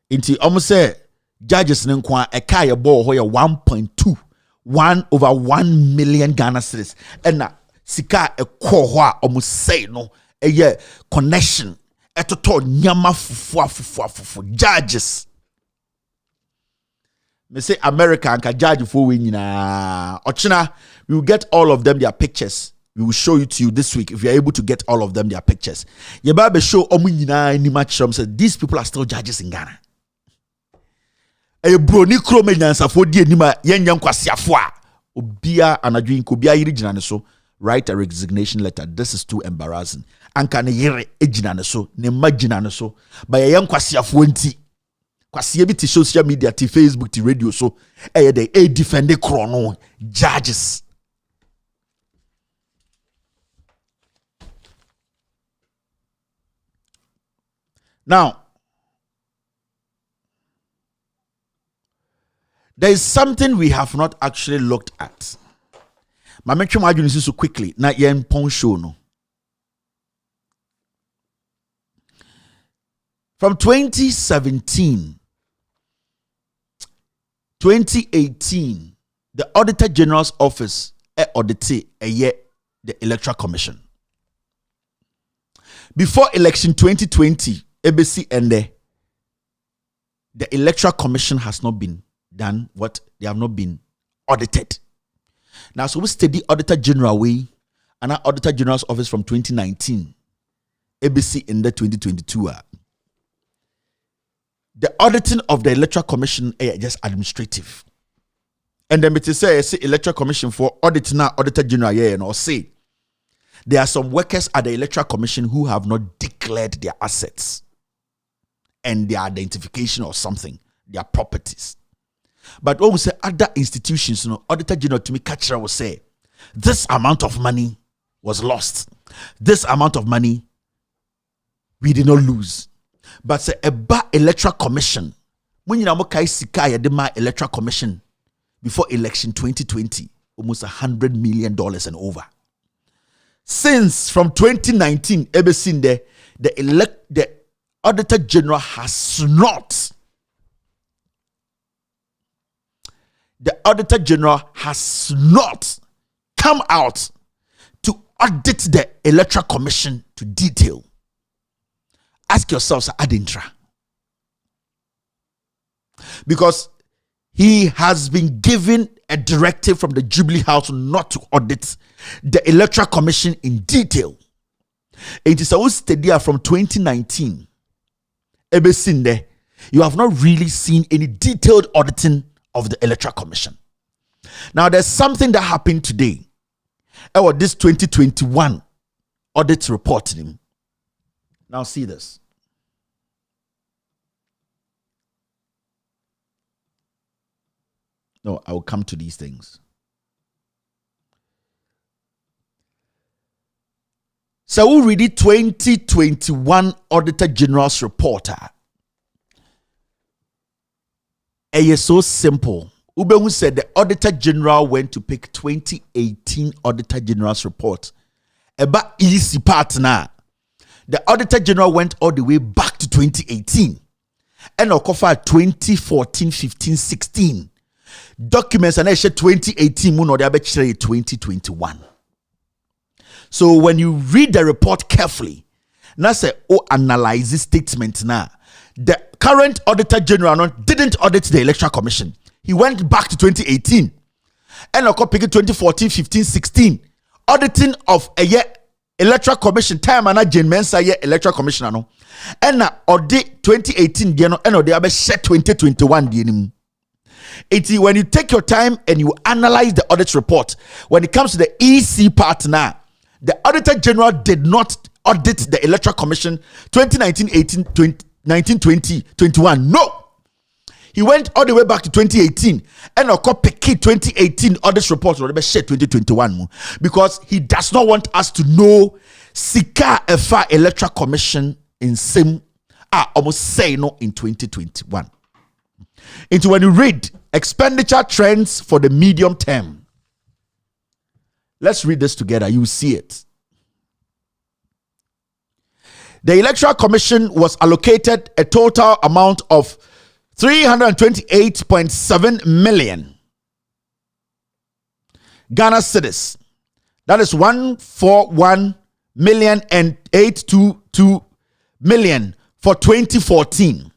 inti almost say judges nkwa a kaya ball hoya 1.2 1/1 million Ghana cedis. And na sika a kohwa almost say no a year connection etoto nyama fufu judges. Me say America anka judge for we nyina ochina we will get all of them their pictures. We will show it to you this week if you're able to get all of them their pictures. Yebabe show omu nyina ni match said these people are still judges in Ghana. E bro ni kro me nyansa fo die nima yenya nkwasiafo a obia anadwin ko bia yiri gina ne so write a resignation letter. This is too embarrassing. Anka ne yire ejina ne so ne magina ne so ba ye nkwasiafo nti kwasiye bi ti social media ti Facebook ti radio so e dey e defend kro no judges. Now, there is something we have not actually looked at. Ma mention my journey so quickly. Na yen pon show no. From 2017, 2018, the Auditor General's Office audited the Electoral Commission. Before election 2020, ABC and the Electoral Commission has not been done what they have not been audited. Now, so we study Auditor General way and our Auditor General's Office from 2019, ABC in the 2022. The auditing of the Electoral Commission is just administrative. And then it say Electoral Commission for auditing now Auditor General and or say there are some workers at the Electoral Commission who have not declared their assets and their identification or something, their properties. But when we say other institutions, Auditor General to me catcher will say, this amount of money was lost. This amount of money we did not lose. But say a Electoral Commission, when you know Sikaya Electoral Commission before election 2020, almost $100 million and over. Since from 2019, ever since the Auditor General has not. The Auditor General has not come out to audit the Electoral Commission to detail. Ask yourselves, Adintra. Because he has been given a directive from the Jubilee House not to audit the Electoral Commission in detail. It is a study from 2019. Ever since there, you have not really seen any detailed auditing of the Electoral Commission. Now, there's something that happened today. This 2021 audit reporting. Now, see this. No, I will come to these things. So we read the 2021 Auditor General's report. It is so simple. Ubehu said the Auditor General went to pick 2018 Auditor General's report. About easy part now. The Auditor General went all the way back to 2018. And Okofa 2014, 15, 16. Documents and 2018 muno de 2021. So when you read the report carefully, na say analyze statement na. The current Auditor General didn't audit the Electoral Commission. He went back to 2018 and pick 2014, 15, 16 auditing of a year Electoral Commission time and Jane Mensa year Electoral Commission and na audit 2018 and they have set 2021 when you take your time and you analyze the audit report, when it comes to the EC part now, the Auditor General did not audit the Electoral Commission 2019, 18, 19, 20, 21. No! He went all the way back to 2018 and pick 2018 audit report or share 2021 because he does not want us to know Sika Efa Electoral Commission in same almost say no in 2021. Into when you read expenditure trends for the medium term. Let's read this together. You see it. The Electoral Commission was allocated a total amount of 328.7 million Ghana cedis. That is 141,822 million for 2014,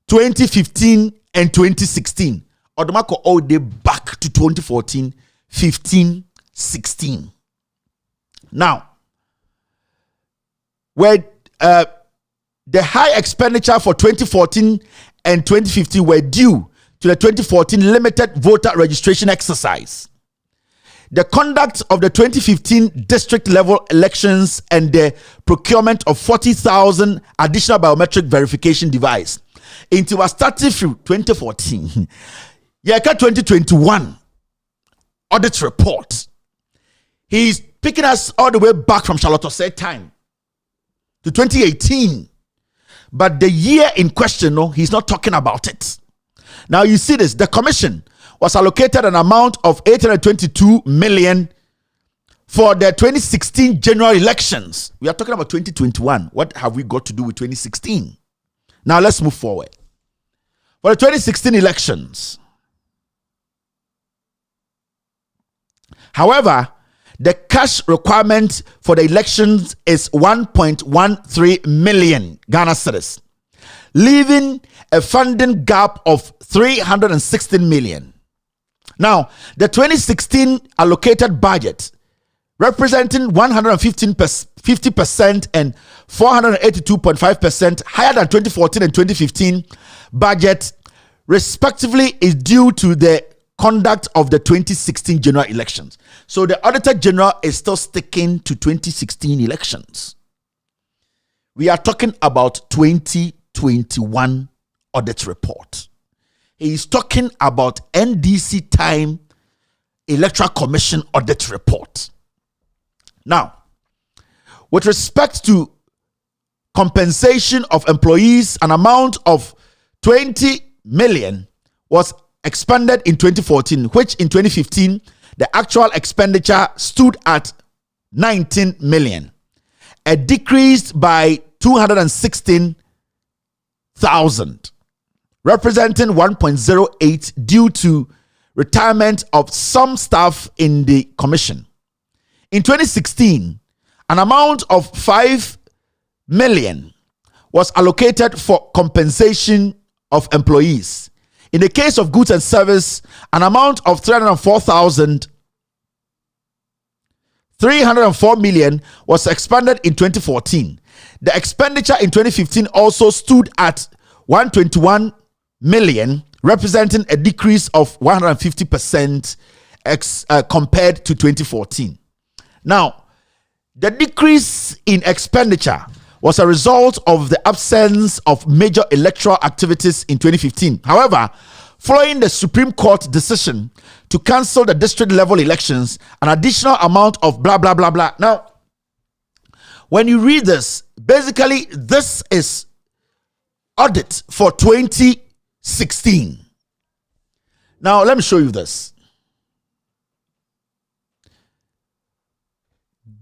2015, and 2016. Odomako all day back to 2014, 15, 16. Now, where the high expenditure for 2014 and 2015 were due to the 2014 limited voter registration exercise, the conduct of the 2015 district level elections and the procurement of 40,000 additional biometric verification device into a starting through 2014. Yeka 2021 audit report. He's picking us all the way back from Charlotte Osei time to 2018. But the year in question, no, he's not talking about it. Now you see this, the commission was allocated an amount of 822 million for the 2016 general elections. We are talking about 2021. What have we got to do with 2016? Now let's move forward. For the 2016 elections, however, the cash requirement for the elections is 1.13 million Ghana cedis, leaving a funding gap of 316 million. Now, the 2016 allocated budget, representing 150% and 482.5% higher than 2014 and 2015 budget, respectively, is due to the conduct of the 2016 general elections. So the Auditor General is still sticking to 2016 elections. We are talking about 2021 audit report. He is talking about NDC time Electoral Commission audit report. Now, with respect to compensation of employees, an amount of 20 million was expended in 2014, which in 2015, the actual expenditure stood at 19 million, a decrease by 216,000, representing 1.08 due to retirement of some staff in the commission. In 2016, an amount of 5 million was allocated for compensation of employees. In the case of goods and service, an amount of 304 million was expended in 2014. The expenditure in 2015 also stood at 121 million, representing a decrease of 150% compared to 2014. Now, the decrease in expenditure was a result of the absence of major electoral activities in 2015. However, following the Supreme Court decision to cancel the district level elections, an additional amount of blah, blah, blah, blah. Now, when you read this, basically, this is audit for 2016. Now, let me show you this.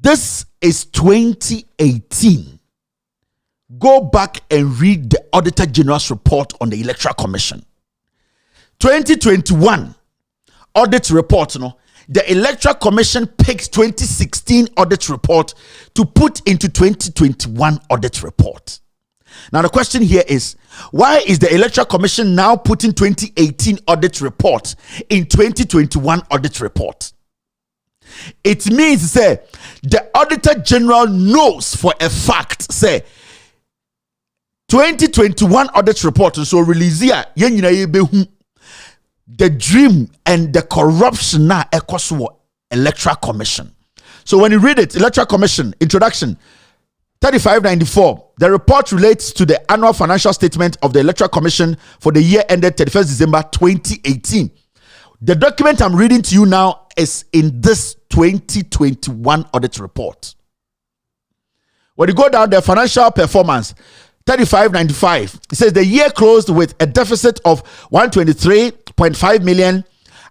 This is 2018. Go back and read the Auditor General's report on the Electoral Commission. 2021 audit report, the Electoral Commission picked 2016 audit report to put into 2021 audit report. Now the question here is, why is the Electoral Commission now putting 2018 audit report in 2021 audit report? It means, say, the Auditor General knows for a fact, say, 2021 audit report, so release here, the dream and the corruption now echoes Electoral Commission. So when you read it, Electoral Commission, introduction, 3594, the report relates to the annual financial statement of the Electoral Commission for the year ended 31st December 2018. The document I'm reading to you now is in this 2021 audit report. When you go down the financial performance, 3595, it says the year closed with a deficit of 123.5 million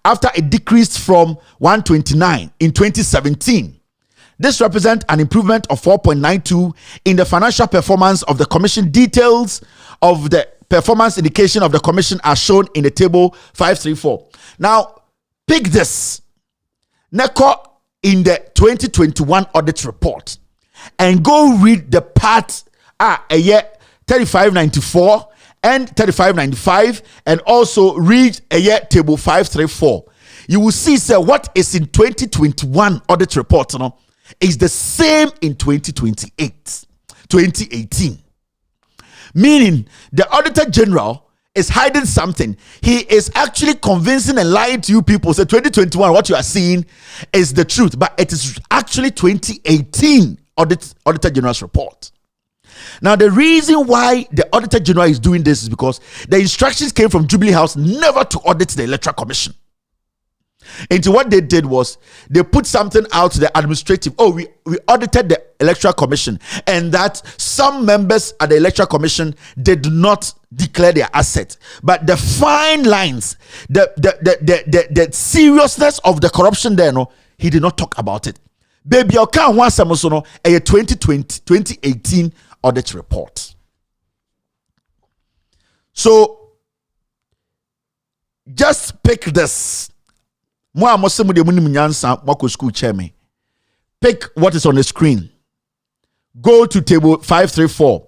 after it decreased from 129 in 2017. This represents an improvement of 4.92 in the financial performance of the commission. Details of the performance indication of the commission are shown in the table 534. Now, pick this. NECO in the 2021 audit report and go read the part a year 3594 and 3595 and also read a year table 534. You will see, sir, what is in 2021 audit report is the same in 2018. Meaning the Auditor General is hiding something. He is actually convincing and lying to you people. So 2021, what you are seeing is the truth, but it is actually 2018 Auditor General's report. Now, the reason why the Auditor General is doing this is because the instructions came from Jubilee House never to audit the Electoral Commission. And so what they did was they put something out to the administrative. Oh, we audited the Electoral Commission, and that some members at the Electoral Commission did not declare their assets. But the fine lines, the seriousness of the corruption there, he did not talk about it. Baby, I can't want some a 2018 audit report. So just pick this. Pick what is on the screen. Go to table 534.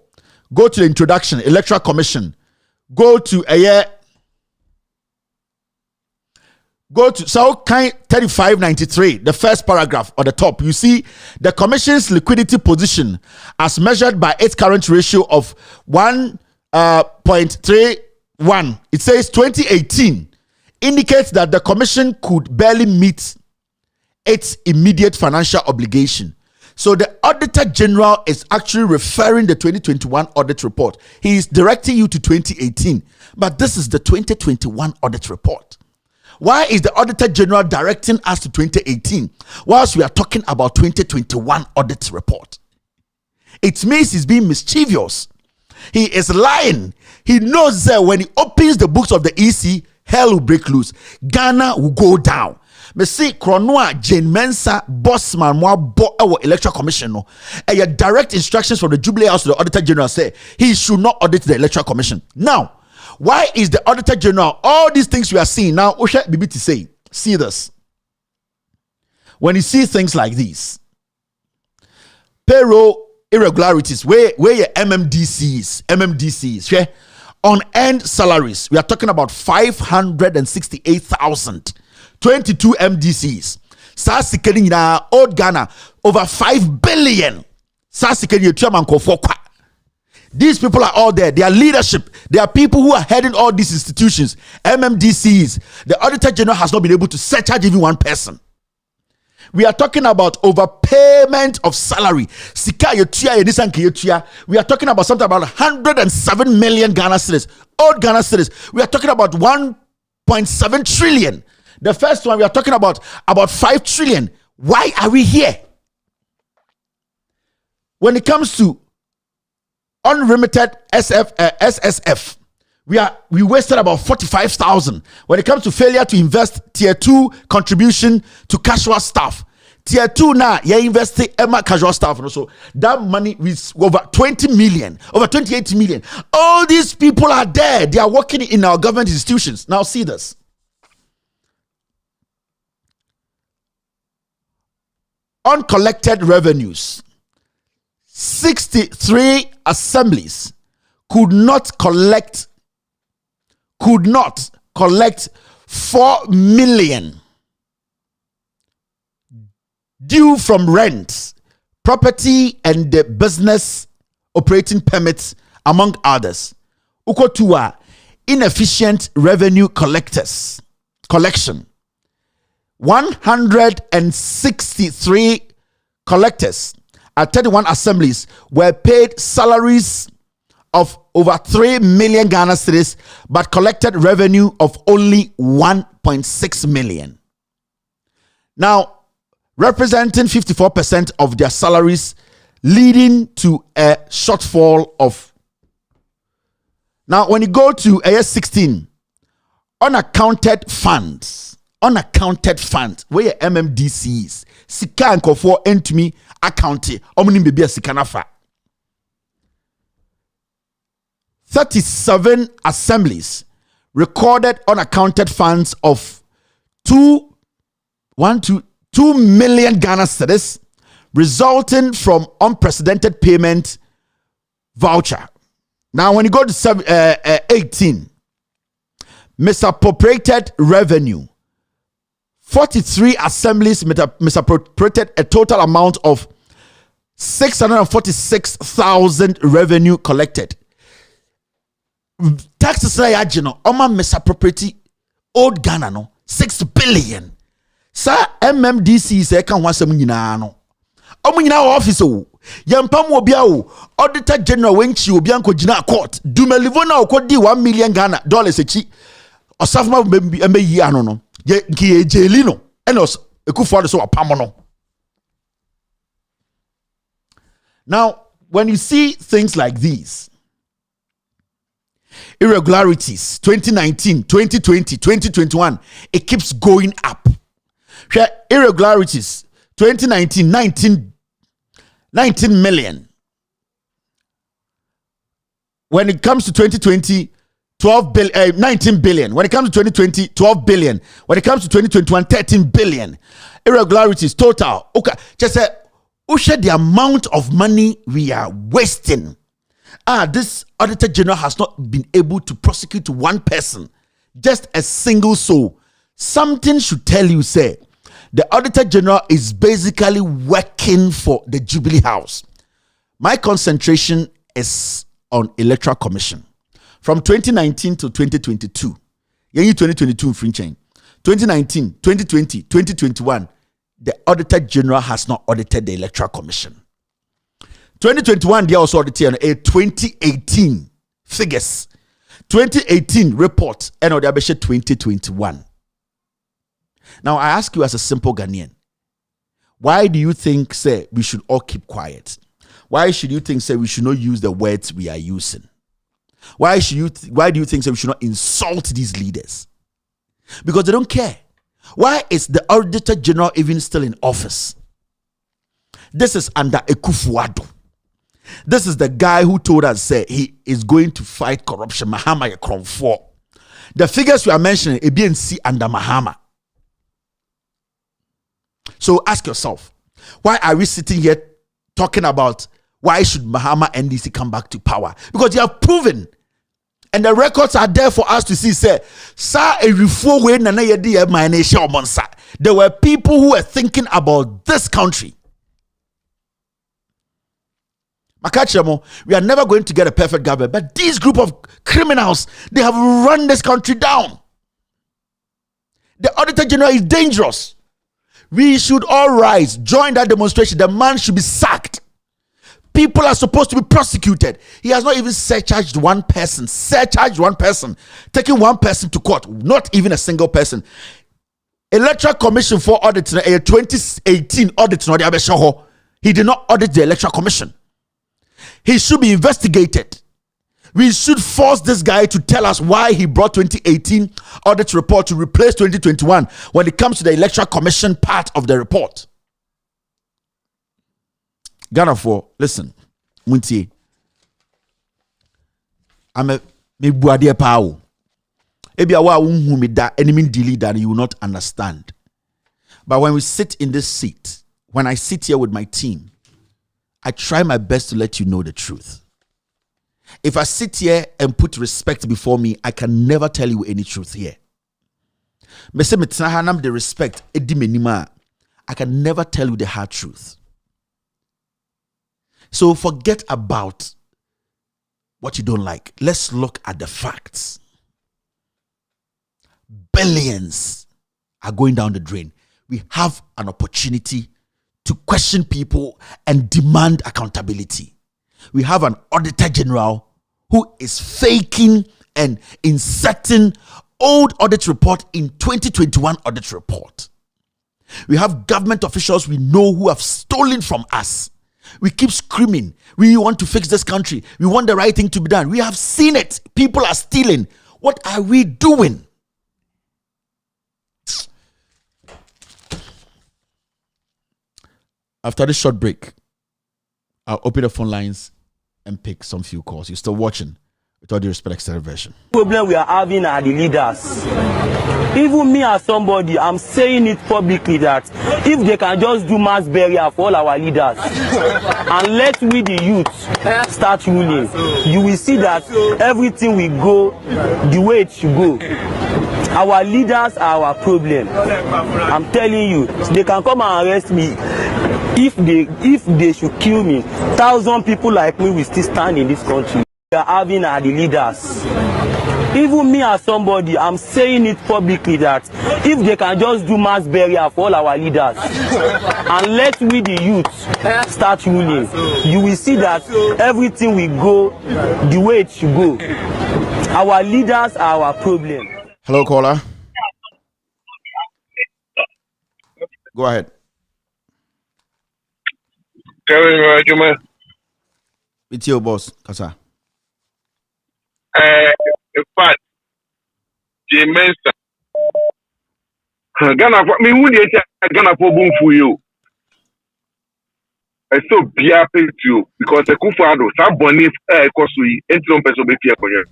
Go to the introduction, Electoral Commission. Go to Go to 3593, the first paragraph on the top. You see the Commission's liquidity position as measured by its current ratio of 1.31. It says 2018 indicates that the Commission could barely meet its immediate financial obligation. So the Auditor General is actually referring the 2021 audit report. He is directing you to 2018, but this is the 2021 audit report. Why is the Auditor General directing us to 2018 whilst we are talking about 2021 audit report? It means he's being mischievous. He is lying. He knows that when he opens the books of the EC, hell will break loose. Ghana will go down. Me see Kronoa Jane Mensa Bossman Mwa Bo our Electoral Commission no. And your direct instructions from the Jubilee House to the Auditor General say he should not audit the Electoral Commission. Now, why is the Auditor General all these things we are seeing now? Osha BBT say, see this. When you see things like these, payroll irregularities, where your MMDCs, unearned salaries, we are talking about 568,000, 22 MDCs. Sasikeni na old Ghana over 5 billion. Sasikeni chairman kofokwa. These people are all there. They are leadership. They are people who are heading all these institutions. MMDCs. The Auditor General has not been able to surcharge even one person. We are talking about overpayment of salary. We are talking about something about 107 million Ghana cedis. Old Ghana cedis. We are talking about 1.7 trillion. The first one we are talking about 5 trillion. Why are we here? When it comes to unremitted SSF, we wasted about 45,000. When it comes to failure to invest tier 2 contribution to casual staff, tier 2 now you invest Emma casual staff, so that money is over 20 million, over 28 million. All these people are there. They are working in our government institutions. Now see this. uncollected revenues. 63 assemblies could not collect 4 million due from rents, property, and the business operating permits, among others. Ukotua, inefficient revenue collection. 163 collectors at 31 assemblies were paid salaries of over 3 million Ghana cedis, but collected revenue of only 1.6 million. Now, representing 54% of their salaries, leading to a shortfall of. Now, when you go to AS16, unaccounted funds, where MMDCs, sika nkofo entumi account, omni bibia sika nafa. 37 assemblies recorded unaccounted funds of 2 million Ghana cedis, resulting from unprecedented payment voucher. Now, when you go to 18, misappropriated revenue. 43 assemblies misappropriated a total amount of 646,000 revenue collected. Taxes na yajino oma misappropriate old Ghana no 6 billion. Sa MMDC se kan wasem nyina no. Omo nyina office o. Yampam obia o. Auditor General wenchi obia nko gina court. Dumelivo na okodi 1 million Ghana dollars echi. Osafuma mbe yi ano no. Ye nki jeli no. Enos ekufo so apamo no. Now, when you see things like these, irregularities, 2019, 2020, 2021, it keeps going up. Irregularities, 2019, 19 million. When it comes to 2020, 19 billion. When it comes to 2020, 12 billion. When it comes to 2021, 13 billion. Irregularities, total. Okay, just say, the amount of money we are wasting. This Auditor General has not been able to prosecute one person, just a single soul. Something should tell you, say, the Auditor General is basically working for the Jubilee House. My concentration is on Electoral Commission. From 2019 to 2022, 2022 free chain, 2019, 2020, 2021, the Auditor General has not audited the Electoral Commission. 2021, they also audited a 2018 figures. 2018 report, and they 2021. Now, I ask you as a simple Ghanaian, why do you think, say, we should all keep quiet? Why should you think, say, we should not use the words we are using? Why do you think, say, we should not insult these leaders? Because they don't care. Why is the Auditor General even still in office? This is under Ekufuado. This is the guy who told us, say, he is going to fight corruption. Mahama Yekromfo. The figures we are mentioning, ABNC under Mahama. So ask yourself, why are we sitting here talking about why should Mahama NDC come back to power? Because they have proven, and the records are there for us to see, say, there were people who were thinking about this country. We are never going to get a perfect government, but this group of criminals, they have run this country down. The Auditor General is dangerous. We should all rise, join that demonstration. The man should be sacked. People are supposed to be prosecuted. He has not even surcharged one person, taking one person to court, not even a single person. Electoral Commission for Audit, a 2018 audit, he did not audit the Electoral Commission. He should be investigated. We should force this guy to tell us why he brought 2018 audit report to replace 2021 when it comes to the Electoral Commission part of the report. Ghana for, listen, Muntie. I'm a buadie pao. Ebi awa unhu me da enemy leader you will not understand. But when we sit in this seat, when I sit here with my team, I try my best to let you know the truth. If I sit here and put respect before me, I can never tell you any truth here. The respect, I can never tell you the hard truth. So forget about what you don't like. Let's look at the facts. Billions are going down the drain. We have an opportunity to question people and demand accountability. We have an auditor general who is faking and inserting old audit report in 2021 audit report. We have government officials we know who have stolen from us. We keep screaming, we want to fix this country. We want the right thing to be done. We have seen it. People are stealing. What are we doing? After this short break, I'll open the phone lines and pick some few calls. You're still watching with all due respect, extended version. Problem we are having are the leaders. Even me as somebody, I'm saying it publicly that if they can just do mass burial for all our leaders and let we the youth start ruling, you will see that everything will go the way it should go. Our leaders are our problem. I'm telling you, they can come and arrest me. If they should kill me, 1,000 people like me will still stand in this country. We are having are the leaders. Even me as somebody, I'm saying it publicly that if they can just do mass burial for all our leaders and let we the youth start ruling, you will see that everything will go the way it should go. Our leaders are our problem. Hello, caller. Go ahead. It's your boss, Kasa. In fact, James, Ghana, me would Ghana for boom for you. I so be happy to you because the Kufado, some bonif, Kosui, and some person be here for you.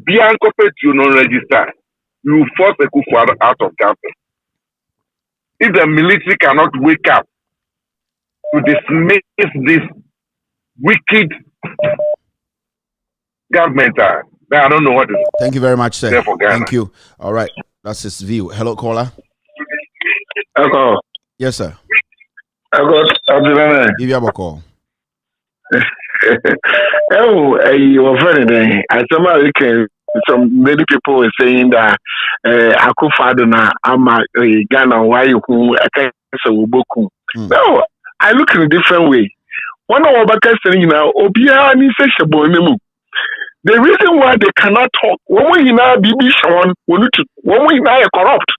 Be uncooperative to non-register, you force the Kufado out of campus. If the military cannot wake up to dismiss this wicked government, I don't know what to do. Thank you very much, sir. Thank you. All right. That's his view. Hello, caller. Hello. Yes, sir. Hello. Give you a call. Oh, your friend, somebody came. Some many people were saying that Akufo-Addo na ama Ghana why you so boku. No, I look in a different way. One of our saying now, Obia ni se shebonemu. The reason why they cannot talk, when we now be shown, when we now corrupt,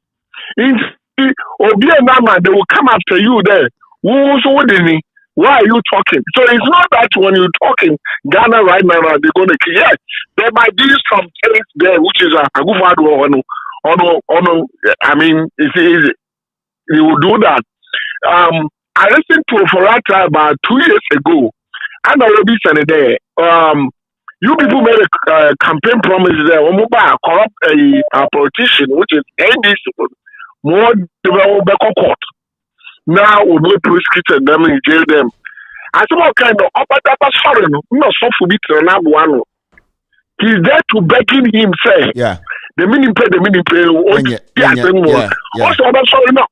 Obia Nama, they will come after you there. Why are you talking? So it's not that when you're talking, Ghana right now, they're going to kill. Yes, there might be some things there, which is a good one. I mean, it's easy. They will do that. I listened to Forata about 2 years ago, and I will be saying there. You people made a campaign promise there. Corrupt a politician, which is ADC, more development court. Now we will prosecute them and jail them. I said, what kind of sorry, no, so for me to one. He's there to begging him, say, yeah, the meaning pay. Also, I'm sorry, no,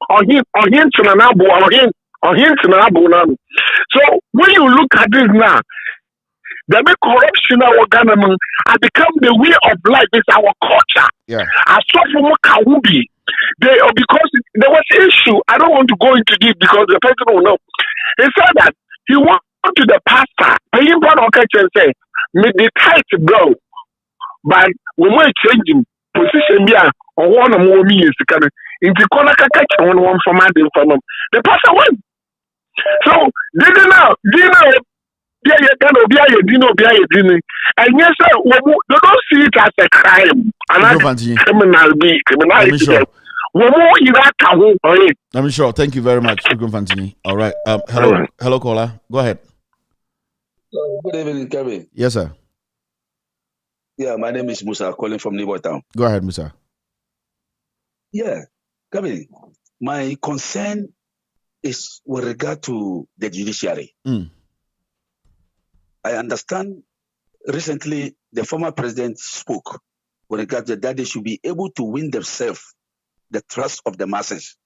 on him to an abo, on him to an abo. So when you look at this now, the big corruption our government has become the way of life. It's our culture. Yeah. As so from Kawubi, because there was an issue. I don't want to go into this because the person will know. He said that he went to the pastor, pay him one okay and say, "Me the tight bro, but when we changing position here, or one or more means to come into corner catch one from the pastor went. So they know. And yes, sir, they don't see it as a crime. I'm sure. Thank you very much, Fantini. All right. Hello, caller. Go ahead. Good evening, Kevin. Yes, sir. Yeah, my name is Musa, calling from Neighbor Town. Go ahead, Musa. Yeah, Kevin. My concern is with regard to the judiciary. I understand recently the former president spoke with regard to that they should be able to win themselves the trust of the masses.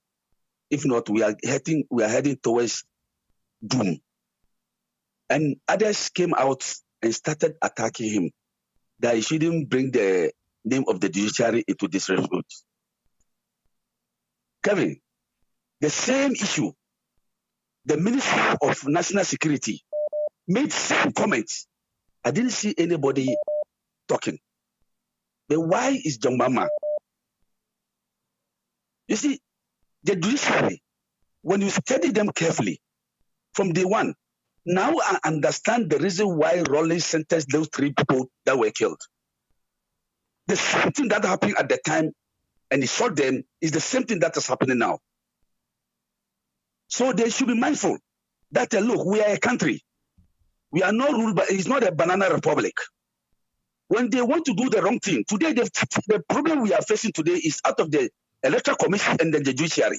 If not, we are heading towards doom. And others came out and started attacking him that he shouldn't bring the name of the judiciary into disrepute. Kevin, the same issue, the Minister of National Security made same comments. I didn't see anybody talking. But why is John Mama? You see, the judiciary, when you study them carefully, from day one, now I understand the reason why Rawlings sentenced those 3 people that were killed. The same thing that happened at the time and he shot them is the same thing that is happening now. So they should be mindful that, look, we are a country. We are not ruled by, it's not a banana republic. When they want to do the wrong thing, today the problem we are facing today is out of the Electoral Commission and then the judiciary.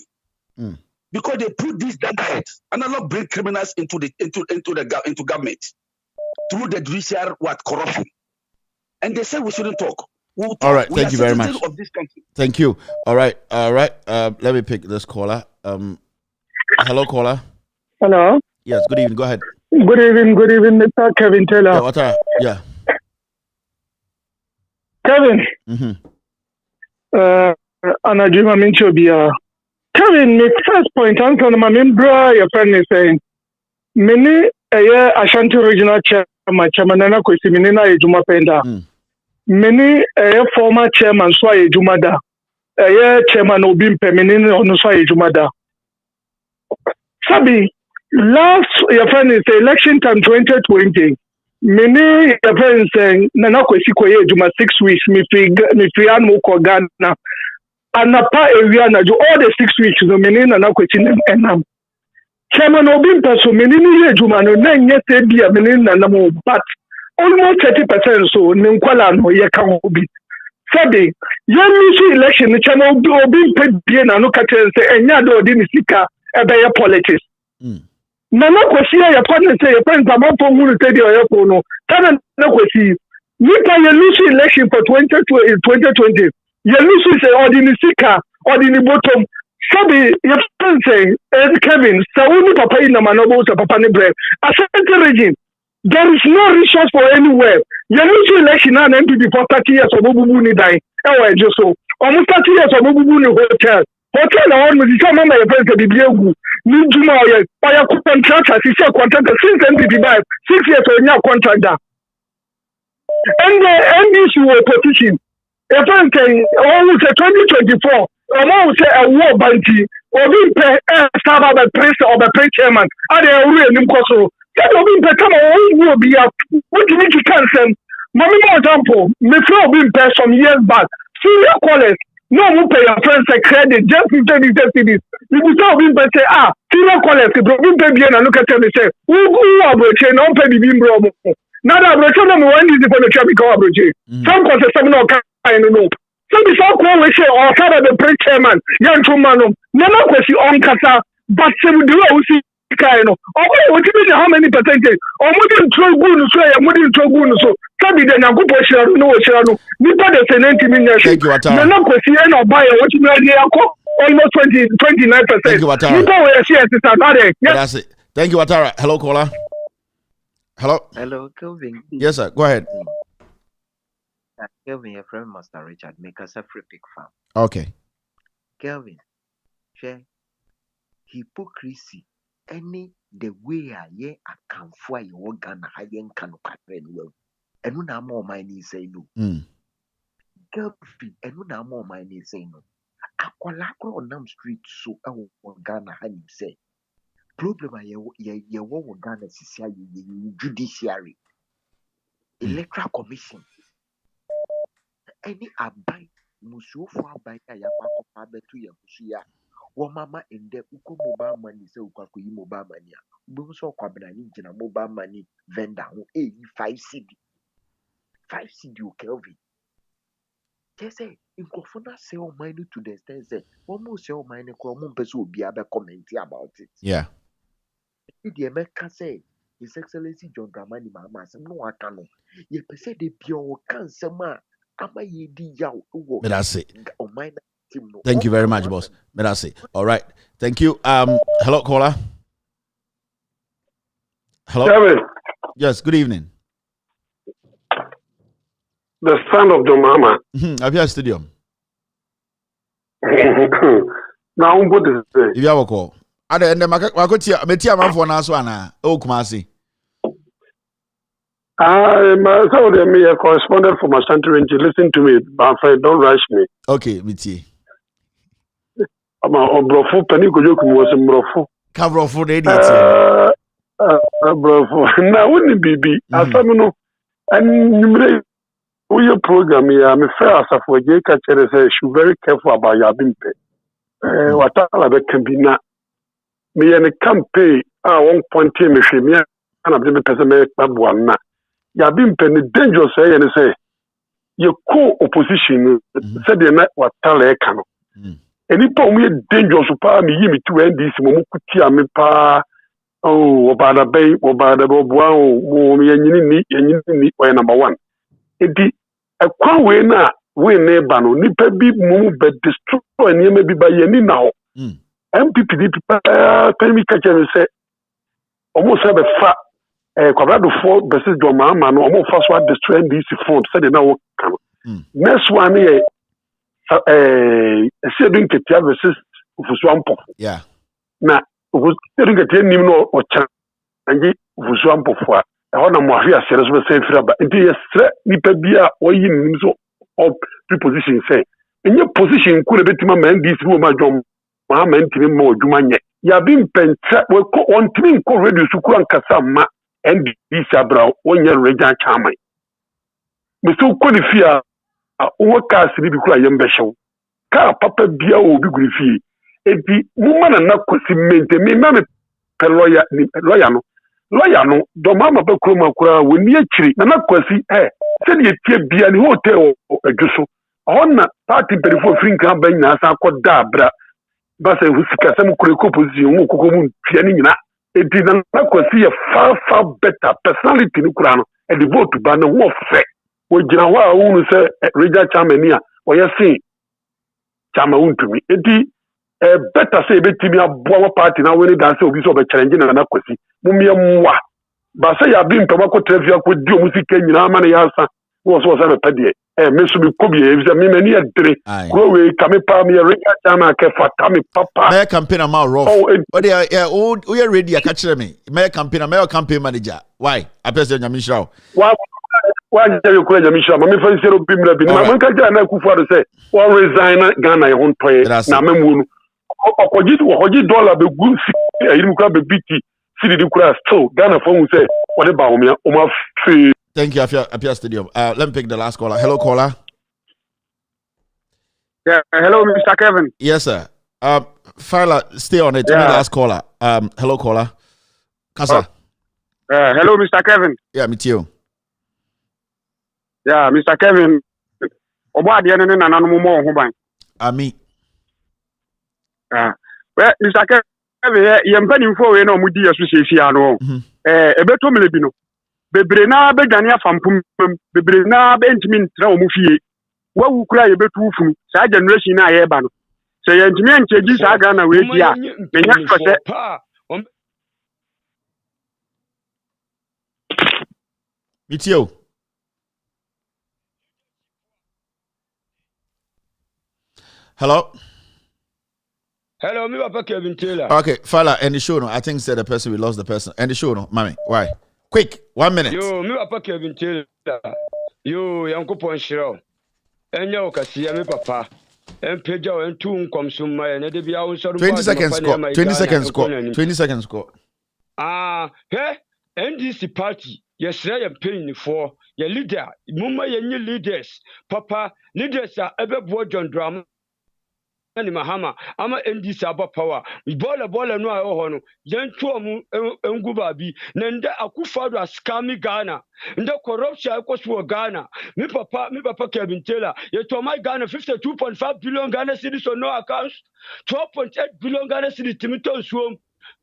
Because they put these down head and not bring criminals into government through the judiciary corruption. And they say we shouldn't talk. We'll talk. All right, We thank are you very citizens much. of this country. Thank you. All right. Let me pick this caller. Hello, caller. Hello. Yes. Good evening. Go ahead. Good evening, Mr. Kevin Taylor. Yeah. What are? Yeah. Kevin. Anajuma Minchobia. Kevin, my first point, Anton, my member, your friend is saying, many Ashanti Regional Chairman, Chairman Kwesiminina Ejuma Penda. Many former chairman Swa Ejumada. Chairman Obim Peminin on Swa Ejumada. Sabi, last your friend is election time 2020. Many your friends saying Nana Kwesikoye Ejuma 6 weeks, me free Anu Ghana. Anapa area na jo all the 6 weeks no meni na kweti enam chairman obi mpeso meni ni ejuma no na nye se bia meni na nam but almost 30% so ne nkwala no ye kan obi sabi ye misi election ni chairman obi mpe bia na no katen se enya do odi ni sika ebe ye politics na kwesi ya partner say ye friends amapo huru tedi oyepo no kana na kwesi nipa ye misi election for 2020 you lose say ordinary sika ordinary bottom sabi you say Kevin so we papa in manobo so papa ni bread a certain region there is no resource for anywhere you lose election and MPP for 30 years obubu ni dai e just so almost 30 years obubu ni hotel na one with some mama your friends dey be egu ni juma oya contractor say contractor since MPP buy 6 years onya contractor and the NDC were petition. If I'm saying, almost 2024, almost a war bounty, or being paid serve by president or by chairman, and they are really impossible. That will be become will be up. What do you need to cancel? Mommy, for example, me flow being paid some years back. Senior college, no one pay your friends a credit, just 50 cities. You will still be paid say, senior college, if you pay bien and look at them and say, who are broaching, don't pay the beam bro. Now that broaching them one is for the traffic or broaching. Some concession or I don't know. So before we say, or father the pre chairman, young man, never question on Kasa, but some do see kind of. What do you mean how many percentage? Or wouldn't throw good, so I wouldn't throw good, so Sabi then I go for share, no share, no. Nipa the 90 million. Thank you, Atara. No question or buy what you mean, almost 29%. Thank you, Atara. Nipa will see it. That's it. Thank you, Atara. Hello, caller. Hello. Hello, Kelvin. Yes, sir. Go ahead. Kelvin, your friend Master Richard, make us a free pick farm. Okay. Kelvin, share hypocrisy. Any the way I ye account for your Ghana, I ain't can well. And no more money say no. Kelvin, and no more money say no. Aqualacro on Nam Street, so Ghana, and him say. Problem ye what Ghana judiciary, electoral commission. Any abai musuo for abai ya kwa betu ya kushia wo mama ende uko mobile money se ukwa ko yi mobile money a ugbo so kwa bena ni gina mobile money vendor ho 5 cedi o Kelvin Just say in Kofuna say oh mine to the extent say almost say oh mine cromon person will be able comment about it. Yeah. The America say His Excellency John Dramani Mama some no akano. Ye pese de pure cancer ma ama ye di yaw. But that's it. Oh mine team no. Thank you very much, boss. But that's it. All right. Thank you. Hello, caller. Hello. Kevin, Yes. Good evening. the son of the mama. Have you a studio? Now, what is it? If you have a call. And then Makotia, Metia man for Naswana. Oh, Kumasi. Some of them a correspondent from Ashanti Range. Listen to me, my friend. Don't rush me. Okay, Miti. I'm a brofu. Penny Kojoku was a brofu. Cover for the brofu. Now, wouldn't it be? As I know, and your program here, I'm a fair as for J. Catcher says, you very careful about your bimpe. What I can be now. Me and a campaign, I won't point him if me and I'm the person make one. You have been penny dangerous, and say, your co-opposition said the night what tell a cano. And it told me dangerous to power me to end this Mokutia me pa. Oh, about a bay, or about a bobo, me and you need number one. A crown winner, we neighbor, no nipper be moved, but destroy and you may be by any now. MPP tell me catch and say, almost have a fat quadrado 4 versus your mamma, no almost first one destroy this phone, said now. Next one here, a saving Katia versus Fuswampo. Yeah. Now, was getting a 10 or chan and ye Fuswampo for. I want to more here, serious with safe rubber. And the nipper beer or you of preposition say. In your position, could have been my man, this woman, John. Mentally more Jumanya. You have been pent on twin co reduce to Kuran Kasama and this abrow 1 year Reja Chamai. Mr. Qualifia, what cast to be crying special. Car Papa Bia will be griffy. And the woman and not cement me, mammy, per lawyer, Loyano, Domama Bacroma, when near tree, and not quasi, said ye tear be an hotel or a jusso. On party before Finka Bena, I could dabra. Basa husika some position wukukumu fiani nyina edi na kwasi far better personality ni kurano and the vote ba na wo fe wo gina wa unu se reja chairman a wo yesi chama untumi edi better say betimi aboa party na we ni dan say obi so be challenge na kwasi mumia mwa basa ya bi mpema ko trafia ko di omusika nyina ma na yasa wo so be pede mesu bi kobi e me mani adre ko we kame pa me reja chama ke fata me papa my campaign am rough oh yeah we are ready ka kire me my campaign manager why I person nyame shirawo wa je ko nyame shirawo me fa sero bi mra bi na man ka ja na kufu ado say wa resign Ghana e hon toye na mamu nu okoji dollar be gu e yimu ka be biti sidi di kura still Ghana for who say what about o ma free. Thank you, Apia Stadium. Let me pick the last caller. Hello, caller. Yeah, hello, Mr. Kevin. Yes, sir. Fila, stay on it. Yeah. Last caller. Hello, caller. Kasa. Hello, Mr. Kevin. Yeah, me too. Yeah, Mr. Kevin. Oba dia ne na nanu mo ho ban. Ami. Well, Mr. Kevin, ye mpanimfo we na omudi yesu sefia no. Ebeto melebi no. Bebre na be gane afampum bebre na be ntimi ntra o mu fie wa wukura ye betu funu sa generation na ye ba no se ye ntimi ancheji sa ga na we dia menya fose Mitio Hello me papa Kevin Taylor. Okay, Fala, and the show no I think said the person we lost the person and the show no mommy why quick 1 minute. Yo, me papa Kevin Taylor. Yo, yanko pon shiro. Enya okasia me papa. Empeja o entu nkomsum ma na de bia wo nsoru 20 seconds score. 20 seconds score. 20 seconds score. NDC party. Yesra ye pain for your leader. Mumma ye leaders. Papa, leaders are ebebo John Dram. ni mahama ama NDC aba power bola no a ho no yentu omu engu baabi na nde akufado askami Ghana nde corruption akoso Ghana mi papa Kevin Taylor ye to my Ghana 52.5 billion Ghana cedis on no accounts 12.8 billion Ghana cedis timito suom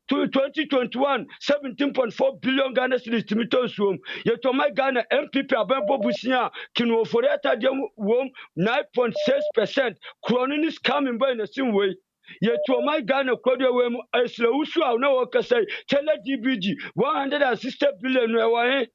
to 2021 17.4 billion Ghana cedis timito suom ye to my Ghana MPP abembo busia kinu oforiata dem wom 9.6% croninis coming by in the same way ye to my Ghana kwado we mu eslewusu a na wokasai tele DBG 160 billion we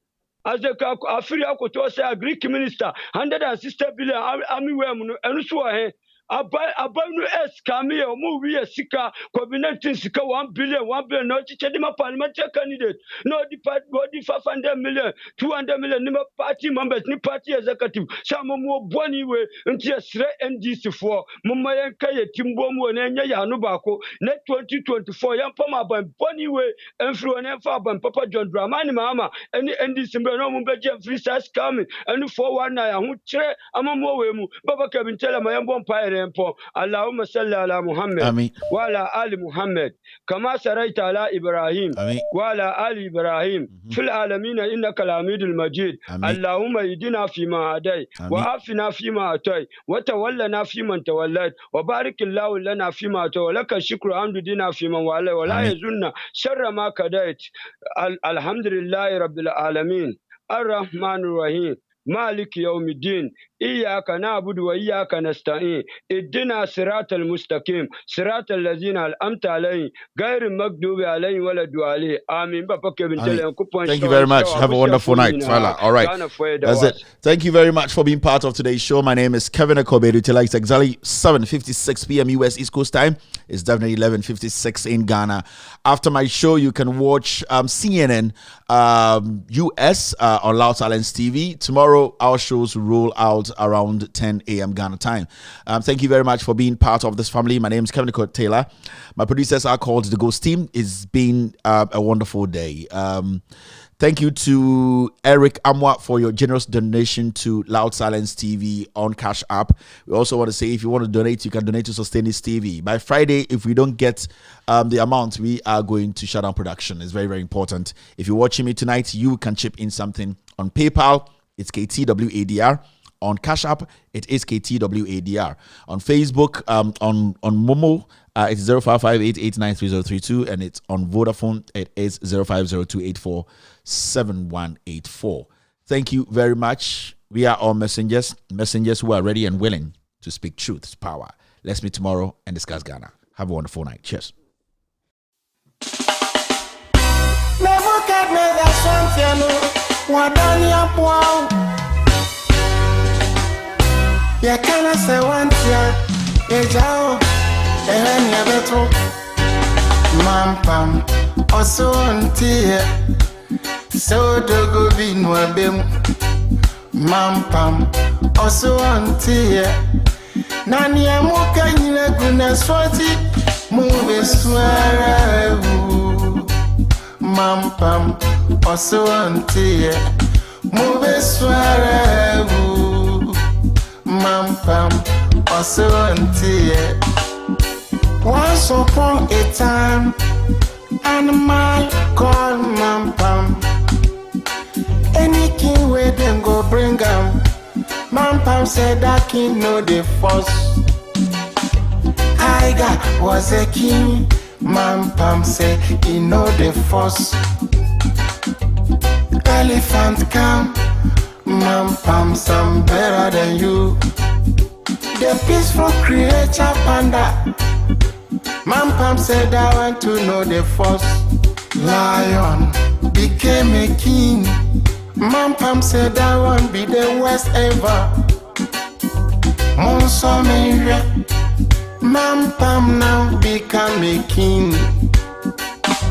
as the afiri akoto say Greek minister 160 billion ami we mu no enu so he abanu eskami o mu wi sika COVID-19 sika 1 billion no chichedi ma parliamentary candidate no di 500 million 200 million ni party members ni party executive samo mu boni we nti esre NDC for mumma yanka yetimbo mu na nya ya no bako na 2024 yan pam aban boni we enfro na fa aban papa John Dramani mama eni NDC mbe no mu beje free size coming eni 419 ahu kire amamu we mu baba Kevin Taylor mayambo empire Allahumma salli ala Muhammad wa ala ali Muhammad kama saraita ala Ibrahim wa ala ali Ibrahim fil alamin innaka Hamidul Majid Allahumma idina fi ma hadai wa afina fi ma atai wa tawallana fi man tawallait wa barik Allahu lana fi ma tawallaka shukru hamdu dina fi man wala wa la yazunna sharra ma kadait alhamdulillahi rabbil alamin arrahmanir rahim مالك يوم الدين إياك نعبد وإياك نستعين اهدنا صراط المستقيم صراط الذين أنعمت عليهم غير المغضوب عليهم ولا الضالين آمين. Thank you very much. Have a wonderful night, Fala. All right, that's it. Thank you very much for being part of today's show. My name is Kevin Akobedu. It's exactly 7:56 p.m. US East Coast time. It's definitely 11:56 in Ghana. After my show, you can watch CNN US on Loud Silence TV. Tomorrow, our shows roll out around 10 a.m. Ghana time. Thank you very much for being part of this family. My name is Kevin Taylor. My producers are called The Ghost Team. It's been a wonderful day. Thank you to Eric Amwa for your generous donation to Loud Silence TV on Cash App. We also want to say if you want to donate, you can donate to Sustain This TV. By Friday, if we don't get the amount, we are going to shut down production. It's very, very important. If you're watching me tonight, you can chip in something on PayPal. It's KTWADR. On Cash App, it is KTWADR. On Facebook, on Momo, it's 0558893032, and it's on Vodafone, it is 0502847184. Thank you very much. We are all messengers who are ready and willing to speak truth's power. Let's meet tomorrow and discuss Ghana. Have a wonderful night. Cheers. Ya kana se wantia ejao ehani abeto mampam osontie so dogo binwa bem mampam osontie nani amuka nyina guna swati mube swara mampam osontie mube swara Mampam, also until once upon a time, animal called Mampam. Any king where them go bring him. Mampam said that king know the force. Tiger was a king. Mampam said he know the force. Elephant come. Mampam, some better than you. The peaceful creature panda. Mampam said I want to know the force. Lion became a king. Mampam said I want be the worst ever. Monsomere. Mampam now become a king.